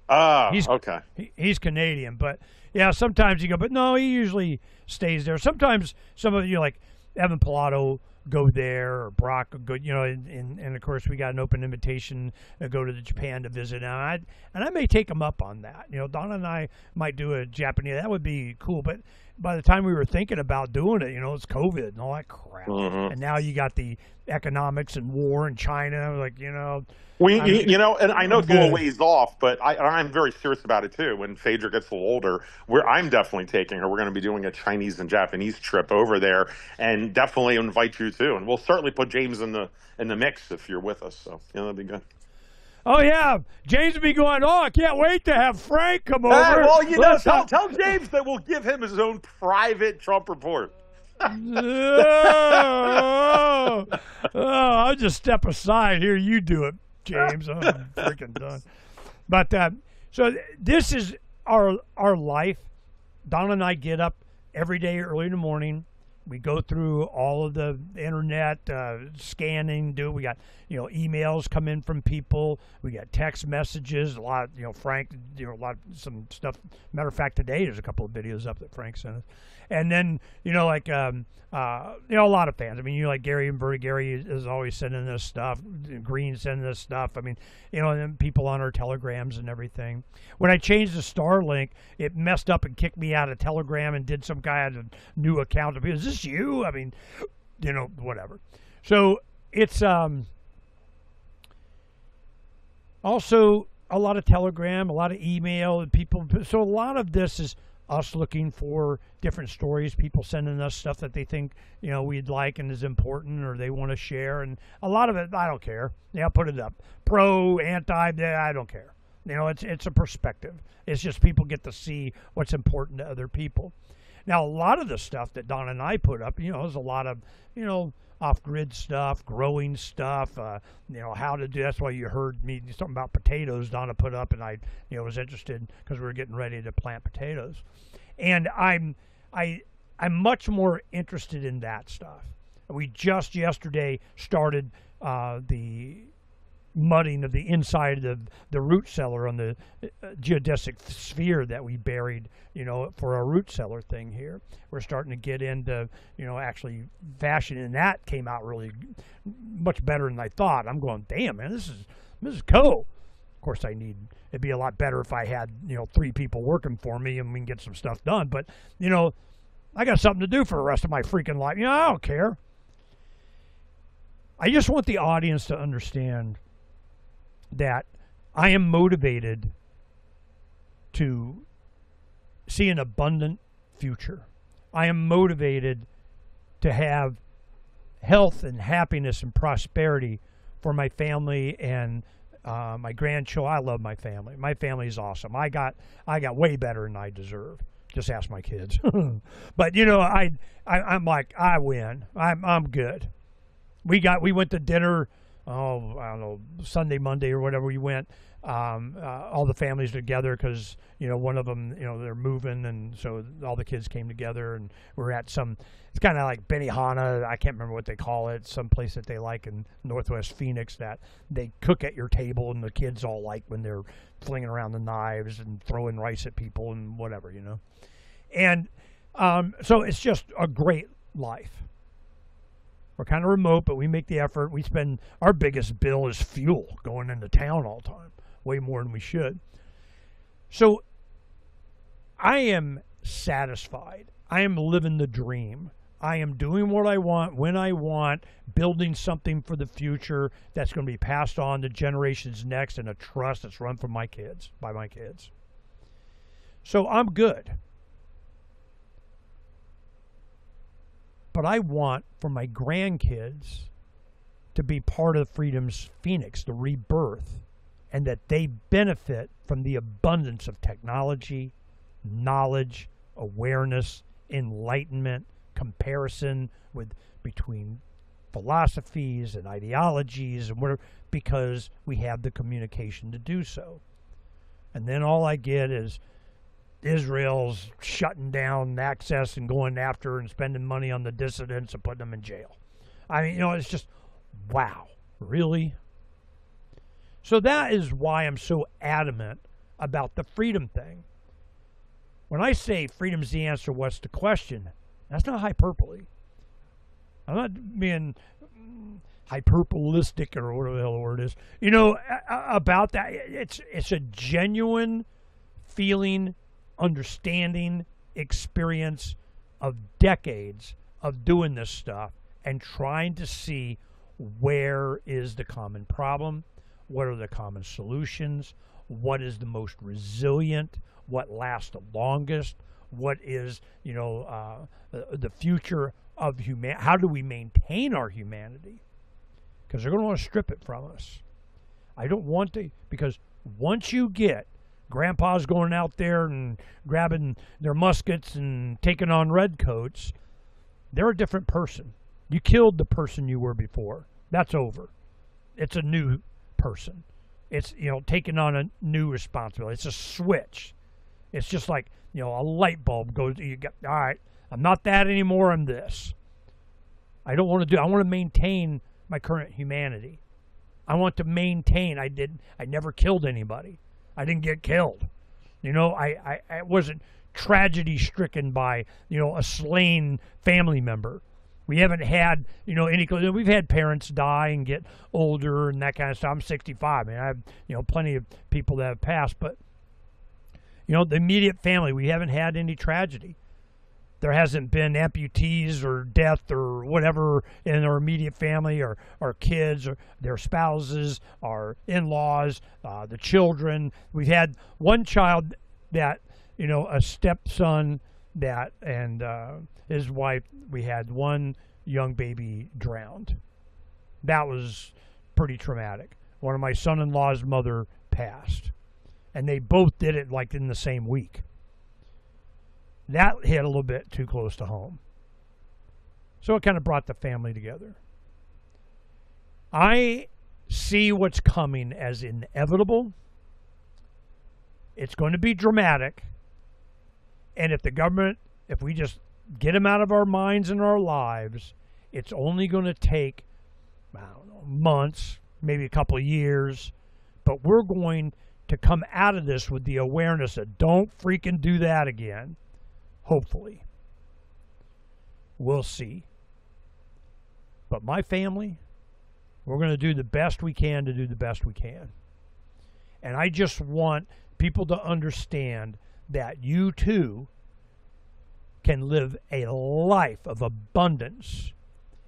Okay. He's Canadian, but yeah, sometimes you go, but no, he usually stays there. Sometimes some of you, like Evan Pilato, go there, or Brock will go, and of course we got an open invitation to go to Japan to visit, and I may take him up on that. Donna and I might do a Japanese. That would be cool, but by the time we were thinking about doing it, it's COVID and all that crap, and now you got the economics and war in China, and I know it's a little ways off, but I'm very serious about it too. When Phaedra gets a little older, I'm definitely taking her. We're going to be doing a Chinese and Japanese trip over there, and definitely invite you too. And we'll certainly put James in the mix if you're with us. So that'd be good. Oh yeah, James will be going. Oh, I can't wait to have Phranq come over. Tell James that we'll give him his own private Trump report. I'll just step aside here. You do it, James. I'm freaking done. But so this is our life. Donna and I get up every day early in the morning. We go through all of the internet scanning. We got emails come in from people. We got text messages. A lot. Phranq. Some stuff. Matter of fact, today there's a couple of videos up that Phranq sent us. And then a lot of fans. I mean, like Gary and Bertie. Gary is always sending us stuff. Green sending us stuff. I mean, and then people on our telegrams and everything. When I changed the Starlink, it messed up and kicked me out of Telegram and did some guy had a new account. Is this you? I mean, whatever. So it's also a lot of Telegram, a lot of email, and people. So a lot of this is us looking for different stories, people sending us stuff that they think we'd like and is important or they want to share, and a lot of it I don't care. Put it up, pro, anti, I don't care. It's a perspective. It's just people get to see what's important to other people. Now a lot of the stuff that Don and I put up, there's a lot of off-grid stuff, growing stuff, how to do. That's why you heard me something about potatoes Donna put up, and I was interested because we were getting ready to plant potatoes, and I'm much more interested in that stuff. We just yesterday started the mudding of the inside of the root cellar on the geodesic sphere that we buried, for our root cellar thing here. We're starting to get into, actually fashion, and that came out really much better than I thought. I'm going, damn, man, this is cool. Of course, it'd be a lot better if I had, 3 people working for me and we can get some stuff done. But, I got something to do for the rest of my freaking life. I don't care. I just want the audience to understand that I am motivated to see an abundant future. I am motivated to have health and happiness and prosperity for my family and my grandchildren. I love my family. My family is awesome. I got way better than I deserve. Just ask my kids. But I'm like, I win. I'm good. We went to dinner. I don't know, Sunday, Monday, or whatever we went. All the families together because one of them they're moving, and so all the kids came together, and we're at some. It's kind of like Benihana. I can't remember what they call it. Some place that they like in Northwest Phoenix that they cook at your table, and the kids all like when they're flinging around the knives and throwing rice at people and whatever, And so it's just a great life. We're kind of remote, but we make the effort. Our biggest bill is fuel going into town all the time, way more than we should. So I am satisfied. I am living the dream. I am doing what I want, when I want, building something for the future that's going to be passed on to generations next, and a trust that's run by my kids. So I'm good. But I want for my grandkids to be part of Freedom's Phoenix, the rebirth, and that they benefit from the abundance of technology, knowledge, awareness, enlightenment, comparison between philosophies and ideologies and whatever, because we have the communication to do so. And then all I get is Israel's shutting down access and going after and spending money on the dissidents and putting them in jail. I mean, it's just, wow, really? So that is why I'm so adamant about the freedom thing. When I say freedom's the answer, what's the question? That's not hyperbole. I'm not being hyperbolistic or whatever the hell the word is. About that, it's a genuine feeling, understanding, experience of decades of doing this stuff and trying to see where is the common problem, what are the common solutions, what is the most resilient, what lasts the longest, what is the future of humanity. How do we maintain our humanity? Because they're going to want to strip it from us. I don't want to, because once you get grandpa's going out there and grabbing their muskets and taking on redcoats, they're a different person. You killed the person you were before. That's over. It's a new person. It's, taking on a new responsibility. It's a switch. It's just like, a light bulb goes, all right, I'm not that anymore, I'm this. I want to maintain my current humanity. I want to maintain, I never killed anybody. I didn't get killed. I wasn't tragedy stricken by, a slain family member. We haven't had, we've had parents die and get older and that kind of stuff. I'm 65. I mean, I have, plenty of people that have passed, but, the immediate family, we haven't had any tragedy. There hasn't been amputees or death or whatever in our immediate family, or our kids, or their spouses, our in-laws, the children. We've had one child that, a stepson that, and his wife, we had one young baby drowned. That was pretty traumatic. One of my son-in-law's mother passed. And they both did it like in the same week. That hit a little bit too close to home. So it kind of brought the family together. I see what's coming as inevitable. It's going to be dramatic. And if we just get them out of our minds and our lives, it's only going to take, months, maybe a couple of years, but we're going to come out of this with the awareness that don't freaking do that again. Hopefully. We'll see. But my family, we're going to do the best we can to do the best we can. And I just want people to understand that you too can live a life of abundance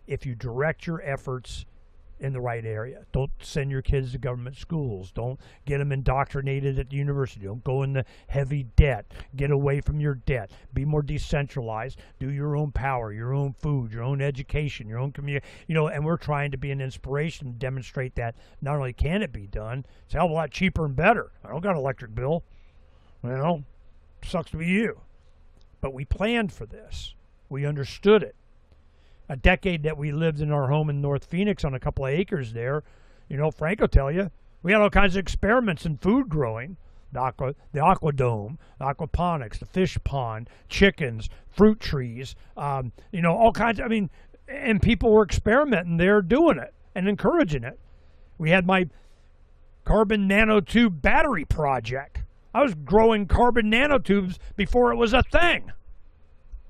if you direct your efforts in the right area. Don't send your kids to government schools. Don't get them indoctrinated at the university. Don't go into heavy debt. Get away from your debt. Be more decentralized. Do your own power, your own food, your own education, your own community. And we're trying to be an inspiration to demonstrate that not only can it be done, it's a hell of a lot cheaper and better. I don't got an electric bill. Sucks to be you. But we planned for this. We understood it. A decade that we lived in our home in North Phoenix on a couple of acres there, Phranq will tell you, we had all kinds of experiments in food growing. The aquadome, the aquaponics, the fish pond, chickens, fruit trees, all kinds. And people were experimenting there, doing it and encouraging it. We had my carbon nanotube battery project. I was growing carbon nanotubes before it was a thing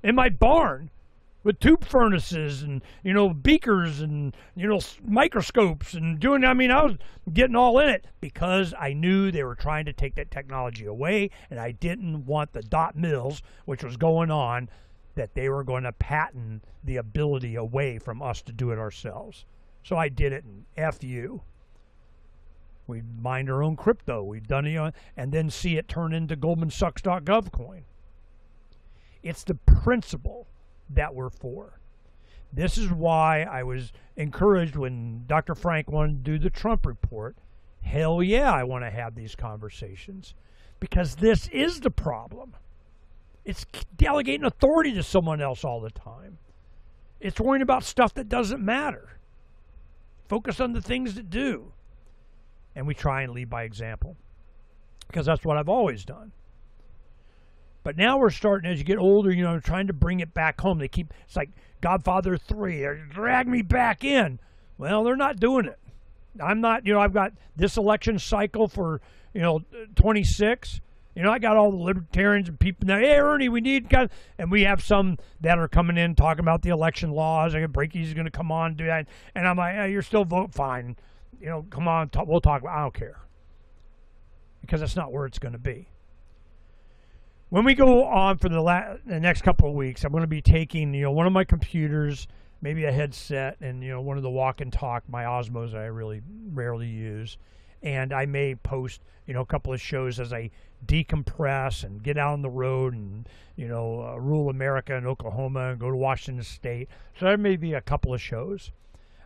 in my barn, with tube furnaces and, beakers and, microscopes and doing, I was getting all in it because I knew they were trying to take that technology away, and I didn't want the dot mills, which was going on, that they were going to patent the ability away from us to do it ourselves. So I did it, and F you. We mined our own crypto. We've done it, and then see it turn into GoldmanSucks.gov coin. It's the principle that we're for. This is why I was encouraged when Dr. Phranq wanted to do the Trump report. Hell yeah, I want to have these conversations, because this is the problem. It's delegating authority to someone else all the time. It's worrying about stuff that doesn't matter. Focus on the things that do. And we try and lead by example, because that's what I've always done. But now we're starting, as you get older, trying to bring it back home. It's like Godfather 3, or drag me back in. Well, they're not doing it. I'm not, I've got this election cycle for, 26. I got all the libertarians and people now, hey, Ernie, we need, and we have some that are coming in talking about the election laws. Breaky's going to come on and do that. And I'm like, hey, you're still vote fine. Come on, we'll talk about it. I don't care. Because that's not where it's going to be. When we go on for the next couple of weeks, I'm going to be taking, one of my computers, maybe a headset, and, one of the walk and talk, my Osmos I really rarely use. And I may post, a couple of shows as I decompress and get out on the road and, rule America and Oklahoma and go to Washington State. So there may be a couple of shows.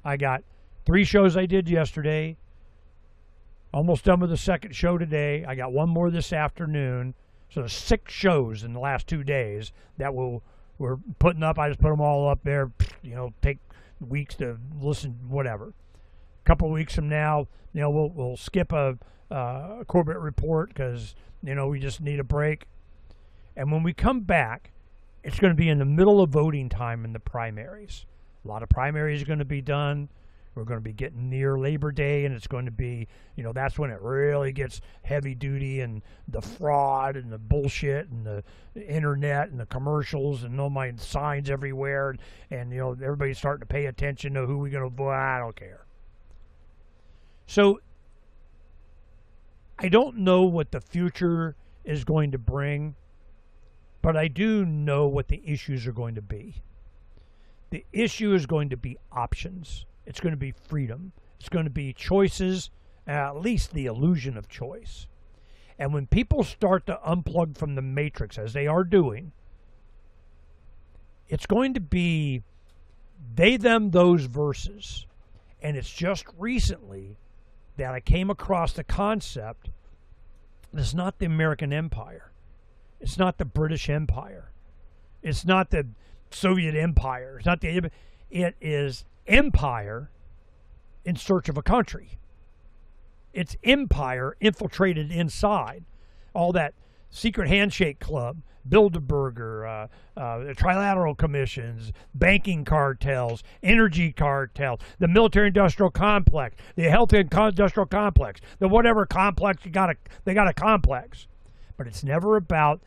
I got 3 shows I did yesterday. Almost done with the second show today. I got one more this afternoon. So there's 6 shows in the last 2 days that we're putting up. I just put them all up there. Take weeks to listen, whatever. A couple of weeks from now, we'll skip a Corbett report because, we just need a break. And when we come back, it's going to be in the middle of voting time in the primaries. A lot of primaries are going to be done. We're going to be getting near Labor Day, and it's going to be, that's when it really gets heavy duty, and the fraud and the bullshit and the internet and the commercials and all my signs everywhere. And everybody's starting to pay attention to who we're going to vote. I don't care. So I don't know what the future is going to bring, but I do know what the issues are going to be. The issue is going to be options. It's going to be freedom. It's going to be choices, at least the illusion of choice. And when people start to unplug from the matrix, as they are doing, it's going to be they, them, those verses. And it's just recently that I came across the concept that it's not the American Empire. It's not the British Empire. It's not the Soviet Empire. It's not the... It is empire in search of a country. It's empire infiltrated inside. All that secret handshake club Bilderberger, trilateral commissions, banking cartels, energy cartels, the military-industrial complex, the health-industrial complex, the whatever complex they got a complex. But it's never about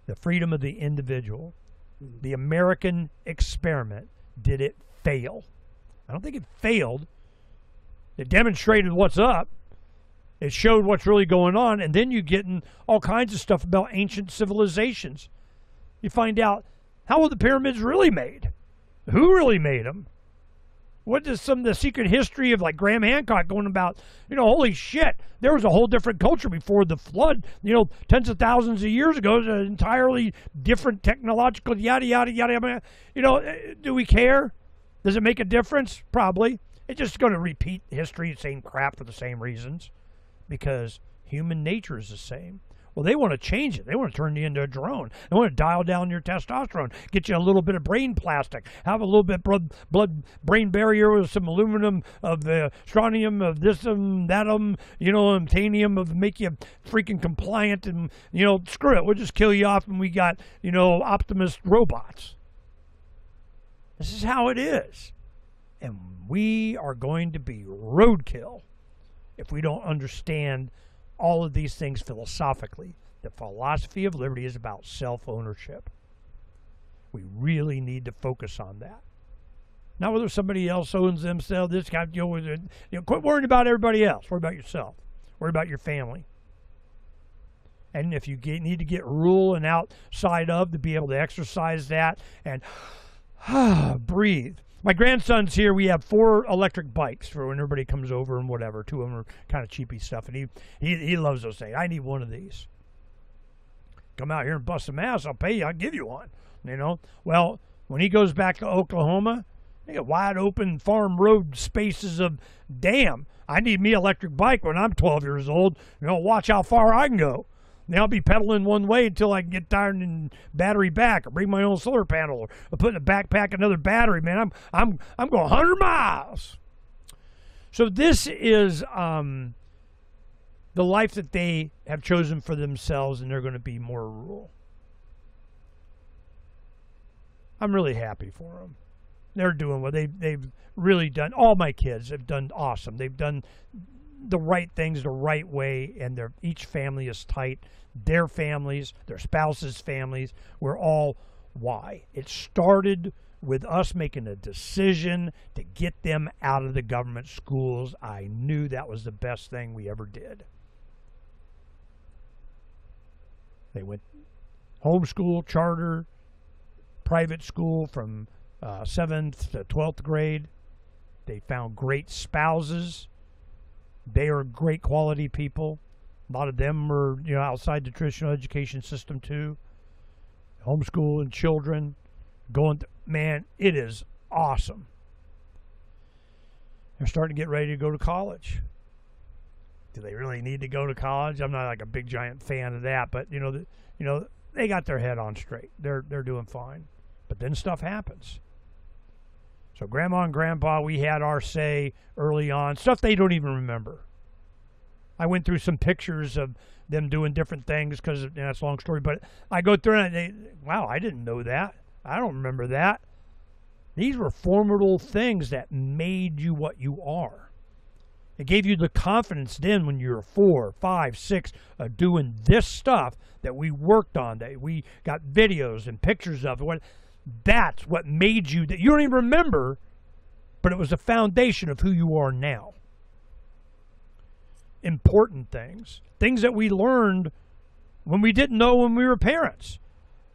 the freedom of the individual. The American experiment, did it fail? I don't think it failed. It demonstrated what's up. It showed what's really going on, and then you get in all kinds of stuff about ancient civilizations. You find out, how were the pyramids really made? Who really made them? What is some of the secret history of like Graham Hancock going about, holy shit, there was a whole different culture before the flood, tens of thousands of years ago. It was an entirely different technological yada, yada, yada. Do we care? Does it make a difference? Probably. It's just going to repeat history, same crap for the same reasons, because human nature is the same. Well, they want to change it. They want to turn you into a drone. They want to dial down your testosterone, get you a little bit of brain plastic, have a little bit blood-brain barrier with some aluminum of the strontium of this that titanium of make you freaking compliant, and screw it. We'll just kill you off, and we got Optimus robots. This is how it is, and we are going to be roadkill if we don't understand all of these things philosophically. The philosophy of liberty is about self-ownership. We really need to focus on that. Not whether somebody else owns themselves, this guy, quit worrying about everybody else. Worry about yourself. Worry about your family. And if you need to get rule and outside of to be able to exercise that and breathe. My grandson's here. We have 4 electric bikes for when everybody comes over and whatever. 2 of them are kind of cheapy stuff, and he loves those things. I need one of these. Come out here and bust some ass. I'll pay you. I'll give you one. Well, when he goes back to Oklahoma, they got wide open farm road spaces of, damn, I need me electric bike when I'm 12 years old. Watch how far I can go. Now I'll be pedaling one way until I can get tired and battery back, or bring my own solar panel, or put in a backpack another battery. Man, I'm going 100 miles. So this is the life that they have chosen for themselves, and they're going to be more rural. I'm really happy for them. They're doing what they've really done. All my kids have done awesome. They've done the right things the right way, and each family is tight. Their families, their spouses' families, we're all why. It started with us making a decision to get them out of the government schools. I knew that was the best thing we ever did. They went homeschool, charter, private school from 7th to 12th grade. They found great spouses. They are great quality people. A lot of them are, outside the traditional education system too. Homeschooling children, man, it is awesome. They're starting to get ready to go to college. Do they really need to go to college? I'm not like a big giant fan of that, but they got their head on straight. They're doing fine. But then stuff happens. So Grandma and Grandpa, we had our say early on, stuff they don't even remember. I went through some pictures of them doing different things because that's a long story, but I go through it and wow, I didn't know that. I don't remember that. These were formidable things that made you what you are. It gave you the confidence then when you were 4, 5, 6 doing this stuff that we worked on, that we got videos and pictures of. That's what made you, that you don't even remember, but it was the foundation of who you are now. Important things that we learned when we didn't know when we were parents.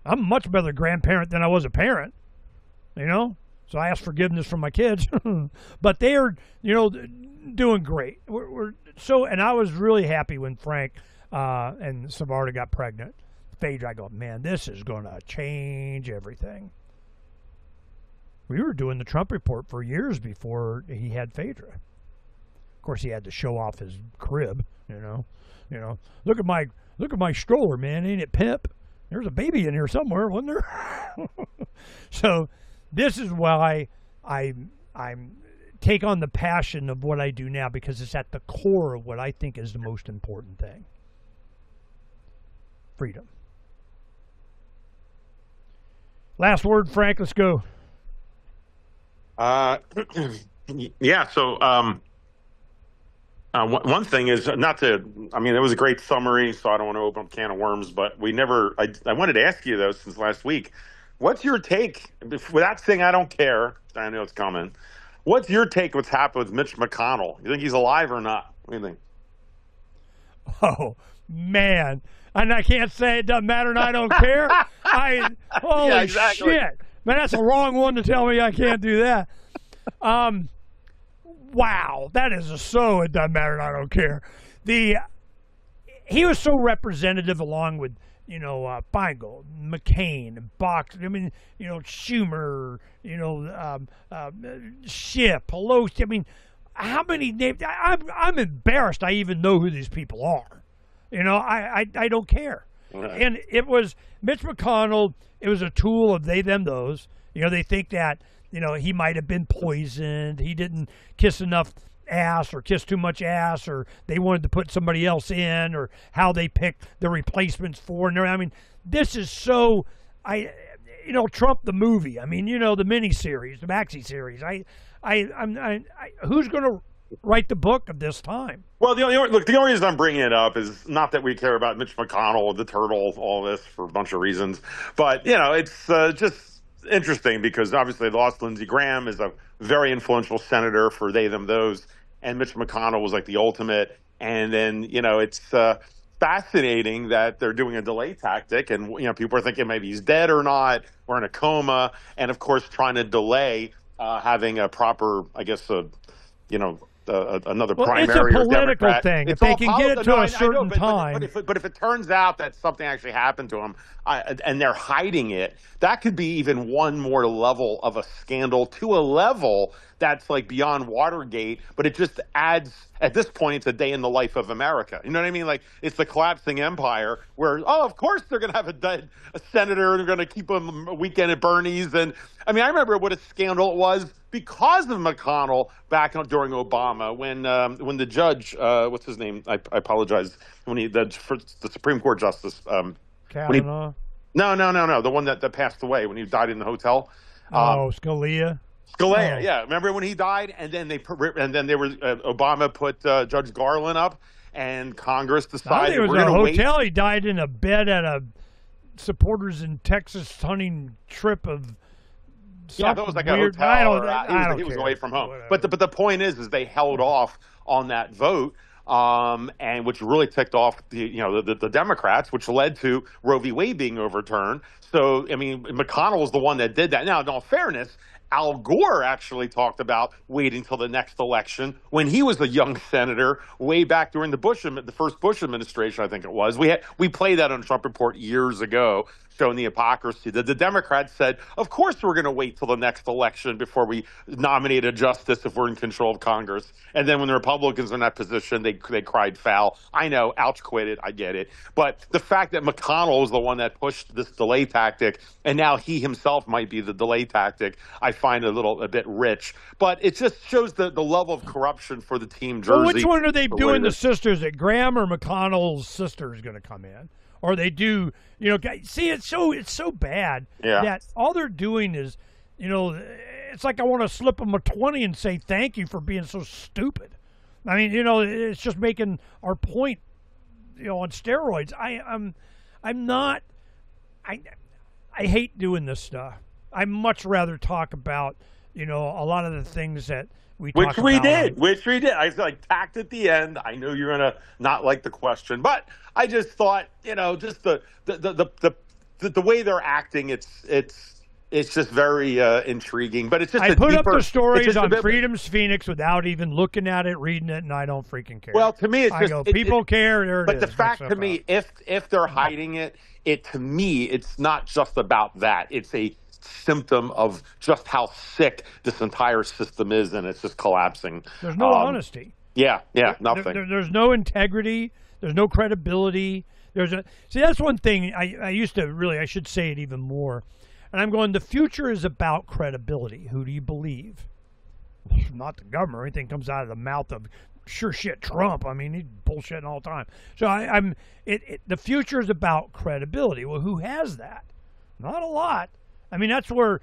I'm a much better grandparent than I was a parent, so I ask forgiveness from my kids. But they are, doing great. And I was really happy when Phranq and Savarda got pregnant. Phaedra, I go, man, this is going to change everything. We were doing the Trump report for years before he had Phaedra. Of course, he had to show off his crib. Look at my stroller, man. Ain't it pimp? There's a baby in here somewhere, wasn't there? So, this is why I'm take on the passion of what I do now, because it's at the core of what I think is the most important thing. Freedom. Last word, Phranq. Let's go. Yeah. So one thing is not to. I mean, it was a great summary, so I don't want to open up a can of worms. But we never. I wanted to ask you though since last week. What's your take? Without saying I don't care, I know it's coming. What's your take? What's happened with Mitch McConnell? You think he's alive or not? What do you think? Oh man, and I can't say it doesn't matter and I don't care. Holy Yeah, exactly. shit, man, that's a wrong one to tell me I can't do that. Wow, that is so it doesn't matter and I don't care. He was so representative along with Feingold, McCain, Box. I mean, Schumer, Schiff, Pelosi. I mean, how many names? I'm embarrassed. I even know who these people are. I don't care. Right. And it was Mitch McConnell. It was a tool of they, them, those. They think that he might have been poisoned. He didn't kiss enough ass or kiss too much ass, or they wanted to put somebody else in, or how they picked the replacements for. And I mean, this is so. Trump the movie. I mean, the miniseries, the maxi series. Who's going to write the book of this time? Well, the only reason I'm bringing it up is not that we care about Mitch McConnell, the turtle, all this for a bunch of reasons, but it's just interesting because obviously they lost Lindsey Graham is a very influential senator for they, them, those, and Mitch McConnell was like the ultimate. And then it's fascinating that they're doing a delay tactic, and people are thinking maybe he's dead or not, or in a coma, and of course trying to delay having a proper, I guess, another primary. It's a political or Democrat thing. It's if they can get it to a certain time. But if it turns out that something actually happened to him and they're hiding it, that could be even one more level of a scandal, to a level that's like beyond Watergate. But it just adds, at this point, it's a day in the life of America. You know what I mean? Like, it's the collapsing empire where, of course they're going to have a senator. They're going to keep him a weekend at Bernie's. And I mean, I remember what a scandal it was because of McConnell back during Obama when the judge, what's his name? I apologize. When the Supreme Court justice, Kavanaugh. No, the one that passed away when he died in the hotel. Scalia. Scalia, yeah. Remember when he died, and then Obama put Judge Garland up, and Congress decided it was we're a going to hotel. wait. He died in a bed at a supporters in Texas hunting trip of. Yeah, that was like weird, a hotel. I don't he was care. away from home. Whatever. But the point is they held off on that vote, and which really ticked off the Democrats, which led to Roe v. Wade being overturned. So I mean, McConnell was the one that did that. Now, in all fairness, Al Gore actually talked about waiting till the next election when he was a young senator way back during the first Bush administration, I think it was. We played that on Trump Report years ago, showing the hypocrisy. The Democrats said, of course we're going to wait till the next election before we nominate a justice if we're in control of Congress. And then when the Republicans are in that position, they cried foul. I know, ouch, quit it, I get it. But the fact that McConnell was the one that pushed this delay tactic, and now he himself might be the delay tactic, I find a bit rich. But it just shows the level of corruption for the team jersey. Well, which one are they doing, the sisters? That Graham or McConnell's sister is going to come in? Or they do, see, it's so bad that all they're doing is, it's like I want to slip them a 20 and say thank you for being so stupid. I mean, it's just making our point, on steroids. I hate doing this stuff. I much rather talk about, a lot of the things that we talk about. Which we did. I tacked at the end. I know you're going to not like the question, but I just thought, just the way they're acting, it's just very intriguing. But it's just I put up the stories on Freedom's Phoenix without even looking at it, reading it, and I don't freaking care. Well, to me, it's people care. There it is. But the fact to me, if they're hiding it, to me, it's not just about that. It's a symptom of just how sick this entire system is, and it's just collapsing. There's no honesty. Yeah, nothing. There's no integrity. There's no credibility. That's one thing I used to really, I should say it even more. And I'm going, the future is about credibility. Who do you believe? Not the government. Anything comes out of the mouth of sure shit Trump. I mean, he's bullshitting all the time. So the future is about credibility. Well, who has that? Not a lot. I mean, that's where,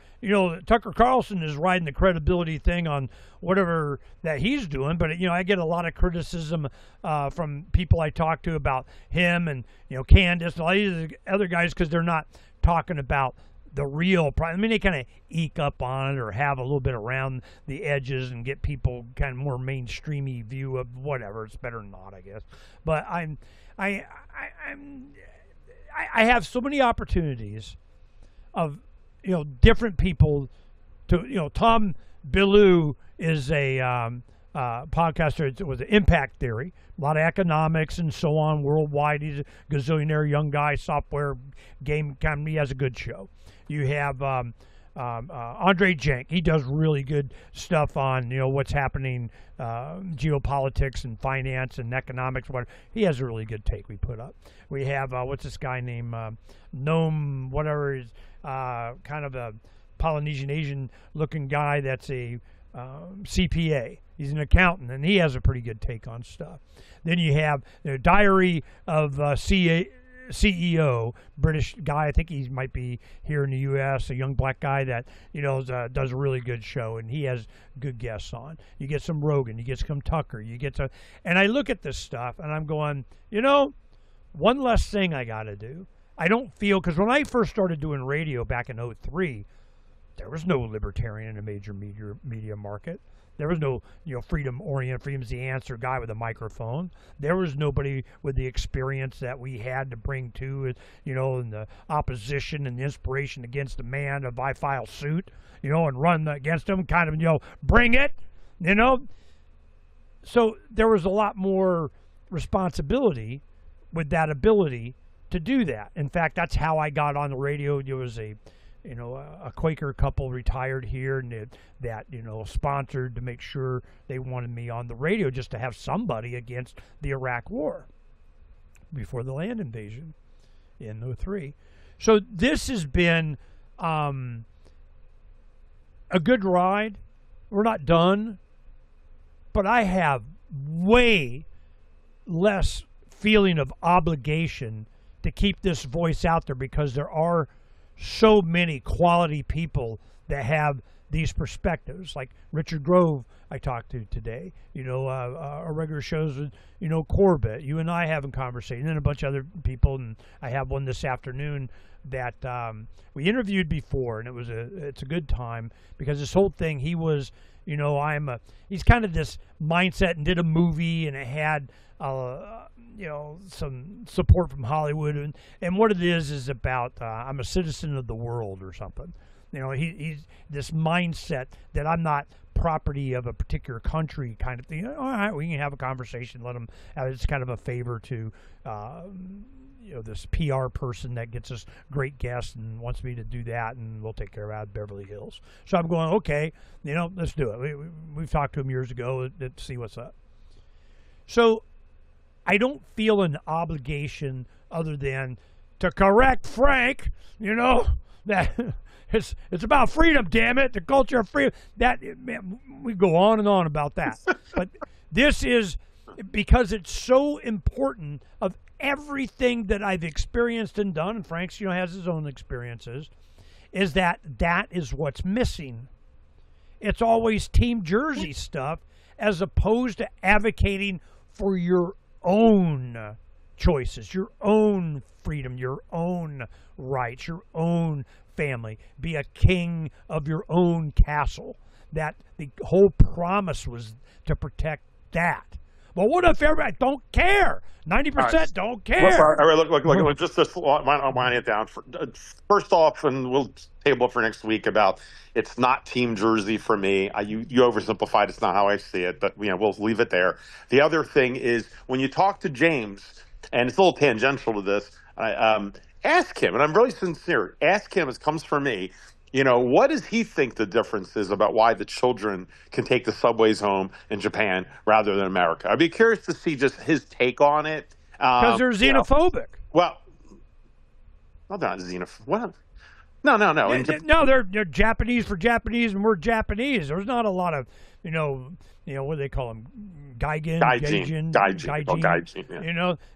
Tucker Carlson is riding the credibility thing on whatever that he's doing. But, I get a lot of criticism from people I talk to about him and, Candace and all these other guys because they're not talking about the real problem. I mean, they kind of eke up on it or have a little bit around the edges and get people kind of more mainstreamy view of whatever. It's better than not, I guess. But I have so many opportunities of different people to Tom Billu is a podcaster with Impact Theory, a lot of economics and so on worldwide. He's a gazillionaire young guy, software game company. He has a good show. You have Andre Jenk. He does really good stuff on what's happening, geopolitics and finance and economics. What he has a really good take. We put up. We have what's this guy named Noam whatever is kind of a Polynesian Asian looking guy that's a CPA. He's an accountant and he has a pretty good take on stuff. Then you have the Diary of CEO, British guy. I think he might be here in the U.S., a young black guy that, does a really good show, and he has good guests on. You get some Rogan, you get some Tucker, and I look at this stuff, and I'm going, one less thing I got to do. I don't feel, because when I first started doing radio back in 2003, there was no libertarian in a major media market. There was no, freedom-oriented, freedom's the answer guy with a microphone. There was nobody with the experience that we had to bring to, and the opposition and the inspiration against a man, if I file suit, and run against him, kind of, bring it, So there was a lot more responsibility with that ability to do that. In fact, that's how I got on the radio. There was a Quaker couple retired here and that sponsored to make sure they wanted me on the radio just to have somebody against the Iraq War before the land invasion in 2003. So this has been a good ride. We're not done, but I have way less feeling of obligation to keep this voice out there because there are so many quality people that have these perspectives, like Richard Grove I talked to today, our regular shows with, Corbett, you and I having conversation, and then a bunch of other people, and I have one this afternoon that we interviewed before, and it's a good time because this whole thing, he was, he's kind of this mindset and did a movie, and it had some support from Hollywood, and what it is about I'm a citizen of the world or something. He's this mindset that I'm not property of a particular country kind of thing. All right, we can have a conversation. Let him. It's kind of a favor to this PR person that gets us great guests and wants me to do that, and we'll take care of it at Beverly Hills. So I'm going, okay, let's do it. We've talked to him years ago. Let's see what's up. So I don't feel an obligation other than to correct Phranq, that it's about freedom, damn it, the culture of freedom. Man, we go on and on about that. But this is because it's so important of everything that I've experienced and done, and Phranq's, has his own experiences, is that is what's missing. It's always Team Jersey stuff as opposed to advocating for your own choices, your own freedom, your own rights, your own family. Be a king of your own castle. That the whole promise was to protect that. Well, what if everybody don't care? 90% don't care. Look, just wind it down. First off, and we'll table it for next week about it's not Team Jersey for me. You oversimplified. It's not how I see it, but we'll leave it there. The other thing is when you talk to James, and it's a little tangential to this, ask him, and I'm really sincere, ask him, it comes from me, what does he think the difference is about why the children can take the subways home in Japan rather than America? I'd be curious to see just his take on it. Because they're xenophobic. Well, not xenophobic. What? No. No, they're Japanese for Japanese, and we're Japanese. There's not a lot of, what do they call them? Gaijin.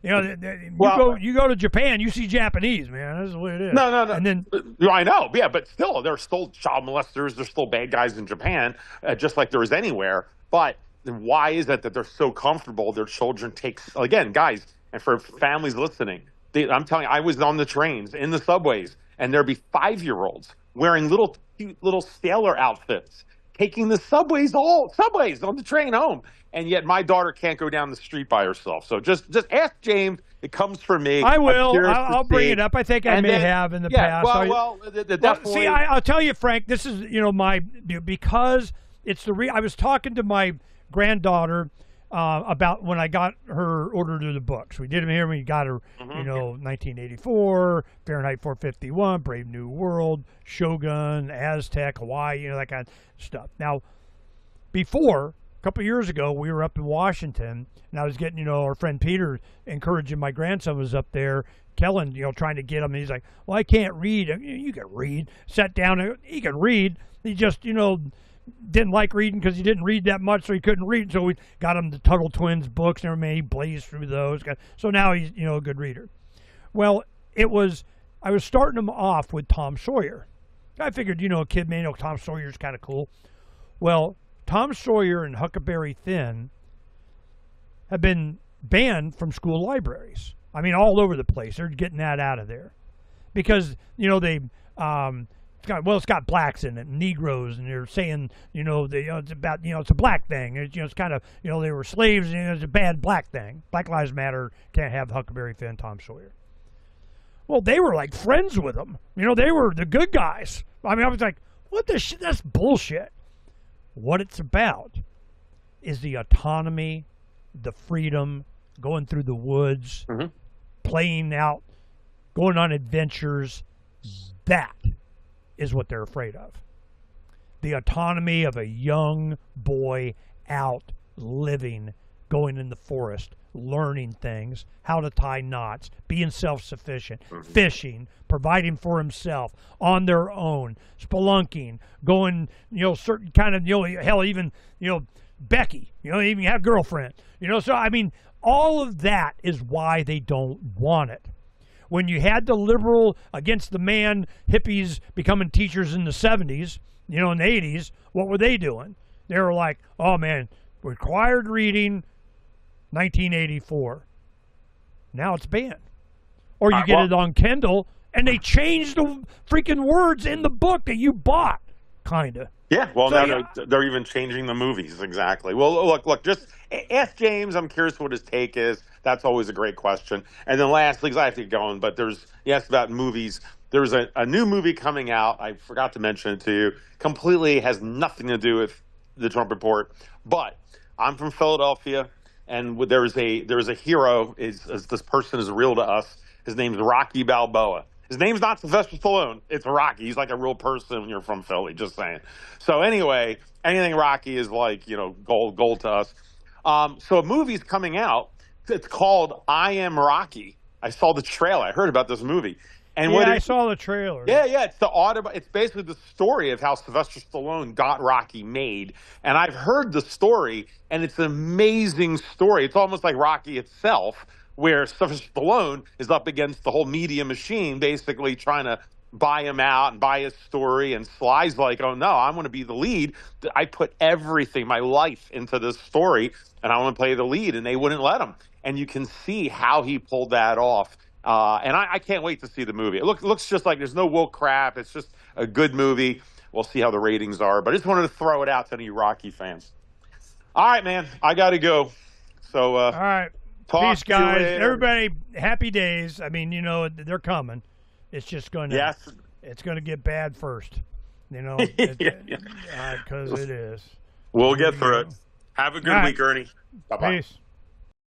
Yeah. You go to Japan, you see Japanese, man. That's the way it is. No. And then I know, yeah, but still, there's still child molesters. There's still bad guys in Japan, just like there is anywhere. But why is it that they're so comfortable? Their children again, guys, and for families listening, I'm telling you, I was on the trains, in the subways, and there'd be 5-year-olds wearing cute little sailor outfits, taking the subways on the train home. And yet my daughter can't go down the street by herself. So just ask James. It comes from me. I will. I'll bring it up. I think I may have in the past. Definitely. See, I'll tell you, Phranq, this is, because it's I was talking to my granddaughter about when I got her ordered to the books. We did them here when we got her, 1984, Fahrenheit 451, Brave New World, Shogun, Aztec, Hawaii, that kind of stuff. Now, before, a couple of years ago, we were up in Washington, and I was getting, our friend Peter encouraging my grandson was up there, Kellen, trying to get him. And he's like, well, I can't read. You can read. Sat down, he can read. He just, didn't like reading because he didn't read that much, so he couldn't read. So we got him the Tuttle Twins books and everything. He blazed through those. So now he's, a good reader. Well, I was starting him off with Tom Sawyer. I figured, a kid may know Tom Sawyer's kind of cool. Well, Tom Sawyer and Huckleberry Finn have been banned from school libraries. I mean, all over the place. They're getting that out of there because it's got blacks in it, Negroes, and they're saying it's about it's a black thing. It's kind of they were slaves and it's a bad black thing. Black Lives Matter can't have Huckleberry Finn, Tom Sawyer. Well, they were like friends with them. They were the good guys. I mean, I was like, what the shit? That's bullshit. What it's about is the autonomy, the freedom, going through the woods, playing out, going on adventures. That is what they're afraid of. The autonomy of a young boy out living, going in the forest, learning things, how to tie knots, being self-sufficient, fishing, providing for himself on their own, spelunking, going, certain kind of, hell, even, Becky, even have girlfriend, so I mean, all of that is why they don't want it. When you had the liberal against the man hippies becoming teachers in the 70s, in the 80s, what were they doing? They were like, oh man, required reading, 1984. Now it's banned. Or you get it on Kindle, and they changed the freaking words in the book that you bought, kind of. Yeah, well, so, now they're even changing the movies, exactly. Well, look, just ask James. I'm curious what his take is. That's always a great question. And then lastly, because I have to get going, but you asked about movies. There's a new movie coming out. I forgot to mention it to you. Completely has nothing to do with the Trump report. But I'm from Philadelphia, and there's a hero. This person is real to us. His name's Rocky Balboa. His name's not Sylvester Stallone. It's Rocky. He's like a real person when you're from Philly, just saying. So anyway, anything Rocky is like, gold to us. So a movie's coming out. It's called I Am Rocky. I saw the trailer. I heard about this movie. And I saw the trailer. Yeah. It's basically the story of how Sylvester Stallone got Rocky made. And I've heard the story, and it's an amazing story. It's almost like Rocky itself, where Sylvester Stallone is up against the whole media machine, basically trying to buy him out and buy his story. And Sly's like, oh, no, I want to be the lead. I put everything, my life, into this story, and I want to play the lead. And they wouldn't let him. And you can see how he pulled that off. And I can't wait to see the movie. It looks just like there's no woke crap. It's just a good movie. We'll see how the ratings are. But I just wanted to throw it out to any Rocky fans. All right, man. I got to go. So, all right. Peace, guys. Everybody, happy days. I mean, they're coming. It's just going to it's going to get bad first, because it is. We'll get through it. Have a good week, Ernie. Bye-bye. Peace.